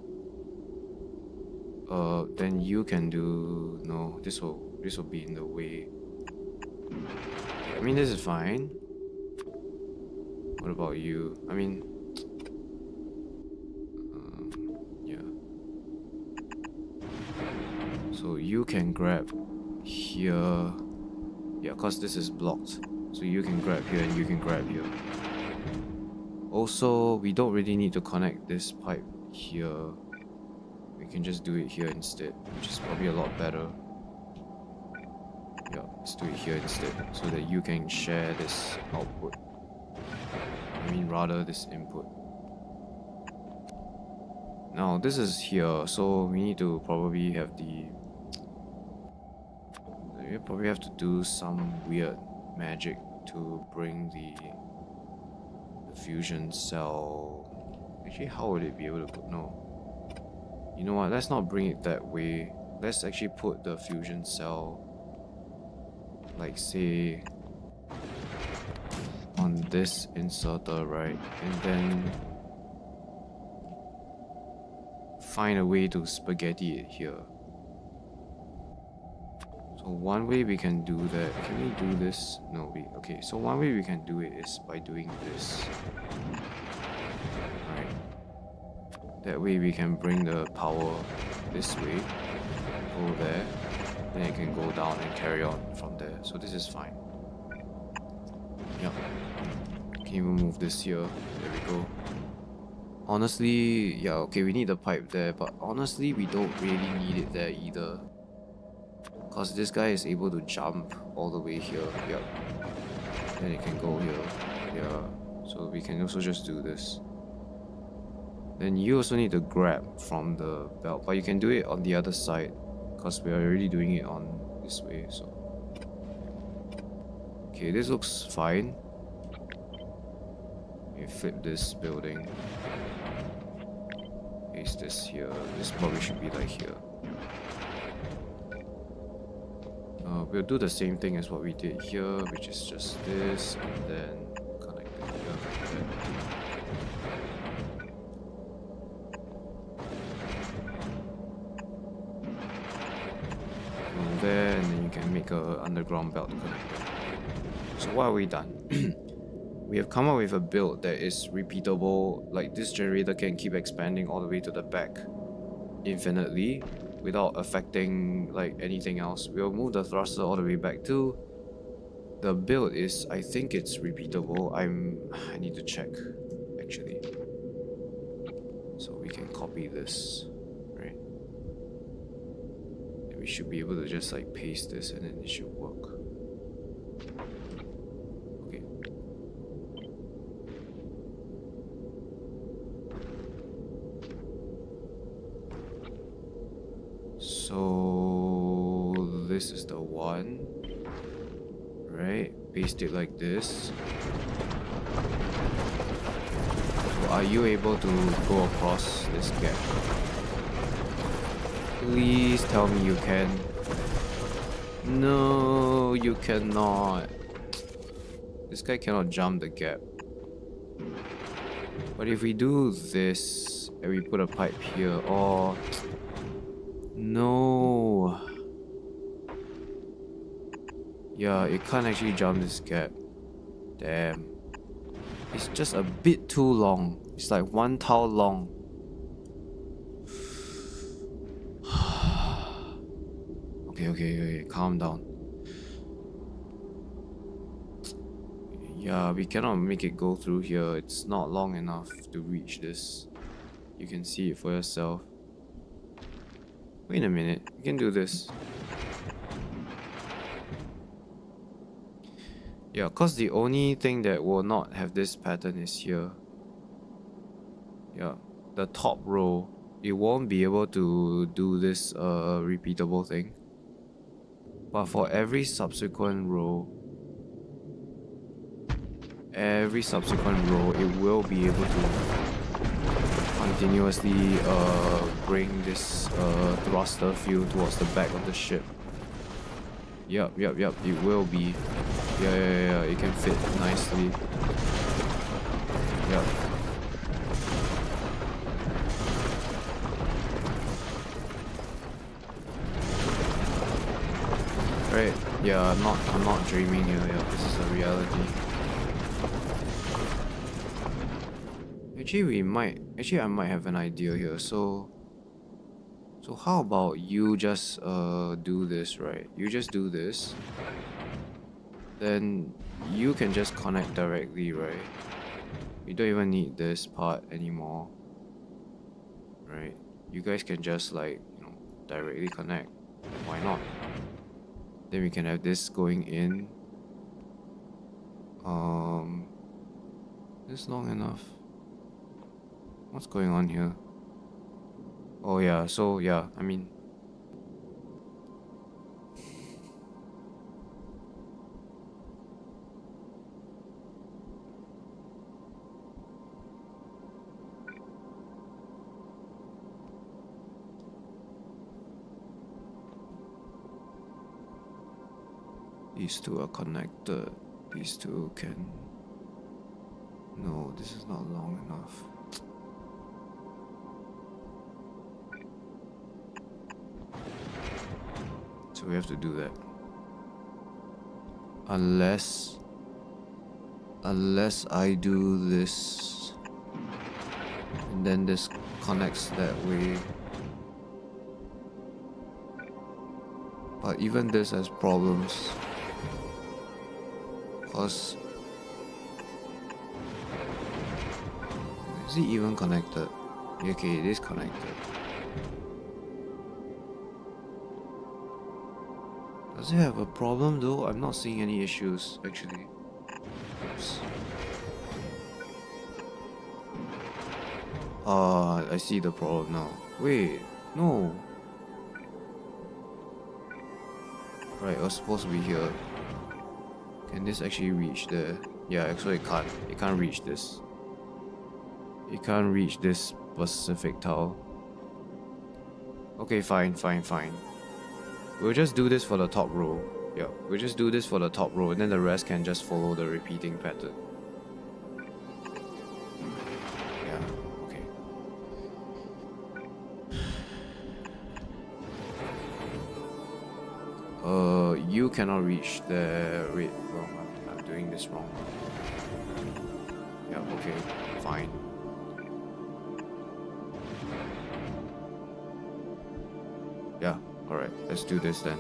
Then you can do... No, this will be in the way. I mean, this is fine. What about you? I mean... yeah. So you can grab here. Yeah, cause this is blocked. So you can grab here and you can grab here. Also, we don't really need to connect this pipe here. We can just do it here instead, which is probably a lot better. Yeah, let's do it here instead, so that you can share this output. I mean, rather this input. Now, this is here, so we need to probably have the... We probably have to do some weird magic to bring the fusion cell... Actually, how would it be able to put... No. You know what, let's not bring it that way. Let's actually put the fusion cell, like say, on this inserter, right? And then find a way to spaghetti it here. So one way we can do that, can we do this? No, okay, so one way we can do it is by doing this. That way we can bring the power this way, go there, then it can go down and carry on from there. So this is fine. Yep. Can even move this here. There we go. Honestly, yeah, okay, we need the pipe there, but honestly we don't really need it there either. Cause this guy is able to jump all the way here. Yep. Then it can go here. Yeah. So we can also just do this. Then you also need to grab from the belt, but you can do it on the other side because we are already doing it on this way. So okay, this looks fine. We flip this building, paste this here. This probably should be like here. We'll do the same thing as what we did here, which is just this and then connect it here like that. There, and then you can make a underground belt connector. So what have we done? we have come up with a build that is repeatable. Like this generator can keep expanding all the way to the back infinitely without affecting like anything else. We'll move the thruster all the way back too. The build is, I think it's repeatable. I need to check actually. So we can copy this, right? And we should be able to just like paste this and then it should work. Okay. So this is the one, right? Paste it like this. So are you able to go across this gap? Please tell me you can. No, you cannot. This guy cannot jump the gap. But if we do this and we put a pipe here, or no. Yeah, it can't actually jump this gap. Damn. It's just a bit too long. It's like 1 tile long. Okay, calm down. Yeah, we cannot make it go through here. It's not long enough to reach this. You can see it for yourself. Wait a minute, we can do this. Yeah, cause the only thing that will not have this pattern is here. Yeah, the top row, it won't be able to do this repeatable thing. But for every subsequent row, it will be able to continuously bring this thruster field towards the back of the ship. Yup, it will be. Yeah, it can fit nicely. Yup. Right, yeah, I'm not dreaming here, yeah, this is a reality. Actually I might have an idea here, so how about you just do this, right? You just do this. Then you can just connect directly, right? You don't even need this part anymore. Right? You guys can just like, directly connect. Why not? Then we can have this going in. This long enough. What's going on here? Oh yeah, so yeah, I mean, these two are connected. These two can... No, this is not long enough. So we have to do that. Unless I do this and then this connects that way. But even this has problems. Cause is it even connected? Okay, it is connected. Does it have a problem though? I'm not seeing any issues actually. Oops. I see the problem now. Wait, no. Right, it was supposed to be here. Can this actually reach there? Yeah, actually it can't. It can't reach this. It can't reach this specific tile. Okay, fine. We'll just do this for the top row. Yeah, we'll just do this for the top row and then the rest can just follow the repeating pattern. Yeah, okay. You cannot reach the... Wait, wrong. I'm doing this wrong. okay, fine. Yeah, alright, let's do this then.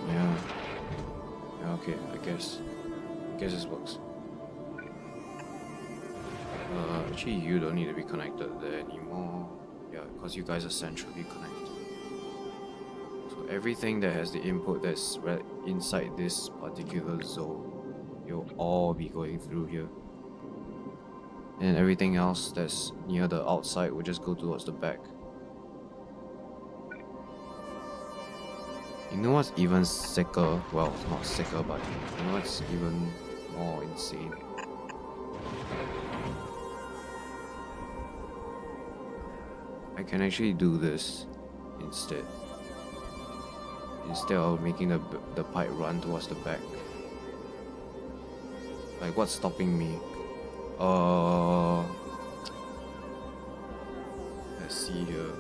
Yeah, okay, I guess this works. Actually, you don't need to be connected there anymore. Yeah, because you guys are centrally connected. So everything that has the input that's right inside this particular zone, you'll all be going through here. And everything else that's near the outside will just go towards the back. You know what's even sicker? Well, it's not sicker, but you know what's even more insane? I can actually do this instead of making the pipe run towards the back. Like, what's stopping me? Let's see here.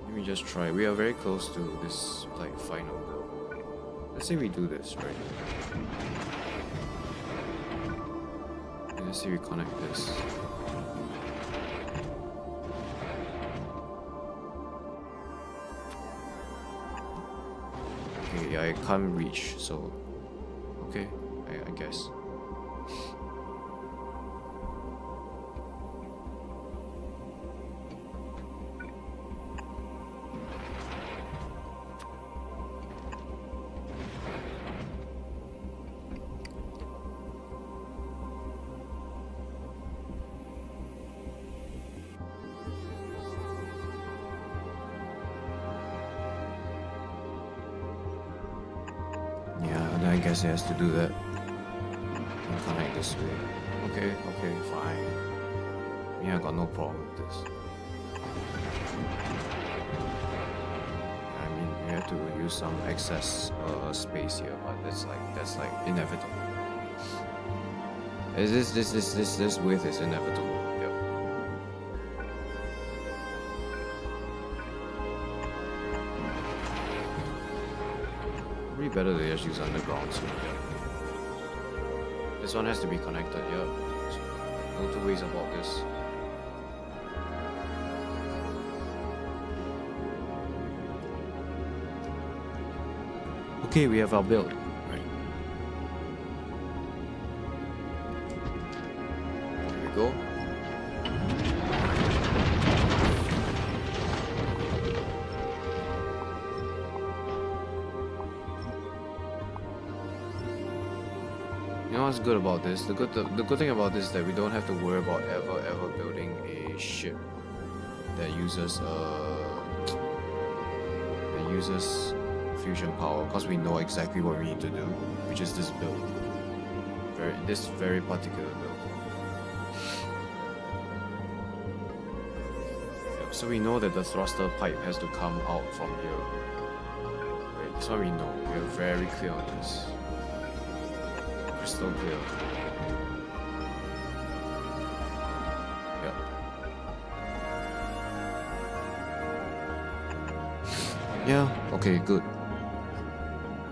Let me just try. We are very close to this like final build. Let's say we do this, right? And let's see we connect this. Okay, I can't reach, so okay, I guess. I guess it has to do that and connect this way. Okay, fine. Yeah, I got no problem with this. I mean, we have to use some excess space here, but that's like inevitable. This width is inevitable. Yep. Probably better to just use underground. So yeah. This one has to be connected. Yeah. So, no two ways about this. Okay, we have our build. Right. Here we go. You know what's good about this? The good thing about this is that we don't have to worry about ever building a ship that uses fusion power, because we know exactly what we need to do, which is this build. This very particular build. Yep, so we know that the thruster pipe has to come out from here. Right, that's what we know. We are very clear on this. Crystal clear. Yep. Yeah, okay, good.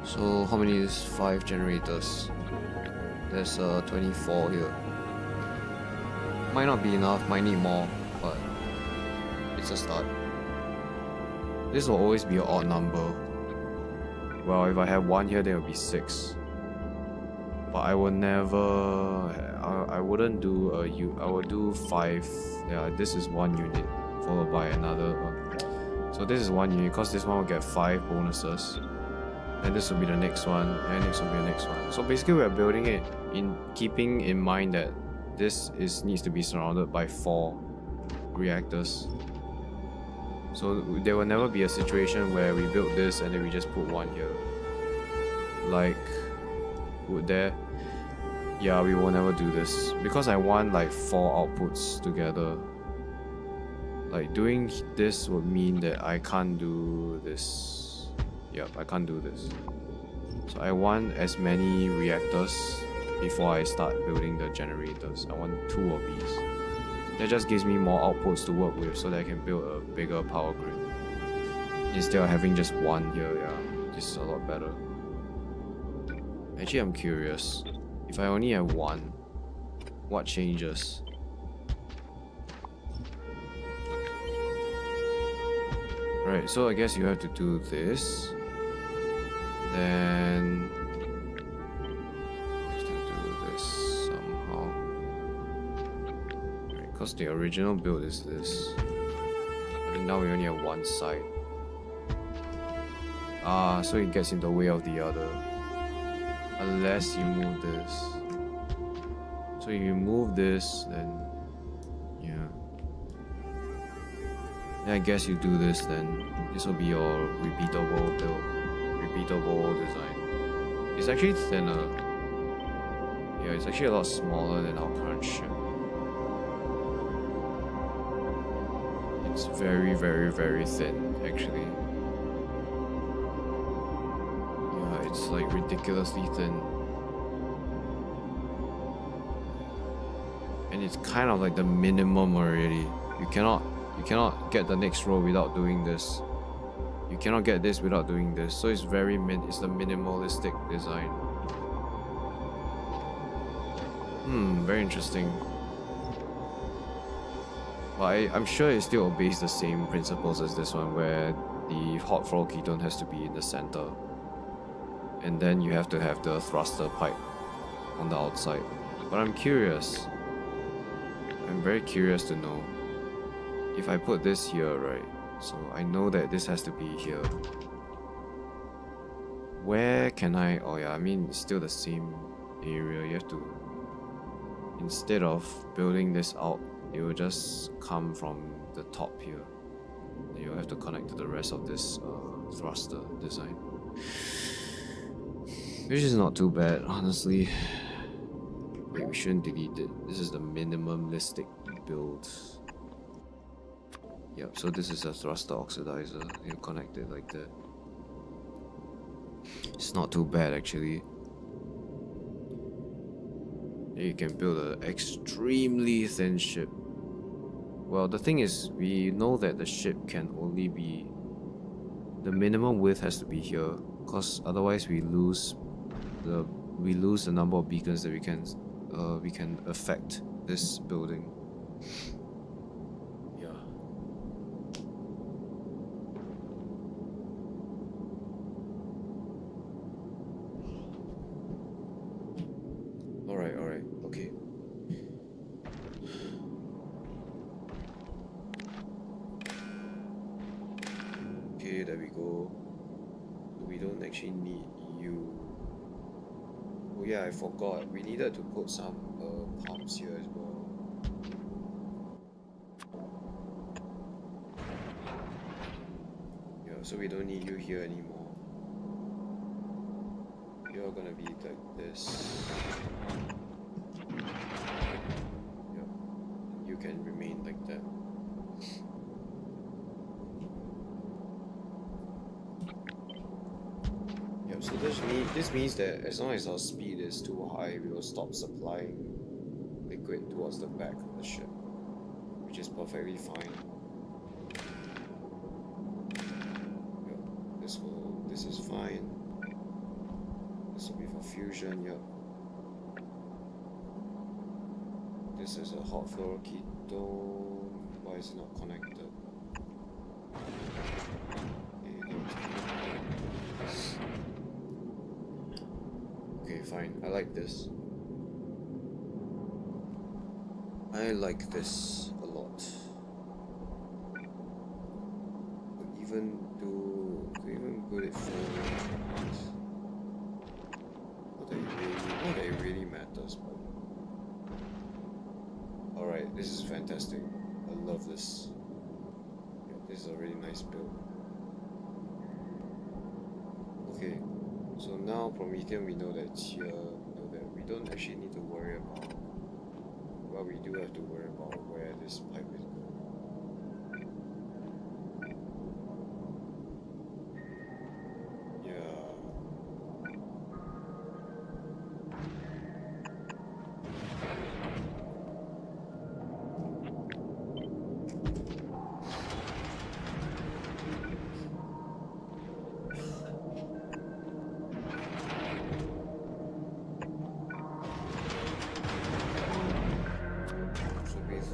So how many is 5 generators? There's 24 here. Might not be enough, might need more, but it's a start. This will always be an odd number. Well, if I have 1 here, there will be 6. But I will never. I wouldn't do I would do 5. Yeah, this is 1 unit followed by another one. So this is 1 unit because this one will get 5 bonuses. And this will be the next one, and next will be the next one. So basically we are building it in keeping in mind that this needs to be surrounded by 4 reactors. So there will never be a situation where we build this and then we just put 1 here. Like, would there? Yeah, we will never do this because I want like 4 outputs together. Like doing this would mean that I can't do this. Yep, I can't do this. So I want as many reactors before I start building the generators. I want 2 of these. That just gives me more outputs to work with so that I can build a bigger power grid. Instead of having just 1 here, yeah, this is a lot better. Actually, I'm curious. If I only have 1, what changes? Right, so I guess you have to do this. Then have to do this somehow. Right, because the original build is this. But now we only have 1 side. Ah, so it gets in the way of the other. Unless you move this. So if you move this, then yeah. Then I guess you do this, then this will be your repeatable build. Repeatable design. It's actually thinner. Yeah, it's actually a lot smaller than our current ship. It's very, very, very thin, actually. Yeah, it's like ridiculously thin. And it's kind of like the minimum already. You cannot get the next row without doing this. You cannot get this without doing this. So it's very it's the minimalistic design. Very interesting. But I'm sure it still obeys the same principles as this one, where the hot floor ketone has to be in the center. And then you have to have the thruster pipe on the outside. But I'm curious. I'm very curious to know. If I put this here, right? So I know that this has to be here. Where can I... Oh yeah, I mean, it's still the same area. You have to... Instead of building this out, it will just come from the top here. And you'll have to connect to the rest of this thruster design. Which is not too bad, honestly. Wait, we shouldn't delete it. This is the minimalistic build. Yep, so this is a thruster oxidizer. You connect it like that. It's not too bad actually. Then you can build an extremely thin ship. Well, the thing is, we know that the ship can only be... The minimum width has to be here, because otherwise we lose the number of beacons that we can affect this building. Alright, okay. Okay, there we go. We don't actually need you. Oh yeah, I forgot. We needed to put some pumps here as well. Yeah, so we don't need you here anymore. You're gonna be like this. Yep. You can remain like that. Yep, so this means that as long as our speed is too high, we will stop supplying liquid towards the back of the ship, which is perfectly fine. Yep, this is fine. This will be for fusion, yep. This is a hot floor ketone. Why is it not connected? Okay, fine. I like this. I like this a lot. Even put it forward. Not that it really matters, but alright, this is fantastic. I love this. Yeah, this is a really nice build. Okay, so now Promethean, we know that it's here. We know that we don't actually need to worry about, well, we do have to worry about where this pipe is going.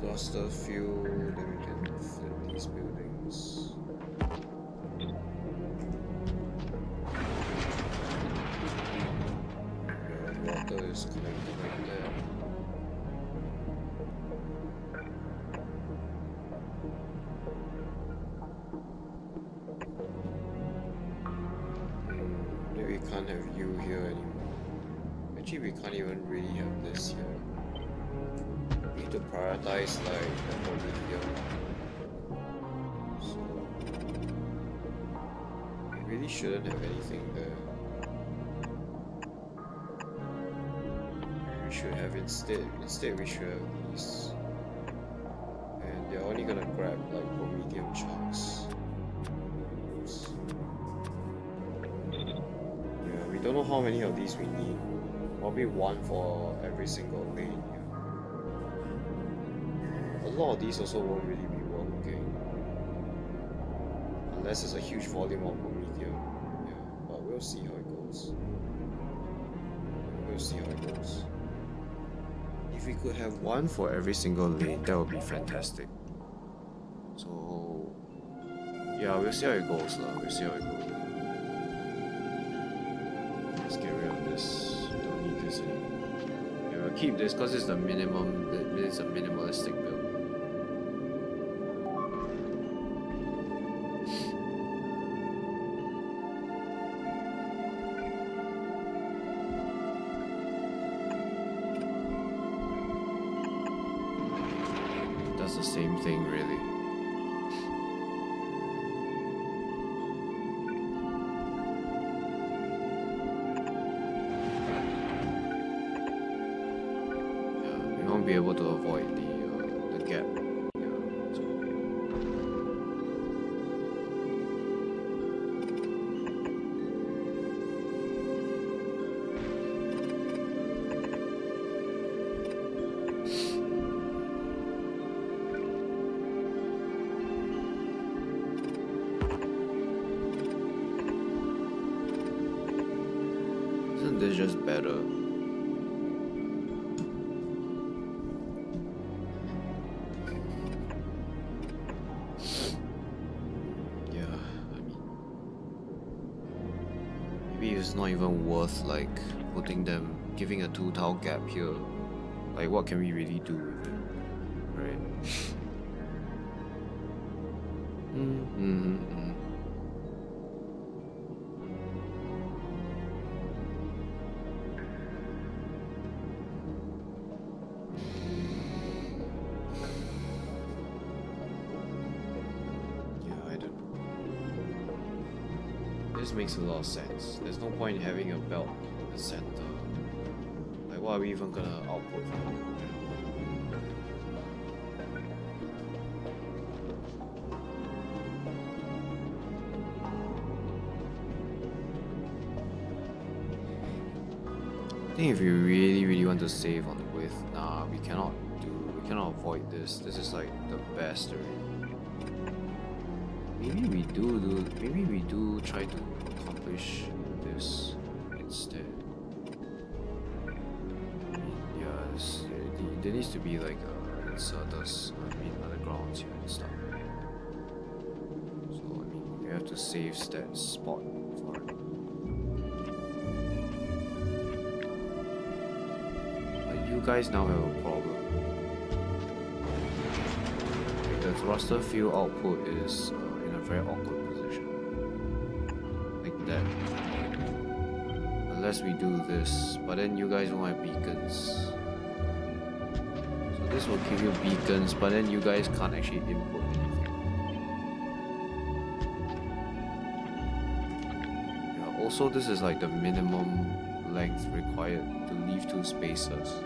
cluster fuel, then we can flip these buildings. Water is connected right there. Maybe we can't have you here anymore. Actually, we can't even really have this here. We need to prioritize like the Prometheum. So we really shouldn't have anything there. We should have instead we should have these. And they're only gonna grab like Prometheum chunks. Oops. Yeah, we don't know how many of these we need. Probably one for every single lane. A lot of these also won't really be working unless it's a huge volume of Prometheum. Yeah, but we'll see how it goes. We'll see how it goes. If we could have one for every single lane, that would be fantastic. So yeah, we'll see how it goes lah. We'll see how it goes. Let's get rid of this. Don't need this anymore. Yeah, we'll keep this because it's the minimum. It's a minimalistic build. Does the same thing really. Be able to avoid the gap. Yeah, so. Isn't this just better? It's not even worth like putting them, giving a 2 tile gap here. Like what can we really do with it, right? This makes a lot of sense. There's no point in having a belt in the center. Like, what are we even gonna output from it? I think if we really want to save on the width, nah, we cannot avoid this. This is like the best already. Maybe we do try to accomplish this instead. Yeah, there needs to be like inserters, undergrounds here and stuff. So we have to save that spot for it. But you guys now have a problem. The thruster field output is in a very awkward position. Like that. Unless we do this, but then you guys won't have beacons. So this will give you beacons, but then you guys can't actually input anything. Yeah, also this is like the minimum length required to leave 2 spacers.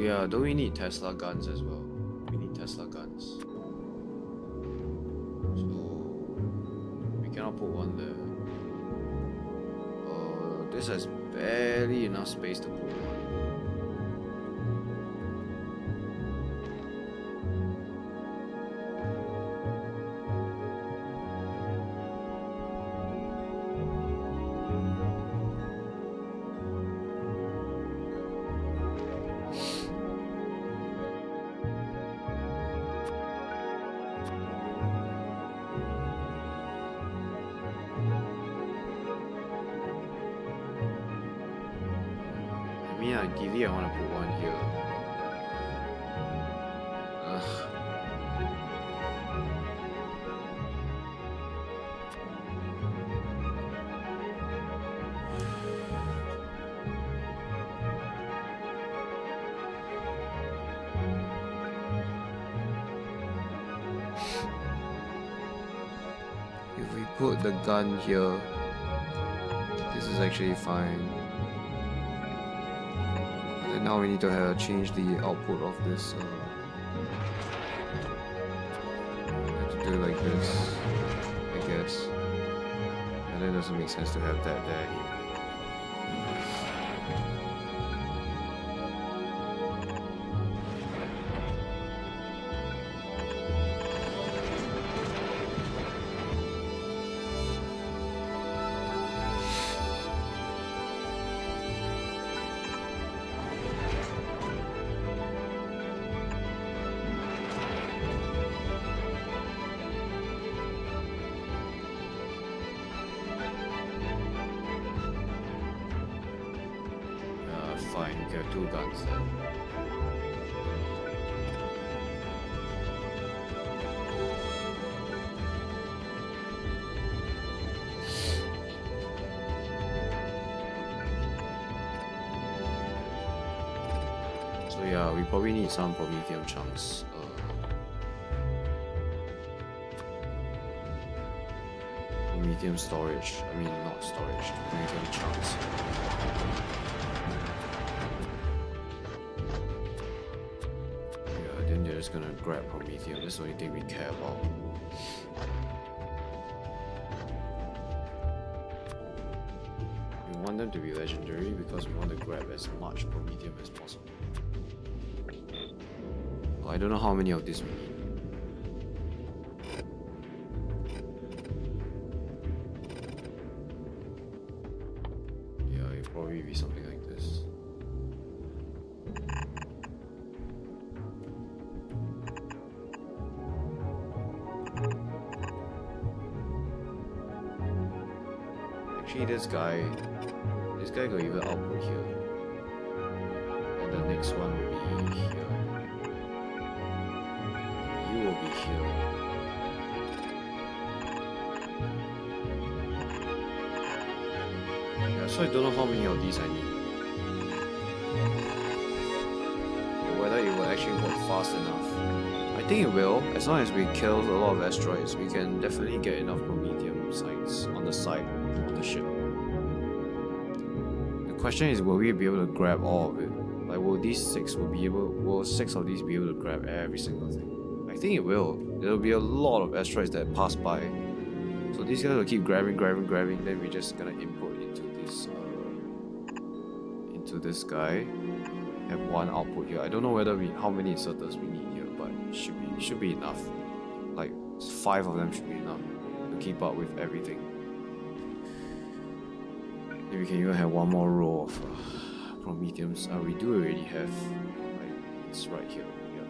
Yeah, don't we need Tesla guns as well? We need Tesla guns. So we cannot put one there. This has barely enough space to put one. Ideally, I want to put one here. If we put the gun here, this is actually fine. Now we need to change the output of this. Have to do it like this, I guess. And it doesn't make sense to have that there anymore. Fine, we have two guns then. So yeah, we probably need some promethium chunks. Promethium storage. I mean, not storage. Promethium chunks. They're just gonna grab promethium. That's the only thing we care about. We want them to be legendary because we want to grab as much promethium as possible. I don't know how many of this we need. Yeah, it'll probably be something like this. Actually, this guy could even output here, and the next one will be here. You will be here. Yeah, so I don't know how many of these I need, or whether it will actually work fast enough. I think it will, as long as we kill a lot of asteroids. We can definitely get enough promethium sites on the side of the ship. The question is, will we be able to grab all of it? Like, will 6 of these be able to grab every single thing? I think it will. There will be a lot of asteroids that pass by, so these guys will keep grabbing. Then we're just gonna input into this guy. Have one output here. I don't know how many inserters we need here, but it should be enough. Like 5 of them should be enough to keep up with everything. Then we can even have one more row of promethiums. We do already have. Like, it's right here. Yeah.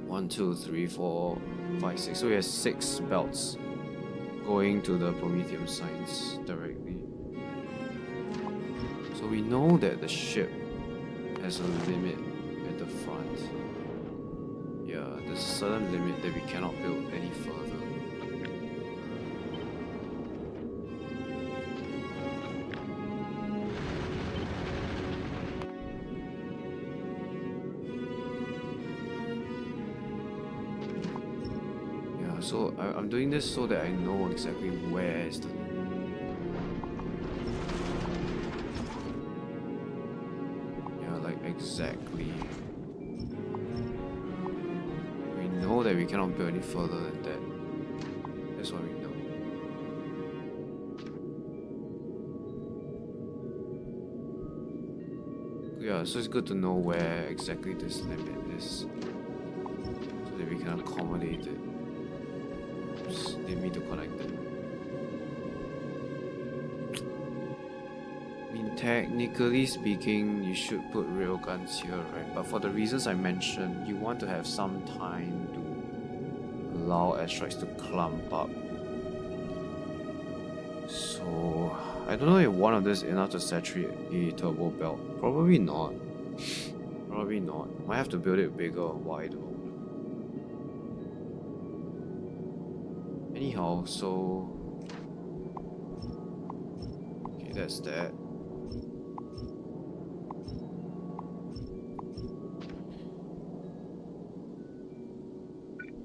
1, 2, 3, 4, 5, 6. So we have 6 belts going to the promethium sites directly. So we know that the ship has a limit at the front. Yeah, there's a certain limit that we cannot build any further. Yeah, so I'm doing this so that I know exactly where is the limit. Exactly. We know that we cannot build any further than that. That's what we know. yeah, so it's good to know where exactly this limit is, so that we can accommodate it. Oops, didn't mean to connect it. I mean, technically speaking, you should put railguns here, right? But for the reasons I mentioned, you want to have some time to allow airstrikes to clump up. So, I don't know if one of this is enough to saturate a turbo belt. Probably not. Probably not. Might have to build it bigger or wider. Anyhow, so... okay, that's that.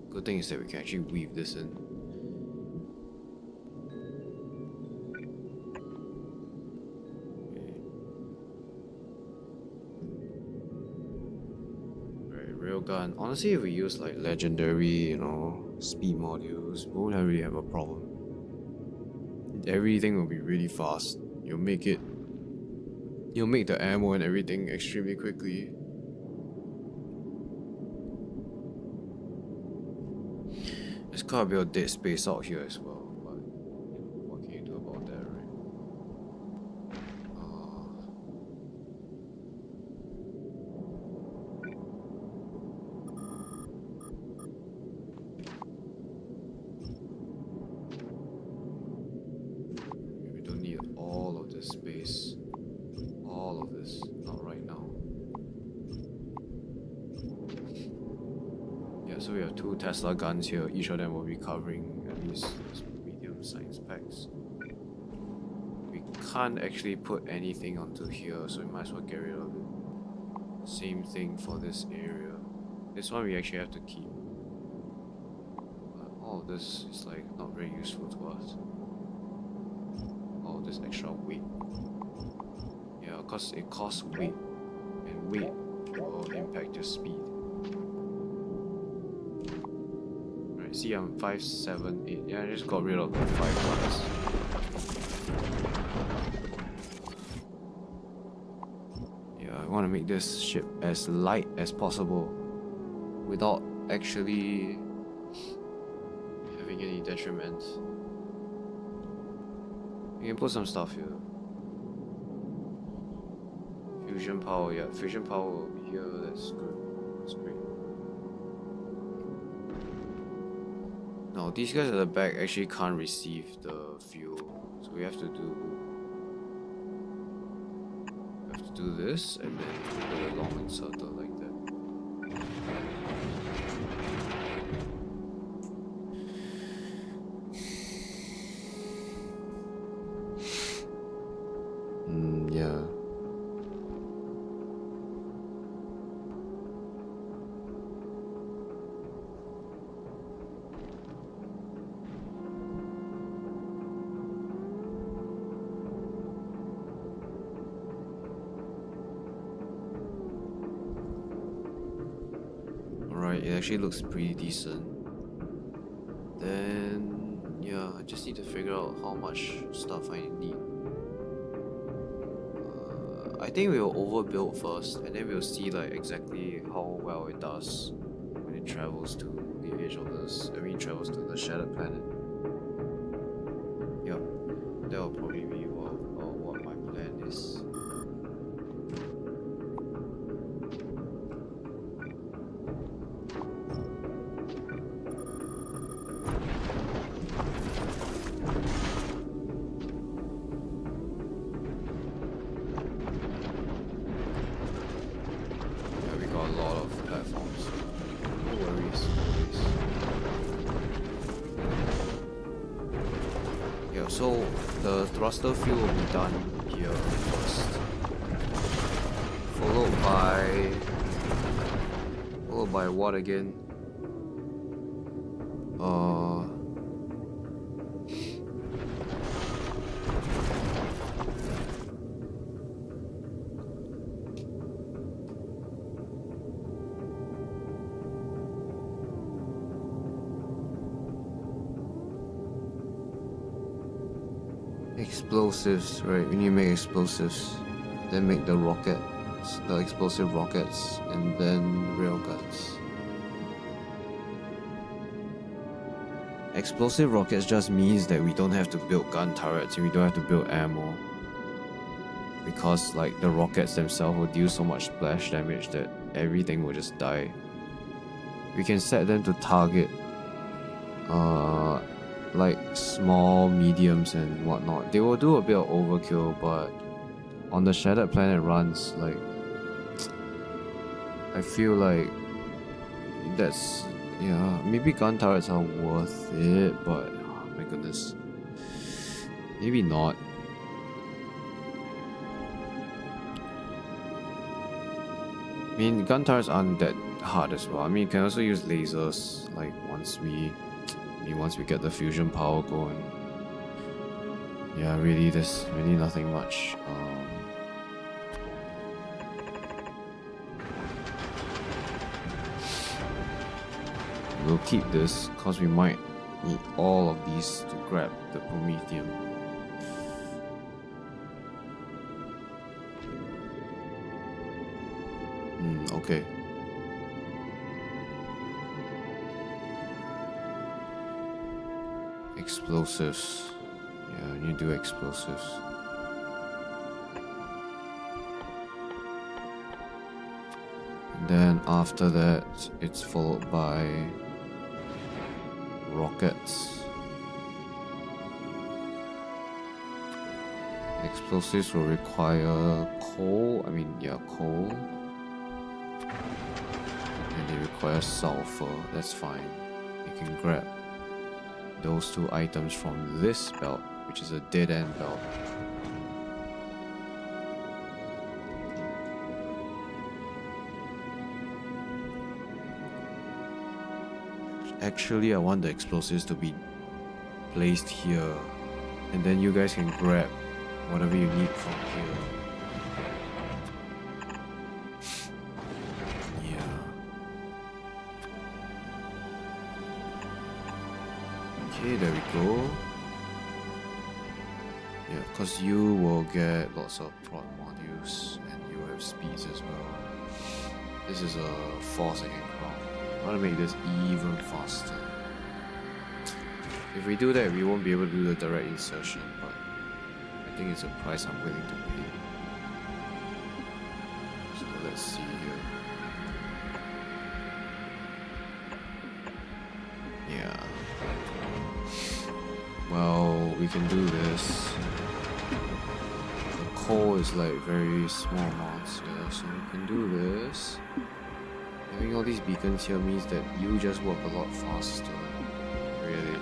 Good thing is that we can actually weave this in. Railgun. Honestly, if we use like legendary, speed modules, we won't really have a problem. Everything will be really fast. You'll make the ammo and everything extremely quickly. There's gotta be a dead space out here as well, but what can you do about that, right? We don't need all of this space. All of this, not right now. Yeah, so we have 2 Tesla guns here. Each of them will be covering at least medium-sized packs. We can't actually put anything onto here, so we might as well get rid of it. Same thing for this area. This one we actually have to keep. But all of this is like not very useful to us. All of this extra weight. Yeah, because it costs weight, and weight will impact your speed. Alright, see, I'm 5, 7, 8. Yeah, I just got rid of the 5 cars. Yeah, I want to make this ship as light as possible without actually having any detriment. You can put some stuff here. Fusion power, yeah, fusion power will be here. That's good. That's great. Now, these guys at the back actually can't receive the fuel, so we have to do this and then go along in circle like that. Yeah. Alright, it actually looks pretty decent. Then, yeah, I just need to figure out how much stuff I need. I think we'll overbuild first, and then we'll see like exactly how well it does when it travels to the edge of this. I mean, travels to the shattered planet. Yep, that will probably be what my plan is. So the thruster fuel will be done here first, followed by what again? Explosives, right? We need to make explosives, then make the rocket. the explosive rockets, and then railguns. Explosive rockets just means that we don't have to build gun turrets and we don't have to build ammo. Because like the rockets themselves will deal so much splash damage that everything will just die. We can set them to target like small, mediums and whatnot. They will do a bit of overkill, but on the Shattered Planet runs, like I feel like that's, yeah, maybe gun turrets are worth it, but oh my goodness, maybe not. I mean, gun turrets aren't that hard as well. I mean, you can also use lasers, like once we get the fusion power going. Yeah, really, there's really nothing much. We'll keep this because we might need all of these to grab the Promethium. Okay. Explosives. Yeah, we need to do explosives. And then after that, it's followed by rockets. Explosives will require coal. Coal. And they require sulfur. That's fine. You can grab those two items from this belt, which is a dead end belt. Actually, I want the explosives to be placed here, and then you guys can grab whatever you need from here. Yeah. Okay, there we go. Yeah, because you will get lots of prod modules, and you have speeds as well. This is a 4-second clock. I want to make this even faster. If we do that, we won't be able to do the direct insertion, but I think it's a price I'm willing to pay. So let's see here. Yeah. Well, we can do this. The coal is like very small amounts here, so we can do this. Having all these beacons here means that you just work a lot faster. Really.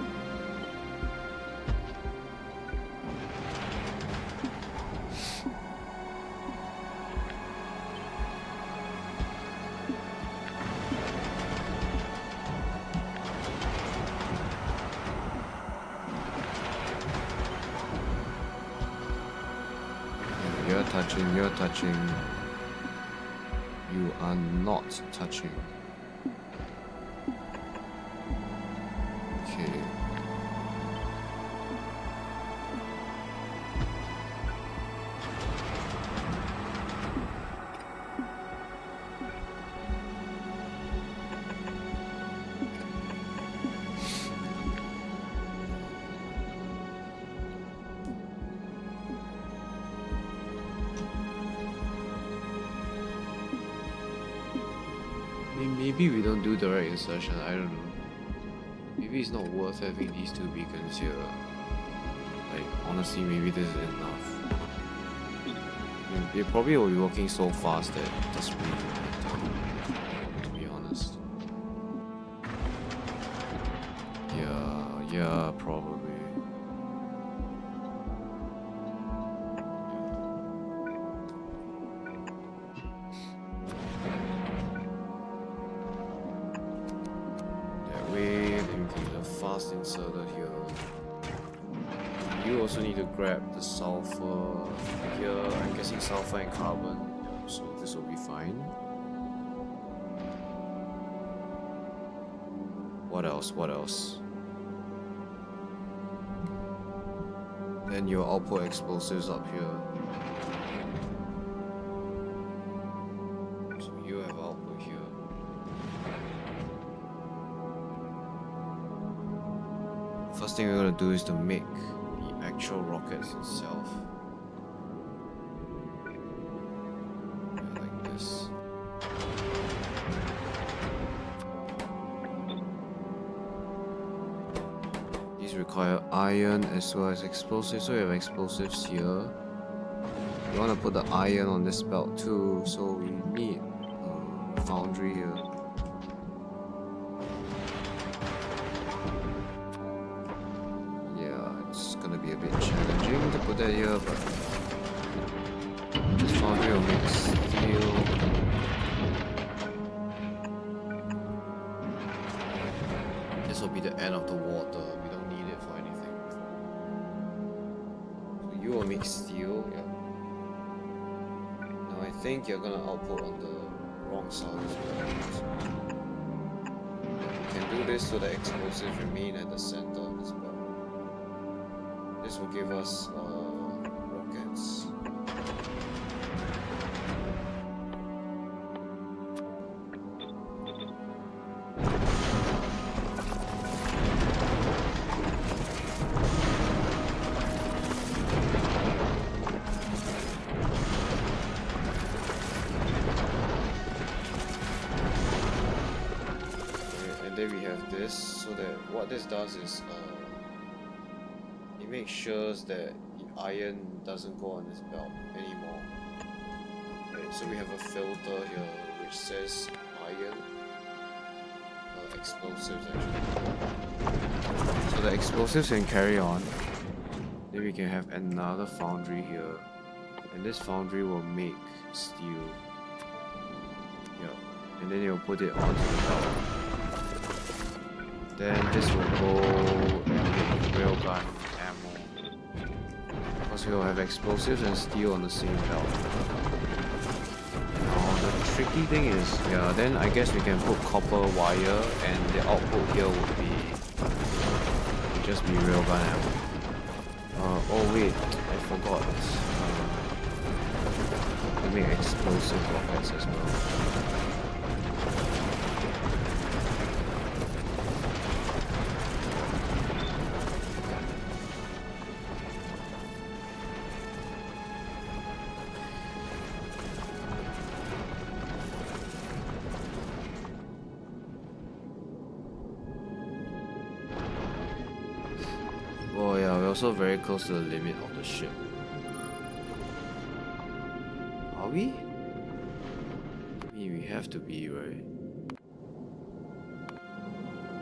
You're touching. You are not touching. Okay. Maybe we don't do direct insertion, I don't know. Maybe it's not worth having these two beacons here. Like, honestly, maybe this is enough. They probably will be working so fast that it doesn't really matter, to be honest. Yeah, probably. Fast inserter here. You also need to grab the sulfur here. I'm guessing sulfur and carbon, so this will be fine. What else? Then your output explosives up here. thing we're gonna do is to make the actual rockets itself. Like this. These require iron as well as explosives, so we have explosives here. We want to put the iron on this belt too, so we need a foundry here. Yeah, it's gonna be a bit challenging to put that here, but this foundry will make steel. This will be the end of the water. We don't need it for anything. So you will make steel, yeah. Now I think you're gonna output on the wrong side as well. So you can do this so the explosives remain at the center of this belt. This will give us rockets. Then we have this, so that what this does is it makes sure that the iron doesn't go on this belt anymore. Right, so we have a filter here which says iron explosives actually. So the explosives can carry on. Then we can have another foundry here, and this foundry will make steel. Yeah, and then you'll put it onto the belt. Then this will go and make railgun ammo. Because we will have explosives and steel on the same belt. Now the tricky thing is, yeah, then I guess we can put copper wire and the output here would just be railgun ammo. Oh wait, I forgot. We make explosive rockets as well. Oh yeah, we're also very close to the limit of the ship. Are we? I mean, we have to be, right?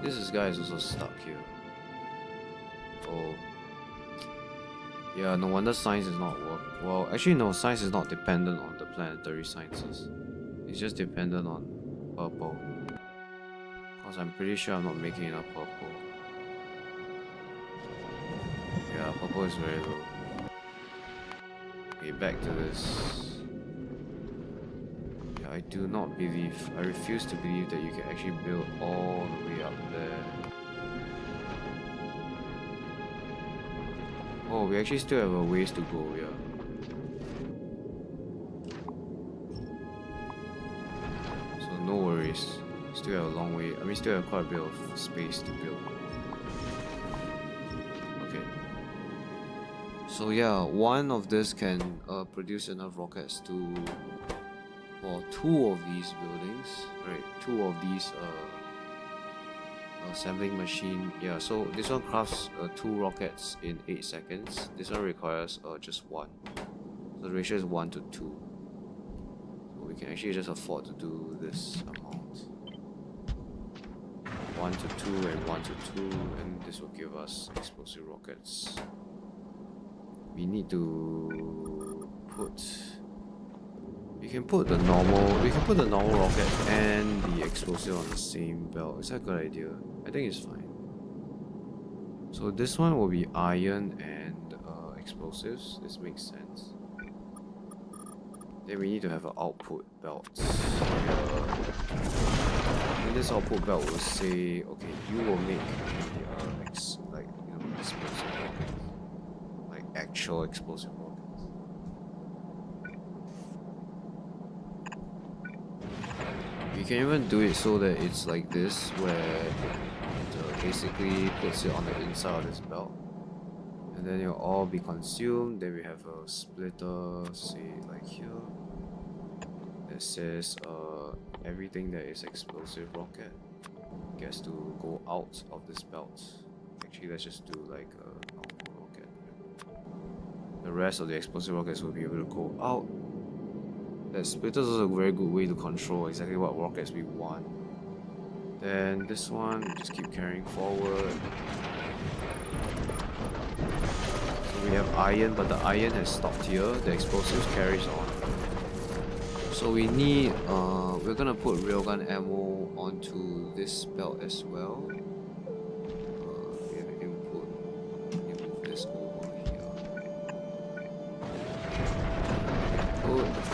This guy is also stuck here. Oh. Yeah, no wonder science is not work. Well, actually no, science is not dependent on the planetary sciences. It's just dependent on purple. Because I'm pretty sure I'm not making enough purple. Yeah, purple is very low. Okay, back to this. Yeah, I do not believe, I refuse to believe that you can actually build all the way up there. Oh, we actually still have a ways to go, yeah. So no worries. Still have a long way. I mean, still have quite a bit of space to build. Okay. So yeah, one of this can produce enough rockets for two of these buildings, right? Two of these assembling machine. Yeah, so this one crafts 2 rockets in 8 seconds. This one requires just 1. So the ratio is 1 to 2. So we can actually just afford to do this amount. 1 to 2 and 1 to 2, and this will give us explosive rockets. We need to put. We can put the normal rocket and the explosive on the same belt. Is that a good idea? I think it's fine. So this one will be iron and explosives. This makes sense. Then we need to have an output belt. And this output belt will say, okay, you will make the explosive rockets, like actual explosive rockets. You can even do it so that it's like this, where the basically puts it on the inside of this belt. And then it'll all be consumed. Then we have a splitter, say like here, that says everything that is explosive rocket gets to go out of this belt. Actually, let's just do like a normal rocket. The rest of the explosive rockets will be able to go out. That splitter is also a very good way to control exactly what rockets we want. Then this one, just keep carrying forward. So we have iron, but the iron has stopped here. The explosives carries on. So we need, we're gonna put railgun ammo onto this belt as well. We have input. Move this over here. Input.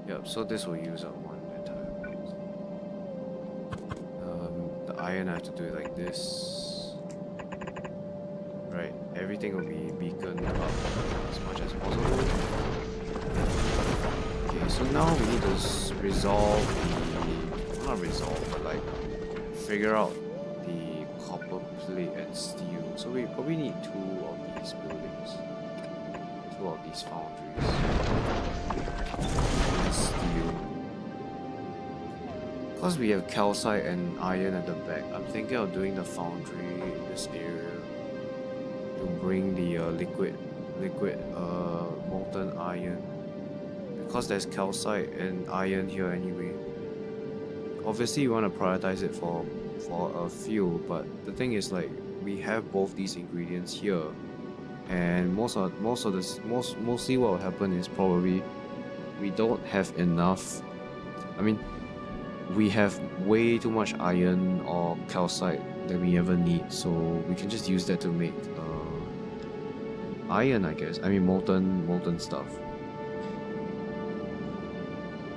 Yep, so this will use up one entire belt. The iron I have to do it like this. Right, everything will be beaconed up as much as possible. Okay, so now we need to resolve the... not resolve, but like figure out the copper plate and steel. So we probably need 2 of these buildings. 2 of these foundries. Steel. Because we have calcite and iron at the back, I'm thinking of doing the foundry in this area to bring the liquid molten iron. Because there's calcite and iron here anyway. Obviously, you want to prioritize it for a fuel, but the thing is, like, we have both these ingredients here, and mostly what will happen is probably we don't have enough. I mean, we have way too much iron or calcite that we ever need, so we can just use that to make iron, I guess. I mean, molten stuff.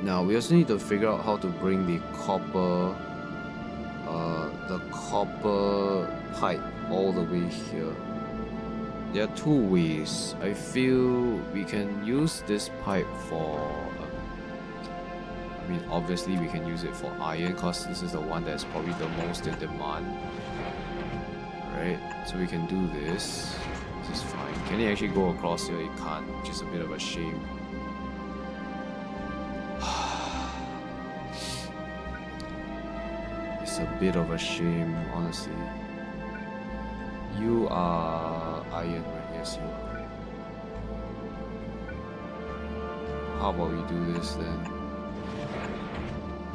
Now we also need to figure out how to bring the copper pipe all the way here. There are 2 ways. I feel we can use this pipe for... I mean, obviously we can use it for iron because this is the one that's probably the most in demand. Right? So we can do this. This is fine. Can it actually go across here? It can't, which is a bit of a shame. It's a bit of a shame, honestly. You are iron, right? Yes, you are. How about we do this then?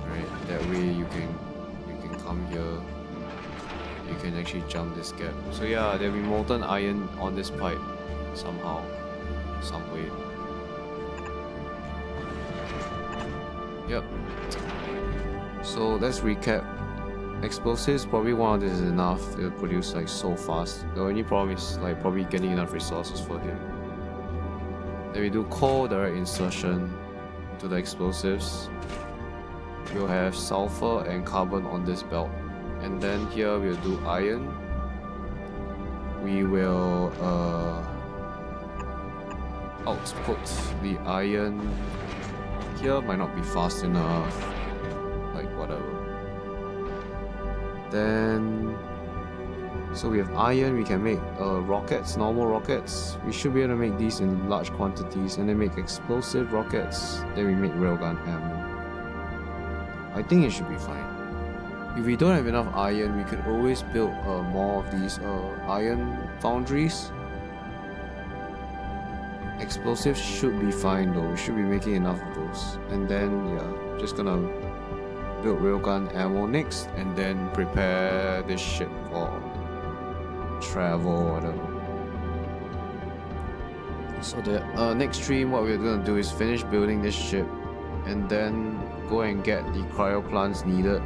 Right, that way you can come here. You can actually jump this gap. So yeah, there'll be molten iron on this pipe somehow, some way. Yep. So let's recap. Explosives, probably one of this is enough. It'll produce like so fast. The only problem is like probably getting enough resources for him. Then we do coal direct insertion into the explosives. We'll have sulfur and carbon on this belt. And then here we'll do iron. We will output the iron. Here might not be fast enough. Like whatever. Then, so we have iron, we can make rockets, normal rockets. We should be able to make these in large quantities and then make explosive rockets. Then we make railgun ammo. I think it should be fine. If we don't have enough iron, we could always build more of these iron foundries. Explosives should be fine though, we should be making enough of those. And then, yeah, just gonna build railgun ammo next, and then prepare this ship for travel or whatever. So the next stream, what we're gonna do is finish building this ship, and then go and get the cryo plants needed.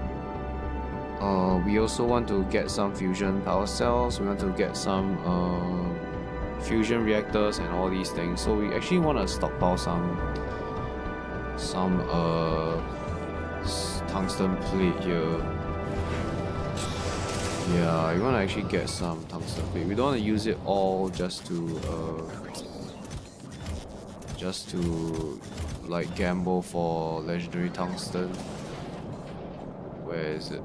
We also want to get some fusion power cells. We want to get some fusion reactors and all these things. So we actually want to stockpile some tungsten plate here. Yeah, you want to actually get some tungsten plate. We don't want to use it all just to just to like gamble for legendary tungsten. Where is it?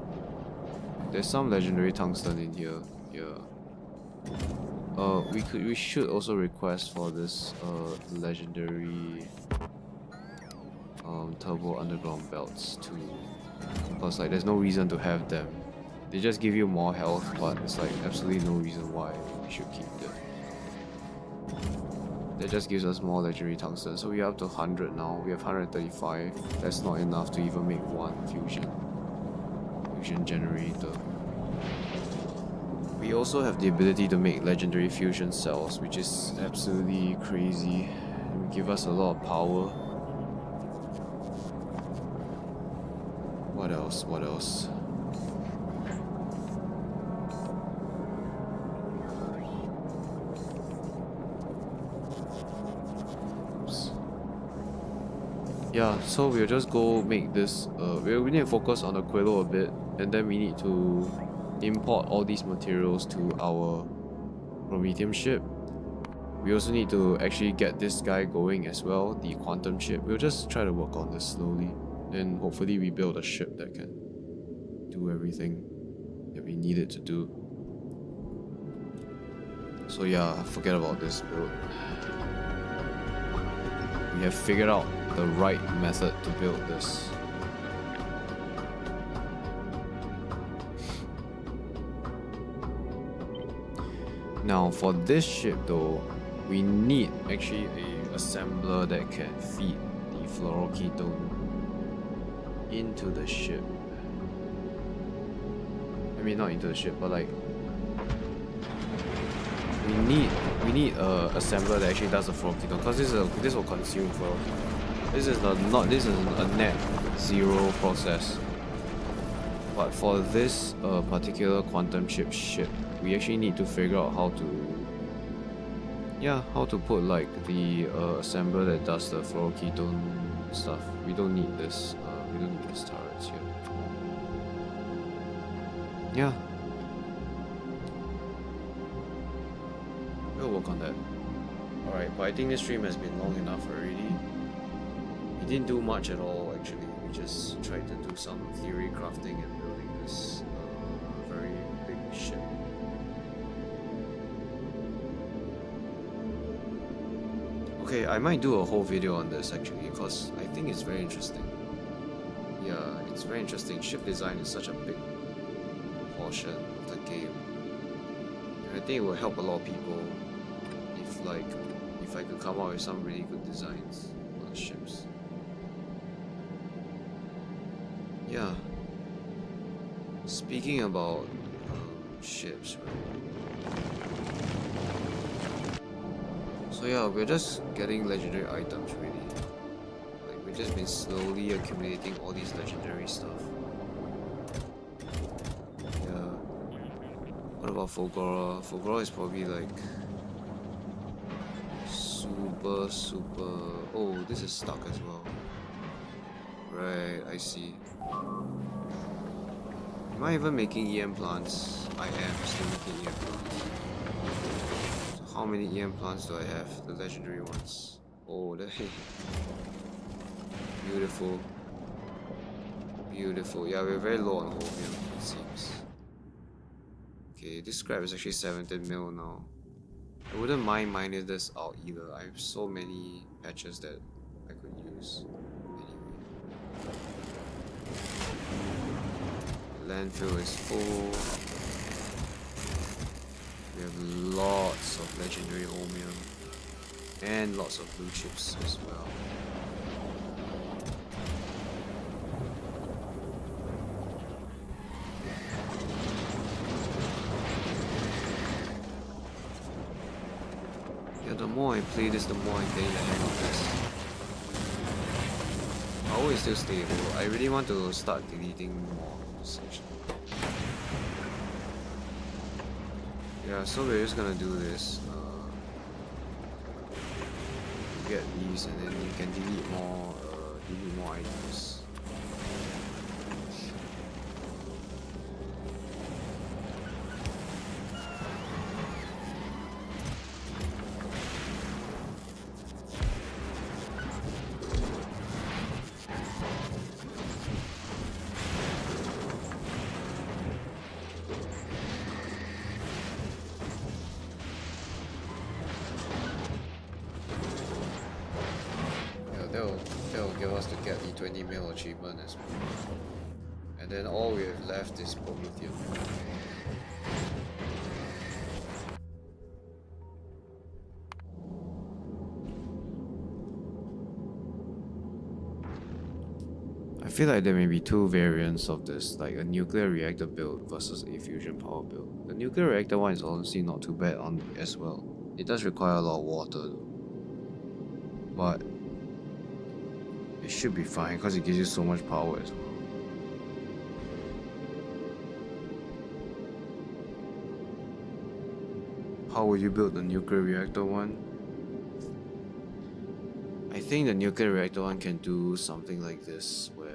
There's some legendary tungsten in here. Yeah. We should also request for this legendary turbo underground belts too, because like there's no reason to have them. They just give you more health, but it's like absolutely no reason why we should keep them. That just gives us more legendary tungsten, so we're up to 100 now. We have 135. That's not enough to even make one fusion generator. We also have the ability to make legendary fusion cells, which is absolutely crazy. It will give us a lot of power. What else? What else? Oops. Yeah, so we'll just go make this. We need to focus on the Quello a bit, and then we need to import all these materials to our Prometheum ship. We also need to actually get this guy going as well, the quantum ship. We'll just try to work on this slowly, and hopefully we build a ship that can do everything that we need it to do. So yeah, forget about this build. We have figured out the right method to build this. Now for this ship though, we need actually a assembler that can feed the fluoroketone into the ship. I mean not into the ship, but like we need a assembler that actually does the fluoroketone, because this will consume fluoroketone. This is a net zero process. But for this particular quantum chip ship, we actually need to figure out how to put like the assembler that does the fluoroketone stuff. We don't need this. We don't need these turrets here. Yeah. We'll work on that. Alright, but I think this stream has been long enough already. We didn't do much at all actually. We just tried to do some theory crafting and building this very big ship. Okay, I might do a whole video on this actually, because I think it's very interesting. Yeah, it's very interesting. Ship design is such a big portion of the game. And I think it will help a lot of people if I could come up with some really good designs for the ships. Yeah. Speaking about ships, right? So yeah, we're just getting legendary items really. Like we've just been slowly accumulating all these legendary stuff. Yeah. What about Fulgora? Fulgora is probably like super. Oh, this is stuck as well. Right, I see. Am I even making EM plants? I am still making EM plants. So how many EM plants do I have? The legendary ones. Oh, beautiful. Beautiful. Yeah, we're very low on holmium, it seems. Okay, this scrap is actually 17 mil now. I wouldn't mind mining this out either. I have so many patches that I could use. Landfill is full. We have lots of legendary holmium and lots of blue chips as well. Yeah, the more I play this, the more I'm getting the hang of this. Power is still stable. I really want to start deleting more of this section. Yeah, so we're just gonna do this. Get these, and then you can delete more items. give us to get the 20 mil achievement as well. And then all we have left is Prometheum. I feel like there may be two variants of this, like a nuclear reactor build versus a fusion power build. The nuclear reactor one is honestly not too bad on as well. It does require a lot of water though. But it should be fine because it gives you so much power as well. How would you build the nuclear reactor one? I think the nuclear reactor one can do something like this where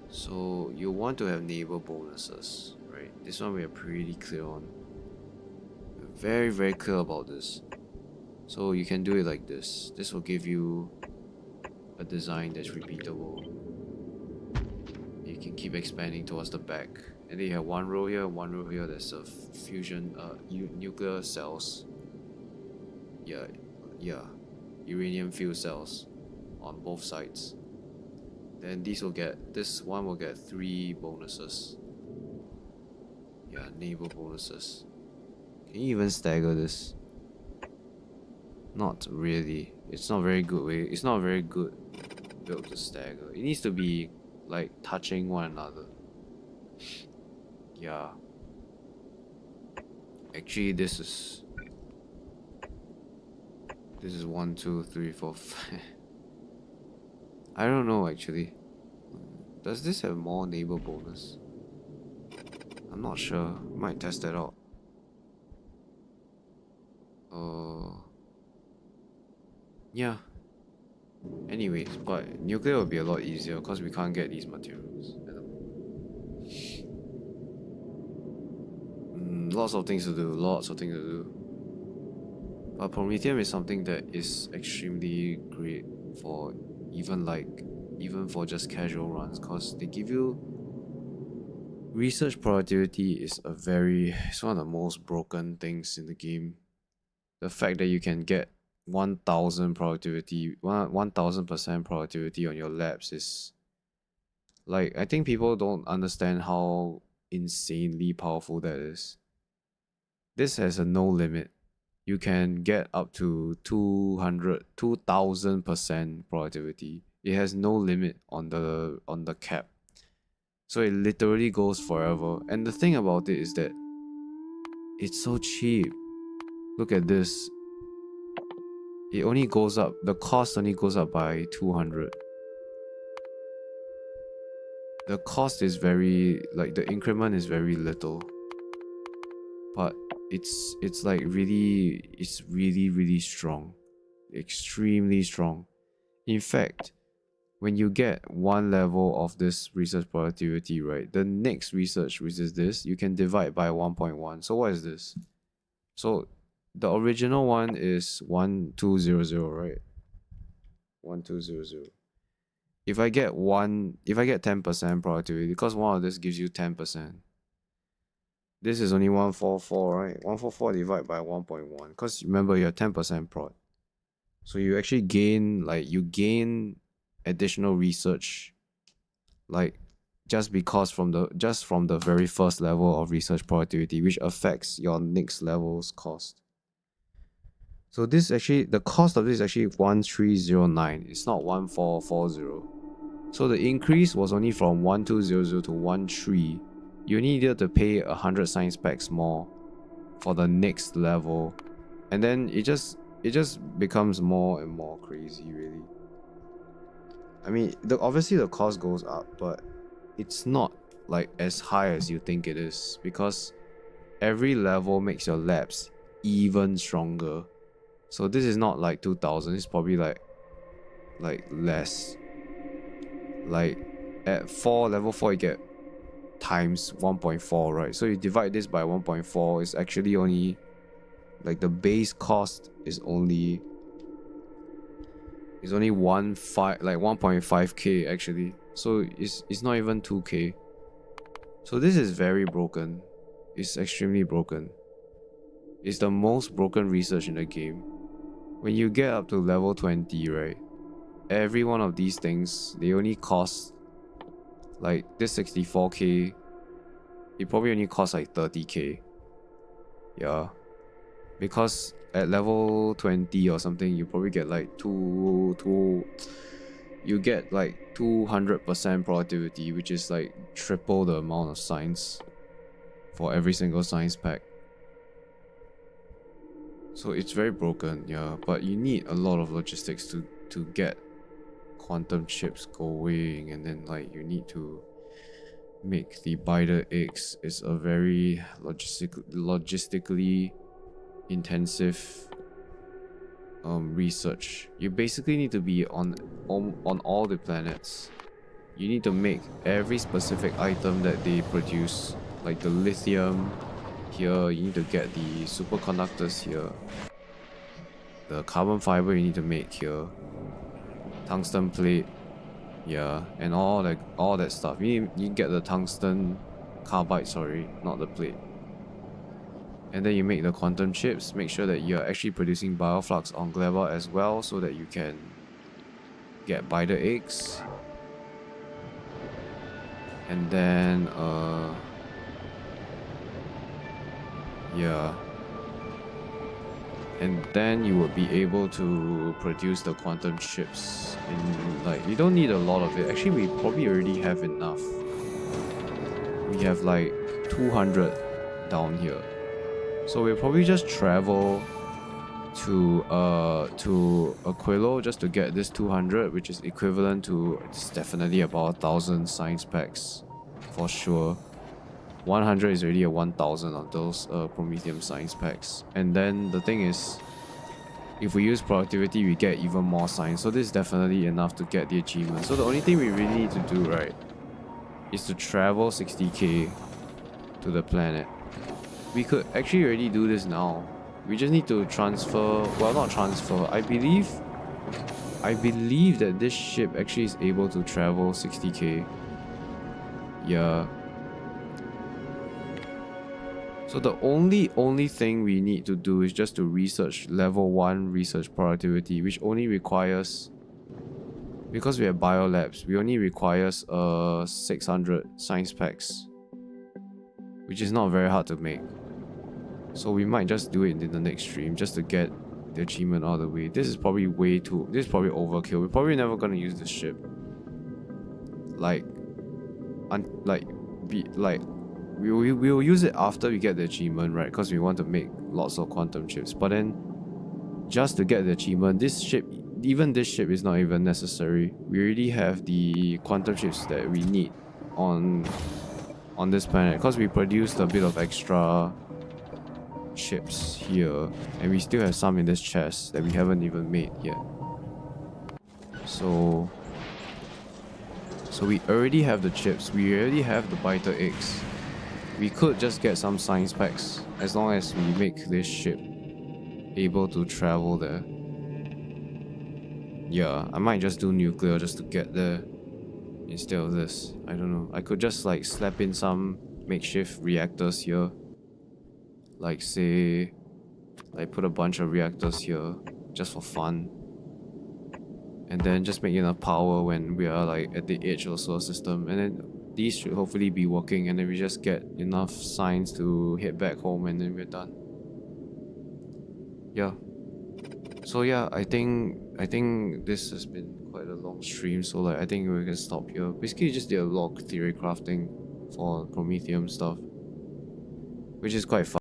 so you want to have neighbor bonuses, right? This one we are pretty clear on. We're very clear about this. So you can do it like this. This will give you a design that's repeatable. You can keep expanding towards the back. And then you have one row here that's a fusion nuclear cells. Yeah, uranium fuel cells on both sides. Then this one will get 3 bonuses. Yeah, neighbor bonuses. Can you even stagger this? Not really. It's not very good way. It's not a very good build to stagger. It needs to be like touching one another. Yeah. Actually, this is 1, 2, 3, 4, 5. I don't know actually. Does this have more neighbor bonus? I'm not sure. Might test that out. Yeah. Anyways, but nuclear will be a lot easier because we can't get these materials. Lots of things to do. But Prometheum is something that is extremely great for even for just casual runs, because they give you research productivity is it's one of the most broken things in the game. The fact that you can get 1000% productivity on your labs is like, I think people don't understand how insanely powerful that is. This has a no limit. You can get up to 2000% productivity. It has no limit on the cap. So it literally goes forever. And the thing about it is that it's so cheap. Look at this. It only goes up, the cost only goes up by 200. The cost is the increment is very little. But it's really strong. Extremely strong. In fact, when you get one level of this research productivity, right, the next research, which is this, you can divide by 1.1. So what is this? So the original one is 1200, right? 1200. If I get 10% productivity, because one of this gives you 10%. This is only 144, right? 144 divided by 1.1. Because remember, you're 10% prod. So you actually gain, additional research, just from the very first level of research productivity, which affects your next level's cost. So this actually, the cost of this is actually 1309. It's not 1440. So the increase was only from 1200 to 13. You needed to pay 100 science packs more for the next level, and then it just becomes more and more crazy, really. I mean, obviously the cost goes up, but it's not like as high as you think it is, because every level makes your labs even stronger. So this is not like 2000. It's probably like less. Like at level 4 you get times 1.4, right? So you divide this by 1.4, it's actually only the base cost is only 1.5k actually. So it's not even 2k. So this is very broken. It's extremely broken. It's the most broken research in the game. when you get up to level 20, right, every one of these things, they only cost like this 64k, it probably only costs like 30k. Yeah, because at level 20 or something, you probably get like you get like 200% productivity, which is like triple the amount of science for every single science pack. So it's very broken, yeah, but you need a lot of logistics to get quantum chips going, and then like you need to make the Biter eggs. Is a very logistically intensive research. You basically need to be on all the planets. You need to make every specific item that they produce, like the lithium here. You need to get the superconductors here. The carbon fiber you need to make here. Tungsten plate, yeah, and all that stuff. You get the tungsten carbide, sorry, not the plate. And then you make the quantum chips. Make sure that you're actually producing bioflux on Gleba as well, so that you can get Biter eggs. And then yeah, and then you would be able to produce the quantum chips in, like, you don't need a lot of it. Actually, we probably already have enough. We have like 200 down here, so we'll probably just travel to Aquilo just to get this 200, which is equivalent to, it's definitely about 1,000 science packs for sure. 100 is already a 1,000 of those Prometheum science packs. And then the thing is, if we use productivity, we get even more science. So this is definitely enough to get the achievement. So the only thing we really need to do, right, is to travel 60k to the planet. We could actually already do this now. We just need to transfer, well, not transfer, I believe that this ship actually is able to travel 60k. Yeah. So the only thing we need to do is just to research level 1 research productivity, which only requires, because we have biolabs, we only requires 600 science packs, which is not very hard to make. So we might just do it in the next stream just to get the achievement out of the way. This is probably this is probably overkill. We're probably never gonna use this ship. We will use it after we get the achievement, right? Because we want to make lots of quantum chips. But then, just to get the achievement, even this ship is not even necessary. We already have the quantum chips that we need on this planet, because we produced a bit of extra chips here, and we still have some in this chest that we haven't even made yet. So we already have the chips. We already have the Biter eggs. We could just get some science packs as long as we make this ship able to travel there. Yeah, I might just do nuclear just to get there instead of this. I don't know. I could just like slap in some makeshift reactors here. Like say, like put a bunch of reactors here just for fun. And then just make enough power when we are like at the edge of the solar system. And then these should hopefully be working, and then we just get enough science to head back home, and then we're done. Yeah. So yeah, I think this has been quite a long stream, so like I think we can stop here. Basically just did a lot of theory crafting for Prometheum stuff, which is quite fun.